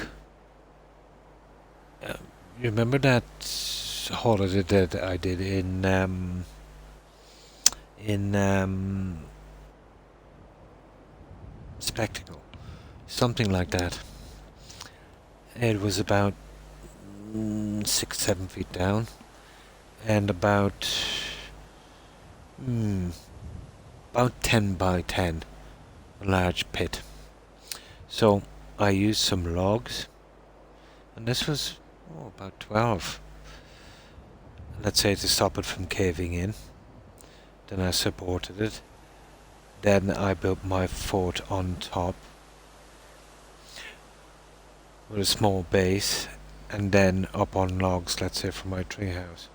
you remember that holiday that I did in Spectacle? Something like that. It was about 6-7 feet down. And about 10 by 10, a large pit. So I used some logs, and this was about 12, let's say, to stop it from caving in. Then I supported it. Then I built my fort on top with a small base, and then up on logs, let's say, for my treehouse.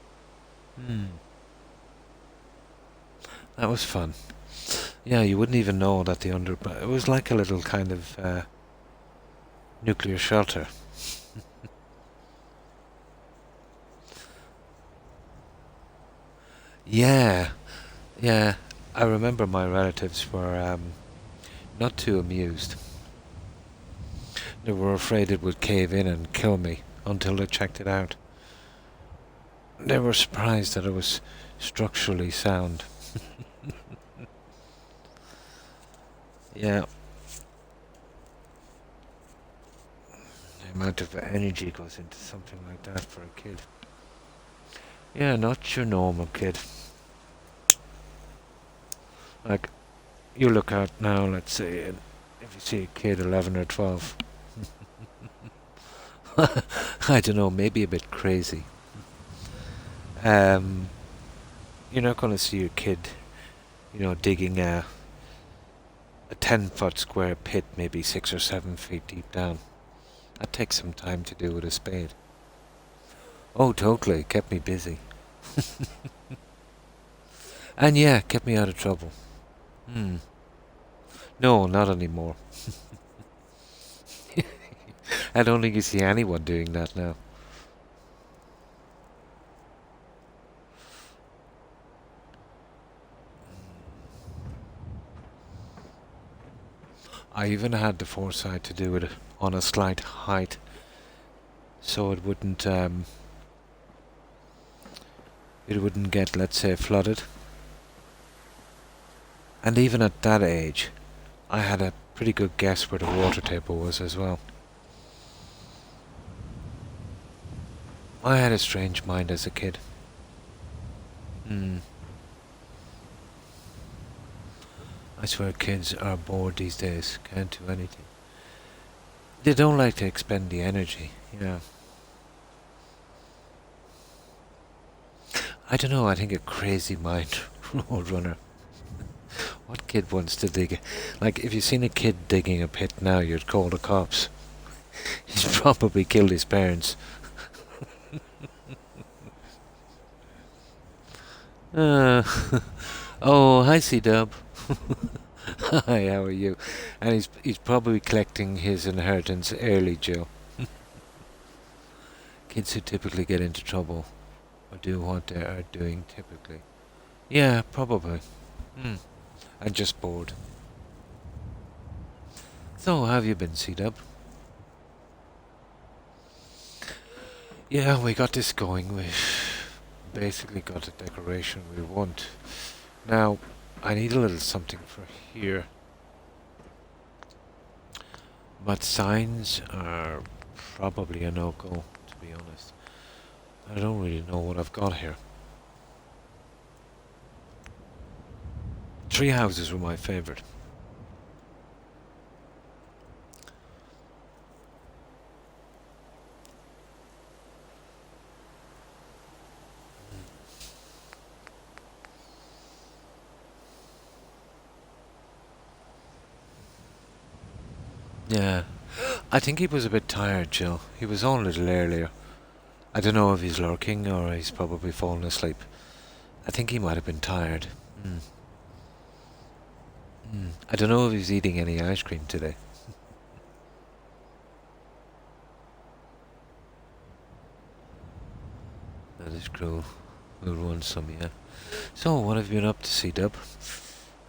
That was fun. Yeah, you wouldn't even know that the it was like a little kind of nuclear shelter. Yeah, I remember my relatives were not too amused. They were afraid it would cave in and kill me until they checked it out. They were surprised that it was structurally sound. Yeah. The amount of energy goes into something like that for a kid. Yeah, not your normal kid. Like, you look out now, let's say, and if you see a kid 11 or 12, I don't know, maybe a bit crazy. You're not going to see your kid, digging a 10-foot square pit, maybe 6 or 7 feet deep down. That takes some time to do with a spade. Oh, totally, kept me busy. And yeah, kept me out of trouble. No, not anymore. I don't think you see anyone doing that now. I even had the foresight to do it on a slight height, so it wouldn't get, let's say, flooded. And even at that age, I had a pretty good guess where the water table was as well. I had a strange mind as a kid. I swear kids are bored these days, can't do anything. They don't like to expend the energy, yeah. I don't know, I think a crazy mind roadrunner. What kid wants to dig? Like, if you've seen a kid digging a pit now, you'd call the cops. He's probably killed his parents. Oh, hi, C-Dub. Hi, how are you? And he's probably collecting his inheritance early, Joe. Kids who typically get into trouble or do what they are doing typically. Yeah, probably. I'm just bored. So, how have you been, C-Dub? Yeah, we got this going. We basically got the decoration we want. Now, I need a little something for here. But signs are probably a no-go, to be honest. I don't really know what I've got here. Tree houses were my favourite. Yeah. I think he was a bit tired, Jill. He was on a little earlier. I don't know if he's lurking or he's probably fallen asleep. I think he might have been tired. I don't know if he's eating any ice cream today. That is cool. We'll run some, yeah. So, what have you been up to, C-Dub?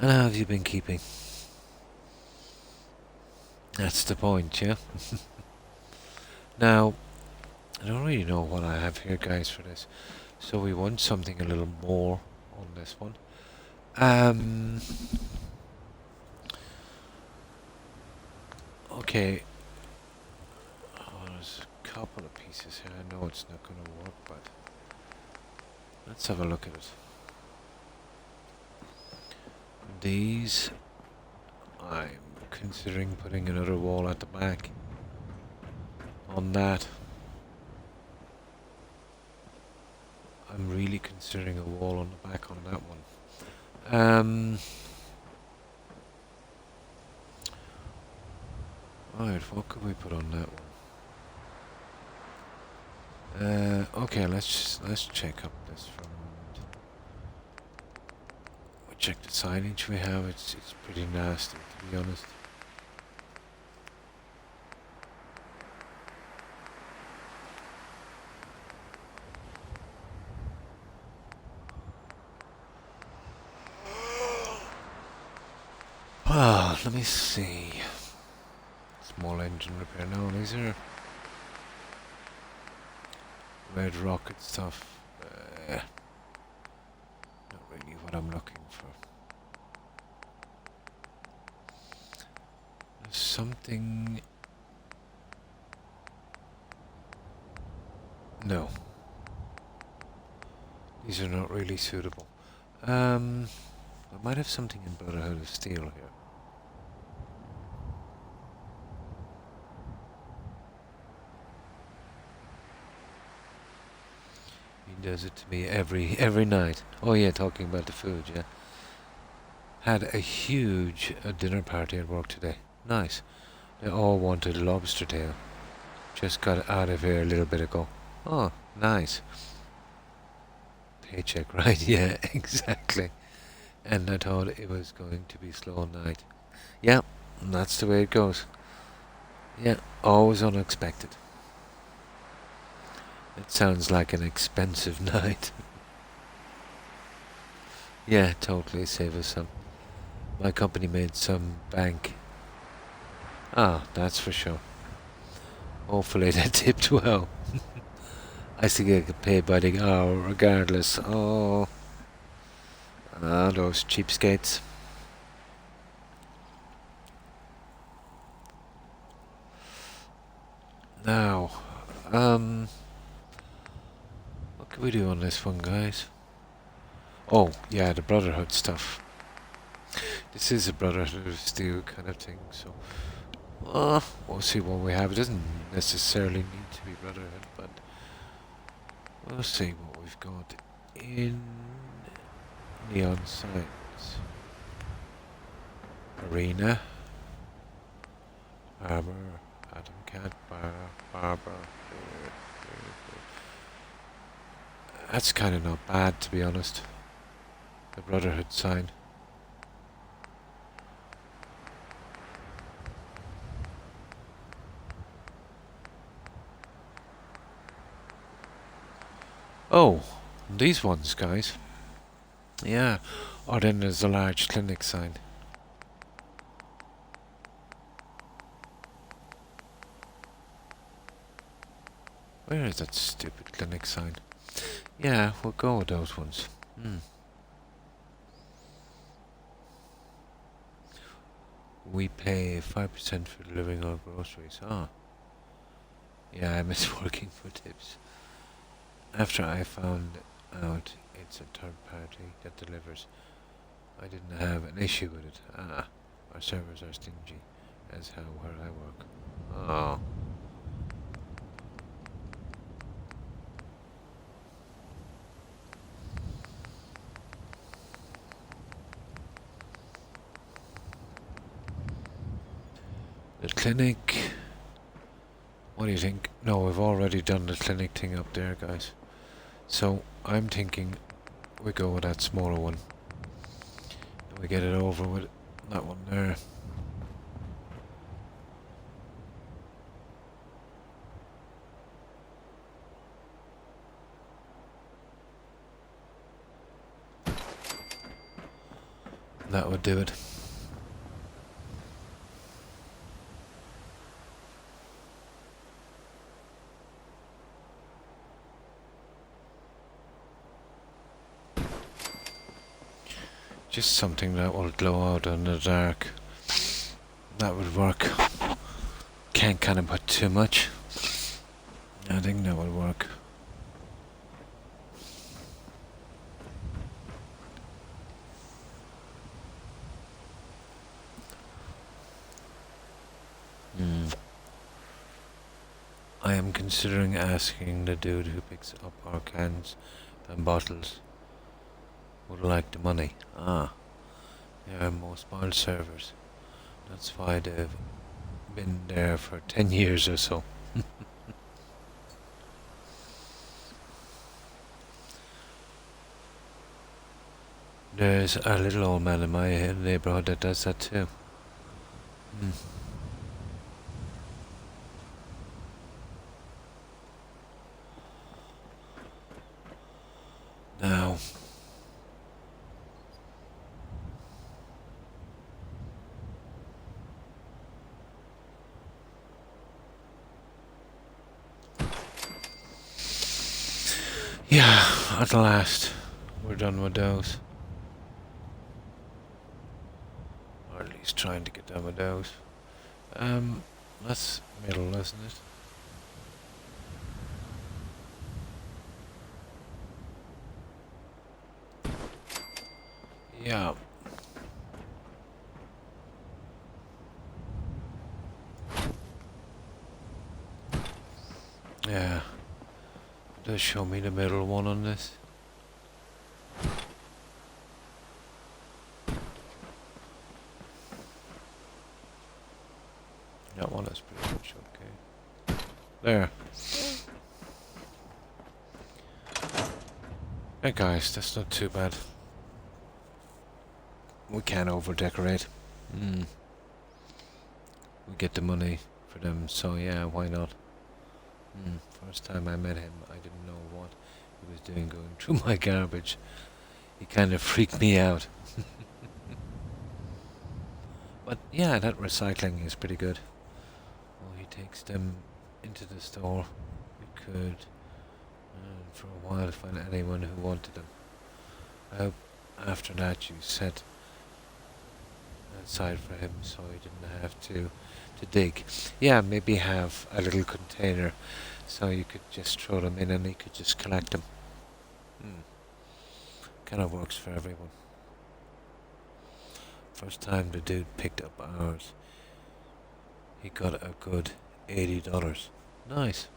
And how have you been keeping? That's the point, yeah? Now, I don't really know what I have here, guys, for this. So we want something a little more on this one. Okay. Oh, there's a couple of pieces here. I know it's not going to work, but let's have a look at it. These, I'm considering putting another wall at the back on that. I'm really considering a wall on the back on that one. Right, what could we put on that one? Okay, let's check up this front. We check the signage we have. It's pretty nasty, to be honest. Well, let me see. Small engine repair. No, these are red rocket stuff. Not really what I'm looking for. There's something. No. These are not really suitable. I might have something in Brotherhood of Steel here. He does it to me every night. Oh yeah, talking about the food, yeah. Had a huge dinner party at work today. Nice. They all wanted lobster tail. Just got out of here a little bit ago. Oh, nice. Paycheck, right? Yeah, exactly. And I thought it was going to be slow night. Yeah, that's the way it goes. Yeah, always unexpected. It sounds like an expensive night. Yeah, totally save us some. My company made some bank. Ah, that's for sure. Hopefully they tipped well. I still get paid by the hour regardless. Oh, those cheapskates. Now, what can we do on this one, guys? Oh, yeah, the Brotherhood stuff. This is a Brotherhood of Steel kind of thing, so we'll see what we have. It doesn't necessarily need to be Brotherhood, but we'll see what we've got in Neon Science. Arena. Armor. Atom Cat. Barber. That's kind of not bad, to be honest. The Brotherhood sign. Oh, these ones, guys. Yeah. Oh, then there's a large clinic sign. Where is that stupid clinic sign? Yeah, we'll go with those ones. We pay 5% for delivering our groceries. Ah. Yeah, I miss working for tips. After I found out it's a third party that delivers, I didn't have an issue with it. Ah, our servers are stingy, as how where I work. Oh. The clinic. What do you think? No, we've already done the clinic thing up there, guys. So I'm thinking we go with that smaller one. And we get it over with that one there. That would do it. Just something that will glow out in the dark. That would work. Can't kind of put too much. I think that would work. I am considering asking the dude who picks up our cans and bottles would like the money. Ah, they are most mild servers. That's why they've been there for 10 years or so. There's a little old man in my neighborhood that does that too. Now, Yeah, at last, we're done with those. Or at least trying to get done with those. That's middle, isn't it? Yeah. Yeah. It does show me the middle one on this. That one is pretty much okay. There. Hey guys, that's not too bad. We can't over-decorate. We get the money for them, so yeah, why not? First time I met him, I didn't know what he was doing going through my garbage. He kind of freaked me out. But yeah, that recycling is pretty good. Well, he takes them into the store. We could, for a while, find anyone who wanted them. I hope after that you set aside for him so he didn't have to dig. Yeah, maybe have a little container so you could just throw them in and he could just collect them. Kind of works for everyone. First time the dude picked up ours, he got a good $80. Nice.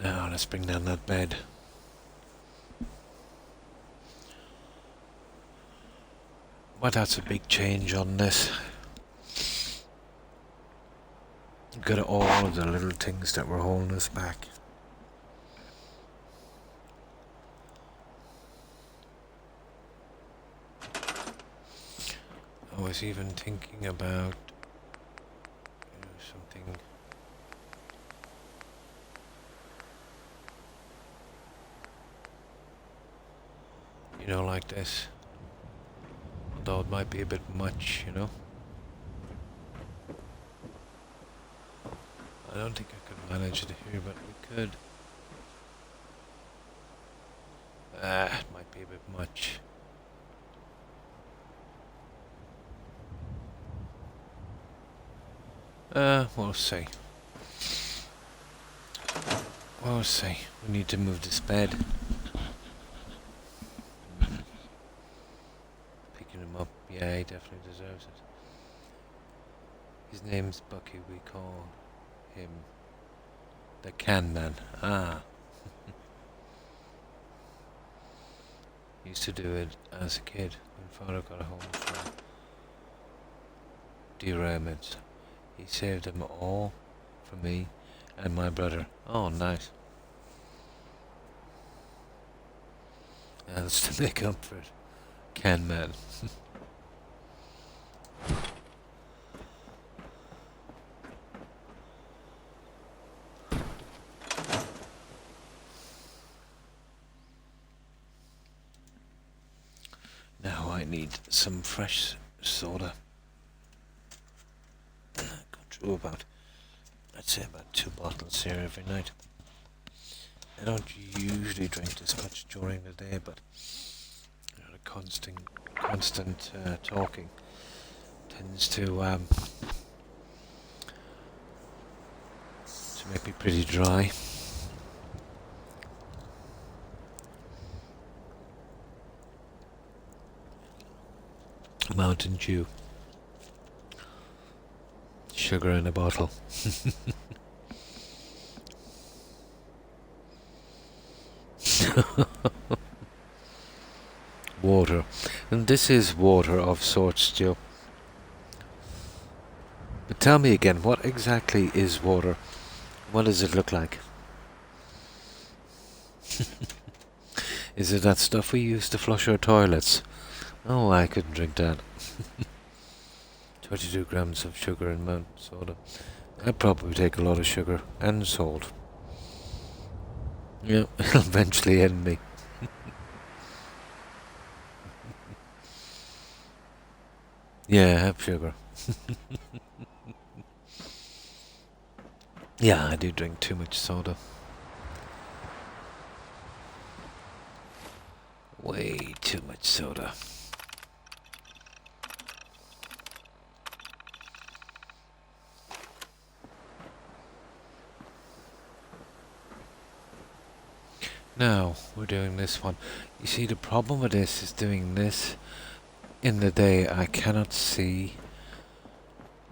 Now let's bring down that bed. Well, that's a big change on this. Got all of the little things that were holding us back. I was even thinking about something. You know, like this. Although it might be a bit much, you know. I don't think I could manage it here, but we could. It might be a bit much. We'll see. We'll see. We need to move this bed. Picking him up. Yeah, he definitely deserves it. His name's Bucky. We call him the Can Man. Ah. Used to do it as a kid when father got home from derailments. He saved them all for me and my brother. Oh, nice. That's to make up for it. Can Man. Now I need some fresh soda. I go through about, I'd say about 2 bottles here every night. I don't usually drink this much during the day, but the constant talking tends to make me pretty dry. Mountain Dew. Sugar in a bottle. Water. And this is water of sorts, Joe. But tell me again, what exactly is water? What does it look like? Is it that stuff we use to flush our toilets? Oh, I couldn't drink that. 22 grams of sugar in mountain soda. I'd probably take a lot of sugar and salt. Yeah, it'll eventually end me. Yeah, have sugar. Yeah, I do drink too much soda. Way too much soda. Now, we're doing this one. You see, the problem with this is doing this in the day. I cannot see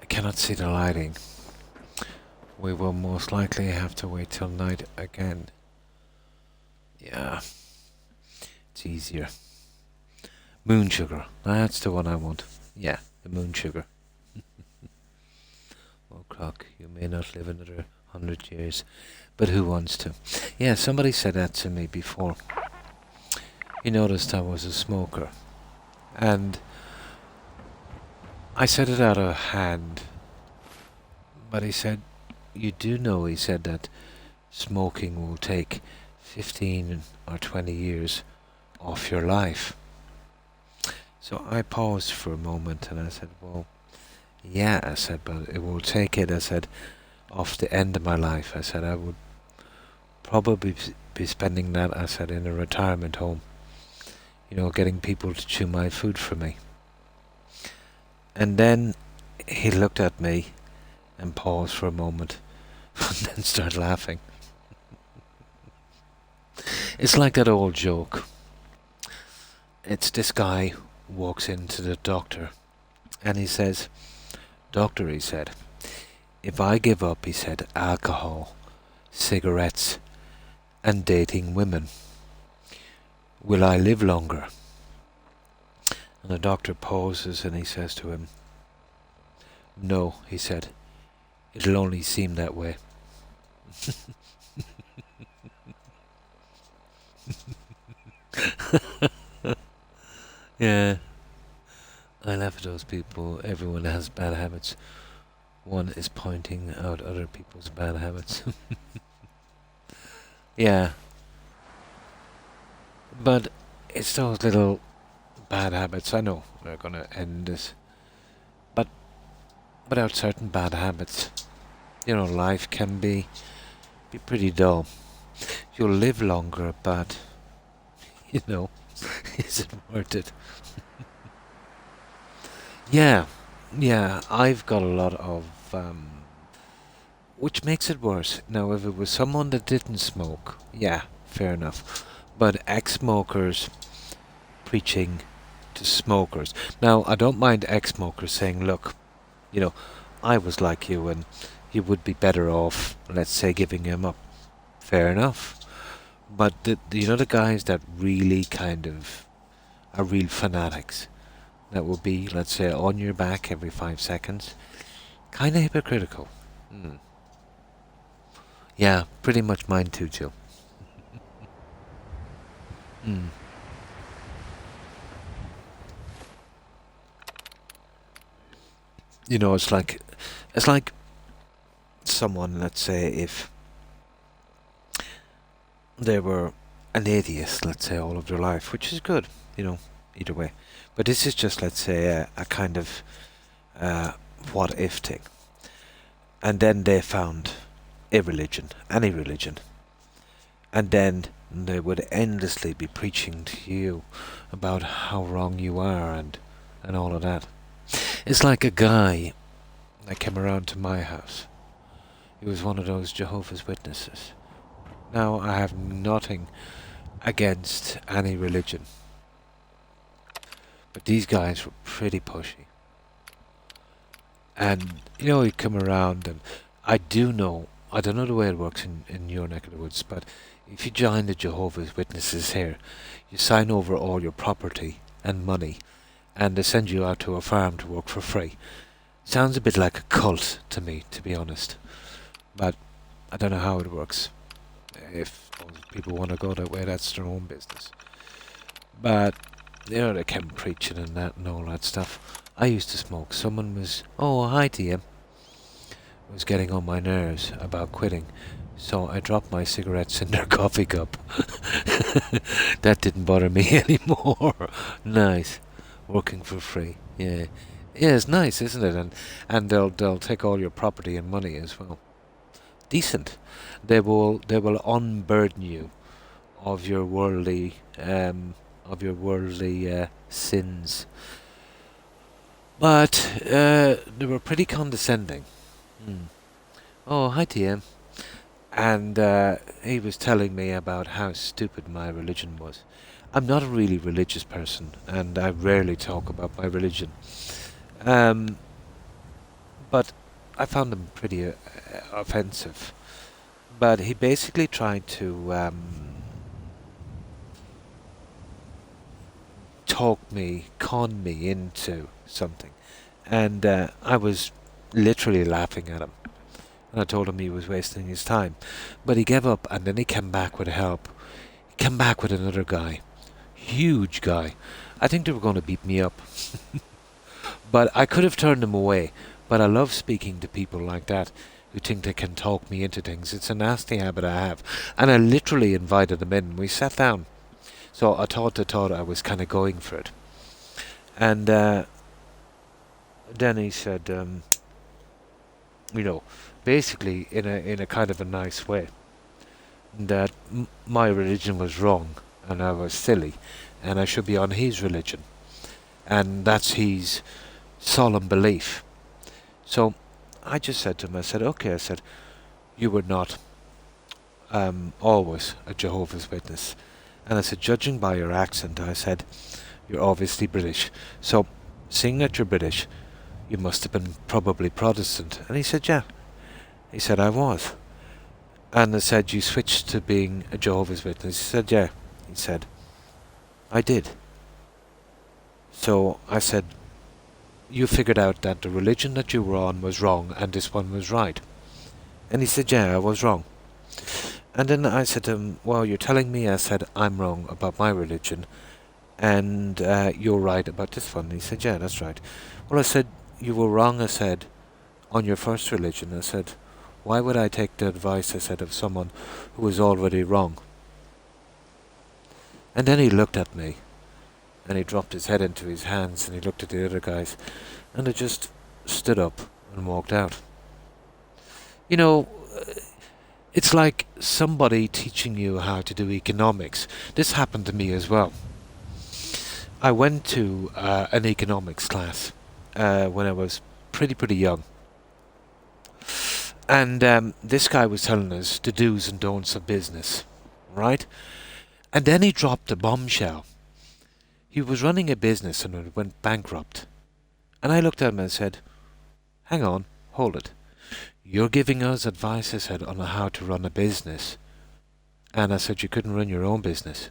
the lighting. We will most likely have to wait till night again. Yeah, it's easier. Moon sugar. That's the one I want. Yeah, the moon sugar. Oh, Croc, you may not live another 100 years, but who wants to? Yeah, somebody said that to me before. He noticed I was a smoker. And I said it out of hand. But he said, you do know, he said, that smoking will take 15 or 20 years off your life. So I paused for a moment and I said, well, yeah, I said, but it will take it, I said, off the end of my life. I said, I would probably be spending that, I said, in a retirement home. You know, getting people to chew my food for me. And then he looked at me and paused for a moment and then started laughing. It's like that old joke. It's this guy walks into the doctor and he says, Doctor, he said, if I give up, he said, alcohol, cigarettes, and dating women, will I live longer? And the doctor pauses and he says to him, no, he said, it'll only seem that way. Yeah, I laugh at those people. Everyone has bad habits. One is pointing out other people's bad habits. Yeah, but it's those little bad habits. I know they're gonna end this, but without certain bad habits, you know, life can be pretty dull. You'll live longer, but you know, is it worth it? Yeah, yeah. I've got a lot of, which makes it worse. Now, if it was someone that didn't smoke, yeah, fair enough. But ex-smokers preaching to smokers. Now, I don't mind ex-smokers saying, look, you know, I was like you and you would be better off, let's say, giving him up. Fair enough. But, you know, the guys that really kind of are real fanatics, that will be, let's say, on your back every 5 seconds, kind of hypocritical. Yeah, pretty much mine too, Jill. You know, it's like someone, let's say, if they were an atheist, let's say, all of their life, which is good, you know, either way. But this is just, let's say, a kind of what if thing. And then they found a religion, any religion. And then they would endlessly be preaching to you about how wrong you are and all of that. It's like a guy that came around to my house. He was one of those Jehovah's Witnesses. Now, I have nothing against any religion, but these guys were pretty pushy. And, you know, he'd come around and I don't know the way it works in your neck of the woods, but if you join the Jehovah's Witnesses here, you sign over all your property and money, and they send you out to a farm to work for free. Sounds a bit like a cult to me, to be honest. But I don't know how it works. If people want to go that way, that's their own business. But, you know, they kept preaching and that and all that stuff. I used to smoke. Someone was, oh, hi to you, was getting on my nerves about quitting. So I dropped my cigarettes in their coffee cup. That didn't bother me anymore. Nice. Working for free. Yeah. Yeah, it's nice, isn't it? And they'll take all your property and money as well. Decent. They will unburden you of your worldly sins. But they were pretty condescending. Hmm. Oh, hi TM. And he was telling me about how stupid my religion was. I'm not a really religious person, and I rarely talk about my religion. Um, but I found him pretty offensive. But he basically tried to con me into something. And I was literally laughing at him. And I told him he was wasting his time. But he gave up, and then he came back with help. He came back with another guy. Huge guy. I think they were going to beat me up. But I could have turned them away. But I love speaking to people like that who think they can talk me into things. It's a nasty habit I have. And I literally invited them in. We sat down. So I thought I was kind of going for it. And then he said, you know, basically in a kind of a nice way, that my religion was wrong and I was silly and I should be on his religion. And that's his solemn belief. So I just said to him, I said, okay, I said, you were not always a Jehovah's Witness. And I said, judging by your accent, I said, you're obviously British. So, seeing that you're British, you must have been probably Protestant. And he said, yeah. He said, I was. And I said, you switched to being a Jehovah's Witness. He said, yeah. He said, I did. So I said, you figured out that the religion that you were on was wrong and this one was right. And he said, yeah, I was wrong. And then I said to him, well, you're telling me, I said, I'm wrong about my religion and you're right about this one. And he said, yeah, that's right. Well, I said, you were wrong, I said, on your first religion. I said, why would I take the advice, I said, of someone who was already wrong? And then he looked at me, and he dropped his head into his hands, and he looked at the other guys, and I just stood up and walked out. You know, it's like somebody teaching you how to do economics. This happened to me as well. I went to an economics class when I was pretty young. And this guy was telling us the do's and don'ts of business, right? And then he dropped a bombshell. He was running a business and it went bankrupt. And I looked at him and said, hang on, hold it. You're giving us advice, I said, on how to run a business. And I said, you couldn't run your own business.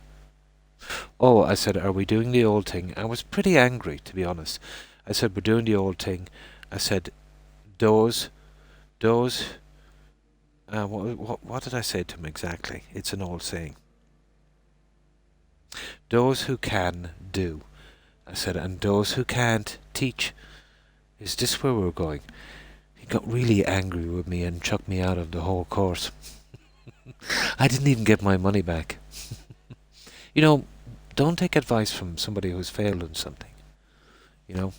Oh, I said, are we doing the old thing? I was pretty angry, to be honest. I said, we're doing the old thing. I said, those, what did I say to him exactly? It's an old saying. Those who can, do. I said, and those who can't, teach. Is this where we're going? He got really angry with me and chucked me out of the whole course. I didn't even get my money back. You know, don't take advice from somebody who's failed in something. You know,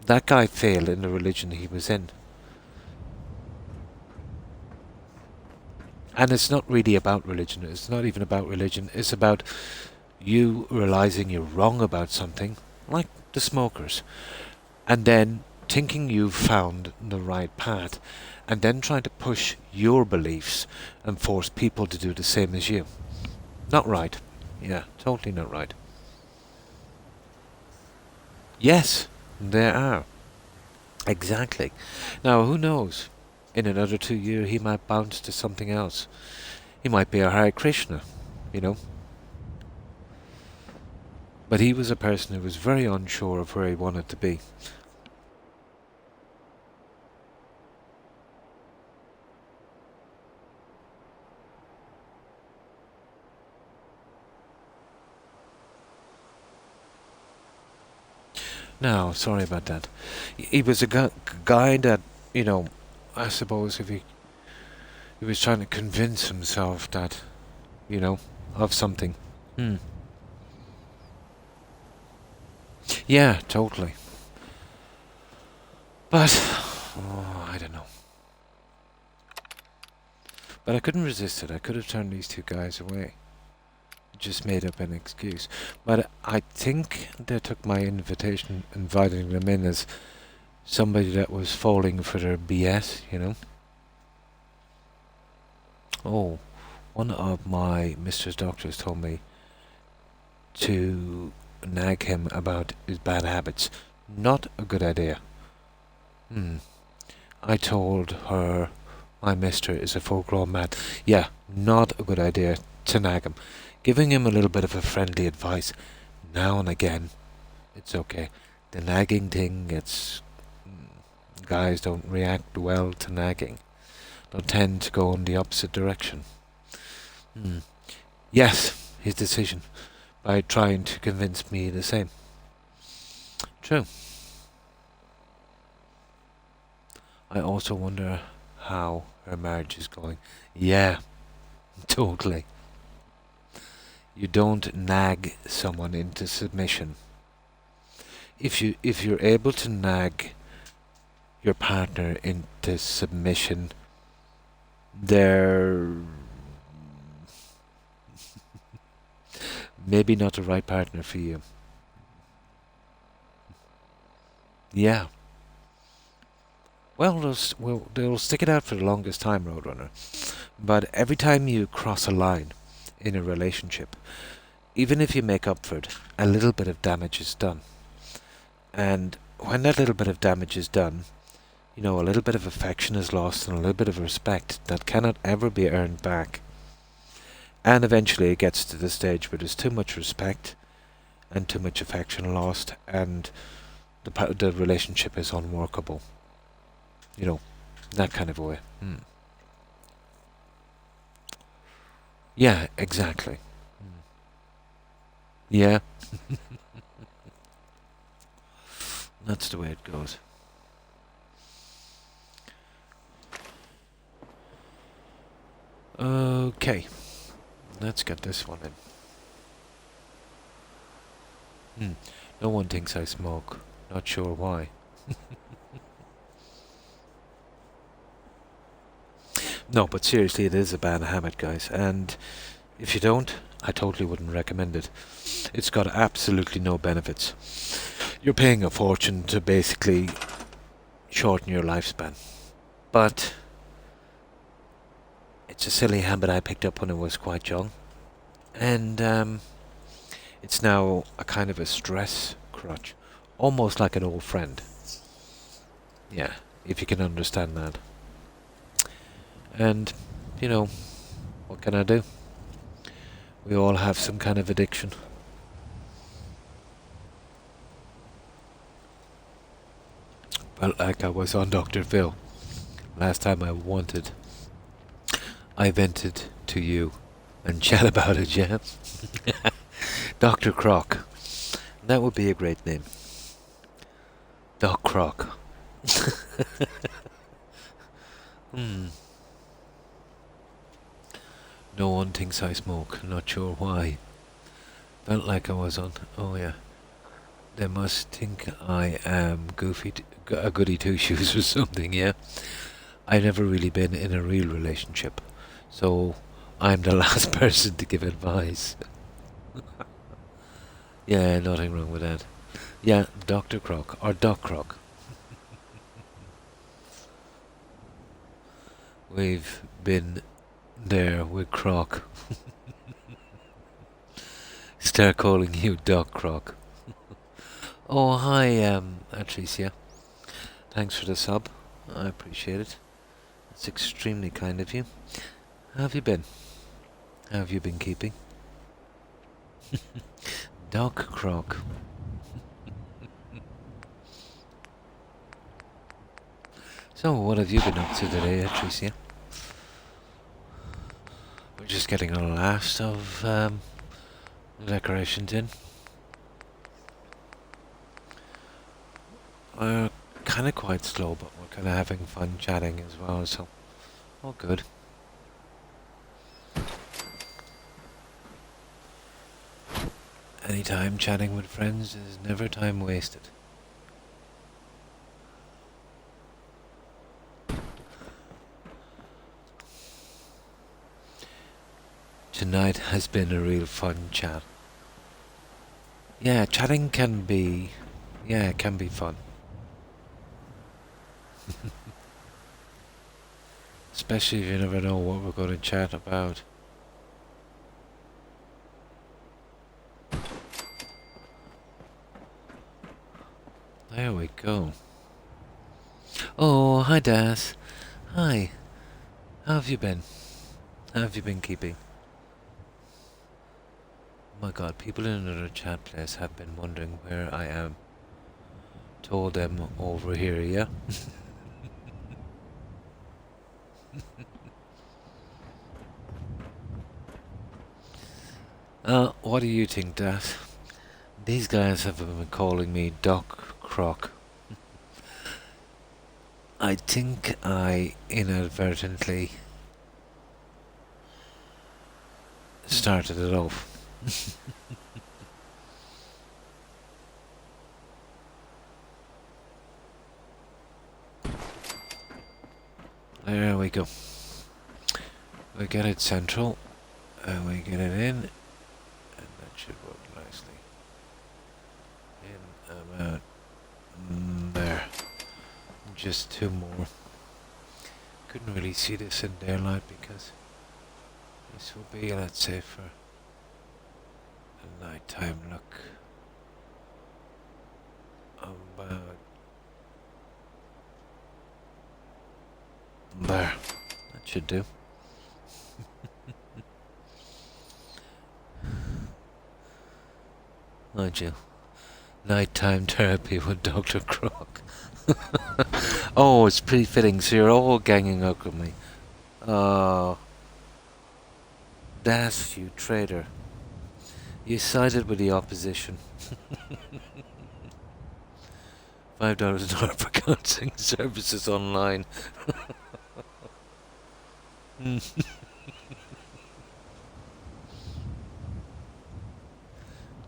that guy failed in the religion he was in. And it's not really about religion. It's not even about religion. It's about you realizing you're wrong about something, like the smokers, and then thinking you've found the right path, and then trying to push your beliefs and force people to do the same as you. Not right. Yeah, totally not right. Yes, there are. Exactly. Now, who knows? In another 2 years, he might bounce to something else. He might be a Hare Krishna, you know. But he was a person who was very unsure of where he wanted to be. No, sorry about that. He was a guy that, you know, I suppose if he was trying to convince himself that, you know, of something. Hmm. Yeah, totally. But, oh, I don't know. But I couldn't resist it. I could have turned these two guys away. Just made up an excuse. But I think they took my invitation, inviting them in as somebody that was falling for their BS, you know? Oh, one of my Mr. Doctors told me to nag him about his bad habits. Not a good idea. I told her my mister is a full-grown man. Yeah, not a good idea to nag him. Giving him a little bit of a friendly advice now and again, it's okay. The nagging thing gets... guys don't react well to nagging. They'll tend to go in the opposite direction. Yes, his decision, by trying to convince me the same. True. I also wonder how her marriage is going. Yeah, totally. You don't nag someone into submission. If you're able to nag your partner into submission, they're maybe not the right partner for you. Yeah. Well, they'll stick it out for the longest time, Roadrunner. But every time you cross a line in a relationship, even if you make up for it, a little bit of damage is done. And when that little bit of damage is done, you know, a little bit of affection is lost and a little bit of respect that cannot ever be earned back. And eventually it gets to the stage where there's too much respect and too much affection lost, and the relationship is unworkable. You know, that kind of a way. Yeah, exactly. Yeah. That's the way it goes. Okay. Let's get this one in. No one thinks I smoke. Not sure why. No, but seriously, it is a bad habit, guys. And if you don't, I totally wouldn't recommend it. It's got absolutely no benefits. You're paying a fortune to basically shorten your lifespan. But it's a silly habit I picked up when I was quite young. And it's now a kind of a stress crutch. Almost like an old friend. Yeah, if you can understand that. And, you know, what can I do? We all have some kind of addiction. Felt like I was on Dr. Phil. Last time I wanted, I vented to you and chat about it, yeah? Dr. Croc. That would be a great name. Doc Croc. No one thinks I smoke, not sure why. Felt like I was on... Oh yeah. They must think I am a goody two-shoes or something, yeah? I've never really been in a real relationship, so I'm the last person to give advice. Yeah, nothing wrong with that. Yeah, Dr. Croc, or Doc Croc. We've been there with Croc. Start calling you Doc Croc. Oh, hi, Atricia. Thanks for the sub. I appreciate it. It's extremely kind of you. How have you been? How have you been keeping? Doc Croc. So, what have you been up to today, Atricia? We're just getting a last of the decorations in. We're kind of quite slow, but we're kind of having fun chatting as well, so all good. Any time chatting with friends is never time wasted. Tonight has been a real fun chat. Yeah, chatting can be... Yeah, it can be fun. Especially if you never know what we're going to chat about. There we go. Oh, hi Daz. Hi. How have you been? How have you been keeping? Oh my god, people in another chat place have been wondering where I am. Told them over here, yeah? What do you think, Daz? These guys have been calling me Doc Croc. I think I inadvertently started it off. There we go. We get it central, and we get it in, and that should work nicely. In, out. There. Just two more. Couldn't really see this in daylight because this will be, let's say, for a nighttime look. About there. That should do. Mind you. Nighttime therapy with Dr. Croc. Oh, it's pretty fitting, so you're all ganging up with me. That's you, traitor. You sided with the opposition. $5 an hour for counseling services online.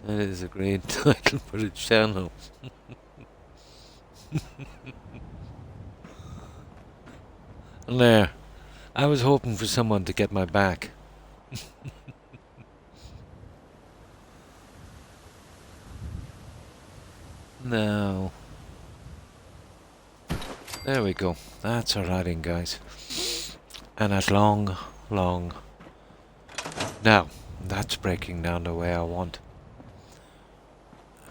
That is a great title for the channel. And there, I was hoping for someone to get my back. No. There we go. That's our lighting, guys. And at long. Now, that's breaking down the way I want.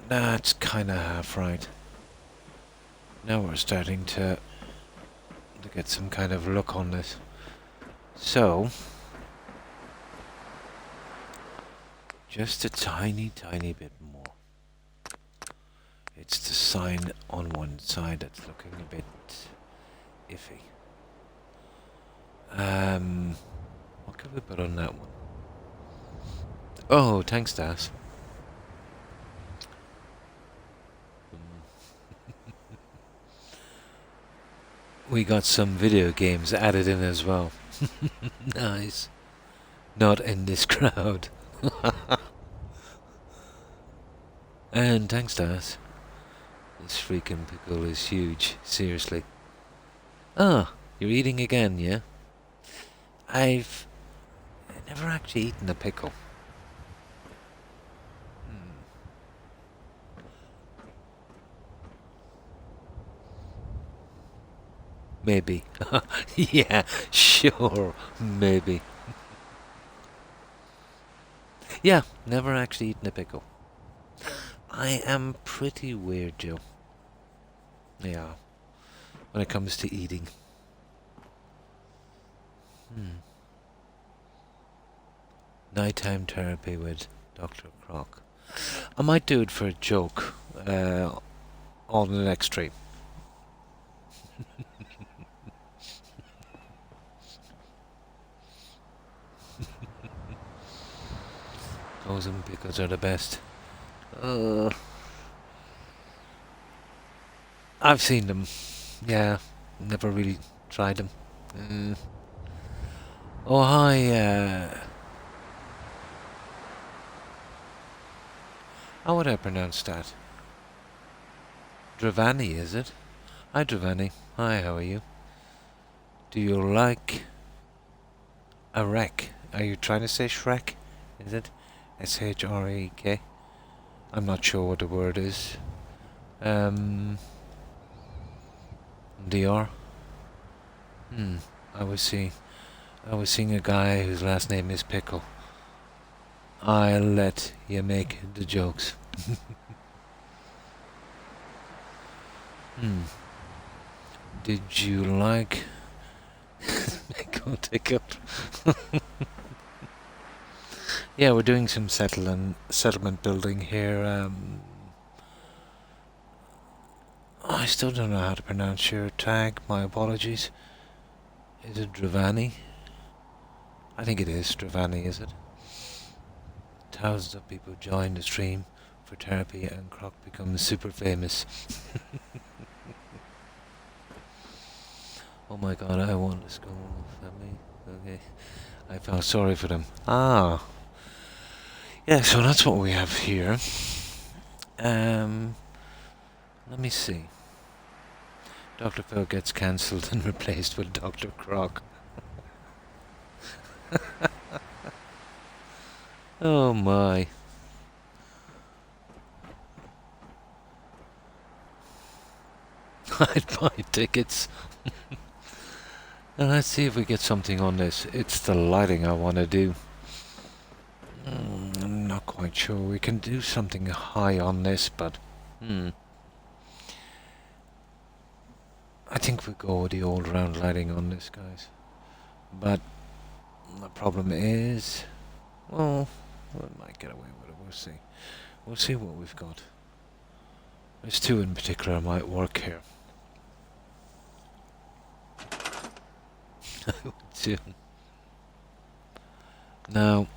That's kinda half right. Now we're starting to get some kind of look on this. So, just a tiny bit more. It's the sign on one side that's looking a bit iffy. What could we put on that one? Oh, thanks, Daz. We got some video games added in as well. Nice. Not in this crowd. And thanks, Daz. This freaking pickle is huge, seriously. Ah, you're eating again, yeah? I've never actually eaten a pickle. Maybe. Yeah, sure, maybe. Yeah, never actually eaten a pickle. I am pretty weird, Joe. Yeah, when it comes to eating. Nighttime therapy with Dr. Croc. I might do it for a joke on the next stream. Frozen pickles are the best. I've seen them. Yeah, never really tried them. Oh, hi, how would I pronounce that? Dravani, is it? Hi, Dravani. Hi, how are you? Do you like a wreck Are you trying to say Shrek? Is it? S-H-R-E-K? I'm not sure what the word is. DR? Hmm. I was seeing a guy whose last name is Pickle. I'll let you make the jokes. Hmm. Did you like Pickle Ticket? Yeah, we're doing some settlement building here. I still don't know how to pronounce your tag. My apologies. Is it Dravani? I think it is Dravani, is it? Thousands of people join the stream for therapy and Croc becomes super famous. Oh my god, I want to school family. Okay. I felt sorry for them. Ah. Yeah, so that's what we have here. Let me see. Dr. Phil gets cancelled and replaced with Dr. Croc. Oh my. I'd buy tickets. And let's see if we get something on this. It's the lighting I want to do. I'm not quite sure. We can do something high on this, but... I think we go with the old round lighting on this, guys. But the problem is... Well, we might get away with it. We'll see. We'll see what we've got. There's two in particular might work here. I would too. Now...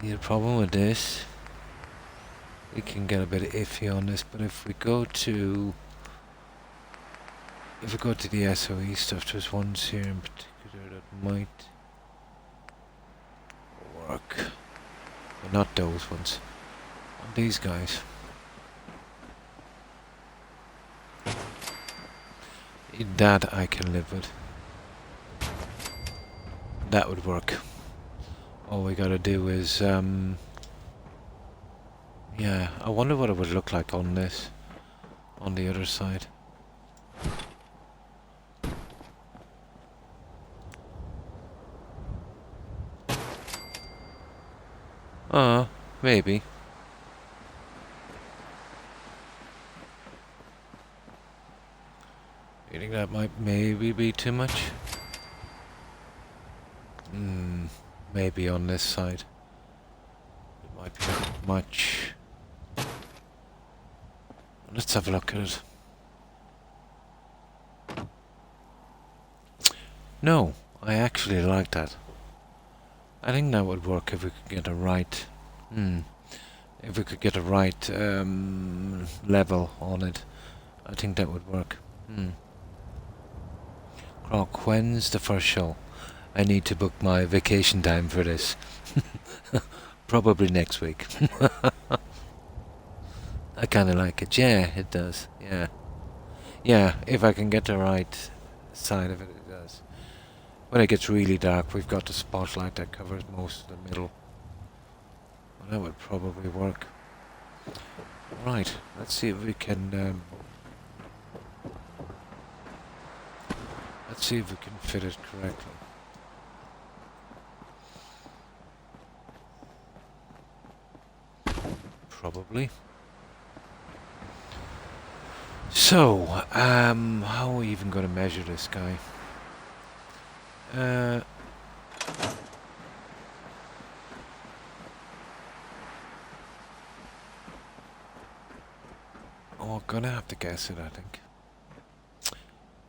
The problem with this, we can get a bit iffy on this, but if we go to the SOE stuff, there's ones here in particular that might work. But not those ones. These guys. That I can live with. That would work. All we gotta do is, yeah, I wonder what it would look like on this, on the other side. Maybe. You think that might maybe be too much? Maybe on this side. It might be a bit much. Let's have a look at it. No, I actually like that. I think that would work if we could get a right... If we could get a right level on it. I think that would work. Croc, when's the first show? I need to book my vacation time for this. Probably next week. I kinda like it. Yeah, it does. Yeah. Yeah, if I can get the right side of it, it does. When it gets really dark, we've got the spotlight that covers most of the middle. Well, that would probably work. Right, let's see if we can... let's see if we can fit it correctly. Probably. So, how are we even going to measure this guy? Oh, I'm gonna have to guess it, I think.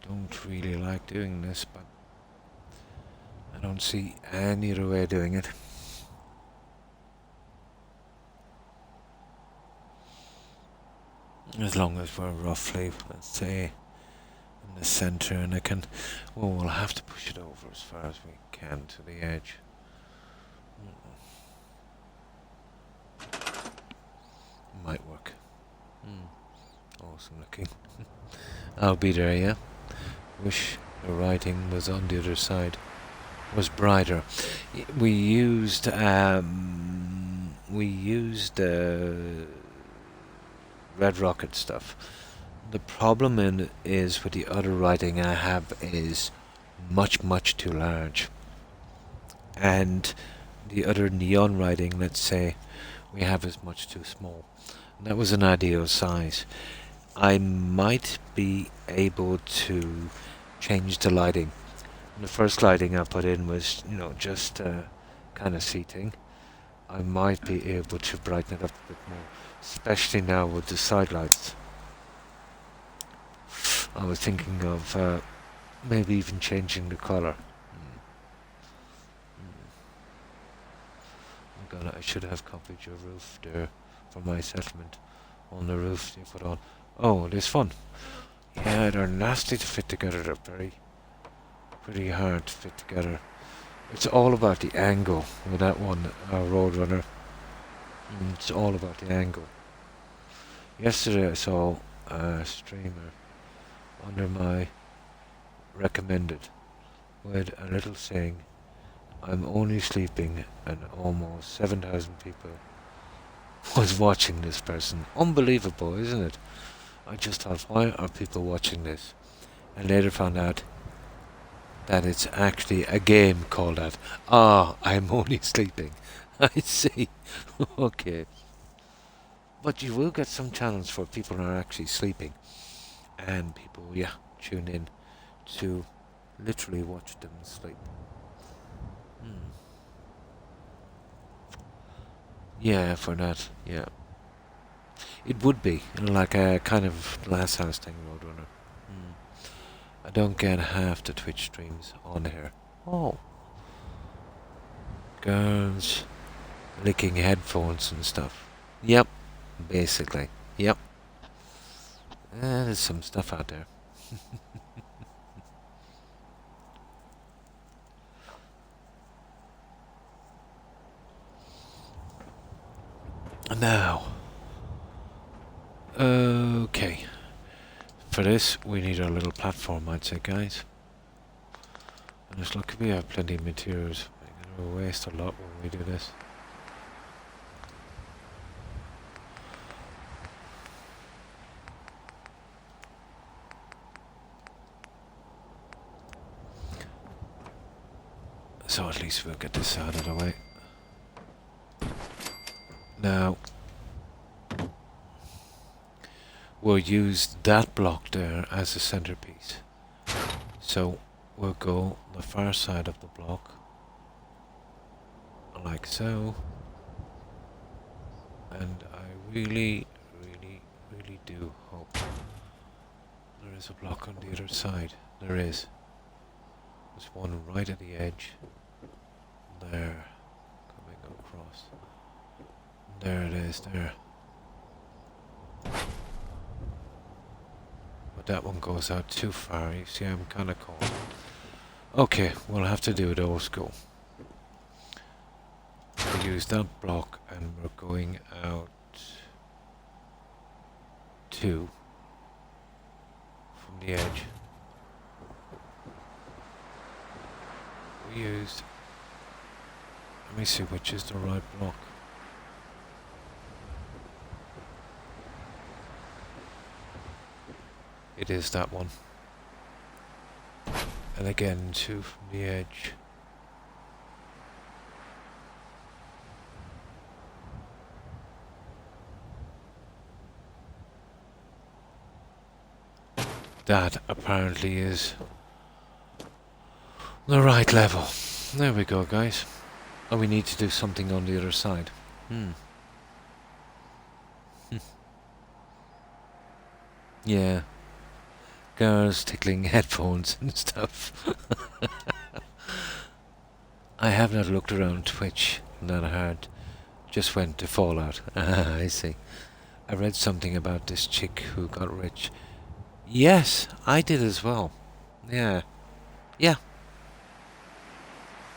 Don't really like doing this, but I don't see any other way of doing it. As long as we're roughly, let's say, in the center, and I can... Well, we'll have to push it over as far as we can to the edge. Might work. awesome looking. I'll be there, yeah? Wish the writing was on the other side. Was brighter. We used Red Rocket stuff. The problem is with the other writing I have is much too large, and the other neon writing, let's say, we have is much too small. And that was an ideal size. I might be able to change the lighting. The first lighting I put in was, just kind of seating. I might be able to brighten it up a bit more, especially now with the side lights. I was thinking of maybe even changing the color. Oh God, I should have copied your roof there for my settlement. On the roof you put on. Oh, it is fun. Yeah, they're nasty to fit together. They're pretty hard to fit together. It's all about the angle with that one, Roadrunner. It's all about the angle. Yesterday I saw a streamer under my recommended with a little saying, "I'm only sleeping," and almost 7,000 people was watching this person. Unbelievable, isn't it? I just thought, why are people watching this? And later found out that it's actually a game called that. Ah, I'm only sleeping. I see. Okay. But you will get some channels where people are actually sleeping. And people, tune in to literally watch them sleep. Yeah, for that, yeah. It would be like a kind of glass house thing, Roadrunner. I don't get half the Twitch streams on here. Oh. Girls licking headphones and stuff. Yep, basically. Yep. There's some stuff out there. Now. Okay. For this, we need our little platform, I'd say, guys. And it's lucky we have plenty of materials. We're going to waste a lot when we do this. So at least we'll get this out of the way. Now, we'll use that block there as a centerpiece. So we'll go the far side of the block, like so. And I really do hope there is a block on the other side. There is. There's one right at the edge. There. Coming across. There it is, there. But that one goes out too far. You see, I'm kind of cold. Okay, we'll have to do it old school. We use that block and we're going out 2 from the edge. We used... Let me see which is the right block. It is that one. And again, 2 from the edge. That apparently is the right level. There we go, guys. And we need to do something on the other side. Yeah. Girls tickling headphones and stuff. I have not looked around Twitch that hard. Just went to Fallout. I see. I read something about this chick who got rich. Yes, I did as well. Yeah. Yeah.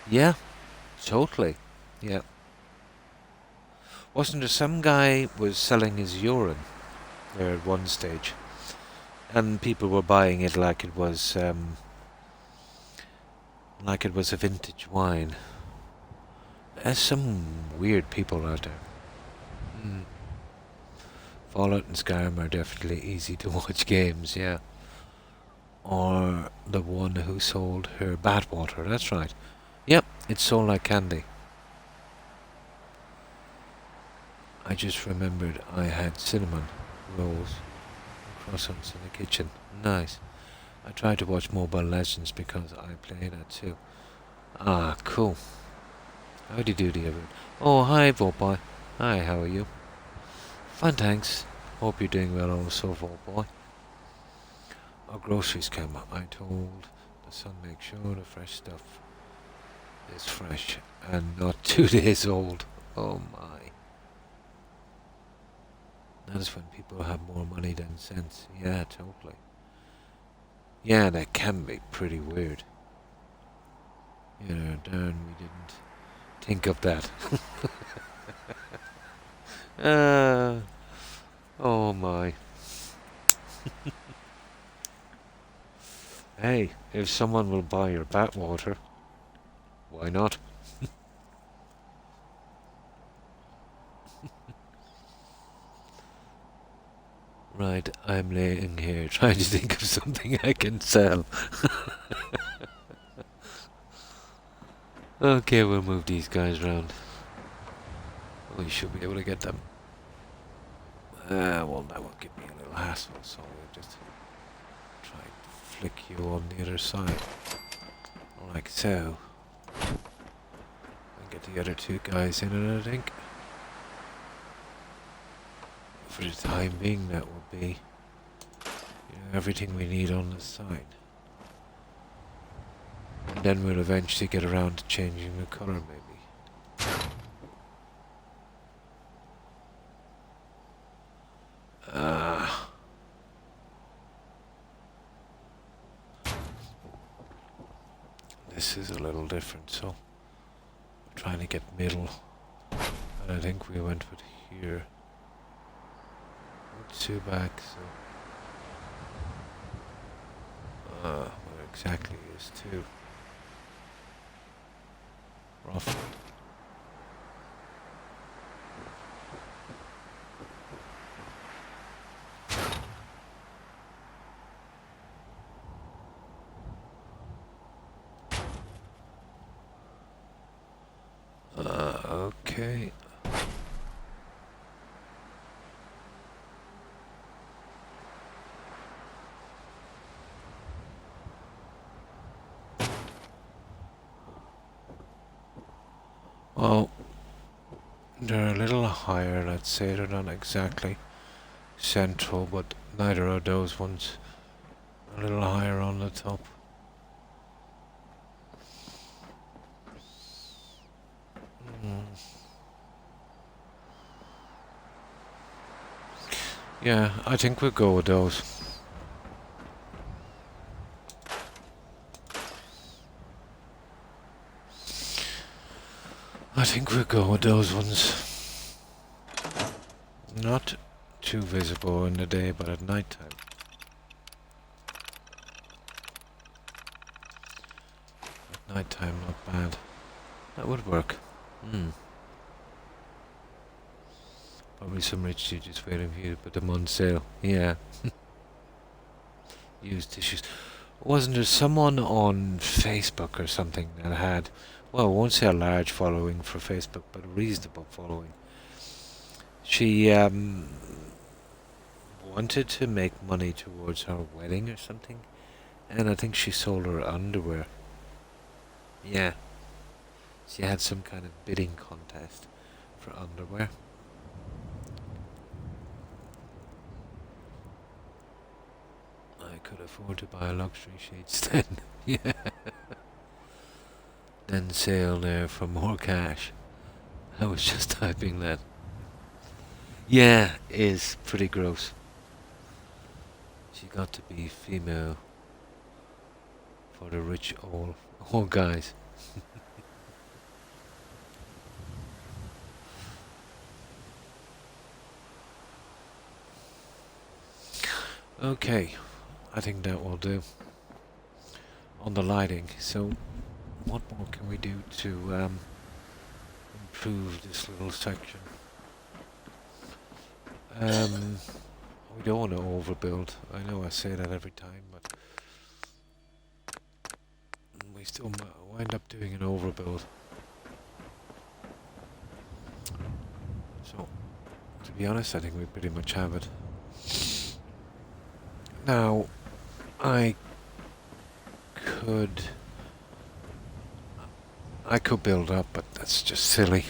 Yeah. Totally. Yeah. Wasn't there some guy was selling his urine? there at one stage, and people were buying it like it was a vintage wine. There's some weird people out there. Fallout and Skyrim are definitely easy to watch games, yeah. Or the one who sold her Batwater, that's right. Yep, it sold like candy. I just remembered I had cinnamon rolls and croissants in the kitchen. Nice. I tried to watch Mobile Legends because I play that too. Ah, cool. Howdy doody everyone. Oh, hi Voltboy. Hi, how are you? Fine, thanks. Hope you're doing well also, Voltboy. Our groceries came. I told the son make sure the fresh stuff is fresh and not 2 days old. Oh my. That is when people have more money than sense. Yeah, totally. Yeah, that can be pretty weird. You know, darn, we didn't think of that. Oh my. Hey, if someone will buy your Batwater, why not? Right, I'm laying here trying to think of something I can sell. Okay, we'll move these guys around. We should be able to get them. Well, that will give me a little hassle, so we'll just try and flick you on the other side. Like so. And get the other 2 guys in it, I think. For the time being, that will be everything we need on the side. And then we'll eventually get around to changing the colour, maybe. This is a little different, so we're trying to get middle. And I think we went with here. 2 back, so where exactly is 2? Roughly. Okay. Well, they're a little higher, let's say. They're not exactly central, but neither are those ones. A little higher on the top. Yeah, I think we'll go with those. I think we'll go with those ones. Not too visible in the day, but at night time. At night time, not bad. That would work. Probably some rich dude just waiting for you to put them on sale. Yeah. Used tissues. Wasn't there someone on Facebook or something that had, well, I won't say a large following for Facebook, but a reasonable following. She wanted to make money towards her wedding or something, and I think she sold her underwear. Yeah. She had some kind of bidding contest for underwear. I could afford to buy luxury sheets then. Yeah. Then sale there for more cash. I was just typing that. Yeah, is pretty gross. She got to be female for the rich old guys. Okay, I think that will do on the lighting. So, what more can we do to improve this little section? We don't want to overbuild. I know I say that every time, but we still wind up doing an overbuild. So, to be honest, I think we pretty much have it. Now, I could build up, but that's just silly.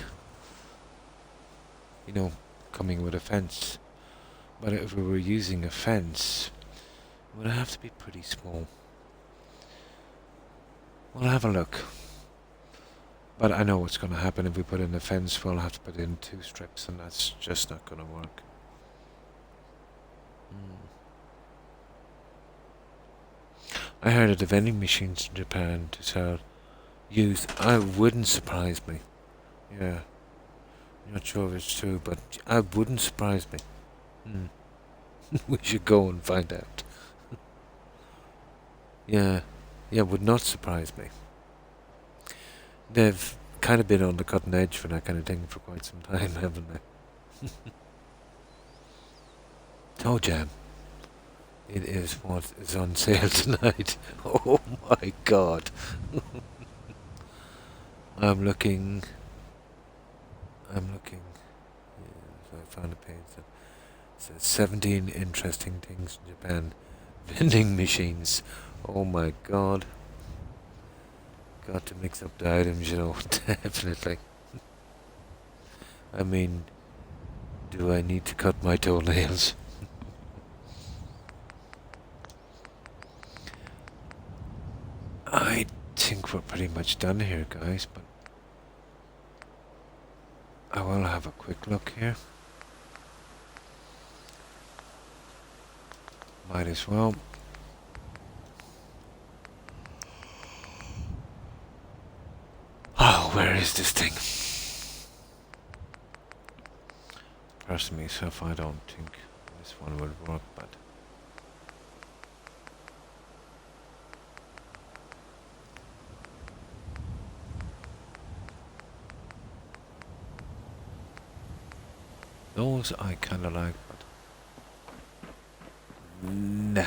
You know, coming with a fence. But if we were using a fence, it would have to be pretty small. We'll have a look. But I know what's going to happen if we put in a fence. We'll have to put in 2 strips, and that's just not going to work. I heard of the vending machines in Japan to sell used. I wouldn't surprise me. Yeah. Not sure if it's true, but I wouldn't surprise me. We should go and find out. Yeah, would not surprise me. They've kind of been on the cutting edge for that kind of thing for quite some time, haven't they? Toe Jam. It is what is on sale tonight. Oh my god. I'm looking. Yeah, so I found a page that says 17 interesting things in Japan. Vending machines. Oh my god. Got to mix up the items, you know, definitely. I mean, do I need to cut my toenails? I think we're pretty much done here, guys, but I will have a quick look here. Might as well. Oh, where is this thing? Personally, myself, I don't think this one would work, but those I kind of like, but nah.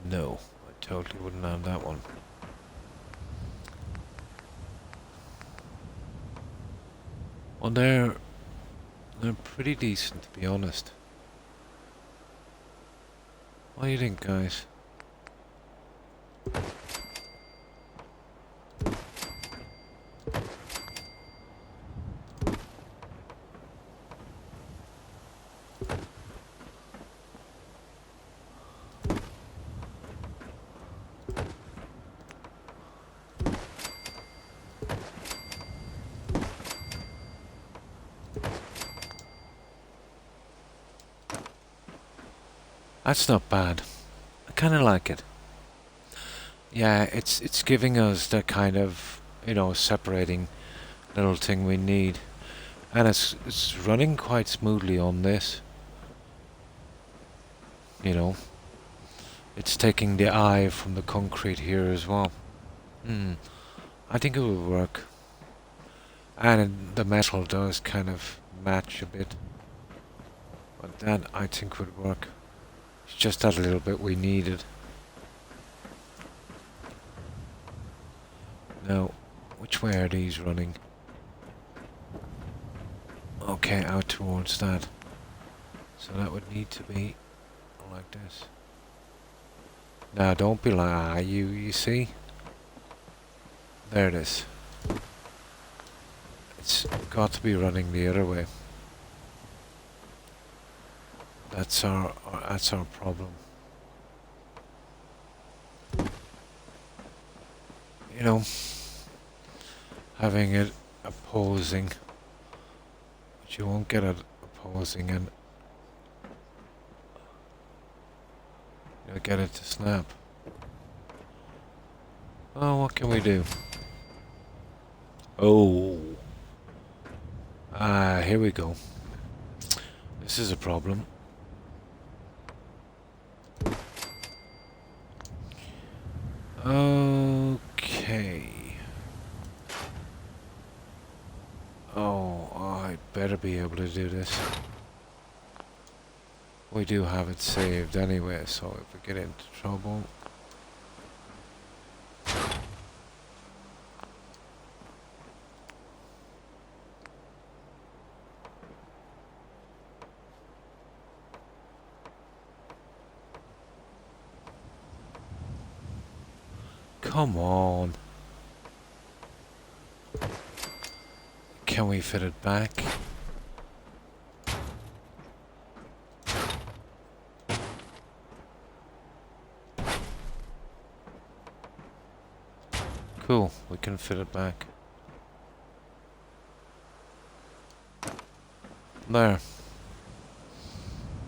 No, I totally wouldn't have that one. Well, they're pretty decent, to be honest. What do you think, guys? That's not bad. I kind of like it. Yeah, it's giving us that kind of, you know, separating little thing we need. And it's running quite smoothly on this. You know, it's taking the eye from the concrete here as well. I think it will work. And the metal does kind of match a bit. But that, I think, would work. It's just that little bit we needed. Now, which way are these running? Okay, out towards that. So that would need to be like this. Now, don't be like, you see? There it is. It's got to be running the other way. That's our problem. You know, having it opposing, but you won't get it opposing, and you'll get it to snap. Oh, what can we do? Oh. Ah, here we go. This is a problem. Okay. Oh, I better be able to do this. We do have it saved anyway, so if we get into trouble... Come on. Can we fit it back? Cool, we can fit it back. There.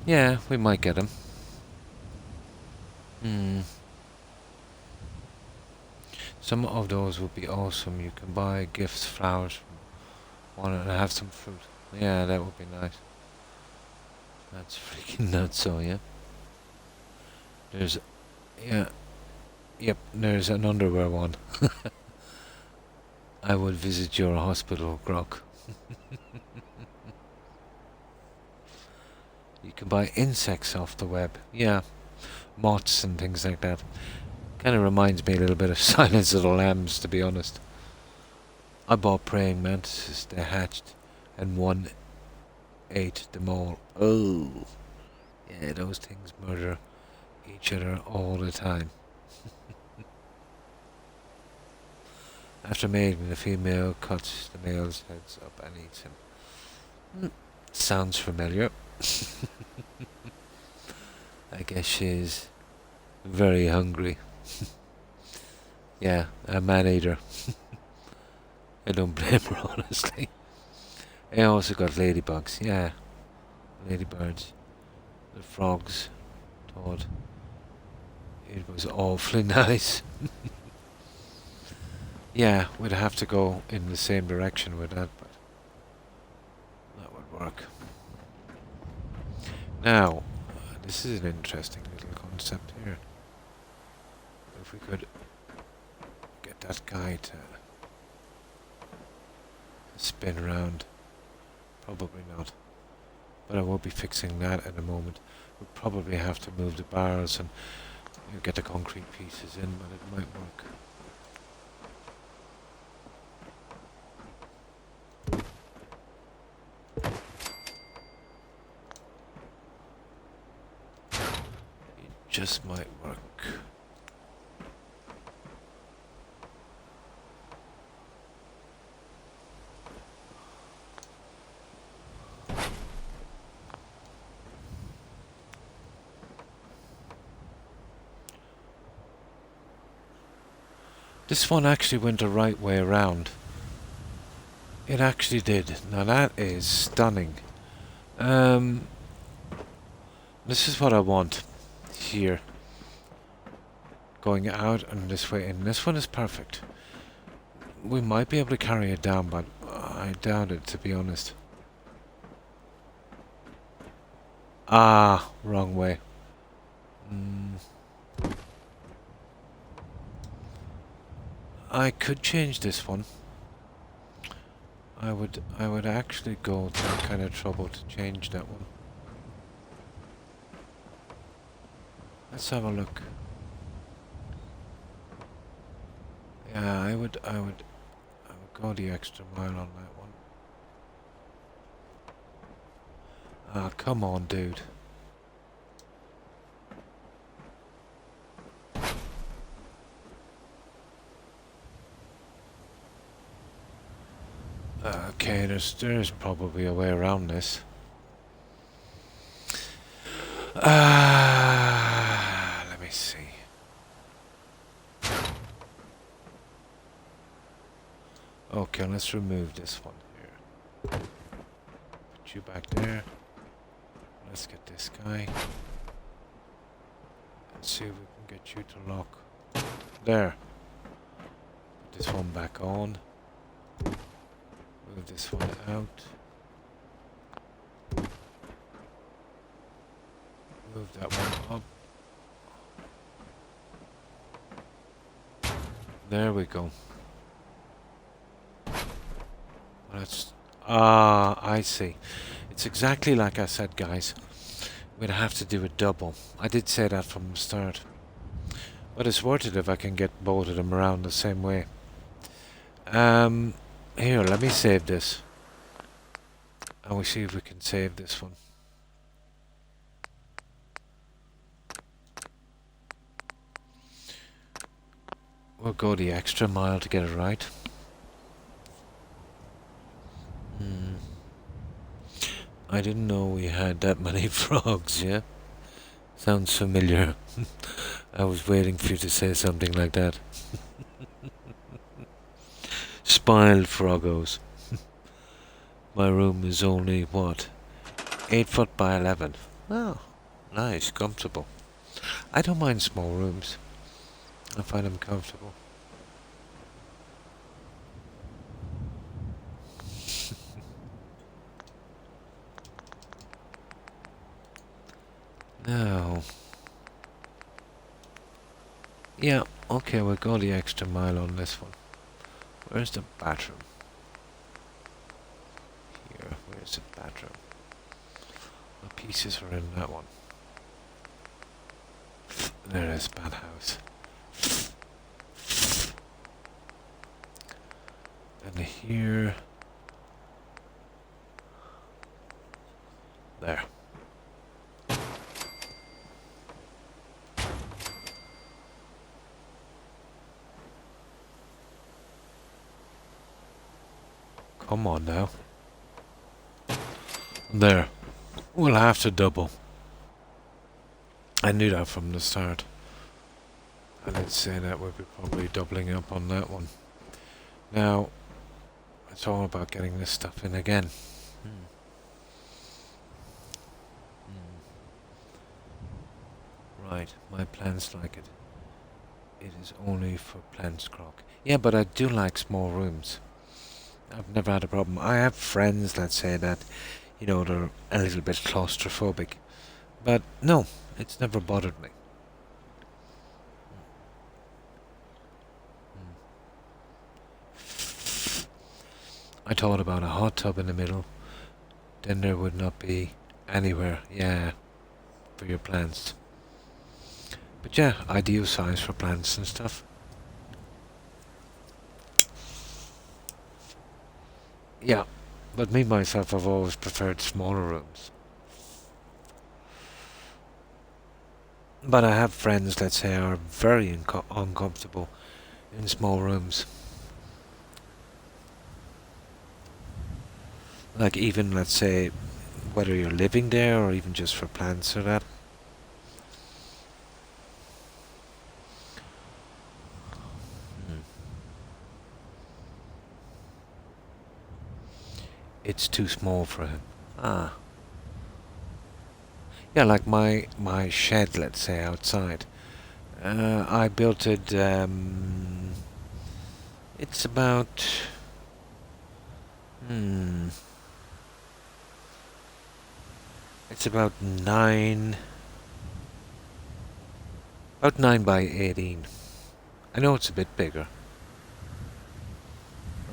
Yeah, we might get him. Some of those would be awesome. You can buy gifts, flowers from one and have some fruit. Yeah, that would be nice. That's freaking nuts, so yeah. There's... Yeah. Yep, there's an underwear one. I would visit your hospital, Grok. You can buy insects off the web. Yeah. Moths and things like that. Kind of reminds me a little bit of Silence of the Lambs, to be honest. I bought praying mantises. They hatched, and one ate them all. Oh. Yeah, those things murder each other all the time. After mating, the female cuts the male's heads up and eats him. Sounds familiar. I guess she's very hungry. Yeah, a man-eater. I don't blame her, honestly. I also got ladybugs, yeah. Ladybirds. The frogs. Thought it was awfully nice. Yeah, we'd have to go in the same direction with that, but that would work. Now, this is an interesting little concept here. If we could get that guy to spin around. Probably not. But I will be fixing that in a moment. We'll probably have to move the barrels and get the concrete pieces in, but it might work. It just might work. This one actually went the right way around. It actually did. Now that is stunning. This is what I want here. Going out and this way in. This one is perfect. We might be able to carry it down, but I doubt it, to be honest. Ah, wrong way. I could change this one. I would actually go to that kind of trouble to change that one. Let's have a look. Yeah, I would go the extra mile on that one. Ah, come on, dude. Okay, there's probably a way around this. Let me see. Okay, let's remove this one here. Put you back there. Let's get this guy. Let's see if we can get you to lock. There. Put this one back on. Move this one out. Move that one up. There we go. That's... I see. It's exactly like I said, guys. We'd have to do a double. I did say that from the start. But it's worth it if I can get both of them around the same way. Here, let me save this. And we'll see if we can save this one. We'll go the extra mile to get it right. I didn't know we had that many frogs, yeah? Sounds familiar. I was waiting for you to say something like that. Spiled froggos. My room is only, what? 8 foot by 11. Oh, nice, comfortable. I don't mind small rooms. I find them comfortable. Now... Yeah, okay, we'll go the extra mile on this one. Where's the bathroom? Here, where's the bathroom? The pieces are in that one. There is bathhouse. And here... There. Come on now. There. We'll have to double. I knew that from the start. I did say that we'd be probably doubling up on that one. Now, it's all about getting this stuff in again. Right, my plants like it. It is only for plants, Croc. Yeah, but I do like small rooms. I've never had a problem. I have friends that say that, you know, they're a little bit claustrophobic. But no, it's never bothered me. I thought about a hot tub in the middle. Then there would not be anywhere, yeah, for your plants. But yeah, ideal size for plants and stuff. Yeah, but me myself, I've always preferred smaller rooms. But I have friends, let's say, are very uncomfortable in small rooms. Like even, let's say, whether you're living there or even just for plants or that. It's too small for him. Ah. Yeah, like my shed, let's say, outside. I built it, it's about... It's about 9... About 9 by 18. I know it's a bit bigger.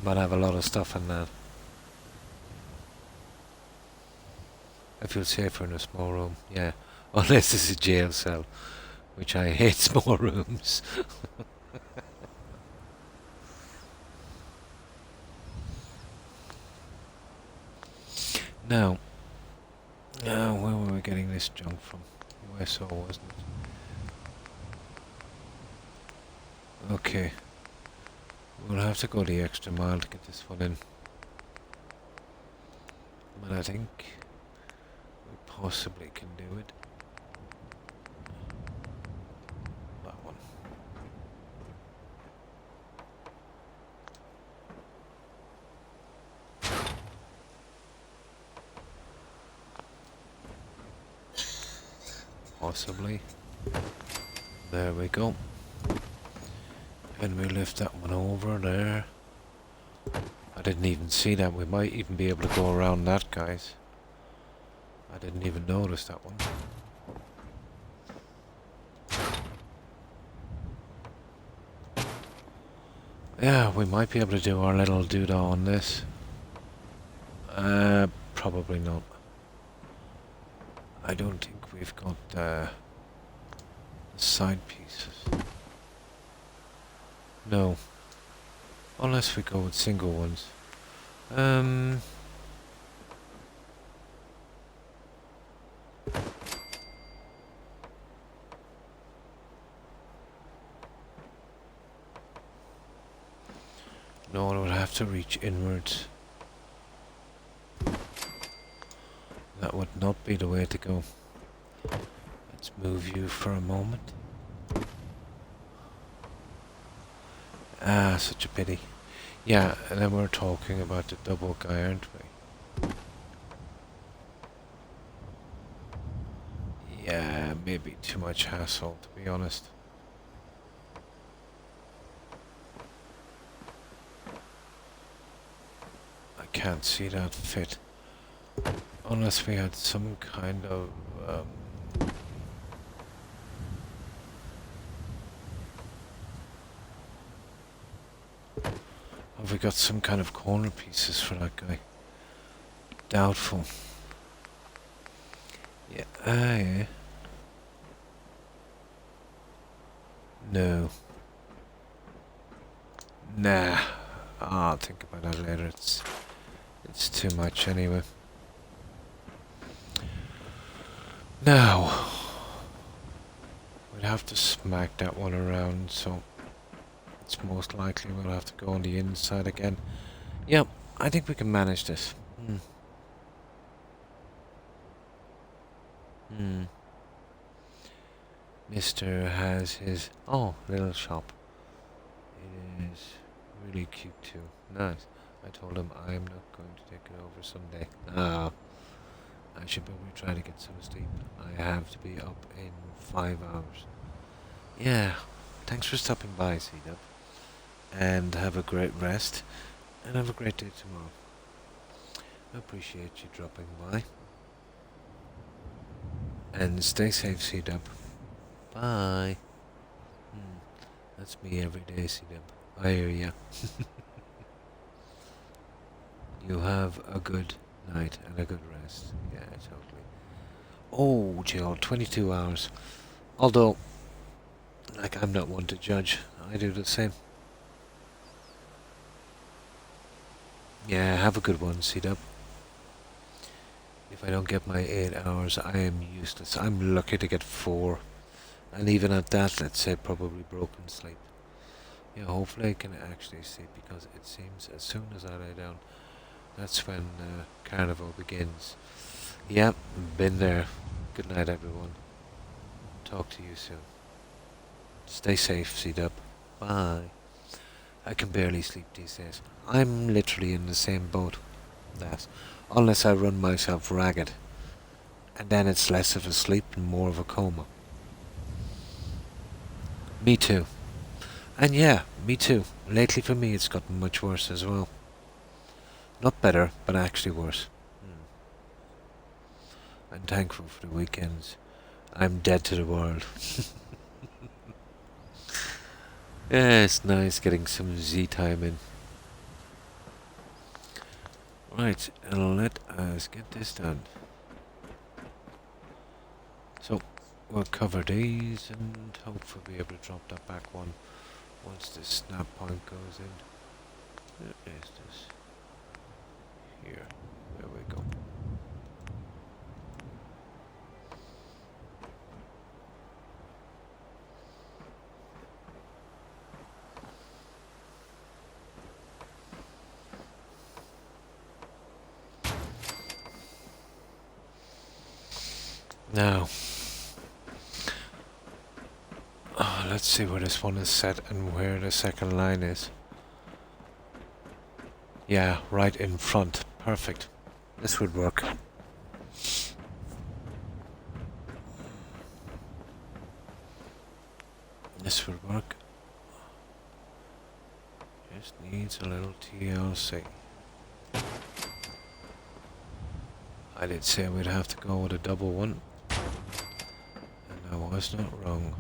I might have a lot of stuff in that. I feel safer in a small room, yeah. Unless it's a jail cell, which I hate small rooms. Now, where were we getting this junk from? USO, wasn't it? Okay. We'll have to go the extra mile to get this one in. But I think we possibly can do it. That one. Possibly. There we go. And we lift that one over there. I didn't even see that. We might even be able to go around that, guys. I didn't even notice that one. Yeah, we might be able to do our little doodah on this. Probably not. I don't think we've got the side pieces. No. Unless we go with single ones. No, it would have to reach inwards. That would not be the way to go. Let's move you for a moment. Ah, such a pity. Yeah, and then we're talking about the double guy, aren't we? Yeah, maybe too much hassle, to be honest. I can't see that fit. Unless we had some kind of... have we got some kind of corner pieces for that guy? Doubtful. Yeah, yeah. No. Nah. I'll think about that later. It's too much anyway. Now, we'd have to smack that one around, so it's most likely we'll have to go on the inside again. Yep, I think we can manage this. Mister has his little shop. It is really cute too. Nice. I told him I'm not going to take it over Sunday. I should probably try to get some sleep. I have to be up in 5 hours. Yeah, thanks for stopping by, C-Dub. And have a great rest. And have a great day tomorrow. I appreciate you dropping by. And stay safe, C-Dub. Bye. That's me every day, C-Dub. I hear ya. You have a good night and a good rest. Yeah, totally. Oh, Jill, 22 hours. Although, like, I'm not one to judge. I do the same. Yeah, have a good one, C-Dub. If I don't get my 8 hours, I am useless. I'm lucky to get 4. And even at that, let's say probably broken sleep. Yeah, hopefully I can actually sleep, because it seems as soon as I lay down, that's when Carnival begins. Yep, been there. Good night, everyone. Talk to you soon. Stay safe, C-Dub. Bye. I can barely sleep these days. I'm literally in the same boat. That, unless I run myself ragged. And then it's less of a sleep and more of a coma. Me too. And yeah, me too. Lately for me it's gotten much worse as well. Not better, but actually worse. I'm thankful for the weekends. I'm dead to the world. Yeah, it's nice getting some Z time in. Right, let us get this done. So, we'll cover these and hopefully be able to drop that back one once this snap point goes in. Where is this? Here. There we go. Now, let's see where this one is set and where the second line is. Yeah, right in front. Perfect. This would work. This would work. Just needs a little TLC. I did say we'd have to go with a double one, and I was not wrong.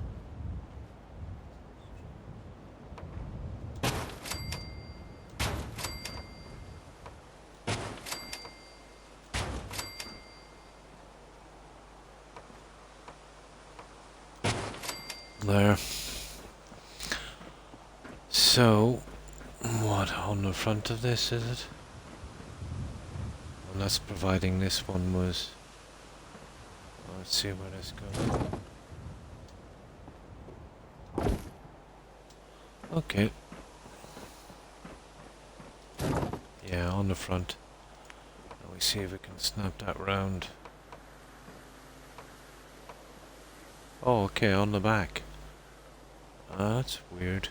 There. So, what on the front of this is it? Well, that's providing this one was. Let's see where this goes. Okay. Yeah, on the front. Let me see if we can snap that round. Oh, okay, on the back. That's weird.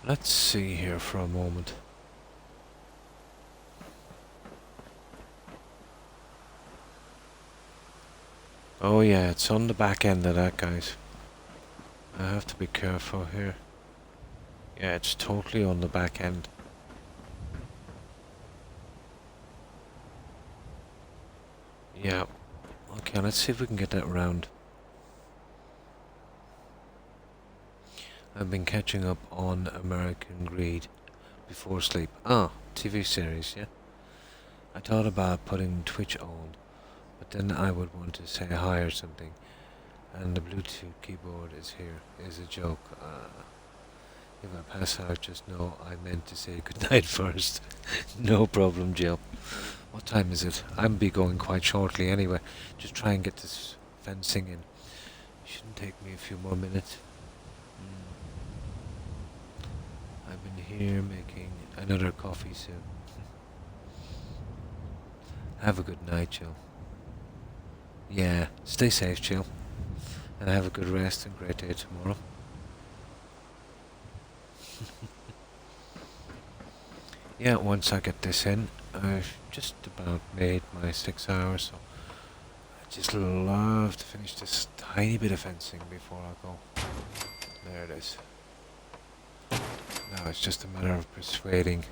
Let's see here for a moment. Oh yeah, it's on the back end of that, guys. I have to be careful here. Yeah, it's totally on the back end. Yeah. Okay, let's see if we can get that round. I've been catching up on American Greed before sleep. Ah, TV series, yeah. I thought about putting Twitch on, but then I would want to say hi or something. And the Bluetooth keyboard is here. Is a joke. If I pass out, just know I meant to say goodnight first. No problem, Jill. What time is it? I'll be going quite shortly anyway. Just try and get this fencing in. Shouldn't take me a few more minutes. I've been here making another coffee soon. Have a good night, Jill. Yeah, stay safe, Jill. And have a good rest and great day tomorrow. Yeah, once I get this in, I've just about made my 6 hours, so I just love to finish this tiny bit of fencing before I go. There it is. Now it's just a matter of persuading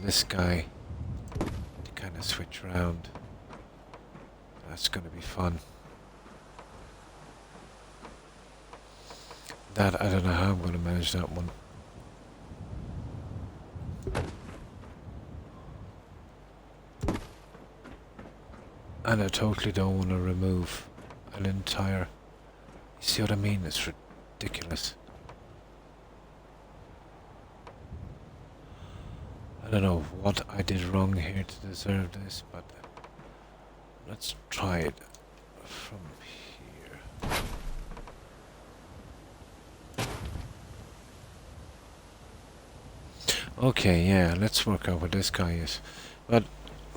this guy to kind of switch around. That's going to be fun. That, I don't know how I'm going to manage that one. And I totally don't want to remove an entire... You see what I mean? It's ridiculous. I don't know what I did wrong here to deserve this, but let's try it from here. Okay, yeah, let's work out what this guy is. But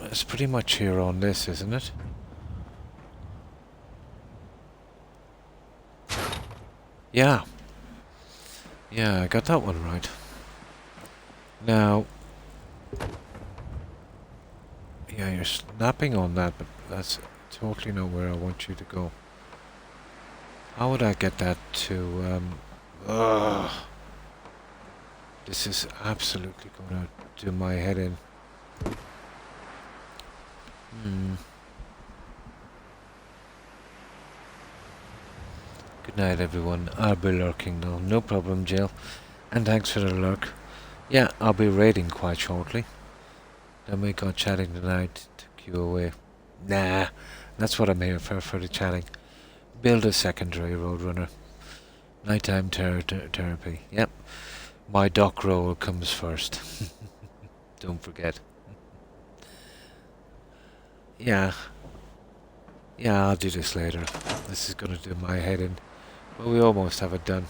it's pretty much here on this, isn't it? Yeah. Yeah, I got that one right. Now... Yeah, you're snapping on that, but that's totally not where I want you to go. How would I get that to... This is absolutely going to do my head in. Good night, everyone. I'll be lurking now. No problem, Jill. And thanks for the lurk. Yeah, I'll be raiding quite shortly. Then we go chatting tonight to queue away. Nah, that's what I'm here for the chatting. Build a secondary roadrunner. Nighttime therapy. Yep. My dock roll comes first. Don't forget. Yeah. Yeah, I'll do this later. This is going to do my head in. But we almost have it done.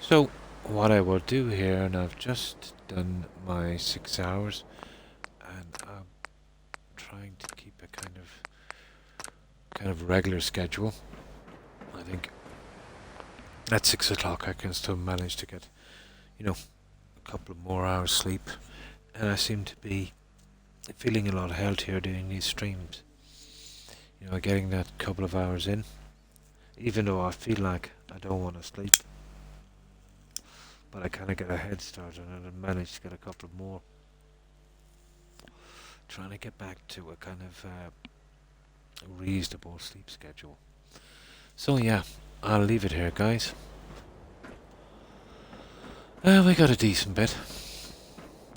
So, what I will do here, and I've just done my 6 hours, and I'm trying to keep a kind of regular schedule. I think at 6 o'clock I can still manage to get, you know, a couple of more hours sleep, and I seem to be feeling a lot healthier doing these streams. You know, getting that couple of hours in, even though I feel like I don't want to sleep. but I kind of got a head start on it and managed to get a couple more. Trying to get back to a kind of reasonable sleep schedule. So yeah, I'll leave it here, guys. We got a decent bit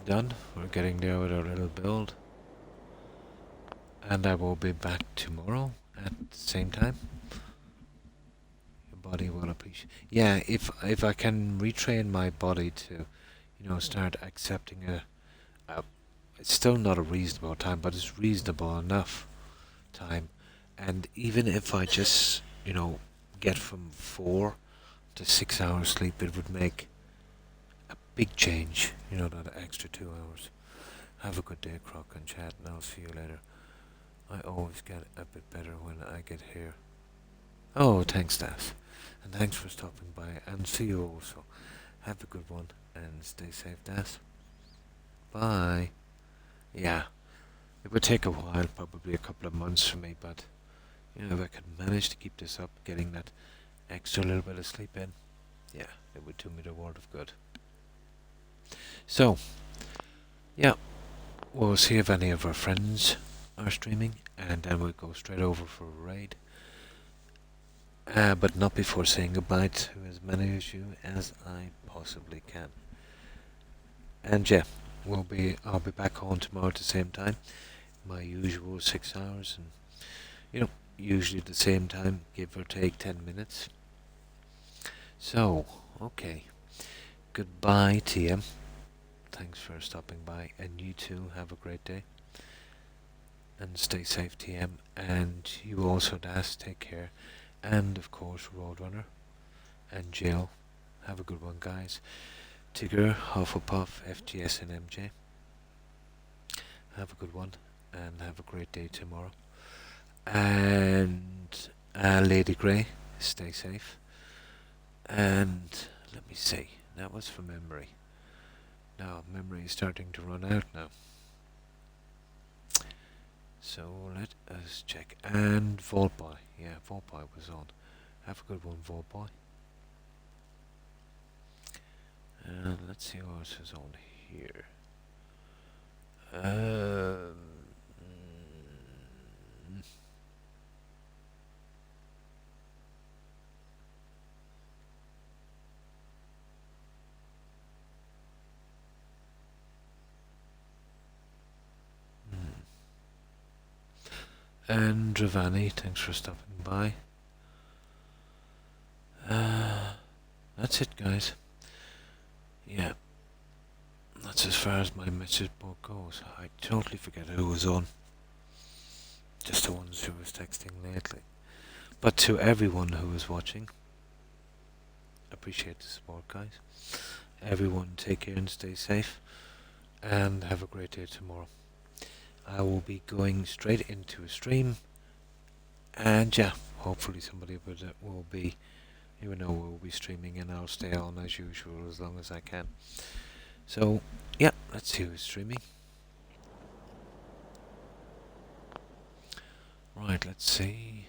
done. We're getting there with our little build. And I will be back tomorrow at the same time. Your body will appreciate. Yeah, if I can retrain my body to, start accepting it's still not a reasonable time, but it's reasonable enough time. And even if I just, get from 4 to 6 hours sleep, it would make a big change, that extra 2 hours. Have a good day, Croc and chat, and I'll see you later. I always get a bit better when I get here. Oh, thanks, Das. And thanks for stopping by, and see you also. Have a good one, and stay safe, Das. Bye. Yeah, it would take a while, probably a couple of months for me, but, if I could manage to keep this up, getting that extra little bit of sleep in, yeah, it would do me the world of good. So, yeah, we'll see if any of our friends are streaming, and then we'll go straight over for a raid. But not before saying goodbye to as many of you as I possibly can. And yeah, I'll be back on tomorrow at the same time, my usual 6 hours, and usually at the same time, give or take 10 minutes. So, okay, goodbye, TM. Thanks for stopping by, and you too, have a great day. And stay safe, TM, and you also, Das, take care. And of course, Roadrunner and Jill, have a good one, guys. Tigger, Hufflepuff, FGS, and MJ, have a good one, and have a great day tomorrow. And Lady Grey, stay safe. And let me see, that was from memory. Now, memory is starting to run out now. So let us check. And Voltboy. Yeah, Voltboy was on. Have a good one, Voltboy. And let's see what else is on here. And Dravani, thanks for stopping by. That's it, guys. Yeah, that's as far as my message board goes. I totally forget who was on. Just the ones who was texting lately. But to everyone who is watching, appreciate the support, guys. Everyone take care and stay safe, and have a great day tomorrow. I will be going straight into a stream, and yeah, hopefully somebody will be, we'll be streaming, and I'll stay on as usual as long as I can. So yeah, let's see who's streaming. Right, let's see.